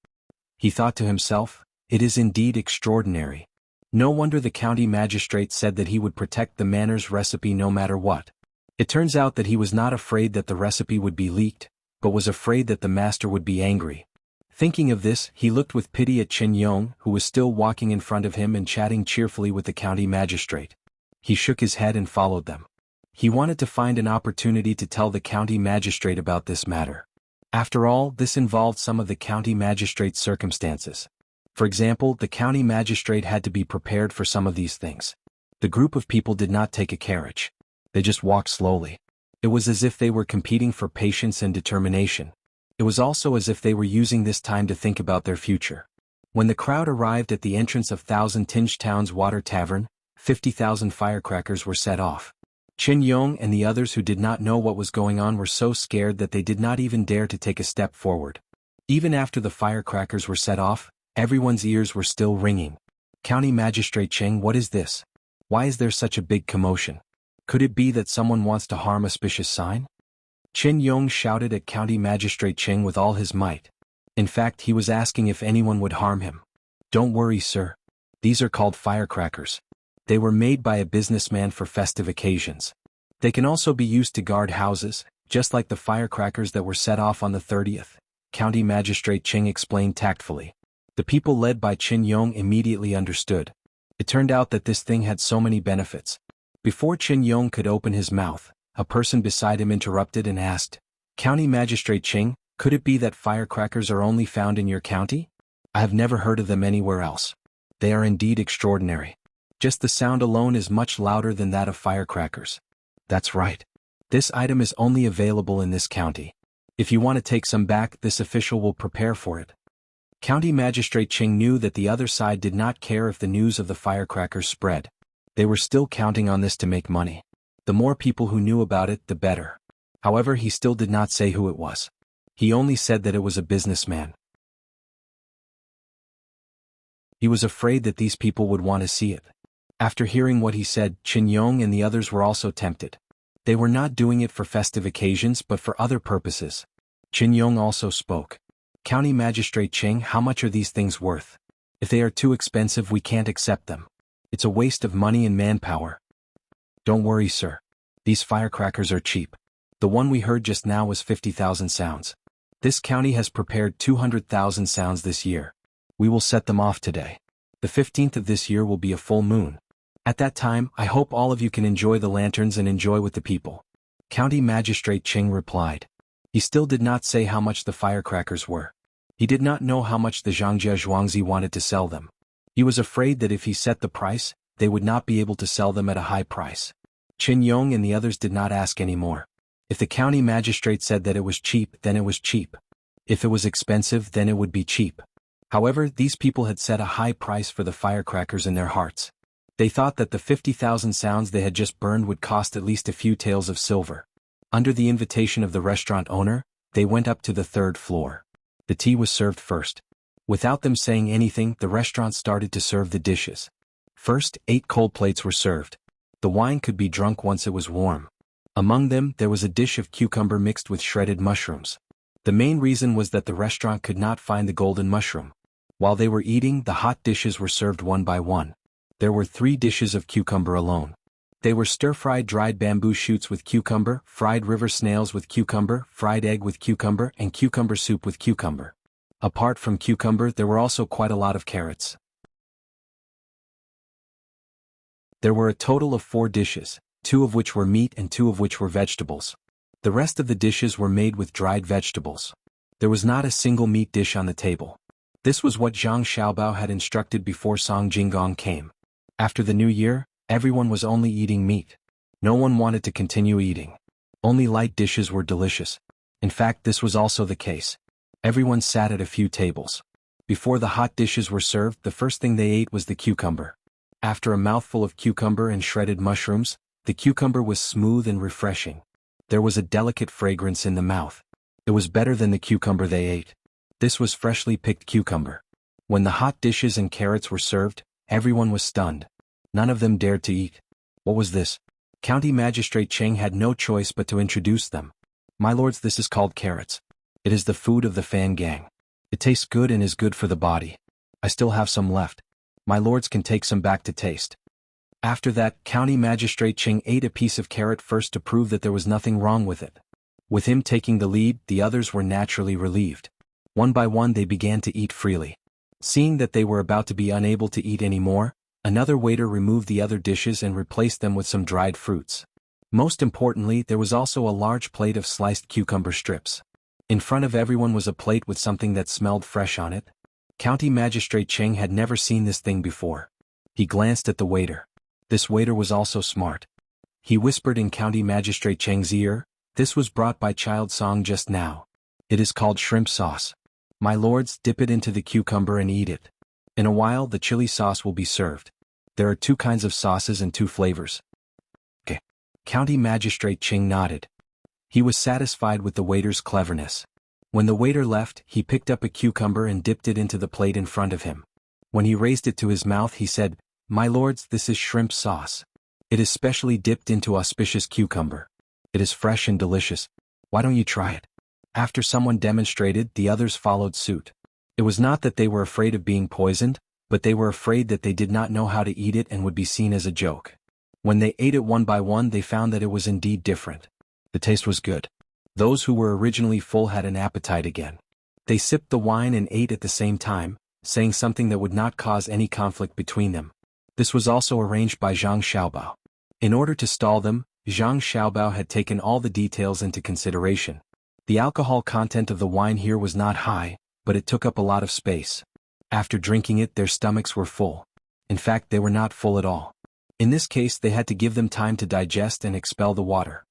He thought to himself, it is indeed extraordinary. No wonder the county magistrate said that he would protect the manor's recipe no matter what. It turns out that he was not afraid that the recipe would be leaked, but was afraid that the master would be angry. Thinking of this, he looked with pity at Qin Yong, who was still walking in front of him and chatting cheerfully with the county magistrate. He shook his head and followed them. He wanted to find an opportunity to tell the county magistrate about this matter. After all, this involved some of the county magistrate's circumstances. For example, the county magistrate had to be prepared for some of these things. The group of people did not take a carriage. They just walked slowly. It was as if they were competing for patience and determination. It was also as if they were using this time to think about their future. When the crowd arrived at the entrance of Thousand Tinged Town's Water Tavern, 50,000 firecrackers were set off. Qin Yong and the others who did not know what was going on were so scared that they did not even dare to take a step forward. Even after the firecrackers were set off, everyone's ears were still ringing. County Magistrate Cheng, what is this? Why is there such a big commotion? Could it be that someone wants to harm auspicious sign? Qin Yong shouted at County Magistrate Cheng with all his might. In fact, he was asking if anyone would harm him. Don't worry, sir. These are called firecrackers. They were made by a businessman for festive occasions. They can also be used to guard houses, just like the firecrackers that were set off on the 30th, County Magistrate Cheng explained tactfully. The people led by Qin Yong immediately understood. It turned out that this thing had so many benefits. Before Qin Yong could open his mouth, a person beside him interrupted and asked, County Magistrate Cheng, could it be that firecrackers are only found in your county? I have never heard of them anywhere else. They are indeed extraordinary. Just the sound alone is much louder than that of firecrackers. That's right. This item is only available in this county. If you want to take some back, this official will prepare for it. County Magistrate Cheng knew that the other side did not care if the news of the firecrackers spread. They were still counting on this to make money. The more people who knew about it, the better. However, he still did not say who it was. He only said that it was a businessman. He was afraid that these people would want to see it. After hearing what he said, Qin Yong and the others were also tempted. They were not doing it for festive occasions but for other purposes. Qin Yong also spoke. County Magistrate Cheng, how much are these things worth? If they are too expensive, we can't accept them. It's a waste of money and manpower. Don't worry, sir. These firecrackers are cheap. The one we heard just now was 50,000 sounds. This county has prepared 200,000 sounds this year. We will set them off today. The 15th of this year will be a full moon. At that time, I hope all of you can enjoy the lanterns and enjoy with the people. County Magistrate Cheng replied. He still did not say how much the firecrackers were. He did not know how much the Zhangjia Zhuangzi wanted to sell them. He was afraid that if he set the price, they would not be able to sell them at a high price. Qin Yong and the others did not ask any more. If the county magistrate said that it was cheap, then it was cheap. If it was expensive, then it would be cheap. However, these people had set a high price for the firecrackers in their hearts. They thought that the 50,000 sounds they had just burned would cost at least a few taels of silver. Under the invitation of the restaurant owner, they went up to the 3rd floor. The tea was served first. Without them saying anything, the restaurant started to serve the dishes. First, 8 cold plates were served. The wine could be drunk once it was warm. Among them, there was a dish of cucumber mixed with shredded mushrooms. The main reason was that the restaurant could not find the golden mushroom. While they were eating, the hot dishes were served one by one. There were 3 dishes of cucumber alone. They were stir-fried dried bamboo shoots with cucumber, fried river snails with cucumber, fried egg with cucumber, and cucumber soup with cucumber. Apart from cucumber, there were also quite a lot of carrots. There were a total of 4 dishes, 2 of which were meat and 2 of which were vegetables. The rest of the dishes were made with dried vegetables. There was not a single meat dish on the table. This was what Zhang Xiaobao had instructed before Song Jinggong came. After the new year, everyone was only eating meat. No one wanted to continue eating. Only light dishes were delicious. In fact, this was also the case. Everyone sat at a few tables. Before the hot dishes were served, the first thing they ate was the cucumber. After a mouthful of cucumber and shredded mushrooms, the cucumber was smooth and refreshing. There was a delicate fragrance in the mouth. It was better than the cucumber they ate. This was freshly picked cucumber. When the hot dishes and carrots were served, everyone was stunned. None of them dared to eat. What was this? County Magistrate Cheng had no choice but to introduce them. My lords, this is called carrots. It is the food of the Fan Gang. It tastes good and is good for the body. I still have some left. My lords can take some back to taste. After that, County Magistrate Cheng ate a piece of carrot first to prove that there was nothing wrong with it. With him taking the lead, the others were naturally relieved. One by one they began to eat freely. Seeing that they were about to be unable to eat any more, another waiter removed the other dishes and replaced them with some dried fruits. Most importantly, there was also a large plate of sliced cucumber strips. In front of everyone was a plate with something that smelled fresh on it. County Magistrate Cheng had never seen this thing before. He glanced at the waiter. This waiter was also smart. He whispered in County Magistrate Cheng's ear, This was brought by Child Song just now. It is called shrimp sauce. My lords, dip it into the cucumber and eat it. In a while the chili sauce will be served. There are 2 kinds of sauces and 2 flavors. Okay. County Magistrate Ching nodded. He was satisfied with the waiter's cleverness. When the waiter left, he picked up a cucumber and dipped it into the plate in front of him. When he raised it to his mouth he said, "My lords, this is shrimp sauce. It is specially dipped into auspicious cucumber. It is fresh and delicious. Why don't you try it?" After someone demonstrated, the others followed suit. It was not that they were afraid of being poisoned, but they were afraid that they did not know how to eat it and would be seen as a joke. When they ate it one by one they found that it was indeed different. The taste was good. Those who were originally full had an appetite again. They sipped the wine and ate at the same time, saying something that would not cause any conflict between them. This was also arranged by Zhang Xiaobao. In order to stall them, Zhang Xiaobao had taken all the details into consideration. The alcohol content of the wine here was not high, but it took up a lot of space. After drinking it their stomachs were full. In fact they were not full at all. In this case they had to give them time to digest and expel the water.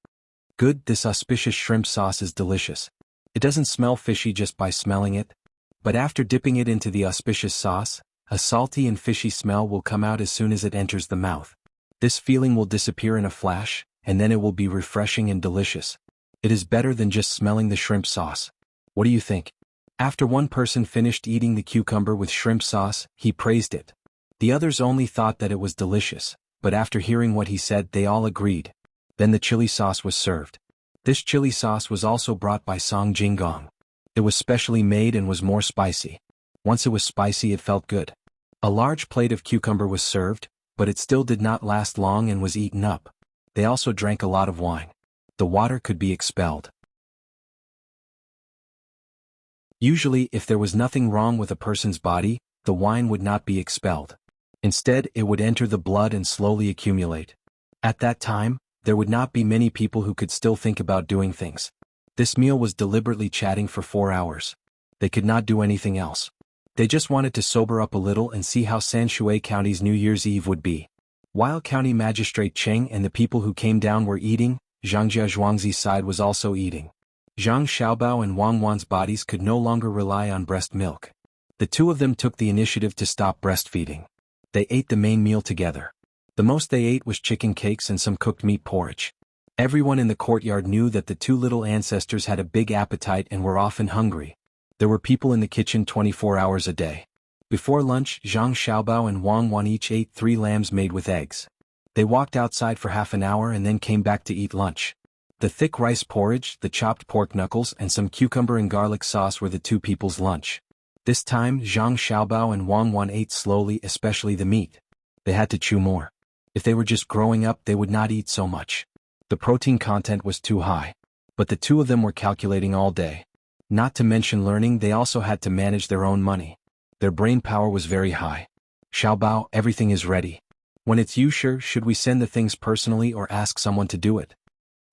Good, this auspicious shrimp sauce is delicious. It doesn't smell fishy just by smelling it. But after dipping it into the auspicious sauce, a salty and fishy smell will come out as soon as it enters the mouth. This feeling will disappear in a flash, and then it will be refreshing and delicious. It is better than just smelling the shrimp sauce. What do you think? After one person finished eating the cucumber with shrimp sauce, he praised it. The others only thought that it was delicious, but after hearing what he said they all agreed. Then the chili sauce was served. This chili sauce was also brought by Song Jinggong. It was specially made and was more spicy. Once it was spicy it felt good. A large plate of cucumber was served, but it still did not last long and was eaten up. They also drank a lot of wine. The water could be expelled. Usually if there was nothing wrong with a person's body, the wine would not be expelled. Instead it would enter the blood and slowly accumulate. At that time, there would not be many people who could still think about doing things. This meal was deliberately chatting for 4 hours. They could not do anything else. They just wanted to sober up a little and see how Sanshui County's New Year's Eve would be. While County Magistrate Cheng and the people who came down were eating, Zhangjia Zhuangzi's side was also eating. Zhang Xiaobao and Wang Wan's bodies could no longer rely on breast milk. The 2 of them took the initiative to stop breastfeeding. They ate the main meal together. The most they ate was chicken cakes and some cooked meat porridge. Everyone in the courtyard knew that the 2 little ancestors had a big appetite and were often hungry. There were people in the kitchen 24 hours a day. Before lunch, Zhang Xiaobao and Wang Wan each ate 3 lambs made with eggs. They walked outside for half an hour and then came back to eat lunch. The thick rice porridge, the chopped pork knuckles and some cucumber and garlic sauce were the 2 people's lunch. This time, Zhang Xiaobao and Wang Wan ate slowly, especially the meat. They had to chew more. If they were just growing up they would not eat so much. The protein content was too high. But the 2 of them were calculating all day. Not to mention learning, they also had to manage their own money. Their brain power was very high. Xiaobao, everything is ready. When it's you sure, should we send the things personally or ask someone to do it?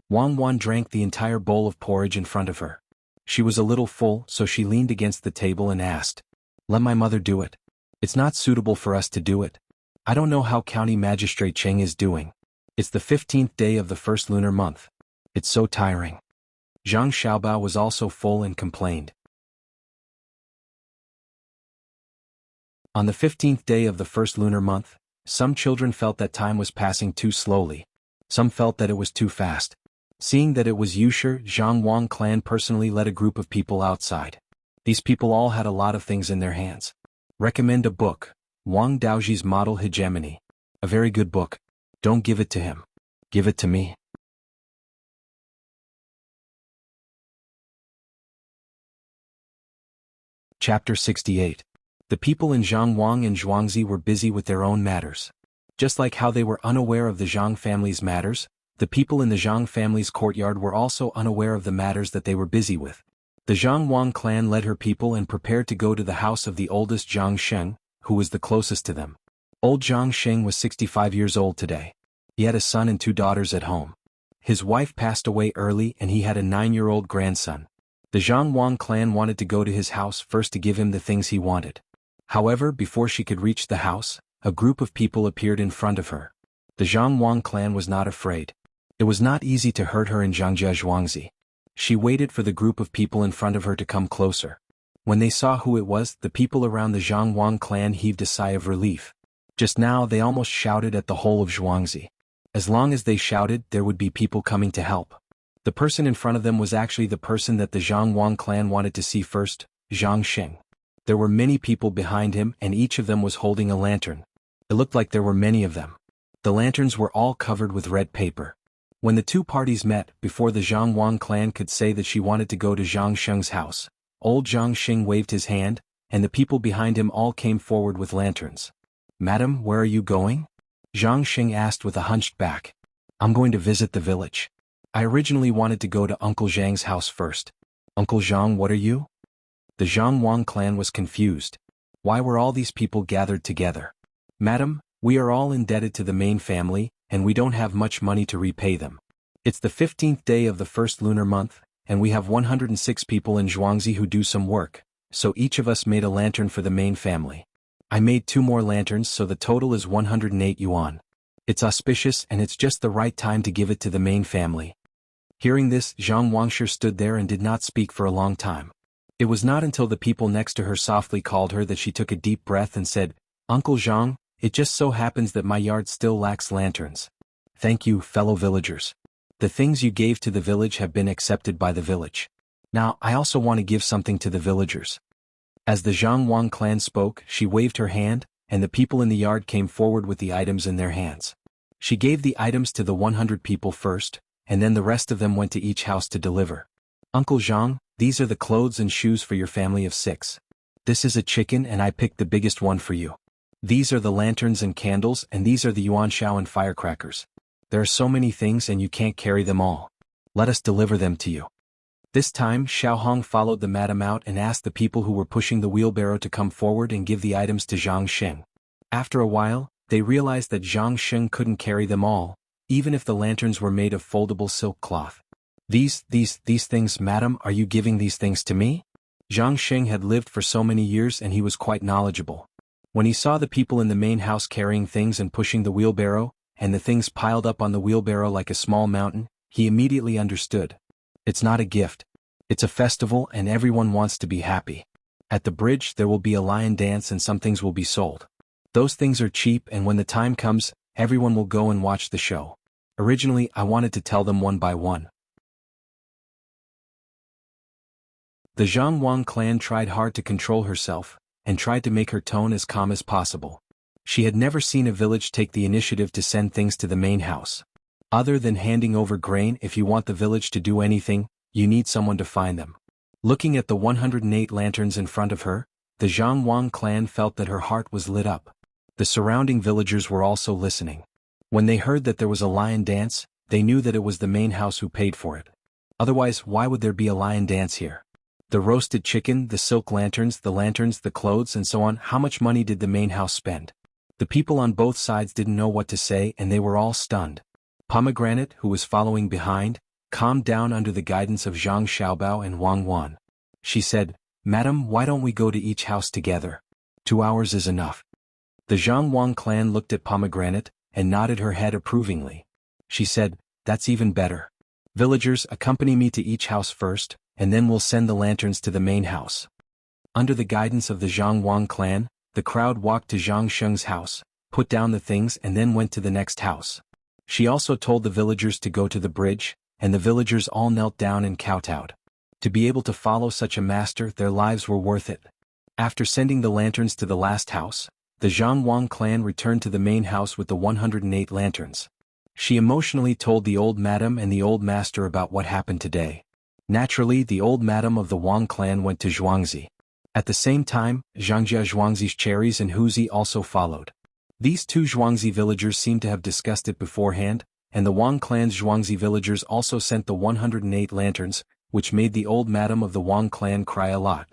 Wang Wan drank the entire bowl of porridge in front of her. She was a little full, so she leaned against the table and asked, "Let my mother do it. It's not suitable for us to do it. I don't know how County Magistrate Cheng is doing. It's the 15th day of the first lunar month. It's so tiring." Zhang Xiaobao was also full and complained. On the 15th day of the first lunar month, some children felt that time was passing too slowly. Some felt that it was too fast. Seeing that it was Yusher, Zhang Wang clan personally led a group of people outside. These people all had a lot of things in their hands. Recommend a book. Wang Daoji's Model Hegemony. A very good book. Don't give it to him. Give it to me. Chapter 68. The people in Zhangwang and Zhuangzi were busy with their own matters. Just like how they were unaware of the Zhang family's matters, the people in the Zhang family's courtyard were also unaware of the matters that they were busy with. The Zhangwang clan led her people and prepared to go to the house of the oldest Zhang Sheng, who was the closest to them. Old Zhang Sheng was 65 years old today. He had a son and 2 daughters at home. His wife passed away early and he had a 9-year-old grandson. The Zhangwang clan wanted to go to his house first to give him the things he wanted. However, before she could reach the house, a group of people appeared in front of her. The Zhangwang clan was not afraid. It was not easy to hurt her in Zhangjia Zhuangzi. She waited for the group of people in front of her to come closer. When they saw who it was, the people around the Zhang Wang clan heaved a sigh of relief. Just now they almost shouted at the whole of Zhuangzi. As long as they shouted, there would be people coming to help. The person in front of them was actually the person that the Zhang Wang clan wanted to see first, Zhang Xing. There were many people behind him and each of them was holding a lantern. It looked like there were many of them. The lanterns were all covered with red paper. When the two parties met, before the Zhang Wang clan could say that she wanted to go to Zhang Sheng's house, old Zhang Xing waved his hand, and the people behind him all came forward with lanterns. "Madam, where are you going?" Zhang Xing asked with a hunched back. "I'm going to visit the village. I originally wanted to go to Uncle Zhang's house first." "Uncle Zhang, what are you?" The Zhang Wang clan was confused. Why were all these people gathered together? "Madam, we are all indebted to the main family, and we don't have much money to repay them. It's the 15th day of the first lunar month, and we have 106 people in Zhuangzi who do some work, so each of us made a lantern for the main family. I made 2 more lanterns so the total is 108 yuan. It's auspicious and it's just the right time to give it to the main family." Hearing this, Zhang Wangshi stood there and did not speak for a long time. It was not until the people next to her softly called her that she took a deep breath and said, "Uncle Zhang, it just so happens that my yard still lacks lanterns. Thank you, fellow villagers. The things you gave to the village have been accepted by the village. Now I also want to give something to the villagers." As the Zhang Wang clan spoke, she waved her hand, and the people in the yard came forward with the items in their hands. She gave the items to the 100 people first, and then the rest of them went to each house to deliver. "Uncle Zhang, these are the clothes and shoes for your family of 6. This is a chicken and I picked the biggest one for you. These are the lanterns and candles and these are the yuanshao and firecrackers. There are so many things and you can't carry them all. Let us deliver them to you." This time Xiaohong followed the madam out and asked the people who were pushing the wheelbarrow to come forward and give the items to Zhang Xing. After a while, they realized that Zhang Xing couldn't carry them all, even if the lanterns were made of foldable silk cloth. These things, madam, are you giving these things to me?" Zhang Xing had lived for so many years and he was quite knowledgeable. When he saw the people in the main house carrying things and pushing the wheelbarrow, and the things piled up on the wheelbarrow like a small mountain, he immediately understood. It's not a gift. It's a festival and everyone wants to be happy. At the bridge there will be a lion dance and some things will be sold. Those things are cheap and when the time comes, everyone will go and watch the show. Originally I wanted to tell them one by one. The Zhang Wang clan tried hard to control herself, and tried to make her tone as calm as possible. She had never seen a village take the initiative to send things to the main house. Other than handing over grain, if you want the village to do anything, you need someone to find them. Looking at the 108 lanterns in front of her, the Zhang Wang clan felt that her heart was lit up. The surrounding villagers were also listening. When they heard that there was a lion dance, they knew that it was the main house who paid for it. Otherwise, why would there be a lion dance here? The roasted chicken, the silk lanterns, the clothes and so on, how much money did the main house spend? The people on both sides didn't know what to say and they were all stunned. Pomegranate, who was following behind, calmed down under the guidance of Zhang Xiaobao and Wang Wan. She said, "Madam, why don't we go to each house together? 2 hours is enough." The Zhang Wang clan looked at Pomegranate, and nodded her head approvingly. She said, "That's even better. Villagers, accompany me to each house first, and then we'll send the lanterns to the main house." Under the guidance of the Zhang Wang clan, the crowd walked to Zhang Sheng's house, put down the things and then went to the next house. She also told the villagers to go to the bridge, and the villagers all knelt down and kowtowed. To be able to follow such a master, their lives were worth it. After sending the lanterns to the last house, the Zhang Wang clan returned to the main house with the 108 lanterns. She emotionally told the old madam and the old master about what happened today. Naturally, the old madam of the Wang clan went to Zhuangzi. At the same time, Zhangjia Zhuangzi's cherries and Huzi also followed. These 2 Zhuangzi villagers seemed to have discussed it beforehand, and the Wang clan's Zhuangzi villagers also sent the 108 lanterns, which made the old madam of the Wang clan cry a lot.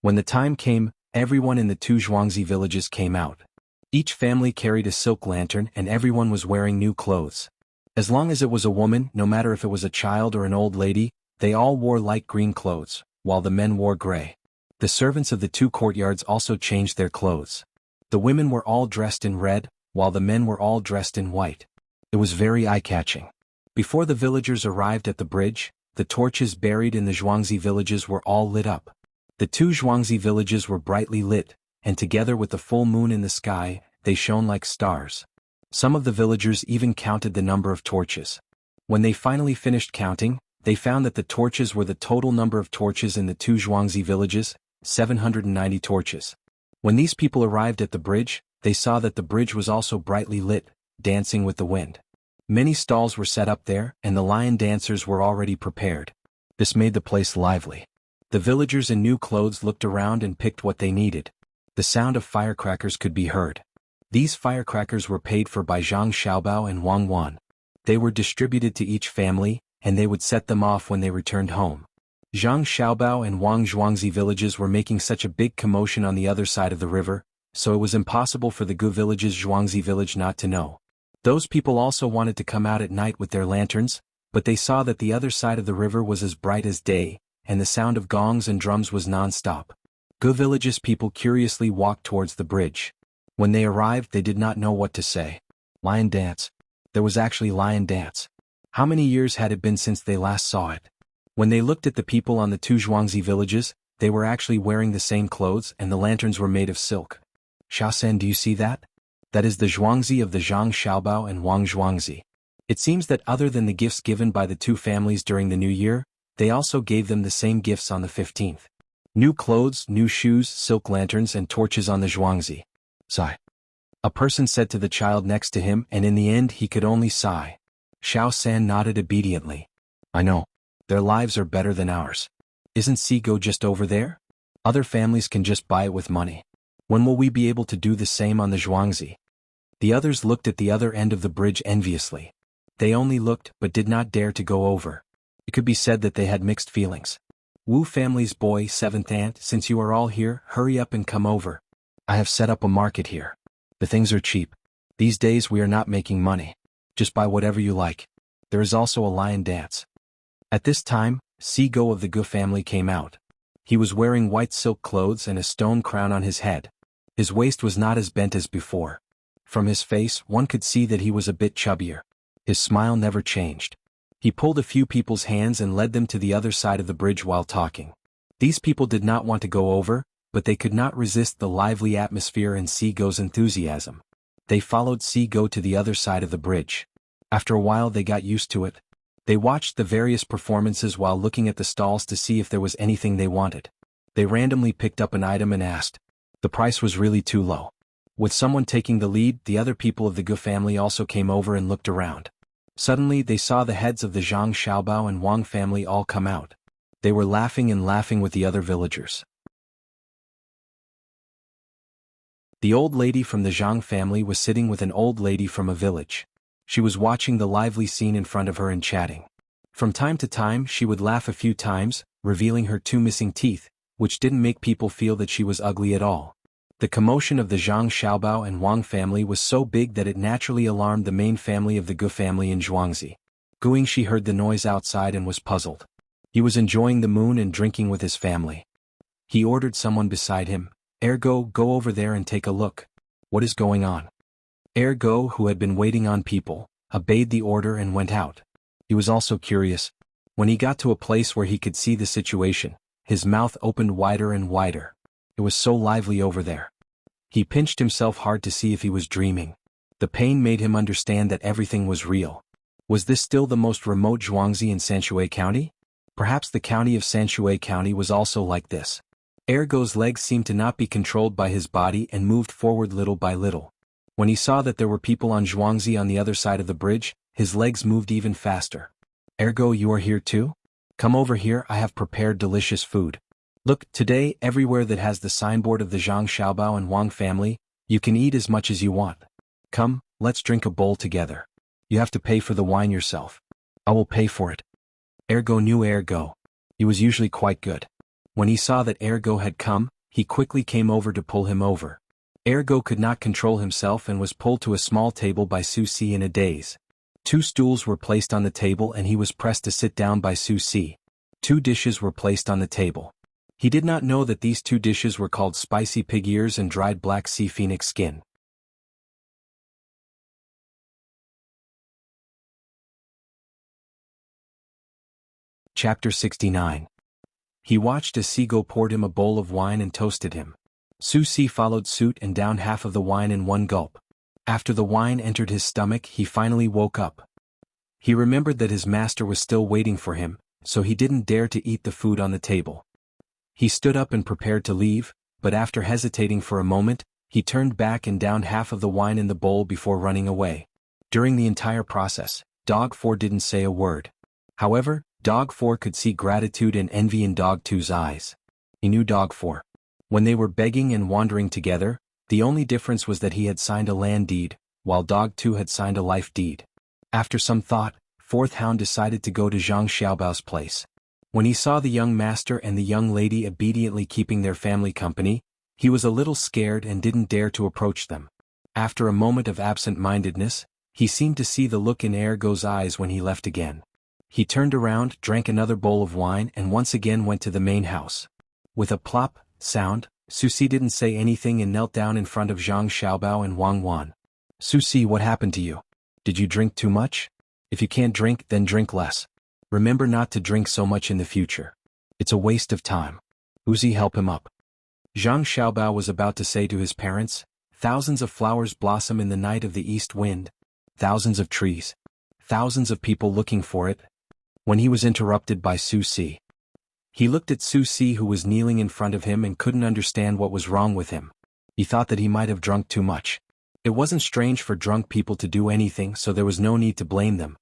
When the time came, everyone in the 2 Zhuangzi villages came out. Each family carried a silk lantern and everyone was wearing new clothes. As long as it was a woman, no matter if it was a child or an old lady, they all wore light green clothes, while the men wore gray. The servants of the 2 courtyards also changed their clothes. The women were all dressed in red, while the men were all dressed in white. It was very eye-catching. Before the villagers arrived at the bridge, the torches buried in the Zhuangzi villages were all lit up. The two Zhuangzi villages were brightly lit, and together with the full moon in the sky, they shone like stars. Some of the villagers even counted the number of torches. When they finally finished counting, they found that the torches were the total number of torches in the two Zhuangzi villages, 790 torches. When these people arrived at the bridge, they saw that the bridge was also brightly lit, dancing with the wind. Many stalls were set up there, and the lion dancers were already prepared. This made the place lively. The villagers in new clothes looked around and picked what they needed. The sound of firecrackers could be heard. These firecrackers were paid for by Zhang Xiaobao and Wang Wan. They were distributed to each family, and they would set them off when they returned home. Zhang Xiaobao and Wang Zhuangzi villages were making such a big commotion on the other side of the river, so it was impossible for the Gu village's Zhuangzi village not to know. Those people also wanted to come out at night with their lanterns, but they saw that the other side of the river was as bright as day, and the sound of gongs and drums was non-stop. Gu village's people curiously walked towards the bridge. When they arrived, they did not know what to say. Lion dance. There was actually lion dance. How many years had it been since they last saw it? When they looked at the people on the two Zhuangzi villages, they were actually wearing the same clothes and the lanterns were made of silk. Xiaosan, do you see that? That is the Zhuangzi of the Zhang Xiaobao and Wang Zhuangzi. It seems that other than the gifts given by the two families during the New Year, they also gave them the same gifts on the 15th. New clothes, new shoes, silk lanterns and torches on the Zhuangzi. Sigh. A person said to the child next to him, and in the end he could only sigh. Xiaosan nodded obediently. I know. Their lives are better than ours. Isn't Sigo just over there? Other families can just buy it with money. When will we be able to do the same on the Zhuangzi? The others looked at the other end of the bridge enviously. They only looked but did not dare to go over. It could be said that they had mixed feelings. Wu family's boy, 7th aunt, since you are all here, hurry up and come over. I have set up a market here. The things are cheap. These days we are not making money. Just buy whatever you like. There is also a lion dance. At this time, Sigo of the Gu family came out. He was wearing white silk clothes and a stone crown on his head. His waist was not as bent as before. From his face, one could see that he was a bit chubbier. His smile never changed. He pulled a few people's hands and led them to the other side of the bridge while talking. These people did not want to go over, but they could not resist the lively atmosphere and Sigo's enthusiasm. They followed Sigo to the other side of the bridge. After a while they got used to it. They watched the various performances while looking at the stalls to see if there was anything they wanted. They randomly picked up an item and asked. The price was really too low. With someone taking the lead, the other people of the Gu family also came over and looked around. Suddenly they saw the heads of the Zhang Xiaobao and Wang family all come out. They were laughing and laughing with the other villagers. The old lady from the Zhang family was sitting with an old lady from a village. She was watching the lively scene in front of her and chatting. From time to time she would laugh a few times, revealing her two missing teeth, which didn't make people feel that she was ugly at all. The commotion of the Zhang Xiaobao and Wang family was so big that it naturally alarmed the main family of the Gu family in Zhuangzi. Guingxi heard the noise outside and was puzzled. He was enjoying the moon and drinking with his family. He ordered someone beside him, Ergo, go over there and take a look. What is going on? Ergo, who had been waiting on people, obeyed the order and went out. He was also curious. When he got to a place where he could see the situation, his mouth opened wider and wider. It was so lively over there. He pinched himself hard to see if he was dreaming. The pain made him understand that everything was real. Was this still the most remote Zhuangzi in Sanshui County? Perhaps the county of Sanshui County was also like this. Ergo's legs seemed to not be controlled by his body and moved forward little by little. When he saw that there were people on Zhuangzi on the other side of the bridge, his legs moved even faster. Ergo, you are here too? Come over here, I have prepared delicious food. Look, today, everywhere that has the signboard of the Zhang Xiaobao and Wang family, you can eat as much as you want. Come, let's drink a bowl together. You have to pay for the wine yourself. I will pay for it. Ergo knew Ergo. He was usually quite good. When he saw that Ergo had come, he quickly came over to pull him over. Ergo could not control himself and was pulled to a small table by Susi in a daze. 2 stools were placed on the table and he was pressed to sit down by Susi. 2 dishes were placed on the table. He did not know that these 2 dishes were called spicy pig ears and dried black sea phoenix skin. Chapter 69. He watched as Sigo poured him a bowl of wine and toasted him. Su Si followed suit and downed half of the wine in one gulp. After the wine entered his stomach, he finally woke up. He remembered that his master was still waiting for him, so he didn't dare to eat the food on the table. He stood up and prepared to leave, but after hesitating for a moment, he turned back and downed half of the wine in the bowl before running away. During the entire process, Dog 4 didn't say a word. However, Dog 4 could see gratitude and envy in Dog 2's eyes. He knew Dog 4. When they were begging and wandering together, the only difference was that he had signed a land deed, while Dog 2 had signed a life deed. After some thought, Fourth Hound decided to go to Zhang Xiaobao's place. When he saw the young master and the young lady obediently keeping their family company, he was a little scared and didn't dare to approach them. After a moment of absent-mindedness, he seemed to see the look in Ergo's eyes when he left again. He turned around, drank another bowl of wine and once again went to the main house. With a plop sound, Su Si didn't say anything and knelt down in front of Zhang Xiaobao and Wang Wan. Su Si, what happened to you? Did you drink too much? If you can't drink, then drink less. Remember not to drink so much in the future. It's a waste of time. Uzi, help him up. Zhang Xiaobao was about to say to his parents, thousands of flowers blossom in the night of the east wind. Thousands of trees. Thousands of people looking for it. When he was interrupted by Su Si. He looked at Su Si, who was kneeling in front of him, and couldn't understand what was wrong with him. He thought that he might have drunk too much. It wasn't strange for drunk people to do anything, so there was no need to blame them.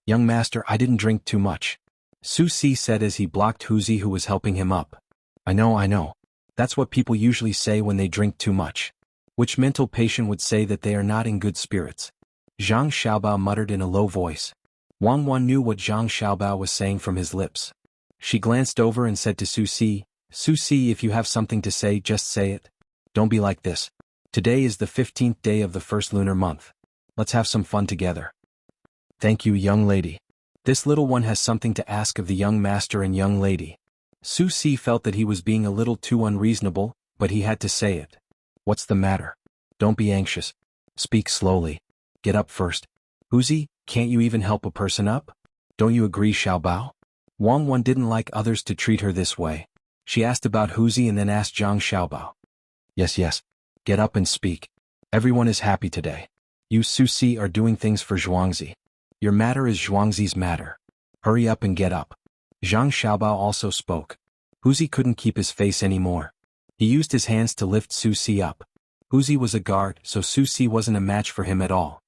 Young master, I didn't drink too much. Su Si said as he blocked Huzi, who was helping him up. I know. That's what people usually say when they drink too much. Which mental patient would say that they are not in good spirits? Zhang Xiaobao muttered in a low voice. Wang Wan knew what Zhang Xiaobao was saying from his lips. She glanced over and said to Su Si, if you have something to say, just say it. Don't be like this. Today is the 15th day of the first lunar month. Let's have some fun together. Thank you, young lady. This little one has something to ask of the young master and young lady. Su Si felt that he was being a little too unreasonable, but he had to say it. What's the matter? Don't be anxious. Speak slowly. Get up first. Huzi, can't you even help a person up? Don't you agree, Xiaobao? Wang Wan didn't like others to treat her this way. She asked about Huzi and then asked Zhang Xiaobao. Yes. Get up and speak. Everyone is happy today. You Su Si are doing things for Zhuangzi. Your matter is Zhuangzi's matter. Hurry up and get up. Zhang Xiaobao also spoke. Huzi couldn't keep his face anymore. He used his hands to lift Su Si up. Huzi was a guard, so Su Si wasn't a match for him at all.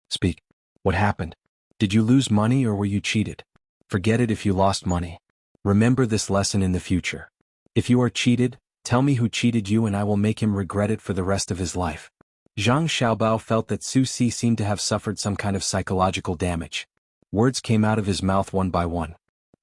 Speak. What happened? Did you lose money or were you cheated? Forget it if you lost money. Remember this lesson in the future. If you are cheated, tell me who cheated you and I will make him regret it for the rest of his life. Zhang Xiaobao felt that Su Si seemed to have suffered some kind of psychological damage. Words came out of his mouth one by one.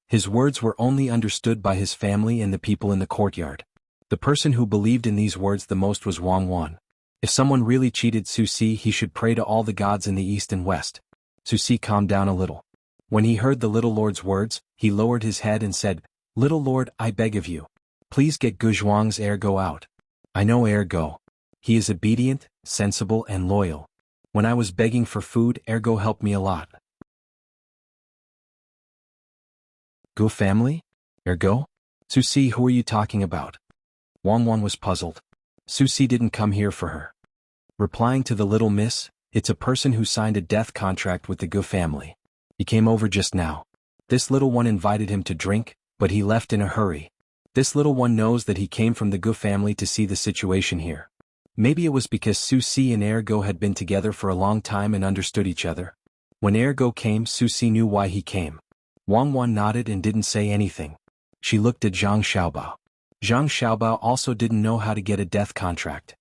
His words were only understood by his family and the people in the courtyard. The person who believed in these words the most was Wang Wan. If someone really cheated Su Si, he should pray to all the gods in the east and west. Su Si calmed down a little. When he heard the little lord's words, he lowered his head and said, Little lord, I beg of you. Please get Guzhuang's Ergo out. I know Ergo. He is obedient, sensible and loyal. When I was begging for food, Ergo helped me a lot. Gu family? Ergo? Su Si, who are you talking about? Wang Wan was puzzled. Su Si didn't come here for her. Replying to the little miss, it's a person who signed a death contract with the Gu family. He came over just now. This little one invited him to drink, but he left in a hurry. This little one knows that he came from the Gu family to see the situation here. Maybe it was because Su Si and Ergo had been together for a long time and understood each other. When Ergo came, Su Si knew why he came. Wang Wan nodded and didn't say anything. She looked at Zhang Xiaobao. Zhang Xiaobao also didn't know how to get a death contract.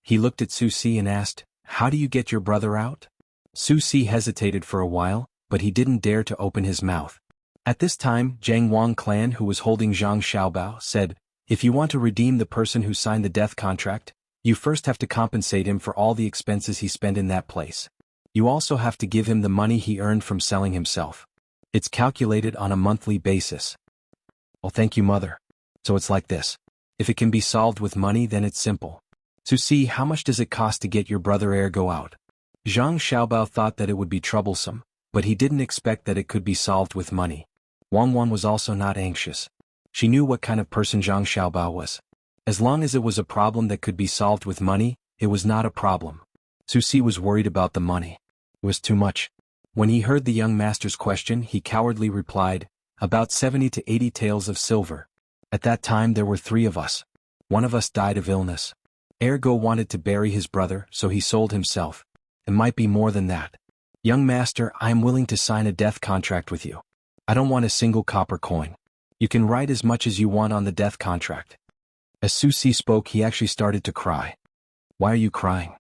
He looked at Su Si and asked, How do you get your brother out? Su Si hesitated for a while, but he didn't dare to open his mouth. At this time, Zhang Wang clan, who was holding Zhang Xiaobao, said, If you want to redeem the person who signed the death contract, you first have to compensate him for all the expenses he spent in that place. You also have to give him the money he earned from selling himself. It's calculated on a monthly basis. Oh, thank you, mother. So it's like this. If it can be solved with money, then it's simple. Su Si, how much does it cost to get your brother Ergo out? Zhang Xiaobao thought that it would be troublesome, but he didn't expect that it could be solved with money. Wang Wan was also not anxious. She knew what kind of person Zhang Xiaobao was. As long as it was a problem that could be solved with money, it was not a problem. Su Si was worried about the money. It was too much. When he heard the young master's question, he cowardly replied, "About 70 to 80 taels of silver. At that time there were 3 of us. One of us died of illness. Ergo wanted to bury his brother, so he sold himself. It might be more than that. Young master, I am willing to sign a death contract with you. I don't want a single copper coin. You can write as much as you want on the death contract." As Su Si spoke, he actually started to cry. "Why are you crying?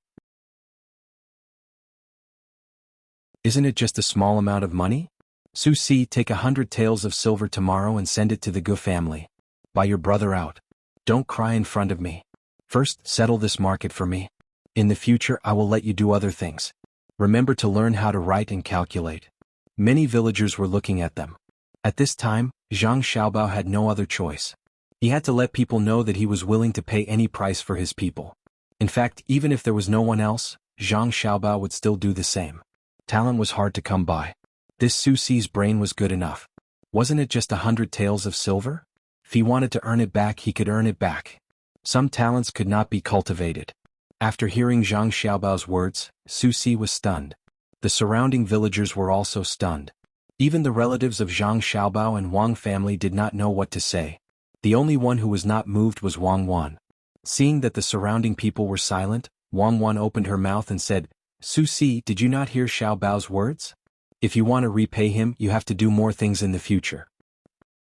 Isn't it just a small amount of money? Su Si, take 100 taels of silver tomorrow and send it to the Gu family. Buy your brother out. Don't cry in front of me. First, settle this market for me. In the future, I will let you do other things. Remember to learn how to write and calculate." Many villagers were looking at them. At this time, Zhang Xiaobao had no other choice. He had to let people know that he was willing to pay any price for his people. In fact, even if there was no one else, Zhang Xiaobao would still do the same. Talent was hard to come by. This Su Si's brain was good enough. Wasn't it just 100 taels of silver? If he wanted to earn it back, he could earn it back. Some talents could not be cultivated. After hearing Zhang Xiaobao's words, Su Si was stunned. The surrounding villagers were also stunned. Even the relatives of Zhang Xiaobao and Wang family did not know what to say. The only one who was not moved was Wang Wan. Seeing that the surrounding people were silent, Wang Wan opened her mouth and said, "Su Si, did you not hear Xiaobao's words? If you want to repay him, you have to do more things in the future."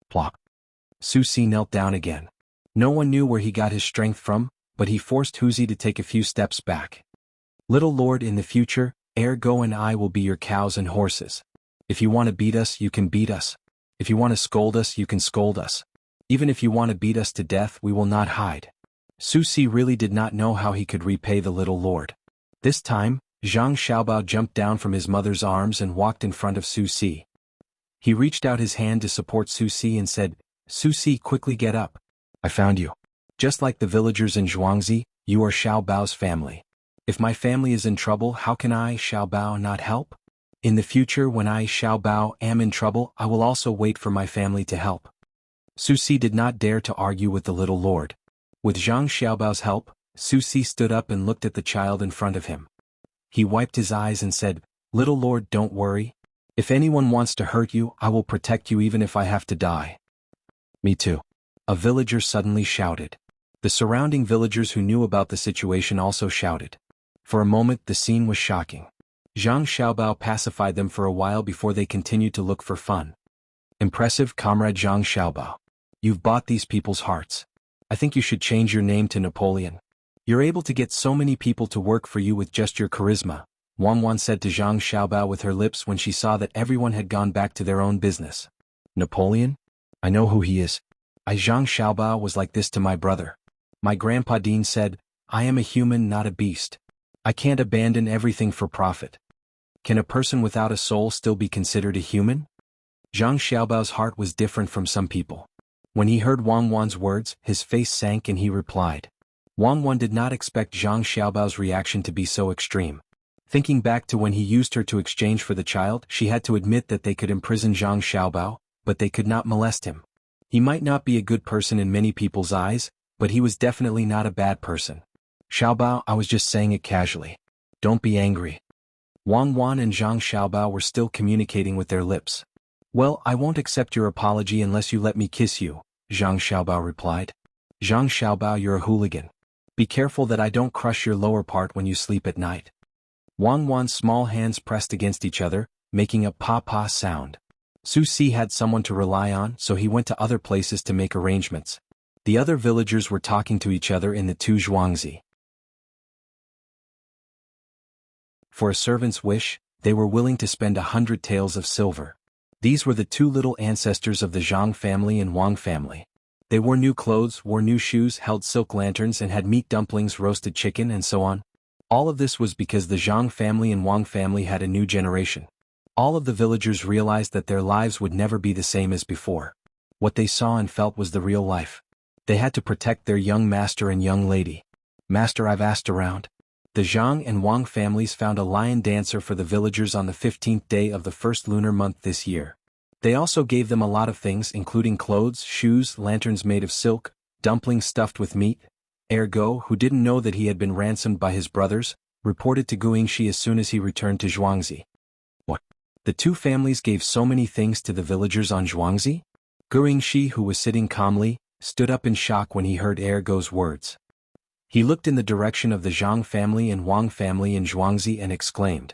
Plop. Su Si knelt down again. No one knew where he got his strength from, but he forced Huzi to take a few steps back. "Little Lord, in the future, Ergo and I will be your cows and horses. If you want to beat us, you can beat us. If you want to scold us, you can scold us. Even if you want to beat us to death, we will not hide." Su Si really did not know how he could repay the little lord. This time, Zhang Xiaobao jumped down from his mother's arms and walked in front of Su Si. He reached out his hand to support Su Si and said, "Su Si, quickly get up. I found you. Just like the villagers in Zhuangzi, you are Xiaobao's family. If my family is in trouble, how can I, Xiaobao, not help? In the future, when I, Xiaobao, am in trouble, I will also wait for my family to help." Su Si did not dare to argue with the little lord. With Zhang Xiaobao's help, Su Si stood up and looked at the child in front of him. He wiped his eyes and said, "Little lord, don't worry. If anyone wants to hurt you, I will protect you even if I have to die." "Me too." A villager suddenly shouted. The surrounding villagers who knew about the situation also shouted. For a moment, the scene was shocking. Zhang Xiaobao pacified them for a while before they continued to look for fun. "Impressive, Comrade Zhang Xiaobao. You've bought these people's hearts. I think you should change your name to Napoleon. You're able to get so many people to work for you with just your charisma," Wang Wan said to Zhang Xiaobao with her lips when she saw that everyone had gone back to their own business. "Napoleon? I know who he is. Zhang Xiaobao was like this to my brother. My grandpa Dean said, 'I am a human, not a beast. I can't abandon everything for profit.' Can a person without a soul still be considered a human?" Zhang Xiaobao's heart was different from some people. When he heard Wang Wan's words, his face sank and he replied. Wang Wan did not expect Zhang Xiaobao's reaction to be so extreme. Thinking back to when he used her to exchange for the child, she had to admit that they could imprison Zhang Xiaobao, but they could not molest him. He might not be a good person in many people's eyes, but he was definitely not a bad person. "Xiaobao, I was just saying it casually. Don't be angry." Wang Wan and Zhang Xiaobao were still communicating with their lips. "Well, I won't accept your apology unless you let me kiss you," Zhang Xiaobao replied. "Zhang Xiaobao, you're a hooligan. Be careful that I don't crush your lower part when you sleep at night." Wang Wan's small hands pressed against each other, making a pa-pa sound. Su Si had someone to rely on, so he went to other places to make arrangements. The other villagers were talking to each other in the Tu Zhuangzi. For a servant's wish, they were willing to spend 100 taels of silver. These were the 2 little ancestors of the Zhang family and Wang family. They wore new clothes, wore new shoes, held silk lanterns and had meat dumplings, roasted chicken and so on. All of this was because the Zhang family and Wang family had a new generation. All of the villagers realized that their lives would never be the same as before. What they saw and felt was the real life. They had to protect their young master and young lady. "Master, I've asked around." The Zhang and Wang families found a lion dancer for the villagers on the 15th day of the first lunar month this year. They also gave them a lot of things including clothes, shoes, lanterns made of silk, dumplings stuffed with meat. Ergo, who didn't know that he had been ransomed by his brothers, reported to Guingxi as soon as he returned to Zhuangzi. What? The two families gave so many things to the villagers on Zhuangzi? Guingxi, who was sitting calmly, stood up in shock when he heard Ergo's words. He looked in the direction of the Zhang family and Wang family in Zhuangzi and exclaimed,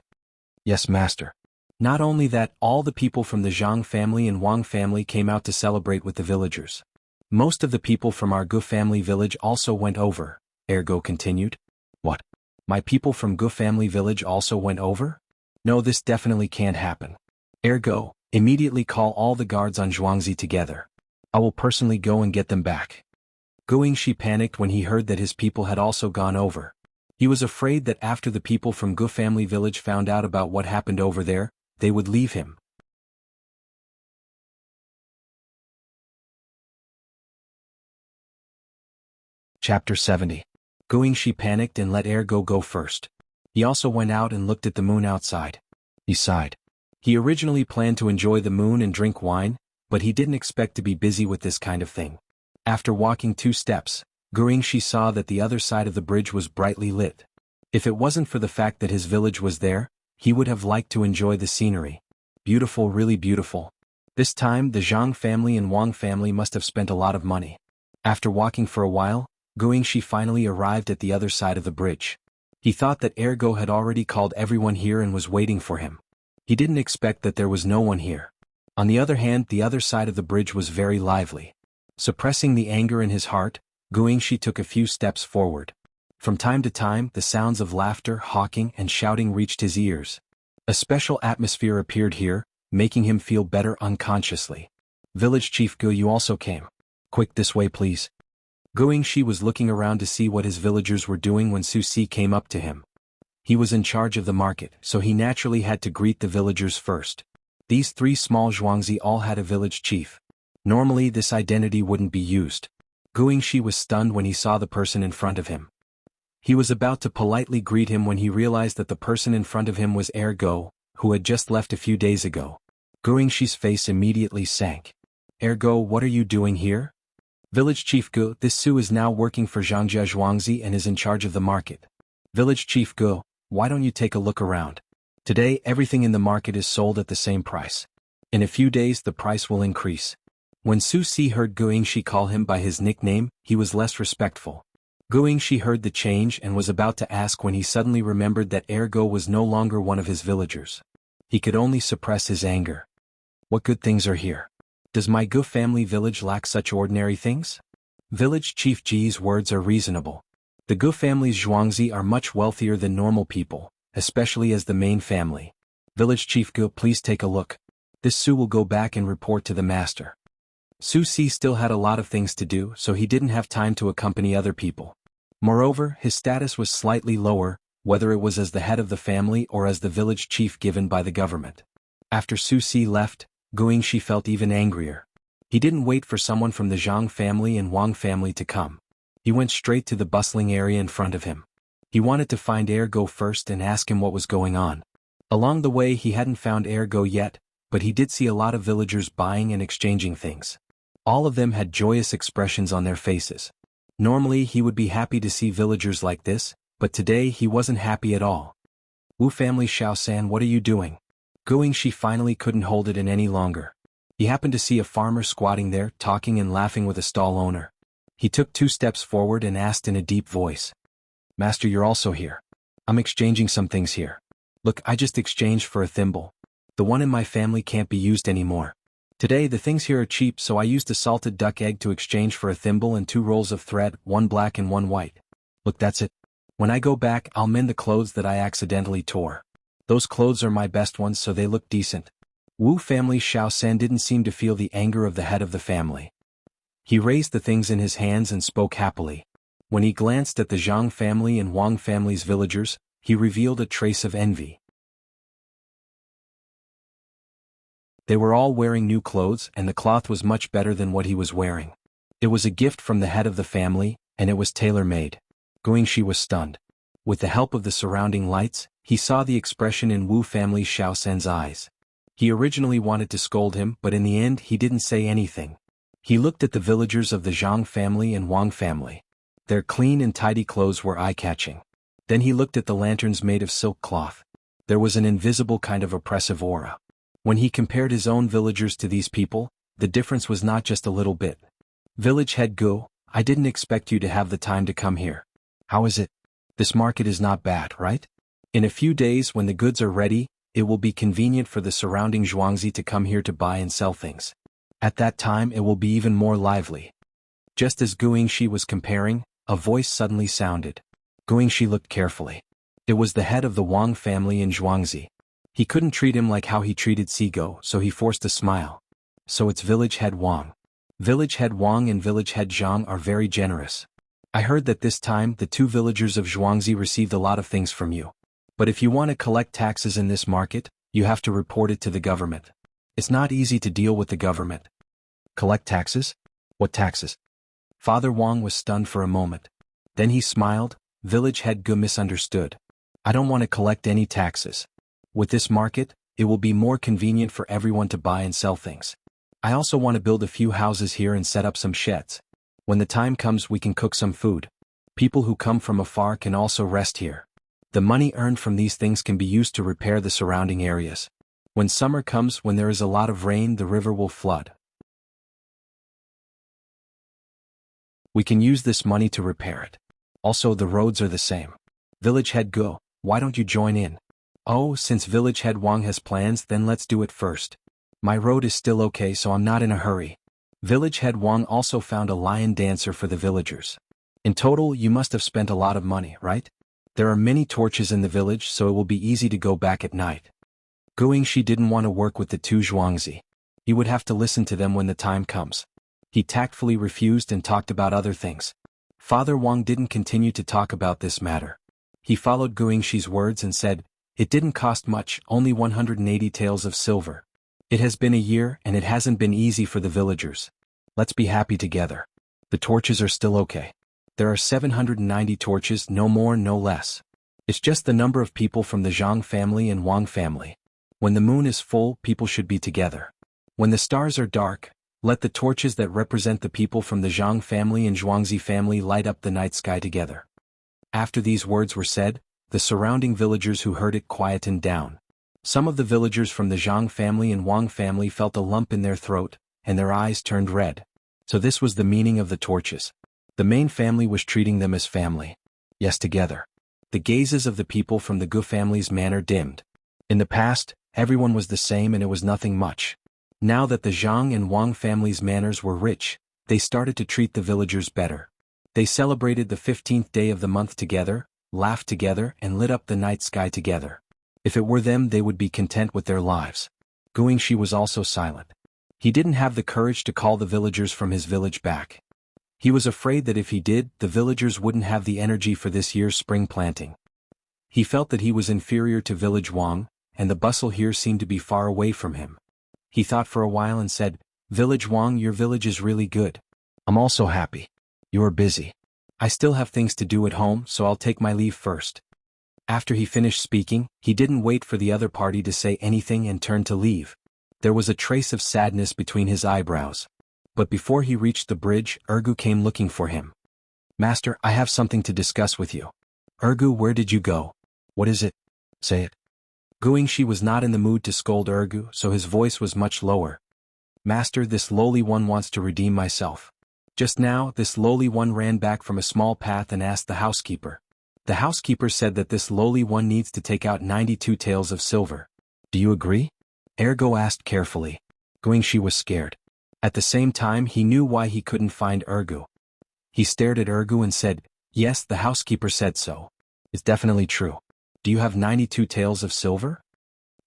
"Yes, master." Not only that, all the people from the Zhang family and Wang family came out to celebrate with the villagers. Most of the people from our Gu family village also went over, Ergo continued. What? My people from Gu family village also went over? No, this definitely can't happen. Ergo, immediately call all the guards on Zhuangzi together. I will personally go and get them back. Guingxi panicked when he heard that his people had also gone over. He was afraid that after the people from Gu family village found out about what happened over there, they would leave him. Chapter 70. Guingxi panicked and let Ergo go first. He also went out and looked at the moon outside. He sighed. He originally planned to enjoy the moon and drink wine, but he didn't expect to be busy with this kind of thing. After walking 2 steps, Guingxi saw that the other side of the bridge was brightly lit. If it wasn't for the fact that his village was there, he would have liked to enjoy the scenery. Beautiful, really beautiful. This time the Zhang family and Wang family must have spent a lot of money. After walking for a while, Guingxi finally arrived at the other side of the bridge. He thought that Ergo had already called everyone here and was waiting for him. He didn't expect that there was no one here. On the other hand, the other side of the bridge was very lively. Suppressing the anger in his heart, Guingxi took a few steps forward. From time to time, the sounds of laughter, hawking, and shouting reached his ears. A special atmosphere appeared here, making him feel better unconsciously. Village Chief Gu, you also came. Quick, this way please. Guingxi was looking around to see what his villagers were doing when Su Si came up to him. He was in charge of the market, so he naturally had to greet the villagers first. These 3 small Zhuangzi all had a village chief. Normally this identity wouldn't be used. Guingxi was stunned when he saw the person in front of him. He was about to politely greet him when he realized that the person in front of him was Ergo, who had just left a few days ago. Guingxi's face immediately sank. Ergo, what are you doing here? Village Chief Gu, this Su is now working for Zhangjia Zhuangzi and is in charge of the market. Village Chief Gu, why don't you take a look around? Today everything in the market is sold at the same price. In a few days the price will increase. When Su Si heard Guingxi call him by his nickname, he was less respectful. Guingxi heard the change and was about to ask when he suddenly remembered that Ergo was no longer one of his villagers. He could only suppress his anger. What good things are here? Does my Gu family village lack such ordinary things? Village Chief Ji's words are reasonable. The Gu family's Zhuangzi are much wealthier than normal people, especially as the main family. Village Chief Gu, please take a look. This Su will go back and report to the master. Su Si still had a lot of things to do, so he didn't have time to accompany other people. Moreover, his status was slightly lower, whether it was as the head of the family or as the village chief given by the government. After Su Si left, Guingxi felt even angrier. He didn't wait for someone from the Zhang family and Wang family to come. He went straight to the bustling area in front of him. He wanted to find Ergo first and ask him what was going on. Along the way he hadn't found Ergo yet, but he did see a lot of villagers buying and exchanging things. All of them had joyous expressions on their faces. Normally he would be happy to see villagers like this, but today he wasn't happy at all. Wu family Xiao-san, what are you doing? Guingxi finally couldn't hold it in any longer. He happened to see a farmer squatting there, talking and laughing with a stall owner. He took 2 steps forward and asked in a deep voice. Master, you're also here. I'm exchanging some things here. Look, I just exchanged for a thimble. The one in my family can't be used anymore. Today the things here are cheap, so I used a salted duck egg to exchange for a thimble and 2 rolls of thread, 1 black and 1 white. Look, that's it. When I go back, I'll mend the clothes that I accidentally tore. Those clothes are my best ones, so they look decent. Wu family Xiao-san didn't seem to feel the anger of the head of the family. He raised the things in his hands and spoke happily. When he glanced at the Zhang family and Wang family's villagers, he revealed a trace of envy. They were all wearing new clothes, and the cloth was much better than what he was wearing. It was a gift from the head of the family, and it was tailor-made. Guingxi was stunned. With the help of the surrounding lights, he saw the expression in Wu family Xiao-san's eyes. He originally wanted to scold him, but in the end he didn't say anything. He looked at the villagers of the Zhang family and Wang family. Their clean and tidy clothes were eye-catching. Then he looked at the lanterns made of silk cloth. There was an invisible kind of oppressive aura. When he compared his own villagers to these people, the difference was not just a little bit. Village head Gu, I didn't expect you to have the time to come here. How is it? This market is not bad, right? In a few days when the goods are ready, it will be convenient for the surrounding Zhuangzi to come here to buy and sell things. At that time it will be even more lively. Just as Gu Yingxi was comparing, a voice suddenly sounded. Gu Yingxi looked carefully. It was the head of the Wang family in Zhuangzi. He couldn't treat him like how he treated Sigo, so he forced a smile. So it's village head Wang. Village head Wang and village head Zhang are very generous. I heard that this time the two villagers of Zhuangzi received a lot of things from you. But if you want to collect taxes in this market, you have to report it to the government. It's not easy to deal with the government. Collect taxes? What taxes? Father Wang was stunned for a moment. Then he smiled. Village head Gu misunderstood. I don't want to collect any taxes. With this market, it will be more convenient for everyone to buy and sell things. I also want to build a few houses here and set up some sheds. When the time comes we can cook some food. People who come from afar can also rest here. The money earned from these things can be used to repair the surrounding areas. When summer comes, when there is a lot of rain, the river will flood. We can use this money to repair it. Also the roads are the same. Village head Gu, why don't you join in? Oh, since village head Wang has plans, then let's do it first. My road is still okay, so I'm not in a hurry. Village head Wang also found a lion dancer for the villagers. In total, you must have spent a lot of money, right? There are many torches in the village, so it will be easy to go back at night. Gu Yingxi didn't want to work with the two Zhuangzi. He would have to listen to them when the time comes. He tactfully refused and talked about other things. Father Wang didn't continue to talk about this matter. He followed Gu Yingxi's words and said, it didn't cost much, only 180 taels of silver. It has been a year and it hasn't been easy for the villagers. Let's be happy together. The torches are still okay. There are 790 torches, no more, no less. It's just the number of people from the Zhang family and Wang family. When the moon is full, people should be together. When the stars are dark, let the torches that represent the people from the Zhang family and Zhuangzi family light up the night sky together. After these words were said, the surrounding villagers who heard it quietened down. Some of the villagers from the Zhang family and Wang family felt a lump in their throat, and their eyes turned red. So this was the meaning of the torches. The main family was treating them as family. Yes, together. The gazes of the people from the Gu family's manner dimmed. In the past, everyone was the same and it was nothing much. Now that the Zhang and Wang families' manners were rich, they started to treat the villagers better. They celebrated the 15th day of the month together, laughed together, and lit up the night sky together. If it were them, they would be content with their lives. Gu Yingxi was also silent. He didn't have the courage to call the villagers from his village back. He was afraid that if he did, the villagers wouldn't have the energy for this year's spring planting. He felt that he was inferior to village Wang, and the bustle here seemed to be far away from him. He thought for a while and said, Village Wang, your village is really good. I'm also happy. You are busy. I still have things to do at home, so I'll take my leave first. After he finished speaking, he didn't wait for the other party to say anything and turned to leave. There was a trace of sadness between his eyebrows. But before he reached the bridge, Ergu came looking for him. Master, I have something to discuss with you. Ergu, where did you go? What is it? Say it. Gu Yingxi was not in the mood to scold Ergu, so his voice was much lower. Master, this lowly one wants to redeem myself. Just now, this lowly one ran back from a small path and asked the housekeeper. The housekeeper said that this lowly one needs to take out 92 taels of silver. Do you agree? Ergu asked carefully. Gu Yingxi was scared. At the same time, he knew why he couldn't find Ergu. He stared at Ergu and said, Yes, the housekeeper said so. It's definitely true. Do you have 92 taels of silver?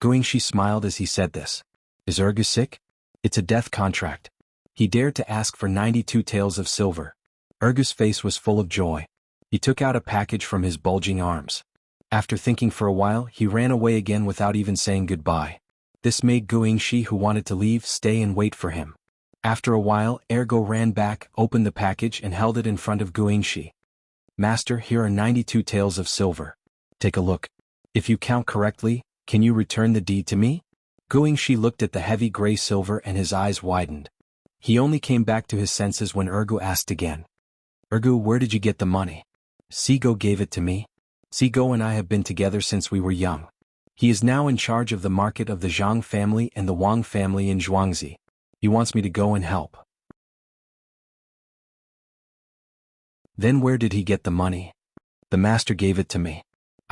Gu Yingxi smiled as he said this. Is Ergu sick? It's a death contract. He dared to ask for 92 taels of silver. Ergu's face was full of joy. He took out a package from his bulging arms. After thinking for a while, he ran away again without even saying goodbye. This made Gu Yingxi, who wanted to leave, stay and wait for him. After a while, Ergu ran back, opened the package and held it in front of Gu Yingxi. Master, here are 92 taels of silver. Take a look. If you count correctly, can you return the deed to me? Guangxi looked at the heavy gray silver and his eyes widened. He only came back to his senses when Ergu asked again. Ergu, where did you get the money? Sigo gave it to me. Sigo and I have been together since we were young. He is now in charge of the market of the Zhang family and the Wang family in Zhuangzi. He wants me to go and help. Then where did he get the money? The master gave it to me.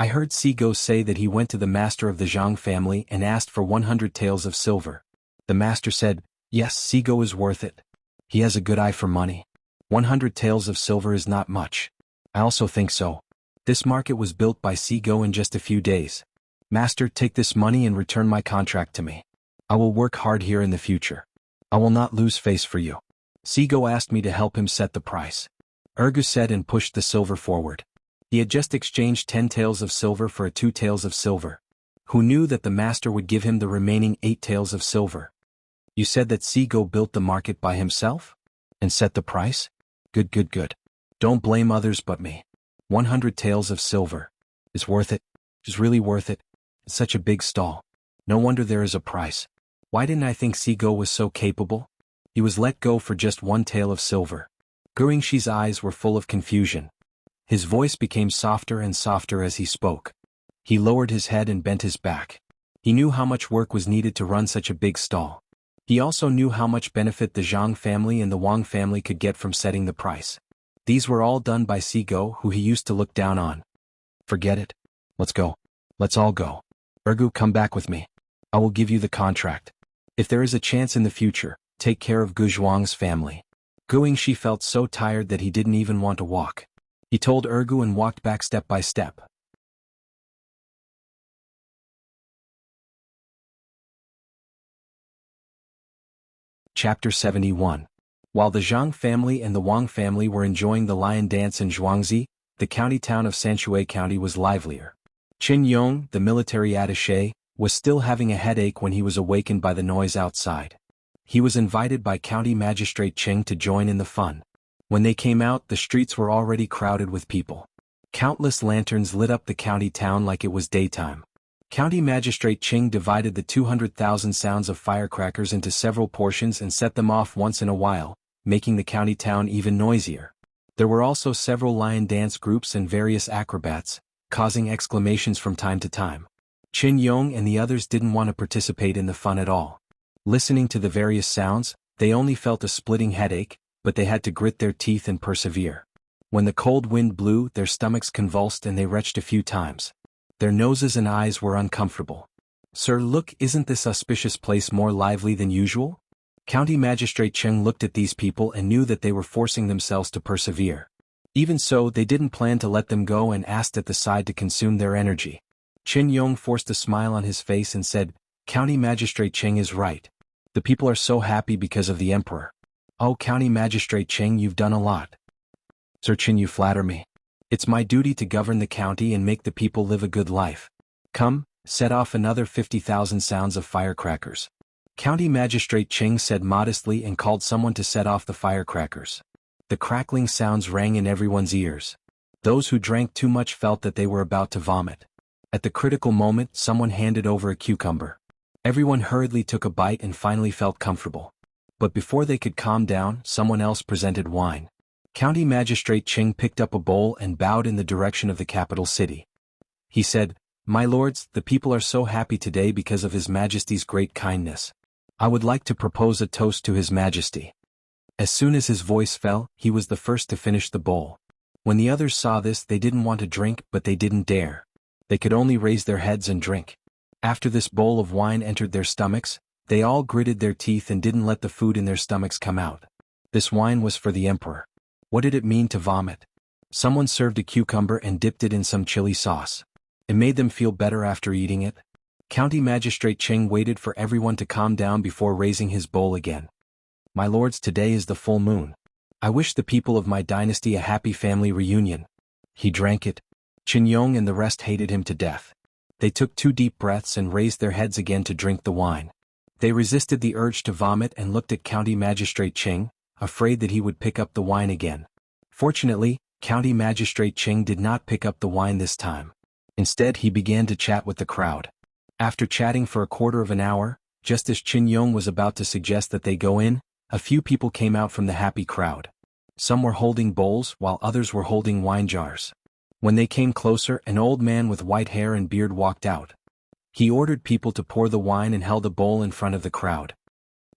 I heard Sigo say that he went to the master of the Zhang family and asked for 100 taels of silver. The master said, yes, Sigo is worth it. He has a good eye for money. 100 taels of silver is not much. I also think so. This market was built by Sigo in just a few days. Master, take this money and return my contract to me. I will work hard here in the future. I will not lose face for you. Sigo asked me to help him set the price. Ergu said and pushed the silver forward. He had just exchanged 10 taels of silver for 2 taels of silver. Who knew that the master would give him the remaining 8 taels of silver? You said that Sigo built the market by himself? And set the price? Good. Don't blame others but me. 100 taels of silver. It's worth it. It's really worth it. It's such a big stall. No wonder there is a price. Why didn't I think Sigo was so capable? He was let go for just 1 tael of silver. Guangxi's eyes were full of confusion. His voice became softer and softer as he spoke. He lowered his head and bent his back. He knew how much work was needed to run such a big stall. He also knew how much benefit the Zhang family and the Wang family could get from setting the price. These were all done by Sigo, who he used to look down on. Forget it. Let's go. Let's all go. Ergu, come back with me. I will give you the contract. If there is a chance in the future, take care of Guzhuang's family. Guangxi felt so tired that he didn't even want to walk. He told Ergu and walked back step by step. Chapter 71. While the Zhang family and the Wang family were enjoying the lion dance in Zhuangzi, the county town of Sanshui County was livelier. Qin Yong, the military attaché, was still having a headache when he was awakened by the noise outside. He was invited by County Magistrate Cheng to join in the fun. When they came out, the streets were already crowded with people. Countless lanterns lit up the county town like it was daytime. County Magistrate Cheng divided the 200,000 sounds of firecrackers into several portions and set them off once in a while, making the county town even noisier. There were also several lion dance groups and various acrobats, causing exclamations from time to time. Qin Yong and the others didn't want to participate in the fun at all. Listening to the various sounds, they only felt a splitting headache, but they had to grit their teeth and persevere. When the cold wind blew, their stomachs convulsed and they retched a few times. Their noses and eyes were uncomfortable. Sir, look, isn't this auspicious place more lively than usual? County Magistrate Cheng looked at these people and knew that they were forcing themselves to persevere. Even so, they didn't plan to let them go and asked at the side to consume their energy. Qin Yong forced a smile on his face and said, County Magistrate Cheng is right. The people are so happy because of the emperor. Oh, County Magistrate Cheng, you've done a lot. Sir Qin, you flatter me. It's my duty to govern the county and make the people live a good life. Come, set off another 50,000 sounds of firecrackers. County Magistrate Cheng said modestly and called someone to set off the firecrackers. The crackling sounds rang in everyone's ears. Those who drank too much felt that they were about to vomit. At the critical moment, someone handed over a cucumber. Everyone hurriedly took a bite and finally felt comfortable. But before they could calm down, someone else presented wine. County Magistrate Cheng picked up a bowl and bowed in the direction of the capital city. He said, My lords, the people are so happy today because of His Majesty's great kindness. I would like to propose a toast to His Majesty. As soon as his voice fell, he was the first to finish the bowl. When the others saw this, they didn't want to drink, but they didn't dare. They could only raise their heads and drink. After this bowl of wine entered their stomachs, they all gritted their teeth and didn't let the food in their stomachs come out. This wine was for the emperor. What did it mean to vomit? Someone served a cucumber and dipped it in some chili sauce. It made them feel better after eating it. County Magistrate Cheng waited for everyone to calm down before raising his bowl again. My lords, today is the full moon. I wish the people of my dynasty a happy family reunion. He drank it. Qin Yong and the rest hated him to death. They took 2 deep breaths and raised their heads again to drink the wine. They resisted the urge to vomit and looked at County Magistrate Cheng, afraid that he would pick up the wine again. Fortunately, County Magistrate Cheng did not pick up the wine this time. Instead, he began to chat with the crowd. After chatting for a quarter of an hour, Just as Qin Yong was about to suggest that they go in, a few people came out from the happy crowd. Some were holding bowls while others were holding wine jars. When they came closer, an old man with white hair and beard walked out. He ordered people to pour the wine and held a bowl in front of the crowd.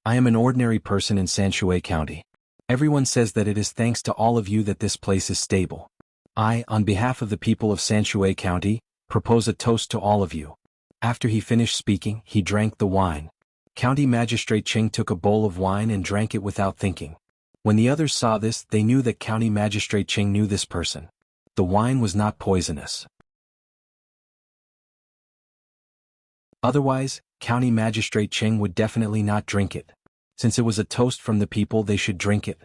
I am an ordinary person in Sanshui County. Everyone says that it is thanks to all of you that this place is stable. I, on behalf of the people of Sanshui County, propose a toast to all of you. After he finished speaking, he drank the wine. County Magistrate Cheng took a bowl of wine and drank it without thinking. When the others saw this, they knew that County Magistrate Cheng knew this person. The wine was not poisonous. Otherwise, County Magistrate Cheng would definitely not drink it. Since it was a toast from the people, they should drink it.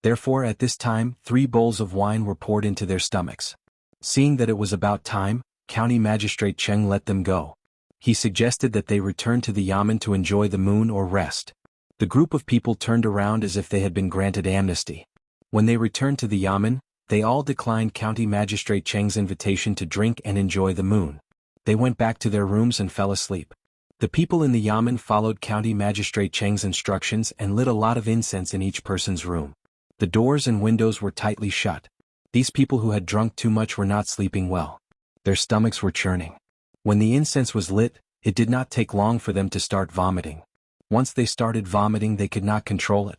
Therefore, at this time, 3 bowls of wine were poured into their stomachs. Seeing that it was about time, County Magistrate Cheng let them go. He suggested that they return to the yamen to enjoy the moon or rest. The group of people turned around as if they had been granted amnesty. When they returned to the yamen, they all declined County Magistrate Cheng's invitation to drink and enjoy the moon. They went back to their rooms and fell asleep. The people in the yamen followed County Magistrate Cheng's instructions and lit a lot of incense in each person's room. The doors and windows were tightly shut. These people who had drunk too much were not sleeping well. Their stomachs were churning. When the incense was lit, it did not take long for them to start vomiting. Once they started vomiting, they could not control it.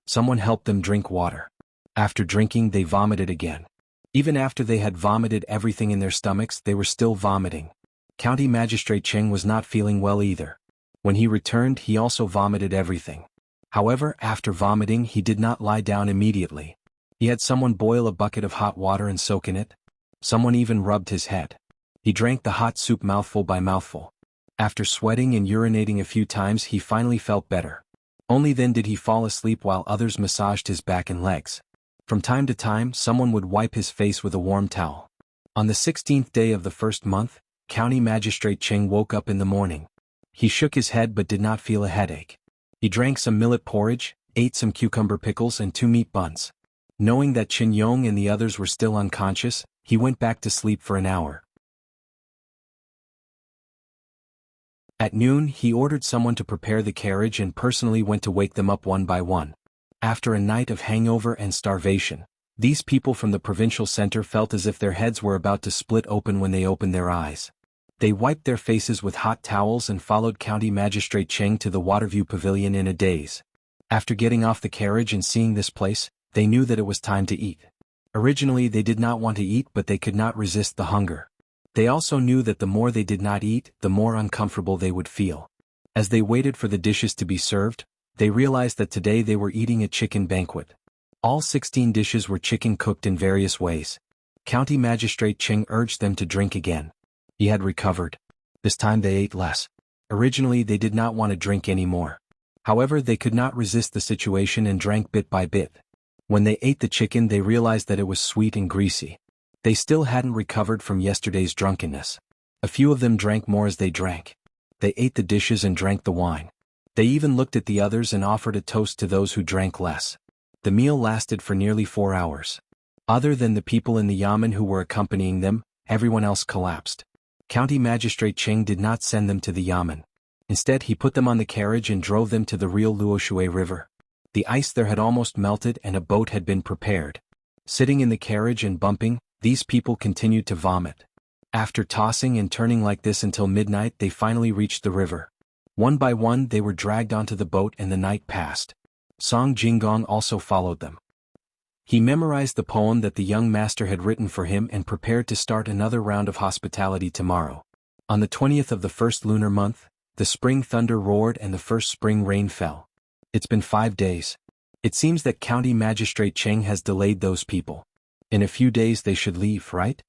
Someone helped them drink water. After drinking, they vomited again. Even after they had vomited everything in their stomachs, they were still vomiting. County Magistrate Cheng was not feeling well either. When he returned, he also vomited everything. However, after vomiting, he did not lie down immediately. He had someone boil a bucket of hot water and soak in it. Someone even rubbed his head. He drank the hot soup mouthful by mouthful. After sweating and urinating a few times, he finally felt better. Only then did he fall asleep while others massaged his back and legs. From time to time, someone would wipe his face with a warm towel. On the 16th day of the first month, County Magistrate Cheng woke up in the morning. He shook his head but did not feel a headache. He drank some millet porridge, ate some cucumber pickles and 2 meat buns. Knowing that Qin Yong and the others were still unconscious, he went back to sleep for an hour. At noon, he ordered someone to prepare the carriage and personally went to wake them up one by one. After a night of hangover and starvation, these people from the provincial center felt as if their heads were about to split open when they opened their eyes. They wiped their faces with hot towels and followed County Magistrate Cheng to the Waterview Pavilion in a daze. After getting off the carriage and seeing this place, they knew that it was time to eat. Originally they did not want to eat, but they could not resist the hunger. They also knew that the more they did not eat, the more uncomfortable they would feel. As they waited for the dishes to be served, they realized that today they were eating a chicken banquet. All 16 dishes were chicken cooked in various ways. County Magistrate Cheng urged them to drink again. He had recovered. This time they ate less. Originally they did not want to drink anymore. However, they could not resist the situation and drank bit by bit. When they ate the chicken, they realized that it was sweet and greasy. They still hadn't recovered from yesterday's drunkenness. A few of them drank more as they drank. They ate the dishes and drank the wine. They even looked at the others and offered a toast to those who drank less. The meal lasted for nearly 4 hours. Other than the people in the yamen who were accompanying them, everyone else collapsed. County Magistrate Cheng did not send them to the yamen. Instead, he put them on the carriage and drove them to the real Luoshui River. The ice there had almost melted and a boat had been prepared. Sitting in the carriage and bumping, these people continued to vomit. After tossing and turning like this until midnight, they finally reached the river. One by one they were dragged onto the boat and the night passed. Song Jinggong also followed them. He memorized the poem that the young master had written for him and prepared to start another round of hospitality tomorrow. On the 20th of the first lunar month, the spring thunder roared and the first spring rain fell. It's been 5 days. It seems that County Magistrate Cheng has delayed those people. In a few days they should leave, right?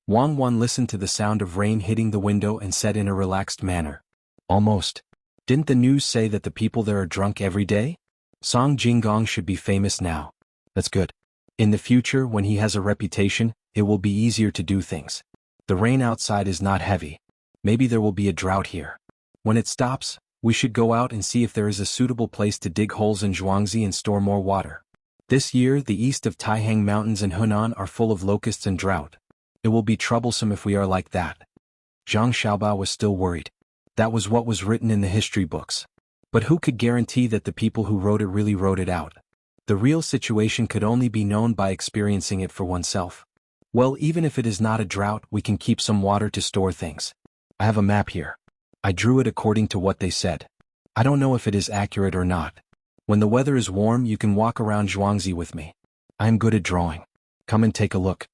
Wang Wan listened to the sound of rain hitting the window and said in a relaxed manner. Almost. Didn't the news say that the people there are drunk every day? Song Jinggong should be famous now. That's good. In the future, when he has a reputation, it will be easier to do things. The rain outside is not heavy. Maybe there will be a drought here. When it stops, we should go out and see if there is a suitable place to dig holes in Zhuangzi and store more water. This year, the east of Taihang Mountains and Hunan are full of locusts and drought. It will be troublesome if we are like that. Zhang Xiaobao was still worried. That was what was written in the history books. But who could guarantee that the people who wrote it really wrote it out? The real situation could only be known by experiencing it for oneself. Well, even if it is not a drought, we can keep some water to store things. I have a map here. I drew it according to what they said. I don't know if it is accurate or not. When the weather is warm, you can walk around Zhuangzi with me. I am good at drawing. Come and take a look.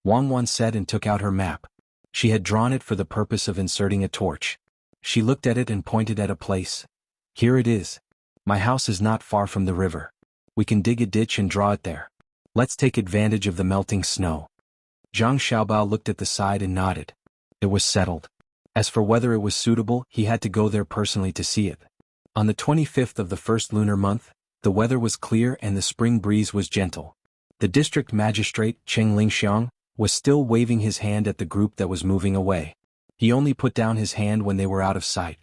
Wang Wan said and took out her map. She had drawn it for the purpose of inserting a torch. She looked at it and pointed at a place. Here it is. My house is not far from the river. We can dig a ditch and draw it there. Let's take advantage of the melting snow. Zhang Xiaobao looked at the side and nodded. It was settled. As for whether it was suitable, he had to go there personally to see it. On the 25th of the first lunar month, the weather was clear and the spring breeze was gentle. The district magistrate, Cheng Lingxiang, was still waving his hand at the group that was moving away. He only put down his hand when they were out of sight.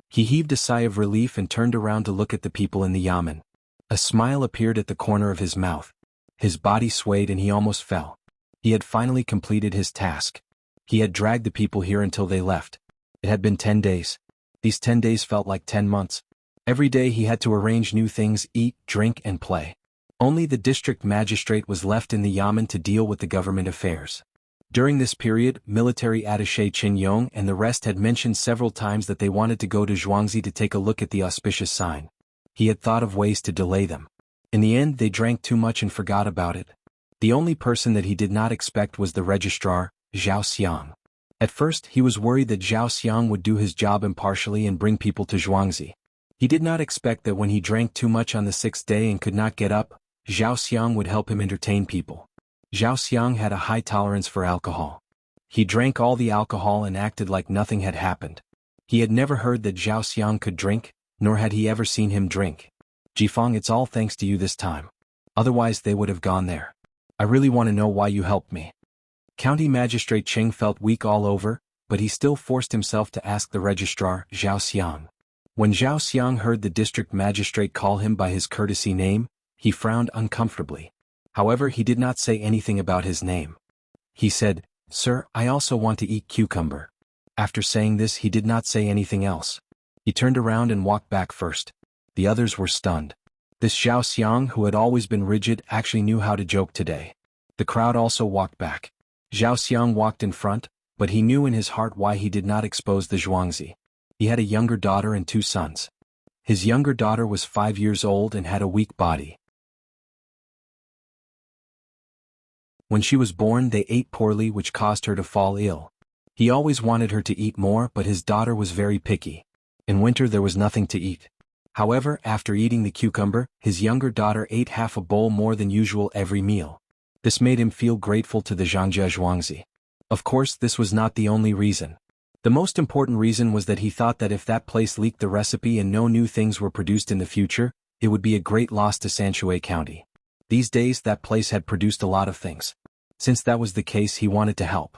He heaved a sigh of relief and turned around to look at the people in the yamen. A smile appeared at the corner of his mouth. His body swayed and he almost fell. He had finally completed his task. He had dragged the people here until they left. It had been 10 days. These 10 days felt like 10 months. Every day he had to arrange new things, eat, drink, and play. Only the district magistrate was left in the yamen to deal with the government affairs. During this period, military attaché Qin Yong and the rest had mentioned several times that they wanted to go to Zhuangzi to take a look at the auspicious sign. He had thought of ways to delay them. In the end, they drank too much and forgot about it. The only person that he did not expect was the registrar, Zhao Xiang. At first, he was worried that Zhao Xiang would do his job impartially and bring people to Zhuangzi. He did not expect that when he drank too much on the 6th day and could not get up, Zhao Xiang would help him entertain people. Zhao Xiang had a high tolerance for alcohol. He drank all the alcohol and acted like nothing had happened. He had never heard that Zhao Xiang could drink, nor had he ever seen him drink. Jifeng, it's all thanks to you this time. Otherwise they would have gone there. I really want to know why you helped me. County Magistrate Cheng felt weak all over, but he still forced himself to ask the registrar, Zhao Xiang. When Zhao Xiang heard the district magistrate call him by his courtesy name, he frowned uncomfortably. However, he did not say anything about his name. He said, "Sir, I also want to eat cucumber." After saying this, he did not say anything else. He turned around and walked back first. The others were stunned. This Zhao Xiang, who had always been rigid, actually knew how to joke today. The crowd also walked back. Zhao Xiang walked in front, but he knew in his heart why he did not expose the Zhuangzi. He had a younger daughter and 2 sons. His younger daughter was 5 years old and had a weak body. When she was born, they ate poorly, which caused her to fall ill. He always wanted her to eat more, but his daughter was very picky. In winter there was nothing to eat. However, after eating the cucumber, his younger daughter ate half a bowl more than usual every meal. This made him feel grateful to the Zhangjia Zhuangzi. Of course, this was not the only reason. The most important reason was that he thought that if that place leaked the recipe and no new things were produced in the future, it would be a great loss to Sanshui County. These days that place had produced a lot of things. Since that was the case, he wanted to help.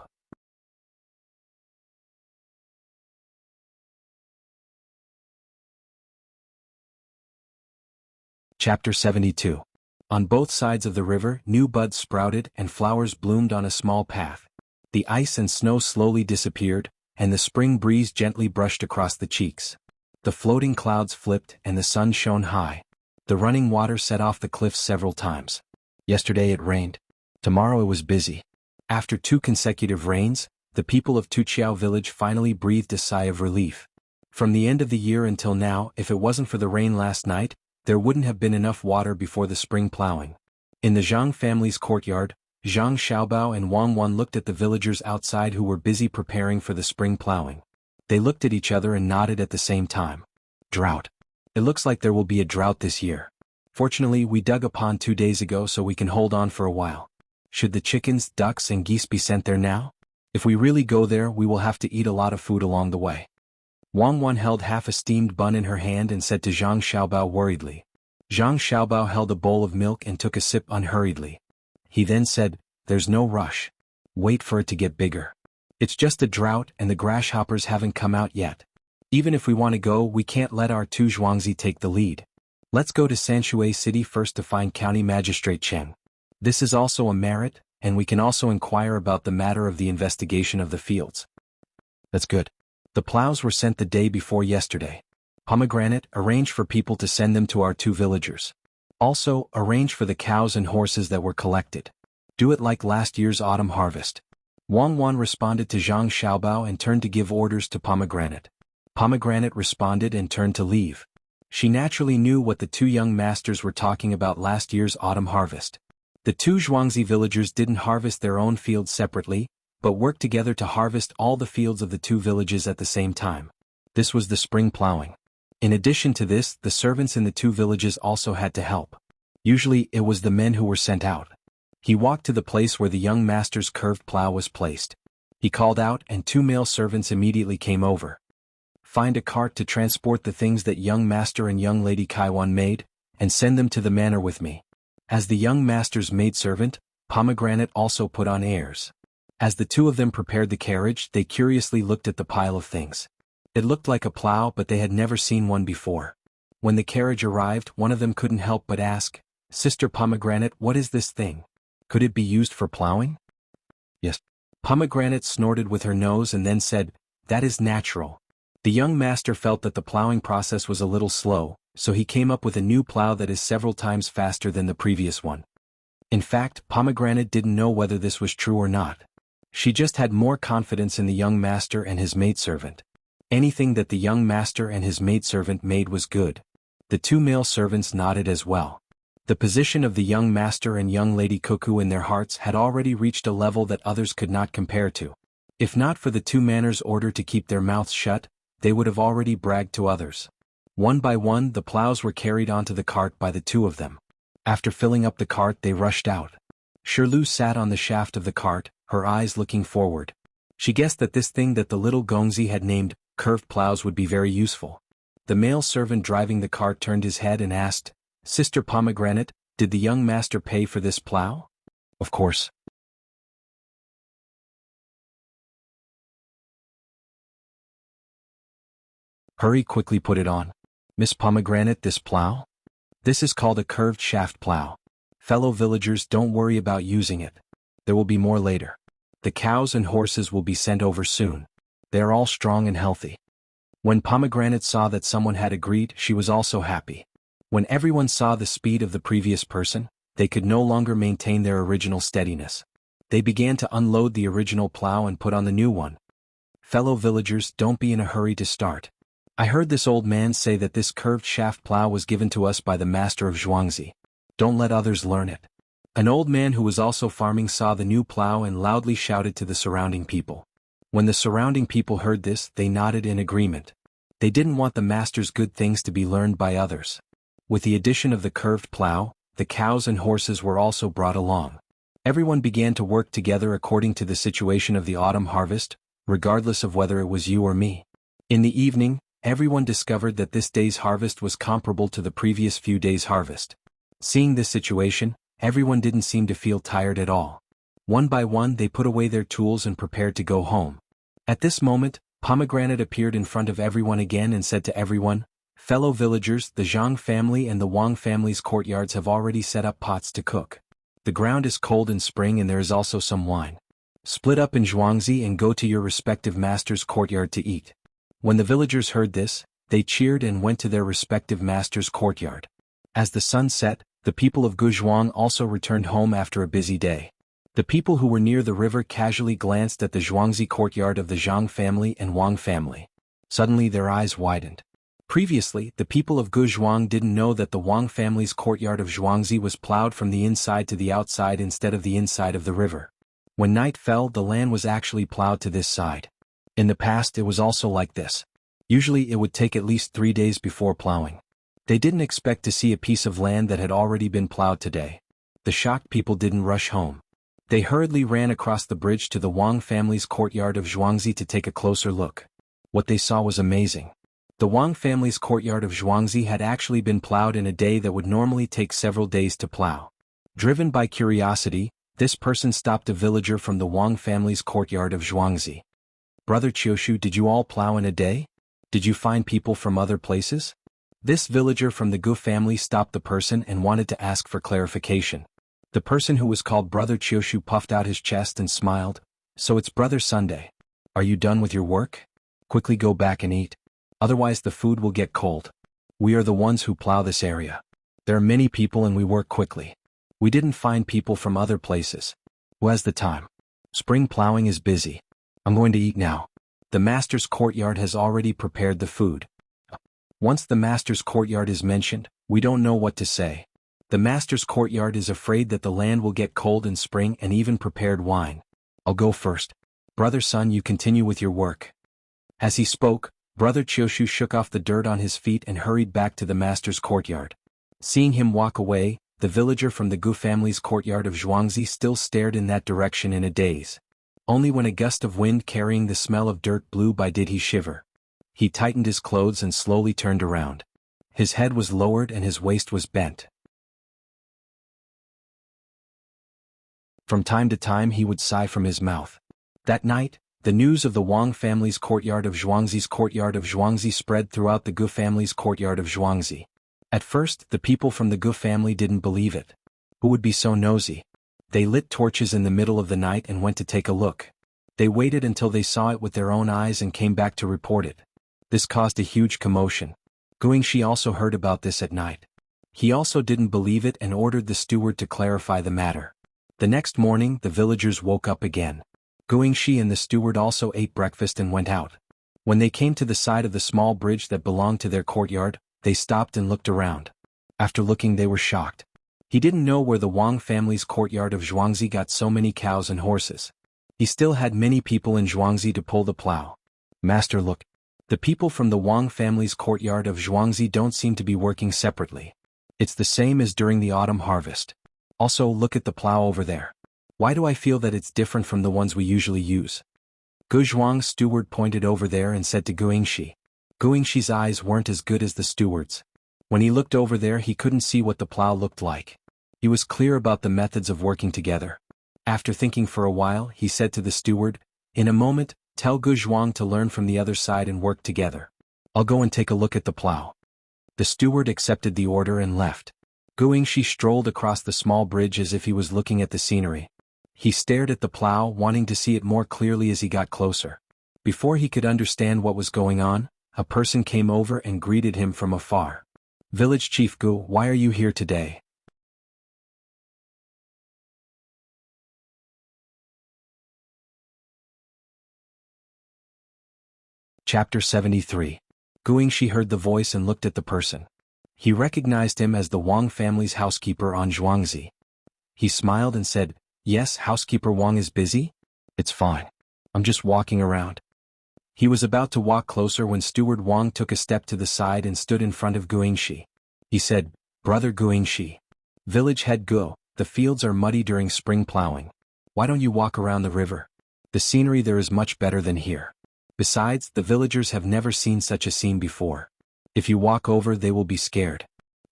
Chapter 72. On both sides of the river, new buds sprouted and flowers bloomed on a small path. The ice and snow slowly disappeared, and the spring breeze gently brushed across the cheeks. The floating clouds flipped and the sun shone high. The running water set off the cliffs several times. Yesterday it rained. Tomorrow it was busy. After 2 consecutive rains, the people of Tuqiao village finally breathed a sigh of relief. From the end of the year until now, if it wasn't for the rain last night, there wouldn't have been enough water before the spring plowing. In the Zhang family's courtyard, Zhang Xiaobao and Wang Wan looked at the villagers outside who were busy preparing for the spring plowing. They looked at each other and nodded at the same time. Drought. It looks like there will be a drought this year. Fortunately, we dug a pond 2 days ago so we can hold on for a while. Should the chickens, ducks, and geese be sent there now? If we really go there, we will have to eat a lot of food along the way. Wang Wan held half a steamed bun in her hand and said to Zhang Xiaobao worriedly. Zhang Xiaobao held a bowl of milk and took a sip unhurriedly. He then said, "There's no rush. Wait for it to get bigger. It's just a drought and the grasshoppers haven't come out yet. Even if we want to go, we can't let our 2 Zhuangzi take the lead. Let's go to Sanshui City first to find County Magistrate Chen. This is also a merit, and we can also inquire about the matter of the investigation of the fields." "That's good. The plows were sent the day before yesterday. Pomegranate, arrange for people to send them to our 2 villagers. Also, arrange for the cows and horses that were collected. Do it like last year's autumn harvest. Wang Wan responded to Zhang Xiaobao and turned to give orders to Pomegranate. Pomegranate responded and turned to leave. She naturally knew what the 2 young masters were talking about last year's autumn harvest. The 2 Zhuangzi villagers didn't harvest their own fields separately, but worked together to harvest all the fields of the 2 villages at the same time. This was the spring plowing. In addition to this, the servants in the 2 villages also had to help. Usually, it was the men who were sent out. He walked to the place where the young master's curved plow was placed. He called out and 2 male servants immediately came over. Find a cart to transport the things that young master and young lady Kaiwan made, and send them to the manor with me. As the young master's maidservant, Pomegranate also put on airs. As the 2 of them prepared the carriage, they curiously looked at the pile of things. It looked like a plow, but they had never seen one before. When the carriage arrived, one of them couldn't help but ask, "Sister Pomegranate, what is this thing? Could it be used for plowing?" "Yes." Pomegranate snorted with her nose and then said, "That is natural." The young master felt that the plowing process was a little slow, so he came up with a new plow that is several times faster than the previous one. In fact, Pomegranate didn't know whether this was true or not. She just had more confidence in the young master and his maidservant. Anything that the young master and his maidservant made was good. The 2 male servants nodded as well. The position of the young master and young lady Cuckoo in their hearts had already reached a level that others could not compare to. If not for the 2 manners' order to keep their mouths shut, they would have already bragged to others. One by one, the plows were carried onto the cart by the 2 of them. After filling up the cart, they rushed out. Shirlu sat on the shaft of the cart, her eyes looking forward. She guessed that this thing that the little Gongzi had named curved plows would be very useful. The male servant driving the cart turned his head and asked, "Sister Pomegranate, did the young master pay for this plow?" "Of course." "Hurry, quickly put it on. Miss Pomegranate, this plow? This is called a curved shaft plow. Fellow villagers, don't worry about using it. There will be more later. The cows and horses will be sent over soon. They are all strong and healthy." When Pomegranate saw that someone had agreed, she was also happy. When everyone saw the speed of the previous person, they could no longer maintain their original steadiness. They began to unload the original plow and put on the new one. "Fellow villagers, don't be in a hurry to start. I heard this old man say that this curved shaft plow was given to us by the master of Zhuangzi. Don't let others learn it." An old man who was also farming saw the new plow and loudly shouted to the surrounding people. When the surrounding people heard this, they nodded in agreement. They didn't want the master's good things to be learned by others. With the addition of the curved plow, the cows and horses were also brought along. Everyone began to work together according to the situation of the autumn harvest, regardless of whether it was you or me. In the evening, everyone discovered that this day's harvest was comparable to the previous few days' harvest. Seeing this situation, everyone didn't seem to feel tired at all. One by one, they put away their tools and prepared to go home. At this moment, Pomegranate appeared in front of everyone again and said to everyone, "Fellow villagers, the Zhang family and the Wang family's courtyards have already set up pots to cook. The ground is cold in spring and there is also some wine. Split up in Zhuangzi and go to your respective master's courtyard to eat." When the villagers heard this, they cheered and went to their respective master's courtyard. As the sun set, the people of Guzhuang also returned home after a busy day. The people who were near the river casually glanced at the Zhuangzi courtyard of the Zhang family and Wang family. Suddenly their eyes widened. Previously, the people of Guzhuang didn't know that the Wang family's courtyard of Zhuangzi was plowed from the inside to the outside instead of the inside of the river. When night fell, the land was actually plowed to this side. In the past, it was also like this. Usually it would take at least 3 days before plowing. They didn't expect to see a piece of land that had already been plowed today. The shocked people didn't rush home. They hurriedly ran across the bridge to the Wang family's courtyard of Zhuangzi to take a closer look. What they saw was amazing. The Wang family's courtyard of Zhuangzi had actually been plowed in a day that would normally take several days to plow. Driven by curiosity, this person stopped a villager from the Wang family's courtyard of Zhuangzi. "Brother Qiushu, did you all plow in a day? Did you find people from other places?" This villager from the Gu family stopped the person and wanted to ask for clarification. The person who was called Brother Qiushu puffed out his chest and smiled. "So it's Brother Sunday. Are you done with your work?" Quickly go back and eat. Otherwise the food will get cold. We are the ones who plow this area. There are many people and we work quickly. We didn't find people from other places. Who has the time? Spring plowing is busy. I'm going to eat now. The master's courtyard has already prepared the food. Once the master's courtyard is mentioned, we don't know what to say. The master's courtyard is afraid that the land will get cold in spring and even prepared wine. I'll go first. Brother Sun, you continue with your work. As he spoke, Brother Chioshu shook off the dirt on his feet and hurried back to the master's courtyard. Seeing him walk away, the villager from the Gu family's courtyard of Zhuangzi still stared in that direction in a daze. Only when a gust of wind carrying the smell of dirt blew by did he shiver. He tightened his clothes and slowly turned around. His head was lowered and his waist was bent. From time to time he would sigh from his mouth. That night, the news of the Wang family's courtyard of Zhuangzi spread throughout the Gu family's courtyard of Zhuangzi. At first, the people from the Gu family didn't believe it. Who would be so nosy? They lit torches in the middle of the night and went to take a look. They waited until they saw it with their own eyes and came back to report it. This caused a huge commotion. Guingxi also heard about this at night. He also didn't believe it and ordered the steward to clarify the matter. The next morning, the villagers woke up again. Guingxi and the steward also ate breakfast and went out. When they came to the side of the small bridge that belonged to their courtyard, they stopped and looked around. After looking, they were shocked. He didn't know where the Wang family's courtyard of Zhuangzi got so many cows and horses. He still had many people in Zhuangzi to pull the plow. Master, look. The people from the Wang family's courtyard of Zhuangzi don't seem to be working separately. It's the same as during the autumn harvest. Also, look at the plow over there. Why do I feel that it's different from the ones we usually use? Gu Zhuang's steward pointed over there and said to Guingxi. Guingxi's eyes weren't as good as the steward's. When he looked over there, he couldn't see what the plow looked like. He was clear about the methods of working together. After thinking for a while, he said to the steward, "In a moment, tell Gu Zhuang to learn from the other side and work together. I'll go and take a look at the plow." The steward accepted the order and left. Guingxi strolled across the small bridge as if he was looking at the scenery. He stared at the plow, wanting to see it more clearly as he got closer. Before he could understand what was going on, a person came over and greeted him from afar. "Village Chief Gu, why are you here today?" Chapter 73. Guingxi heard the voice and looked at the person. He recognized him as the Wang family's housekeeper on Zhuangzi. He smiled and said, "Yes, housekeeper Wang is busy? It's fine. I'm just walking around." He was about to walk closer when Steward Wang took a step to the side and stood in front of Guingxi. He said, "Brother Guingxi. Village head Gu, the fields are muddy during spring plowing. Why don't you walk around the river? The scenery there is much better than here. Besides, the villagers have never seen such a scene before. If you walk over, they will be scared."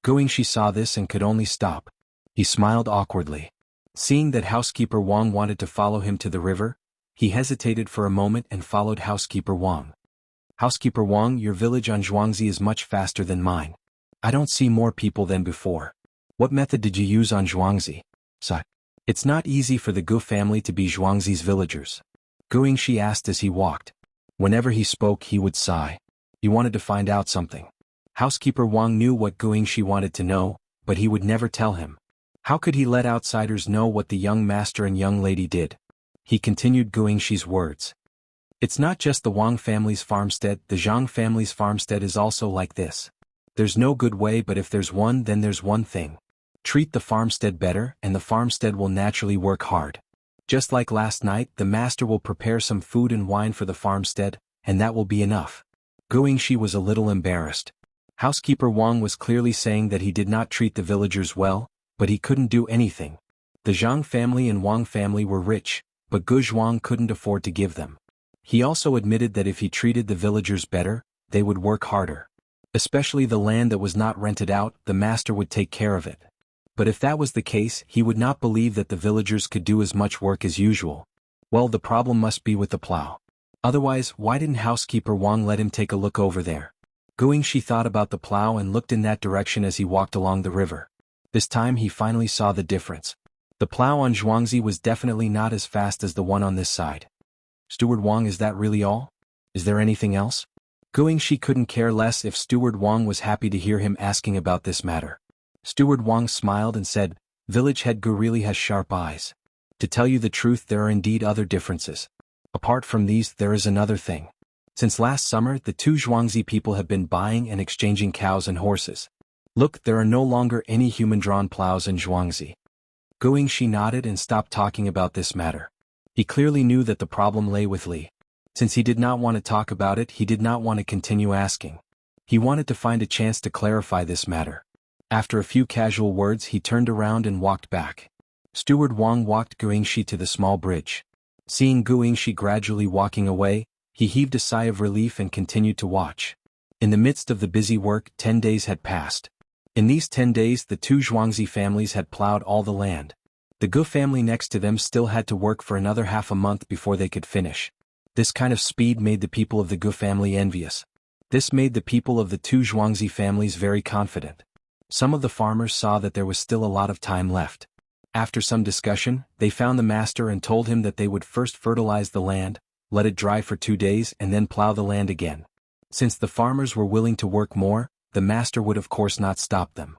Guingxi saw this and could only stop. He smiled awkwardly. Seeing that housekeeper Wang wanted to follow him to the river, he hesitated for a moment and followed housekeeper Wang. "Housekeeper Wang, your village on Zhuangzi is much faster than mine. I don't see more people than before. What method did you use on Zhuangzi?" "Sigh. It's not easy for the Gu family to be Zhuangzi's villagers." Guingxi asked as he walked. Whenever he spoke, he would sigh. He wanted to find out something. Housekeeper Wang knew what Guingxi wanted to know, but he would never tell him. How could he let outsiders know what the young master and young lady did? He continued Guingxi's words. "It's not just the Wang family's farmstead, the Zhang family's farmstead is also like this. There's no good way, but if there's one, then there's one thing. Treat the farmstead better, and the farmstead will naturally work hard. Just like last night, the master will prepare some food and wine for the farmstead, and that will be enough." Guingxi was a little embarrassed. Housekeeper Wang was clearly saying that he did not treat the villagers well, but he couldn't do anything. The Zhang family and Wang family were rich, but Gu Zhuang couldn't afford to give them. He also admitted that if he treated the villagers better, they would work harder. Especially the land that was not rented out, the master would take care of it. But if that was the case, he would not believe that the villagers could do as much work as usual. Well, the problem must be with the plow. Otherwise, why didn't housekeeper Wang let him take a look over there? Guingxi thought about the plow and looked in that direction as he walked along the river. This time he finally saw the difference. The plow on Zhuangzi was definitely not as fast as the one on this side. "Steward Wang, is that really all? Is there anything else? Guingxi couldn't care less if Steward Wang was happy to hear him asking about this matter. Steward Wang smiled and said, Village head Gu really has sharp eyes. To tell you the truth, there are indeed other differences. Apart from these, there is another thing. Since last summer, the two Zhuangzi people have been buying and exchanging cows and horses. Look, there are no longer any human-drawn plows in Zhuangzi. Guingxi nodded and stopped talking about this matter. He clearly knew that the problem lay with Li. Since he did not want to talk about it, he did not want to continue asking. He wanted to find a chance to clarify this matter. After a few casual words, he turned around and walked back. Steward Wang walked Guingxi to the small bridge. Seeing Guingxi gradually walking away, he heaved a sigh of relief and continued to watch. In the midst of the busy work, 10 days had passed. In these 10 days, the two Zhuangzi families had plowed all the land. The Gu family next to them still had to work for another half a month before they could finish. This kind of speed made the people of the Gu family envious. This made the people of the two Zhuangzi families very confident. Some of the farmers saw that there was still a lot of time left. After some discussion, they found the master and told him that they would first fertilize the land, let it dry for 2 days and then plow the land again. Since the farmers were willing to work more, the master would of course not stop them.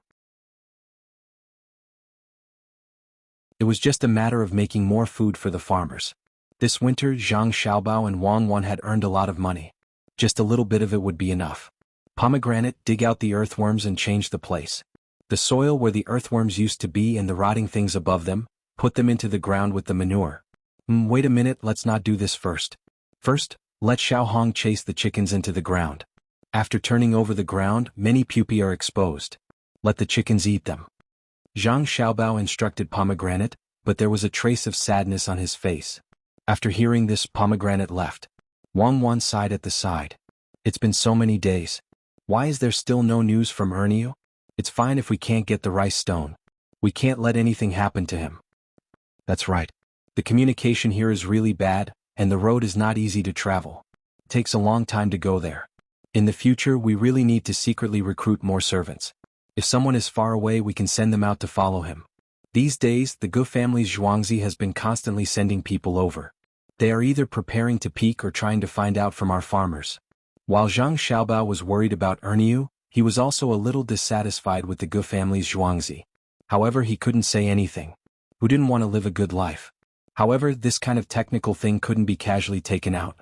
It was just a matter of making more food for the farmers. This winter, Zhang Xiaobao and Wang Wan had earned a lot of money. Just a little bit of it would be enough. Pomegranate, dig out the earthworms and change the place. The soil where the earthworms used to be and the rotting things above them, put them into the ground with the manure. Wait a minute, let's not do this first. First, let Xiao Hong chase the chickens into the ground. After turning over the ground, many pupae are exposed. Let the chickens eat them. Zhang Xiaobao instructed Pomegranate, but there was a trace of sadness on his face. After hearing this, Pomegranate left. Wang Wan sighed at the side. It's been so many days. Why is there still no news from Ernio? It's fine if we can't get the rice stone. We can't let anything happen to him. That's right. The communication here is really bad, and the road is not easy to travel. It takes a long time to go there. In the future, we really need to secretly recruit more servants. If someone is far away, we can send them out to follow him. These days, the Gu family's Zhuangzi has been constantly sending people over. They are either preparing to peek or trying to find out from our farmers. While Zhang Xiaobao was worried about Ernio, he was also a little dissatisfied with the Gu family's Zhuangzi. However, he couldn't say anything. Who didn't want to live a good life? However, this kind of technical thing couldn't be casually taken out.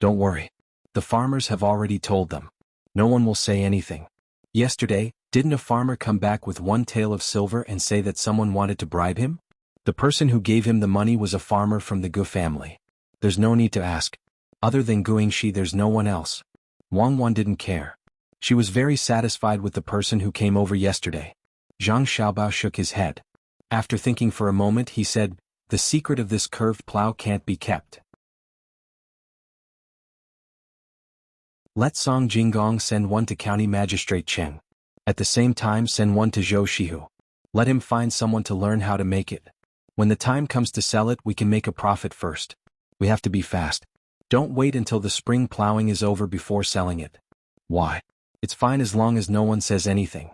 Don't worry. The farmers have already told them. No one will say anything. Yesterday, didn't a farmer come back with 1 tael of silver and say that someone wanted to bribe him? The person who gave him the money was a farmer from the Gu family. There's no need to ask. Other than Guingxi, there's no one else. Wang Wan didn't care. She was very satisfied with the person who came over yesterday. Zhang Xiaobao shook his head. After thinking for a moment, he said, the secret of this curved plow can't be kept. Let Song Jinggong send one to County Magistrate Cheng. At the same time, send one to Zhou Shihu. Let him find someone to learn how to make it. When the time comes to sell it, we can make a profit first. We have to be fast. Don't wait until the spring plowing is over before selling it. Why? It's fine as long as no one says anything.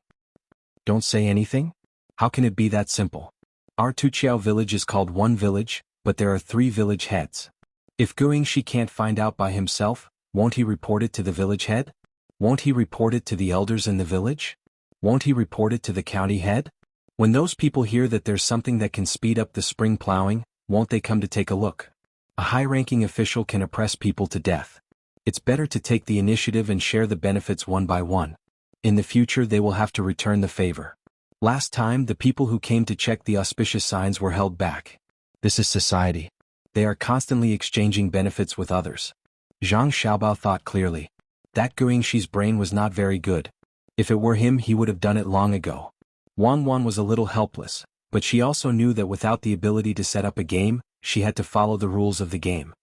Don't say anything? How can it be that simple? Our Tuqiao village is called one village, but there are 3 village heads. If Guingxi can't find out by himself, won't he report it to the village head? Won't he report it to the elders in the village? Won't he report it to the county head? When those people hear that there's something that can speed up the spring plowing, won't they come to take a look? A high-ranking official can oppress people to death. It's better to take the initiative and share the benefits one by one. In the future, they will have to return the favor. Last time, the people who came to check the auspicious signs were held back. This is society. They are constantly exchanging benefits with others. Zhang Xiaobao thought clearly. That Guingxi's brain was not very good. If it were him, he would have done it long ago. Wang Wan was a little helpless, but she also knew that without the ability to set up a game, she had to follow the rules of the game.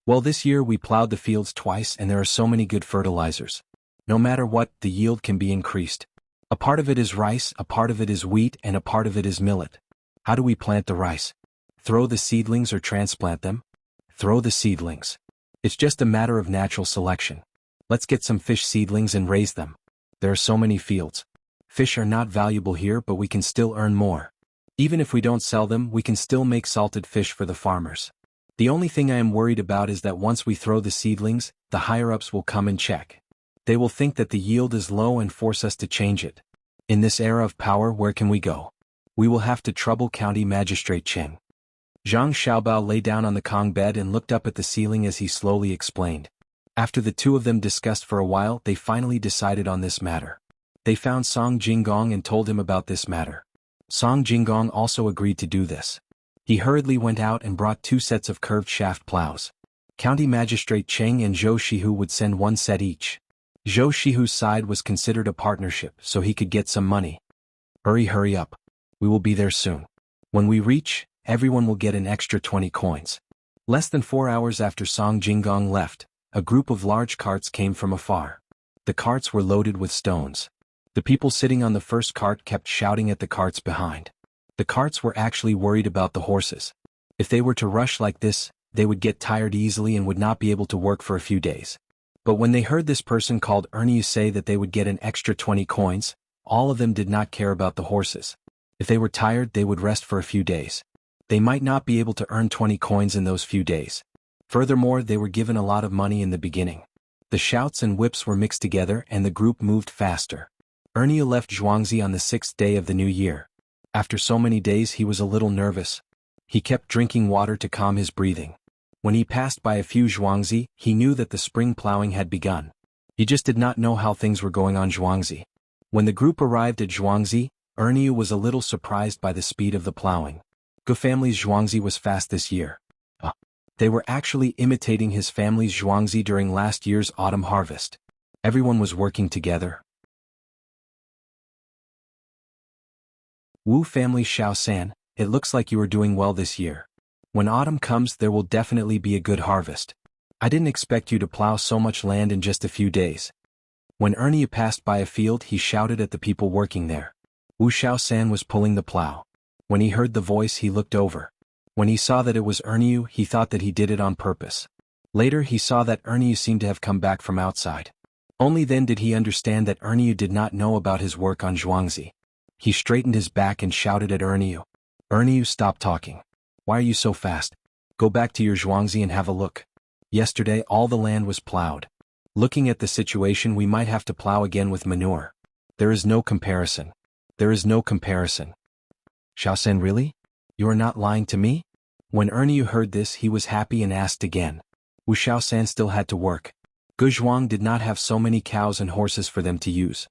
Well, this year we plowed the fields twice and there are so many good fertilizers. No matter what, the yield can be increased. A part of it is rice, a part of it is wheat, and a part of it is millet. How do we plant the rice? Throw the seedlings or transplant them? Throw the seedlings. It's just a matter of natural selection. Let's get some fish seedlings and raise them. There are so many fields. Fish are not valuable here, but we can still earn more. Even if we don't sell them, we can still make salted fish for the farmers. The only thing I am worried about is that once we throw the seedlings, the higher-ups will come and check. They will think that the yield is low and force us to change it. In this era of power, where can we go? We will have to trouble County Magistrate Cheng. Zhang Xiaobao lay down on the Kong bed and looked up at the ceiling as he slowly explained. After the two of them discussed for a while, they finally decided on this matter. They found Song Jinggong and told him about this matter. Song Jinggong also agreed to do this. He hurriedly went out and brought 2 sets of curved shaft plows. County Magistrate Cheng and Zhou Shihu would send 1 set each. Zhou Shihu's side was considered a partnership, so he could get some money. Hurry up. We will be there soon. When we reach, everyone will get an extra 20 coins. Less than 4 hours after Song Jinggong left, a group of large carts came from afar. The carts were loaded with stones. The people sitting on the first cart kept shouting at the carts behind. The carts were actually worried about the horses. If they were to rush like this, they would get tired easily and would not be able to work for a few days. But when they heard this person called Ernie say that they would get an extra 20 coins, all of them did not care about the horses. If they were tired, they would rest for a few days. They might not be able to earn 20 coins in those few days. Furthermore, they were given a lot of money in the beginning. The shouts and whips were mixed together and the group moved faster. Ernie left Zhuangzi on the 6th day of the new year. After so many days, he was a little nervous. He kept drinking water to calm his breathing. When he passed by a few Zhuangzi, he knew that the spring plowing had begun. He just did not know how things were going on Zhuangzi. When the group arrived at Zhuangzi, Ernie was a little surprised by the speed of the plowing. Gu family's Zhuangzi was fast this year. They were actually imitating his family's Zhuangzi during last year's autumn harvest. Everyone was working together. Wu family Xiao San, it looks like you are doing well this year. When autumn comes, there will definitely be a good harvest. I didn't expect you to plow so much land in just a few days. When Ernie passed by a field, he shouted at the people working there. Wu Xiao San was pulling the plow. When he heard the voice, he looked over. When he saw that it was Ernie, he thought that he did it on purpose. Later, he saw that Ernie seemed to have come back from outside. Only then did he understand that Ernie did not know about his work on Zhuangzi. He straightened his back and shouted at Ernie. Ernie, stop talking. Why are you so fast? Go back to your Zhuangzi and have a look. Yesterday, all the land was plowed. Looking at the situation, we might have to plow again with manure. There is no comparison. There is no comparison. Xiaosen, really? You are not lying to me? When Ernie heard this, he was happy and asked again. Wu Xiaosan still had to work. Gu Zhuang did not have so many cows and horses for them to use.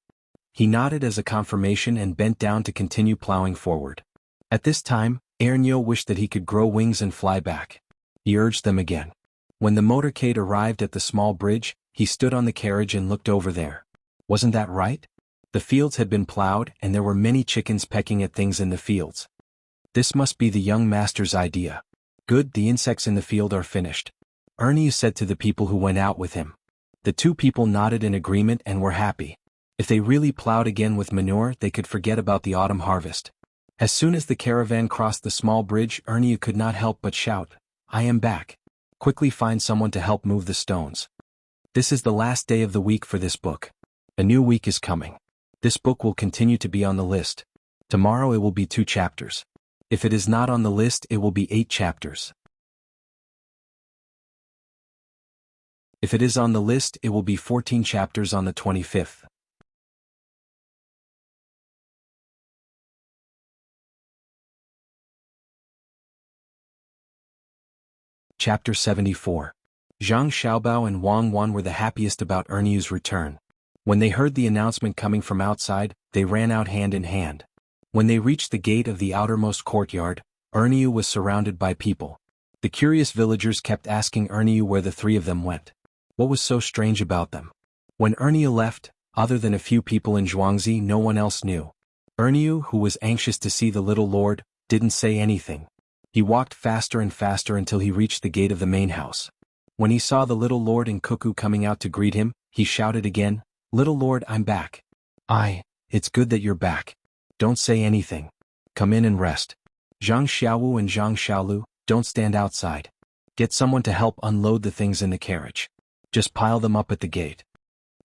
He nodded as a confirmation and bent down to continue plowing forward. At this time, Ernio wished that he could grow wings and fly back. He urged them again. When the motorcade arrived at the small bridge, he stood on the carriage and looked over there. Wasn't that right? The fields had been plowed and there were many chickens pecking at things in the fields. This must be the young master's idea. Good, the insects in the field are finished. Ernie said to the people who went out with him. The 2 people nodded in agreement and were happy. If they really plowed again with manure, they could forget about the autumn harvest. As soon as the caravan crossed the small bridge, Ernie could not help but shout, I am back. Quickly find someone to help move the stones. This is the last day of the week for this book. A new week is coming. This book will continue to be on the list. Tomorrow it will be 2 chapters. If it is not on the list, it will be 8 chapters. If it is on the list, it will be 14 chapters on the 25th. Chapter 74. Zhang Xiaobao and Wang Wan were the happiest about Erniu's return. When they heard the announcement coming from outside, they ran out hand in hand. When they reached the gate of the outermost courtyard, Erniu was surrounded by people. The curious villagers kept asking Erniu where the 3 of them went. What was so strange about them? When Erniu left, other than a few people in Zhuangzi, no one else knew. Erniu, who was anxious to see the little lord, didn't say anything. He walked faster and faster until he reached the gate of the main house. When he saw the little lord and Cuckoo coming out to greet him, he shouted again, Little lord, I'm back. It's good that you're back. Don't say anything. Come in and rest. Zhang Xiaowu and Zhang Xiaolu, don't stand outside. Get someone to help unload the things in the carriage. Just pile them up at the gate.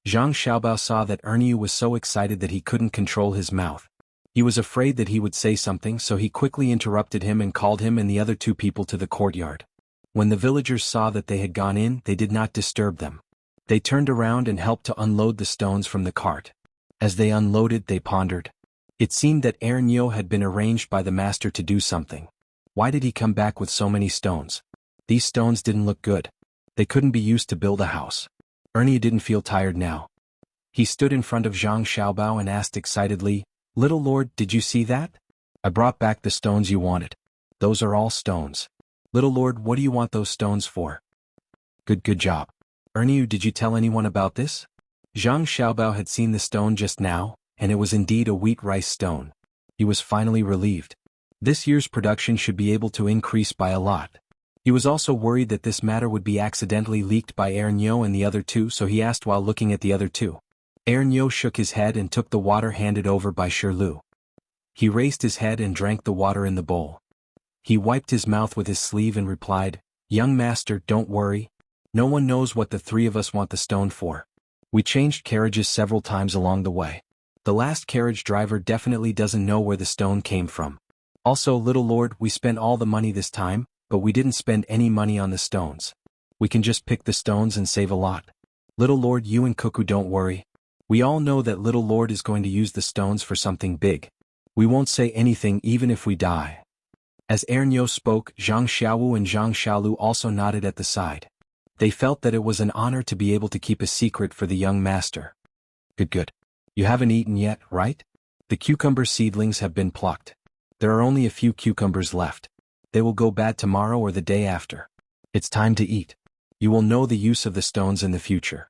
Zhang Xiaobao saw that Erniu was so excited that he couldn't control his mouth. He was afraid that he would say something, so he quickly interrupted him and called him and the other 2 people to the courtyard. When the villagers saw that they had gone in, they did not disturb them. They turned around and helped to unload the stones from the cart. As they unloaded, they pondered. It seemed that Ernio had been arranged by the master to do something. Why did he come back with so many stones? These stones didn't look good. They couldn't be used to build a house. Ernie didn't feel tired now. He stood in front of Zhang Xiaobao and asked excitedly, "Little Lord, did you see that? I brought back the stones you wanted. Those are all stones. Little Lord, what do you want those stones for?" Good job. Ernie, did you tell anyone about this? Zhang Xiaobao had seen the stone just now, and it was indeed a wheat rice stone. He was finally relieved. This year's production should be able to increase by a lot. He was also worried that this matter would be accidentally leaked by Ernio and the other two, so he asked while looking at the other two. Ernio shook his head and took the water handed over by Shirlu. He raised his head and drank the water in the bowl. He wiped his mouth with his sleeve and replied, "Young master, don't worry. No one knows what the three of us want the stone for. We changed carriages several times along the way. The last carriage driver definitely doesn't know where the stone came from. Also, little Lord, we spent all the money this time, but we didn't spend any money on the stones. We can just pick the stones and save a lot. Little Lord, you and Cuckoo don't worry. We all know that little Lord is going to use the stones for something big. We won't say anything even if we die." As Ernio spoke, Zhang Xiaowu and Zhang Xiaolu also nodded at the side. They felt that it was an honor to be able to keep a secret for the young master. Good. You haven't eaten yet, right? The cucumber seedlings have been plucked. There are only a few cucumbers left. They will go bad tomorrow or the day after. It's time to eat. You will know the use of the stones in the future.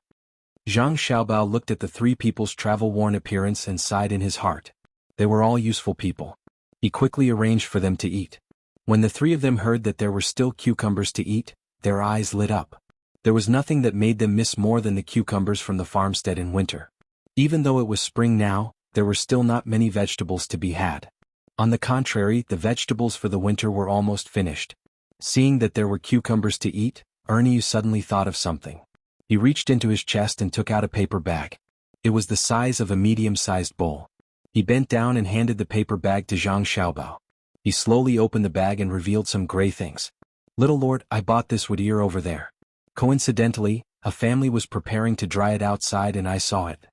Zhang Xiaobao looked at the three people's travel-worn appearance and sighed in his heart. They were all useful people. He quickly arranged for them to eat. When the three of them heard that there were still cucumbers to eat, their eyes lit up. There was nothing that made them miss more than the cucumbers from the farmstead in winter. Even though it was spring now, there were still not many vegetables to be had. On the contrary, the vegetables for the winter were almost finished. Seeing that there were cucumbers to eat, Ernie suddenly thought of something. He reached into his chest and took out a paper bag. It was the size of a medium-sized bowl. He bent down and handed the paper bag to Zhang Xiaobao. He slowly opened the bag and revealed some gray things. "Little Lord, I bought this wood ear over there. Coincidentally, a family was preparing to dry it outside and I saw it.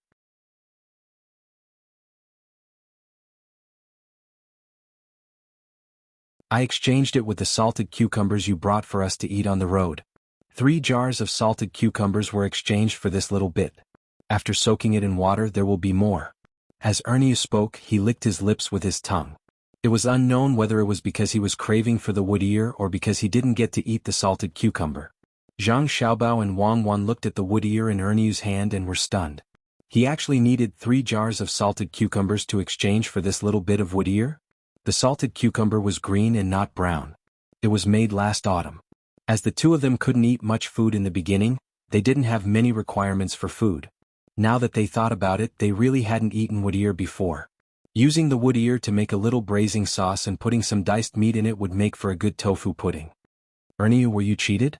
I exchanged it with the salted cucumbers you brought for us to eat on the road. 3 jars of salted cucumbers were exchanged for this little bit. After soaking it in water, there will be more." As Ernie spoke, he licked his lips with his tongue. It was unknown whether it was because he was craving for the wood ear or because he didn't get to eat the salted cucumber. Zhang Xiaobao and Wang Wan looked at the wood ear in Ernie's hand and were stunned. He actually needed 3 jars of salted cucumbers to exchange for this little bit of wood ear? The salted cucumber was green and not brown. It was made last autumn. As the two of them couldn't eat much food in the beginning, they didn't have many requirements for food. Now that they thought about it, they really hadn't eaten wood ear before. Using the wood ear to make a little braising sauce and putting some diced meat in it would make for a good tofu pudding. Ernie, were you cheated?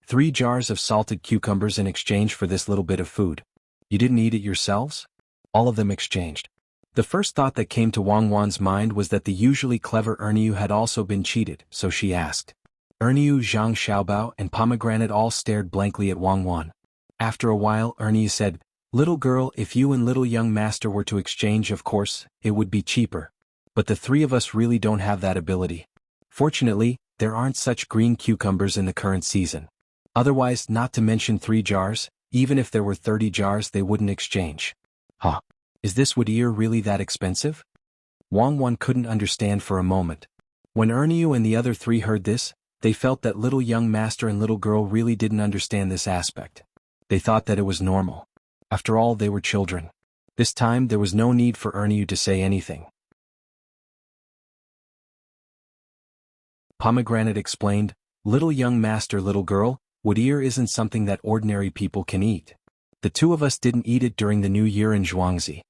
3 jars of salted cucumbers in exchange for this little bit of food. You didn't eat it yourselves? All of them exchanged. The first thought that came to Wang Wan's mind was that the usually clever Ernie had also been cheated, so she asked. Ernie, Zhang Xiaobao, and Pomegranate all stared blankly at Wang Wan. After a while, Ernie said, "Little girl, if you and little young master were to exchange, of course, it would be cheaper. But the 3 of us really don't have that ability. Fortunately, there aren't such green cucumbers in the current season. Otherwise, not to mention 3 jars, even if there were 30 jars, they wouldn't exchange." Huh. Is this wood ear really that expensive? Wang Wan couldn't understand for a moment. When Ernie and the other 3 heard this, they felt that little young master and little girl really didn't understand this aspect. They thought that it was normal. After all, they were children. This time, there was no need for Ernie to say anything. Pomegranate explained, "Little young master, little girl, wood ear isn't something that ordinary people can eat. The 2 of us didn't eat it during the New Year in Zhuangzi."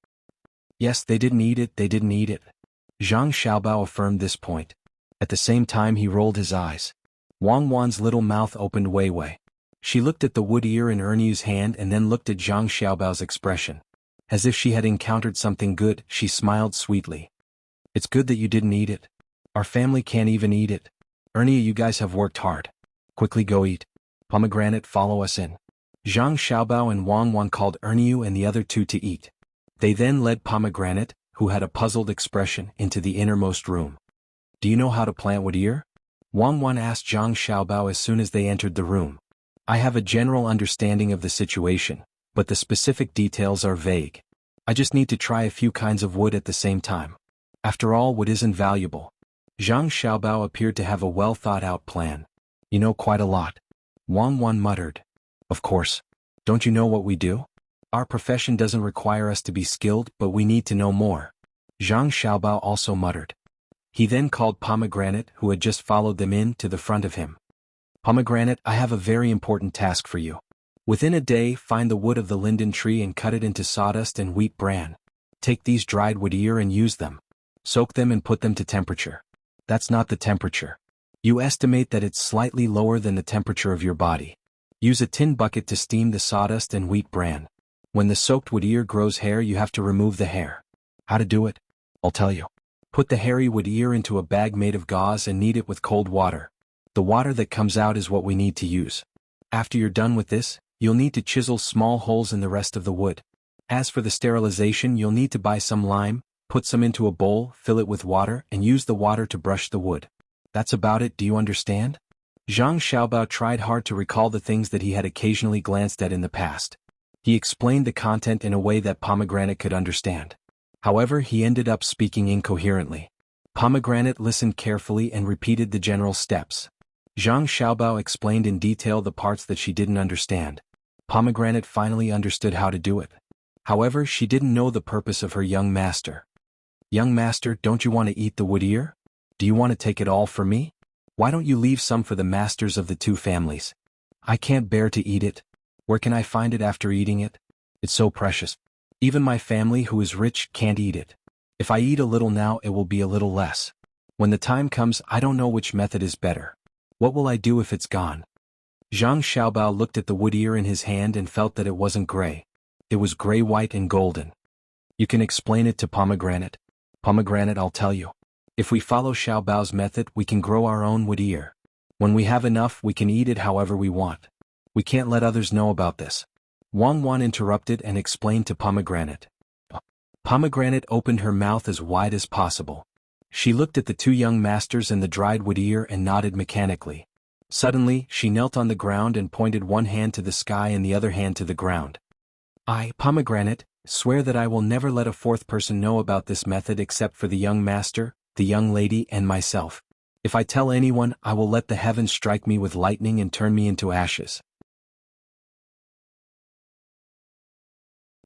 Yes, they didn't eat it, Zhang Xiaobao affirmed this point. At the same time he rolled his eyes. Wang Wan's little mouth opened way. She looked at the wood ear in Ernie's hand and then looked at Zhang Xiaobao's expression. As if she had encountered something good, she smiled sweetly. "It's good that you didn't eat it. Our family can't even eat it. Ernie, you guys have worked hard. Quickly go eat. Pomegranate, follow us in." Zhang Xiaobao and Wang Wan called Erniu and the other two to eat. They then led Pomegranate, who had a puzzled expression, into the innermost room. Do you know how to plant wood ear? Wang Wan asked Zhang Xiaobao as soon as they entered the room. I have a general understanding of the situation, but the specific details are vague. I just need to try a few kinds of wood at the same time. After all, wood isn't valuable. Zhang Xiaobao appeared to have a well-thought-out plan. You know quite a lot. Wang Wan muttered. Of course. Don't you know what we do? Our profession doesn't require us to be skilled, but we need to know more. Zhang Xiaobao also muttered. He then called Pomegranate, who had just followed them in, to the front of him. Pomegranate, I have a very important task for you. Within a day, find the wood of the linden tree and cut it into sawdust and wheat bran. Take these dried wood ear and use them. Soak them and put them to temperature. That's not the temperature. You estimate that it's slightly lower than the temperature of your body. Use a tin bucket to steam the sawdust and wheat bran. When the soaked wood ear grows hair, you have to remove the hair. How to do it? I'll tell you. Put the hairy wood ear into a bag made of gauze and knead it with cold water. The water that comes out is what we need to use. After you're done with this, you'll need to chisel small holes in the rest of the wood. As for the sterilization, you'll need to buy some lime, put some into a bowl, fill it with water, and use the water to brush the wood. That's about it, do you understand? Zhang Xiaobao tried hard to recall the things that he had occasionally glanced at in the past. He explained the content in a way that Pomegranate could understand. However, he ended up speaking incoherently. Pomegranate listened carefully and repeated the general steps. Zhang Xiaobao explained in detail the parts that she didn't understand. Pomegranate finally understood how to do it. However, she didn't know the purpose of her young master. Young master, don't you want to eat the wood ear? Do you want to take it all for me? Why don't you leave some for the masters of the two families? I can't bear to eat it. Where can I find it after eating it? It's so precious. Even my family, who is rich, can't eat it. If I eat a little now, it will be a little less. When the time comes, I don't know which method is better. What will I do if it's gone? Zhang Xiaobao looked at the wood ear in his hand and felt that it wasn't gray. It was gray-white and golden. You can explain it to Pomegranate. Pomegranate, I'll tell you. If we follow Xiaobao's method, we can grow our own wood ear. When we have enough, we can eat it however we want. We can't let others know about this. Wang Wan interrupted and explained to Pomegranate. Pomegranate opened her mouth as wide as possible. She looked at the two young masters and the dried wood ear and nodded mechanically. Suddenly, she knelt on the ground and pointed one hand to the sky and the other hand to the ground. I, Pomegranate, swear that I will never let a fourth person know about this method except for the young master, the young lady, and myself. If I tell anyone, I will let the heavens strike me with lightning and turn me into ashes.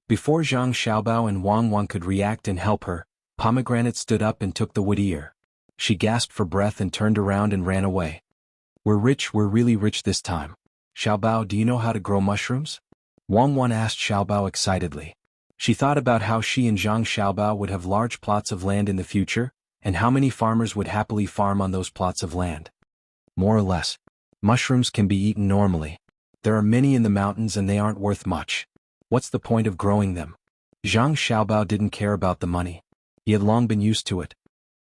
Before Zhang Xiaobao and Wang Wan could react and help her, Pomegranate stood up and took the wood ear. She gasped for breath and turned around and ran away. We're rich, we're really rich this time. Xiaobao, do you know how to grow mushrooms? Wang Wan asked Xiaobao excitedly. She thought about how she and Zhang Xiaobao would have large plots of land in the future, and how many farmers would happily farm on those plots of land. More or less. Mushrooms can be eaten normally. There are many in the mountains and they aren't worth much. What's the point of growing them? Zhang Xiaobao didn't care about the money. He had long been used to it.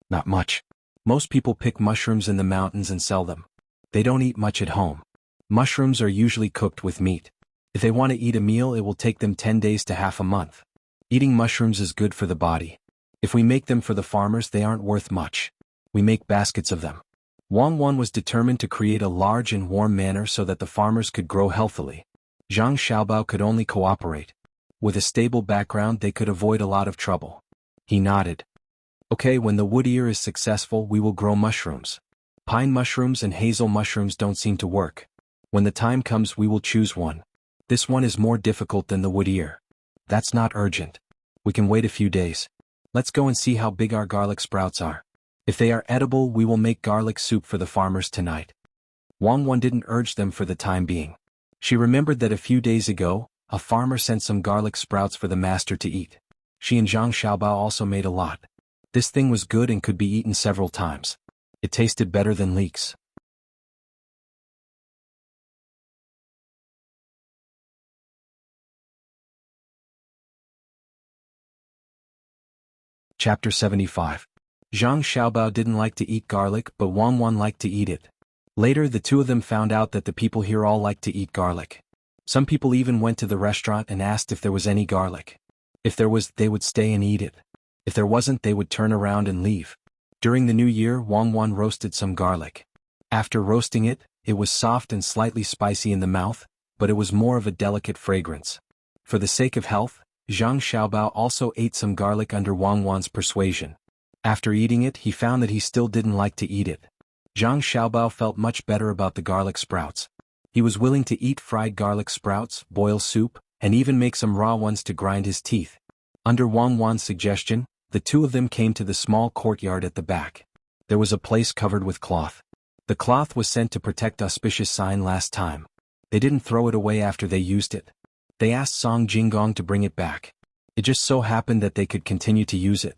Not much. Most people pick mushrooms in the mountains and sell them. They don't eat much at home. Mushrooms are usually cooked with meat. If they want to eat a meal, it will take them 10 days to half a month. Eating mushrooms is good for the body. If we make them for the farmers, they aren't worth much. We make baskets of them. Wang Wan was determined to create a large and warm manor so that the farmers could grow healthily. Zhang Xiaobao could only cooperate. With a stable background, they could avoid a lot of trouble. He nodded. Okay, when the wood ear is successful, we will grow mushrooms. Pine mushrooms and hazel mushrooms don't seem to work. When the time comes, we will choose one. This one is more difficult than the wood ear. That's not urgent. We can wait a few days. Let's go and see how big our garlic sprouts are. If they are edible, we will make garlic soup for the farmers tonight. Wang Wan didn't urge them for the time being. She remembered that a few days ago, a farmer sent some garlic sprouts for the master to eat. She and Zhang Xiaobao also made a lot. This thing was good and could be eaten several times. It tasted better than leeks. Chapter 75. Zhang Xiaobao didn't like to eat garlic, but Wang Wan liked to eat it. Later, the two of them found out that the people here all like to eat garlic. Some people even went to the restaurant and asked if there was any garlic. If there was, they would stay and eat it. If there wasn't, they would turn around and leave. During the New Year, Wang Wan roasted some garlic. After roasting it, it was soft and slightly spicy in the mouth, but it was more of a delicate fragrance. For the sake of health, Zhang Xiaobao also ate some garlic under Wang Wan's persuasion. After eating it, he found that he still didn't like to eat it. Zhang Xiaobao felt much better about the garlic sprouts. He was willing to eat fried garlic sprouts, boil soup, and even make some raw ones to grind his teeth. Under Wang Wan's suggestion, the two of them came to the small courtyard at the back. There was a place covered with cloth. The cloth was sent to protect auspicious sign last time. They didn't throw it away after they used it. They asked Song Jinggong to bring it back. It just so happened that they could continue to use it.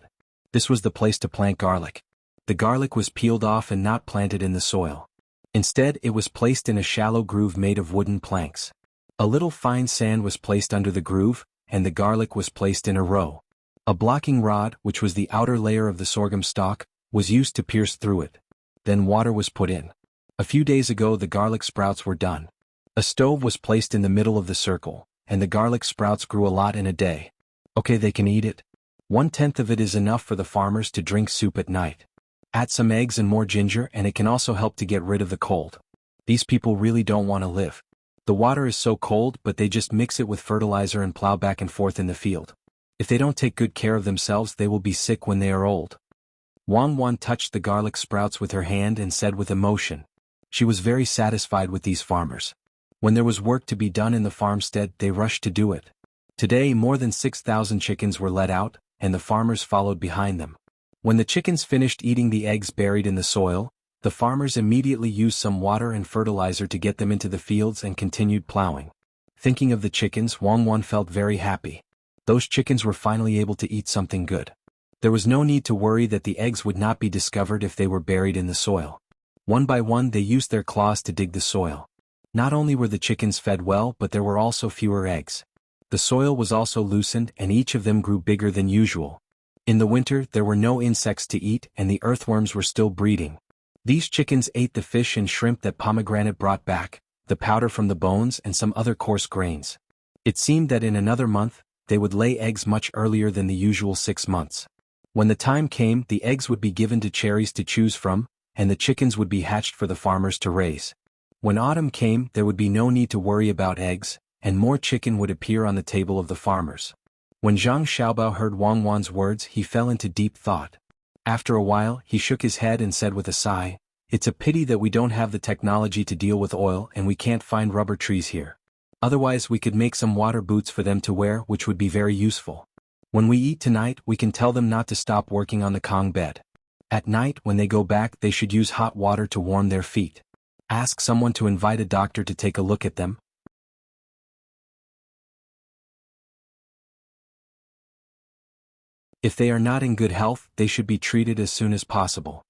This was the place to plant garlic. The garlic was peeled off and not planted in the soil. Instead, it was placed in a shallow groove made of wooden planks. A little fine sand was placed under the groove, and the garlic was placed in a row. A blocking rod, which was the outer layer of the sorghum stalk, was used to pierce through it. Then water was put in. A few days ago the garlic sprouts were done. A stove was placed in the middle of the circle, and the garlic sprouts grew a lot in a day. Okay, they can eat it. 1/10 of it is enough for the farmers to drink soup at night. Add some eggs and more ginger and it can also help to get rid of the cold. These people really don't want to live. The water is so cold, but they just mix it with fertilizer and plow back and forth in the field. If they don't take good care of themselves, they will be sick when they are old. Wang Wan touched the garlic sprouts with her hand and said with emotion. She was very satisfied with these farmers. When there was work to be done in the farmstead, they rushed to do it. Today more than 6,000 chickens were let out, and the farmers followed behind them. When the chickens finished eating the eggs buried in the soil, the farmers immediately used some water and fertilizer to get them into the fields and continued plowing. Thinking of the chickens, Wang Wan felt very happy. Those chickens were finally able to eat something good. There was no need to worry that the eggs would not be discovered if they were buried in the soil. One by one they used their claws to dig the soil. Not only were the chickens fed well, but there were also fewer eggs. The soil was also loosened and each of them grew bigger than usual. In the winter there were no insects to eat and the earthworms were still breeding. These chickens ate the fish and shrimp that Pomegranate brought back, the powder from the bones and some other coarse grains. It seemed that in another month, they would lay eggs much earlier than the usual 6 months. When the time came, the eggs would be given to cherries to choose from, and the chickens would be hatched for the farmers to raise. When autumn came, there would be no need to worry about eggs, and more chicken would appear on the table of the farmers. When Zhang Xiaobao heard Wang Wan's words, he fell into deep thought. After a while, he shook his head and said with a sigh, "It's a pity that we don't have the technology to deal with oil and we can't find rubber trees here. Otherwise we could make some water boots for them to wear, which would be very useful. When we eat tonight, we can tell them not to stop working on the Kong bed. At night, when they go back, they should use hot water to warm their feet. Ask someone to invite a doctor to take a look at them. If they are not in good health, they should be treated as soon as possible.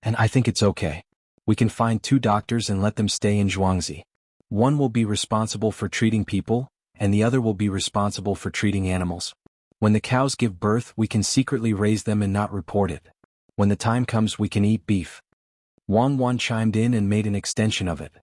And I think it's okay. We can find 2 doctors and let them stay in Zhuangzi. One will be responsible for treating people, and the other will be responsible for treating animals. When the cows give birth, we can secretly raise them and not report it. When the time comes, we can eat beef." Wang Wan chimed in and made an extension of it.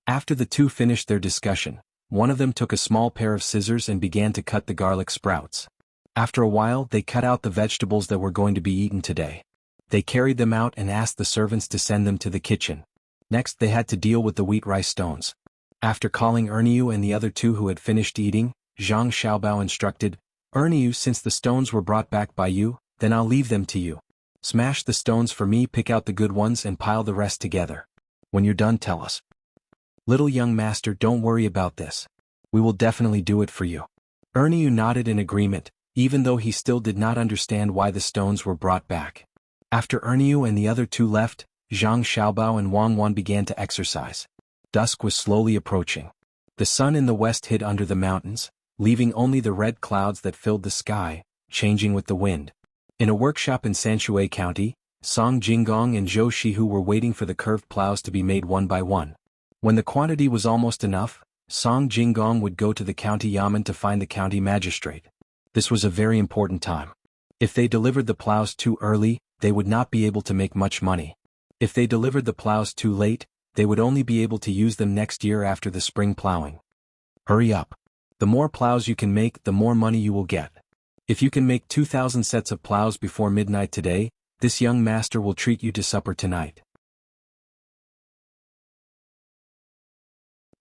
After the two finished their discussion, one of them took a small pair of scissors and began to cut the garlic sprouts. After a while, they cut out the vegetables that were going to be eaten today. They carried them out and asked the servants to send them to the kitchen. Next, they had to deal with the wheat rice stones. After calling Erniu and the other 2 who had finished eating, Zhang Xiaobao instructed, "Erniu, since the stones were brought back by you, then I'll leave them to you. Smash the stones for me, pick out the good ones and pile the rest together. When you're done, tell us." "Little young master, don't worry about this. We will definitely do it for you." Erniu nodded in agreement, even though he still did not understand why the stones were brought back. After Erniu and the other 2 left, Zhang Xiaobao and Wang Wan began to exercise. Dusk was slowly approaching. The sun in the west hid under the mountains, leaving only the red clouds that filled the sky, changing with the wind. In a workshop in Sanshui County, Song Jinggong and Zhou Shihu were waiting for the curved plows to be made one by one. When the quantity was almost enough, Song Jinggong would go to the county yamen to find the county magistrate. This was a very important time. If they delivered the plows too early, they would not be able to make much money. If they delivered the plows too late, they would only be able to use them next year after the spring plowing. Hurry up. The more plows you can make, the more money you will get. If you can make 2,000 sets of plows before midnight today, this young master will treat you to supper tonight.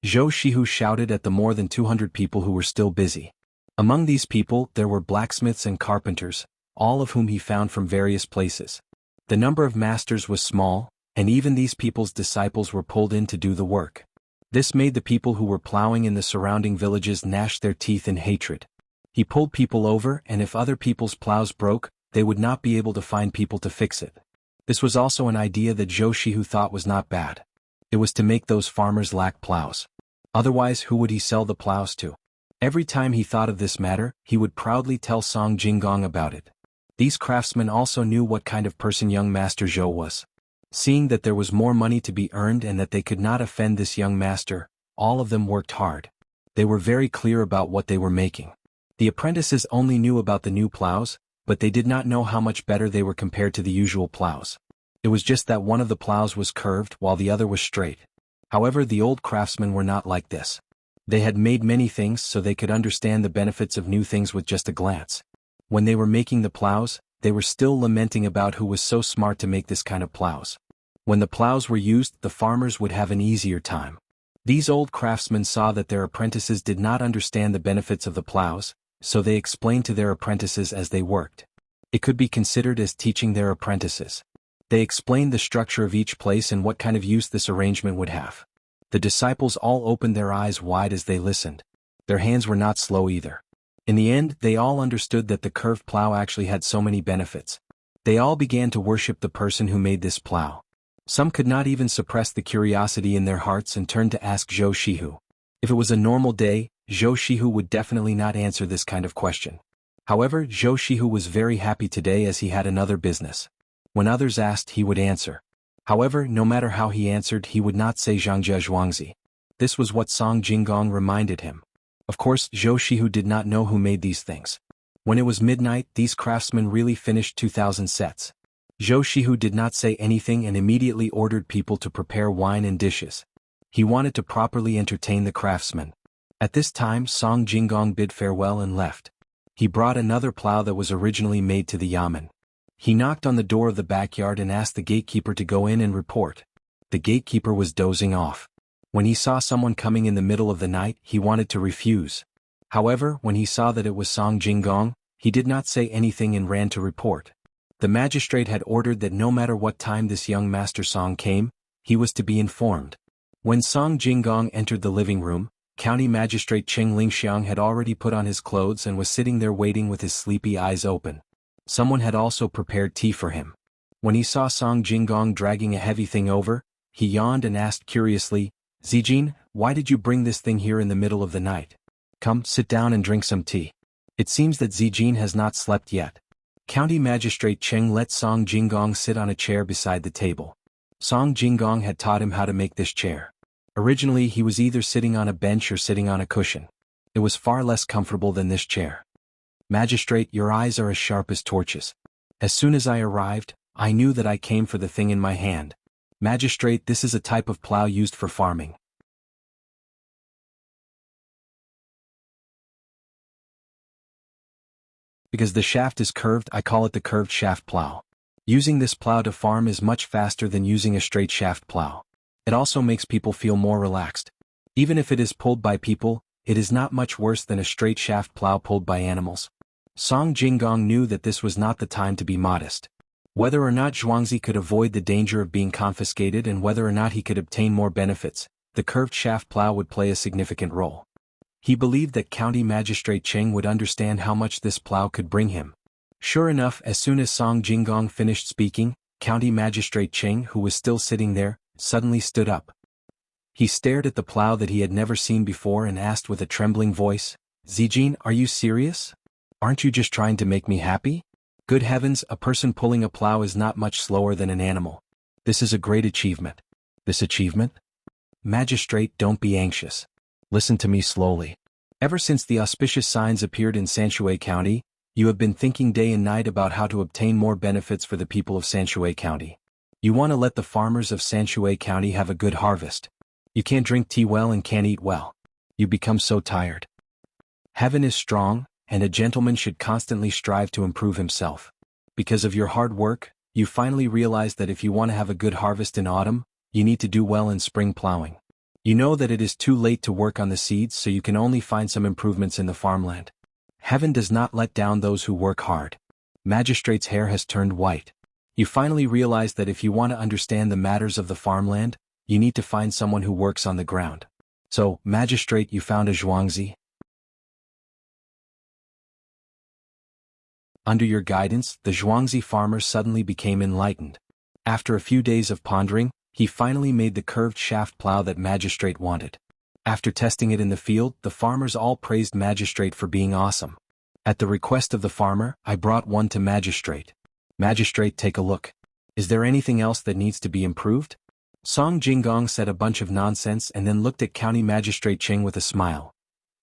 Zhou Shihu shouted at the more than 200 people who were still busy. Among these people, there were blacksmiths and carpenters, all of whom he found from various places. The number of masters was small, and even these people's disciples were pulled in to do the work. This made the people who were plowing in the surrounding villages gnash their teeth in hatred. He pulled people over, and if other people's plows broke, they would not be able to find people to fix it. This was also an idea that Zhou Shihu thought was not bad. It was to make those farmers lack plows. Otherwise, who would he sell the plows to? Every time he thought of this matter, he would proudly tell Song Jinggong about it. These craftsmen also knew what kind of person young Master Zhou was. Seeing that there was more money to be earned and that they could not offend this young master, all of them worked hard. They were very clear about what they were making. The apprentices only knew about the new plows, but they did not know how much better they were compared to the usual plows. It was just that one of the plows was curved while the other was straight. However, the old craftsmen were not like this. They had made many things so they could understand the benefits of new things with just a glance. When they were making the plows, they were still lamenting about who was so smart to make this kind of plows. When the plows were used, the farmers would have an easier time. These old craftsmen saw that their apprentices did not understand the benefits of the plows, so they explained to their apprentices as they worked. It could be considered as teaching their apprentices. They explained the structure of each place and what kind of use this arrangement would have. The disciples all opened their eyes wide as they listened. Their hands were not slow either. In the end, they all understood that the curved plow actually had so many benefits. They all began to worship the person who made this plow. Some could not even suppress the curiosity in their hearts and turned to ask Zhou Shihu. If it was a normal day, Zhou Shihu would definitely not answer this kind of question. However, Zhou Shihu was very happy today as he had another business. When others asked, he would answer. However, no matter how he answered, he would not say Zhangjia Zhuangzi. This was what Song Jinggong reminded him. Of course, Zhou Shihu did not know who made these things. When it was midnight, these craftsmen really finished 2,000 sets. Zhou Shihu did not say anything and immediately ordered people to prepare wine and dishes. He wanted to properly entertain the craftsmen. At this time, Song Jinggong bid farewell and left. He brought another plow that was originally made to the yamen. He knocked on the door of the backyard and asked the gatekeeper to go in and report. The gatekeeper was dozing off. When he saw someone coming in the middle of the night, he wanted to refuse. However, when he saw that it was Song Jinggong, he did not say anything and ran to report. The magistrate had ordered that no matter what time this young Master Song came, he was to be informed. When Song Jinggong entered the living room, County Magistrate Cheng Lingxiang had already put on his clothes and was sitting there waiting with his sleepy eyes open. Someone had also prepared tea for him. When he saw Song Jinggong dragging a heavy thing over, he yawned and asked curiously, "Zijin, why did you bring this thing here in the middle of the night? Come, sit down and drink some tea. It seems that Zijin has not slept yet." County Magistrate Cheng let Song Jinggong sit on a chair beside the table. Song Jinggong had taught him how to make this chair. Originally, he was either sitting on a bench or sitting on a cushion. It was far less comfortable than this chair. "Magistrate, your eyes are as sharp as torches. As soon as I arrived, I knew that I came for the thing in my hand. Magistrate, this is a type of plow used for farming. Because the shaft is curved, I call it the curved shaft plow. Using this plow to farm is much faster than using a straight shaft plow. It also makes people feel more relaxed. Even if it is pulled by people, it is not much worse than a straight shaft plow pulled by animals." Song Jinggong knew that this was not the time to be modest. Whether or not Zhuangzi could avoid the danger of being confiscated and whether or not he could obtain more benefits, the curved shaft plow would play a significant role. He believed that County Magistrate Cheng would understand how much this plow could bring him. Sure enough, as soon as Song Jinggong finished speaking, County Magistrate Cheng, who was still sitting there, suddenly stood up. He stared at the plow that he had never seen before and asked with a trembling voice, "Zijin, are you serious? Aren't you just trying to make me happy? Good heavens, a person pulling a plow is not much slower than an animal. This is a great achievement." "This achievement? Magistrate, don't be anxious. Listen to me slowly. Ever since the auspicious signs appeared in Sanshui County, you have been thinking day and night about how to obtain more benefits for the people of Sanshui County. You want to let the farmers of Sanshui County have a good harvest. You can't drink tea well and can't eat well. You become so tired. Heaven is strong, and a gentleman should constantly strive to improve himself. Because of your hard work, you finally realize that if you want to have a good harvest in autumn, you need to do well in spring plowing. You know that it is too late to work on the seeds, so you can only find some improvements in the farmland. Heaven does not let down those who work hard. Magistrate's hair has turned white. You finally realize that if you want to understand the matters of the farmland, you need to find someone who works on the ground. So, Magistrate, you found a Zhuangzi? Under your guidance, the Zhuangzi farmer suddenly became enlightened. After a few days of pondering, he finally made the curved shaft plow that Magistrate wanted. After testing it in the field, the farmers all praised Magistrate for being awesome. At the request of the farmer, I brought one to Magistrate. Magistrate, take a look. Is there anything else that needs to be improved? Song Jinggong said a bunch of nonsense and then looked at County Magistrate Ching with a smile.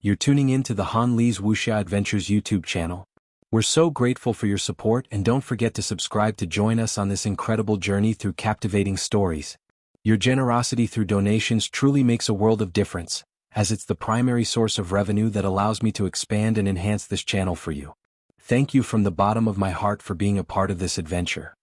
You're tuning in to the Han Li's Wuxia Adventures YouTube channel. We're so grateful for your support, and don't forget to subscribe to join us on this incredible journey through captivating stories. Your generosity through donations truly makes a world of difference, as it's the primary source of revenue that allows me to expand and enhance this channel for you. Thank you from the bottom of my heart for being a part of this adventure.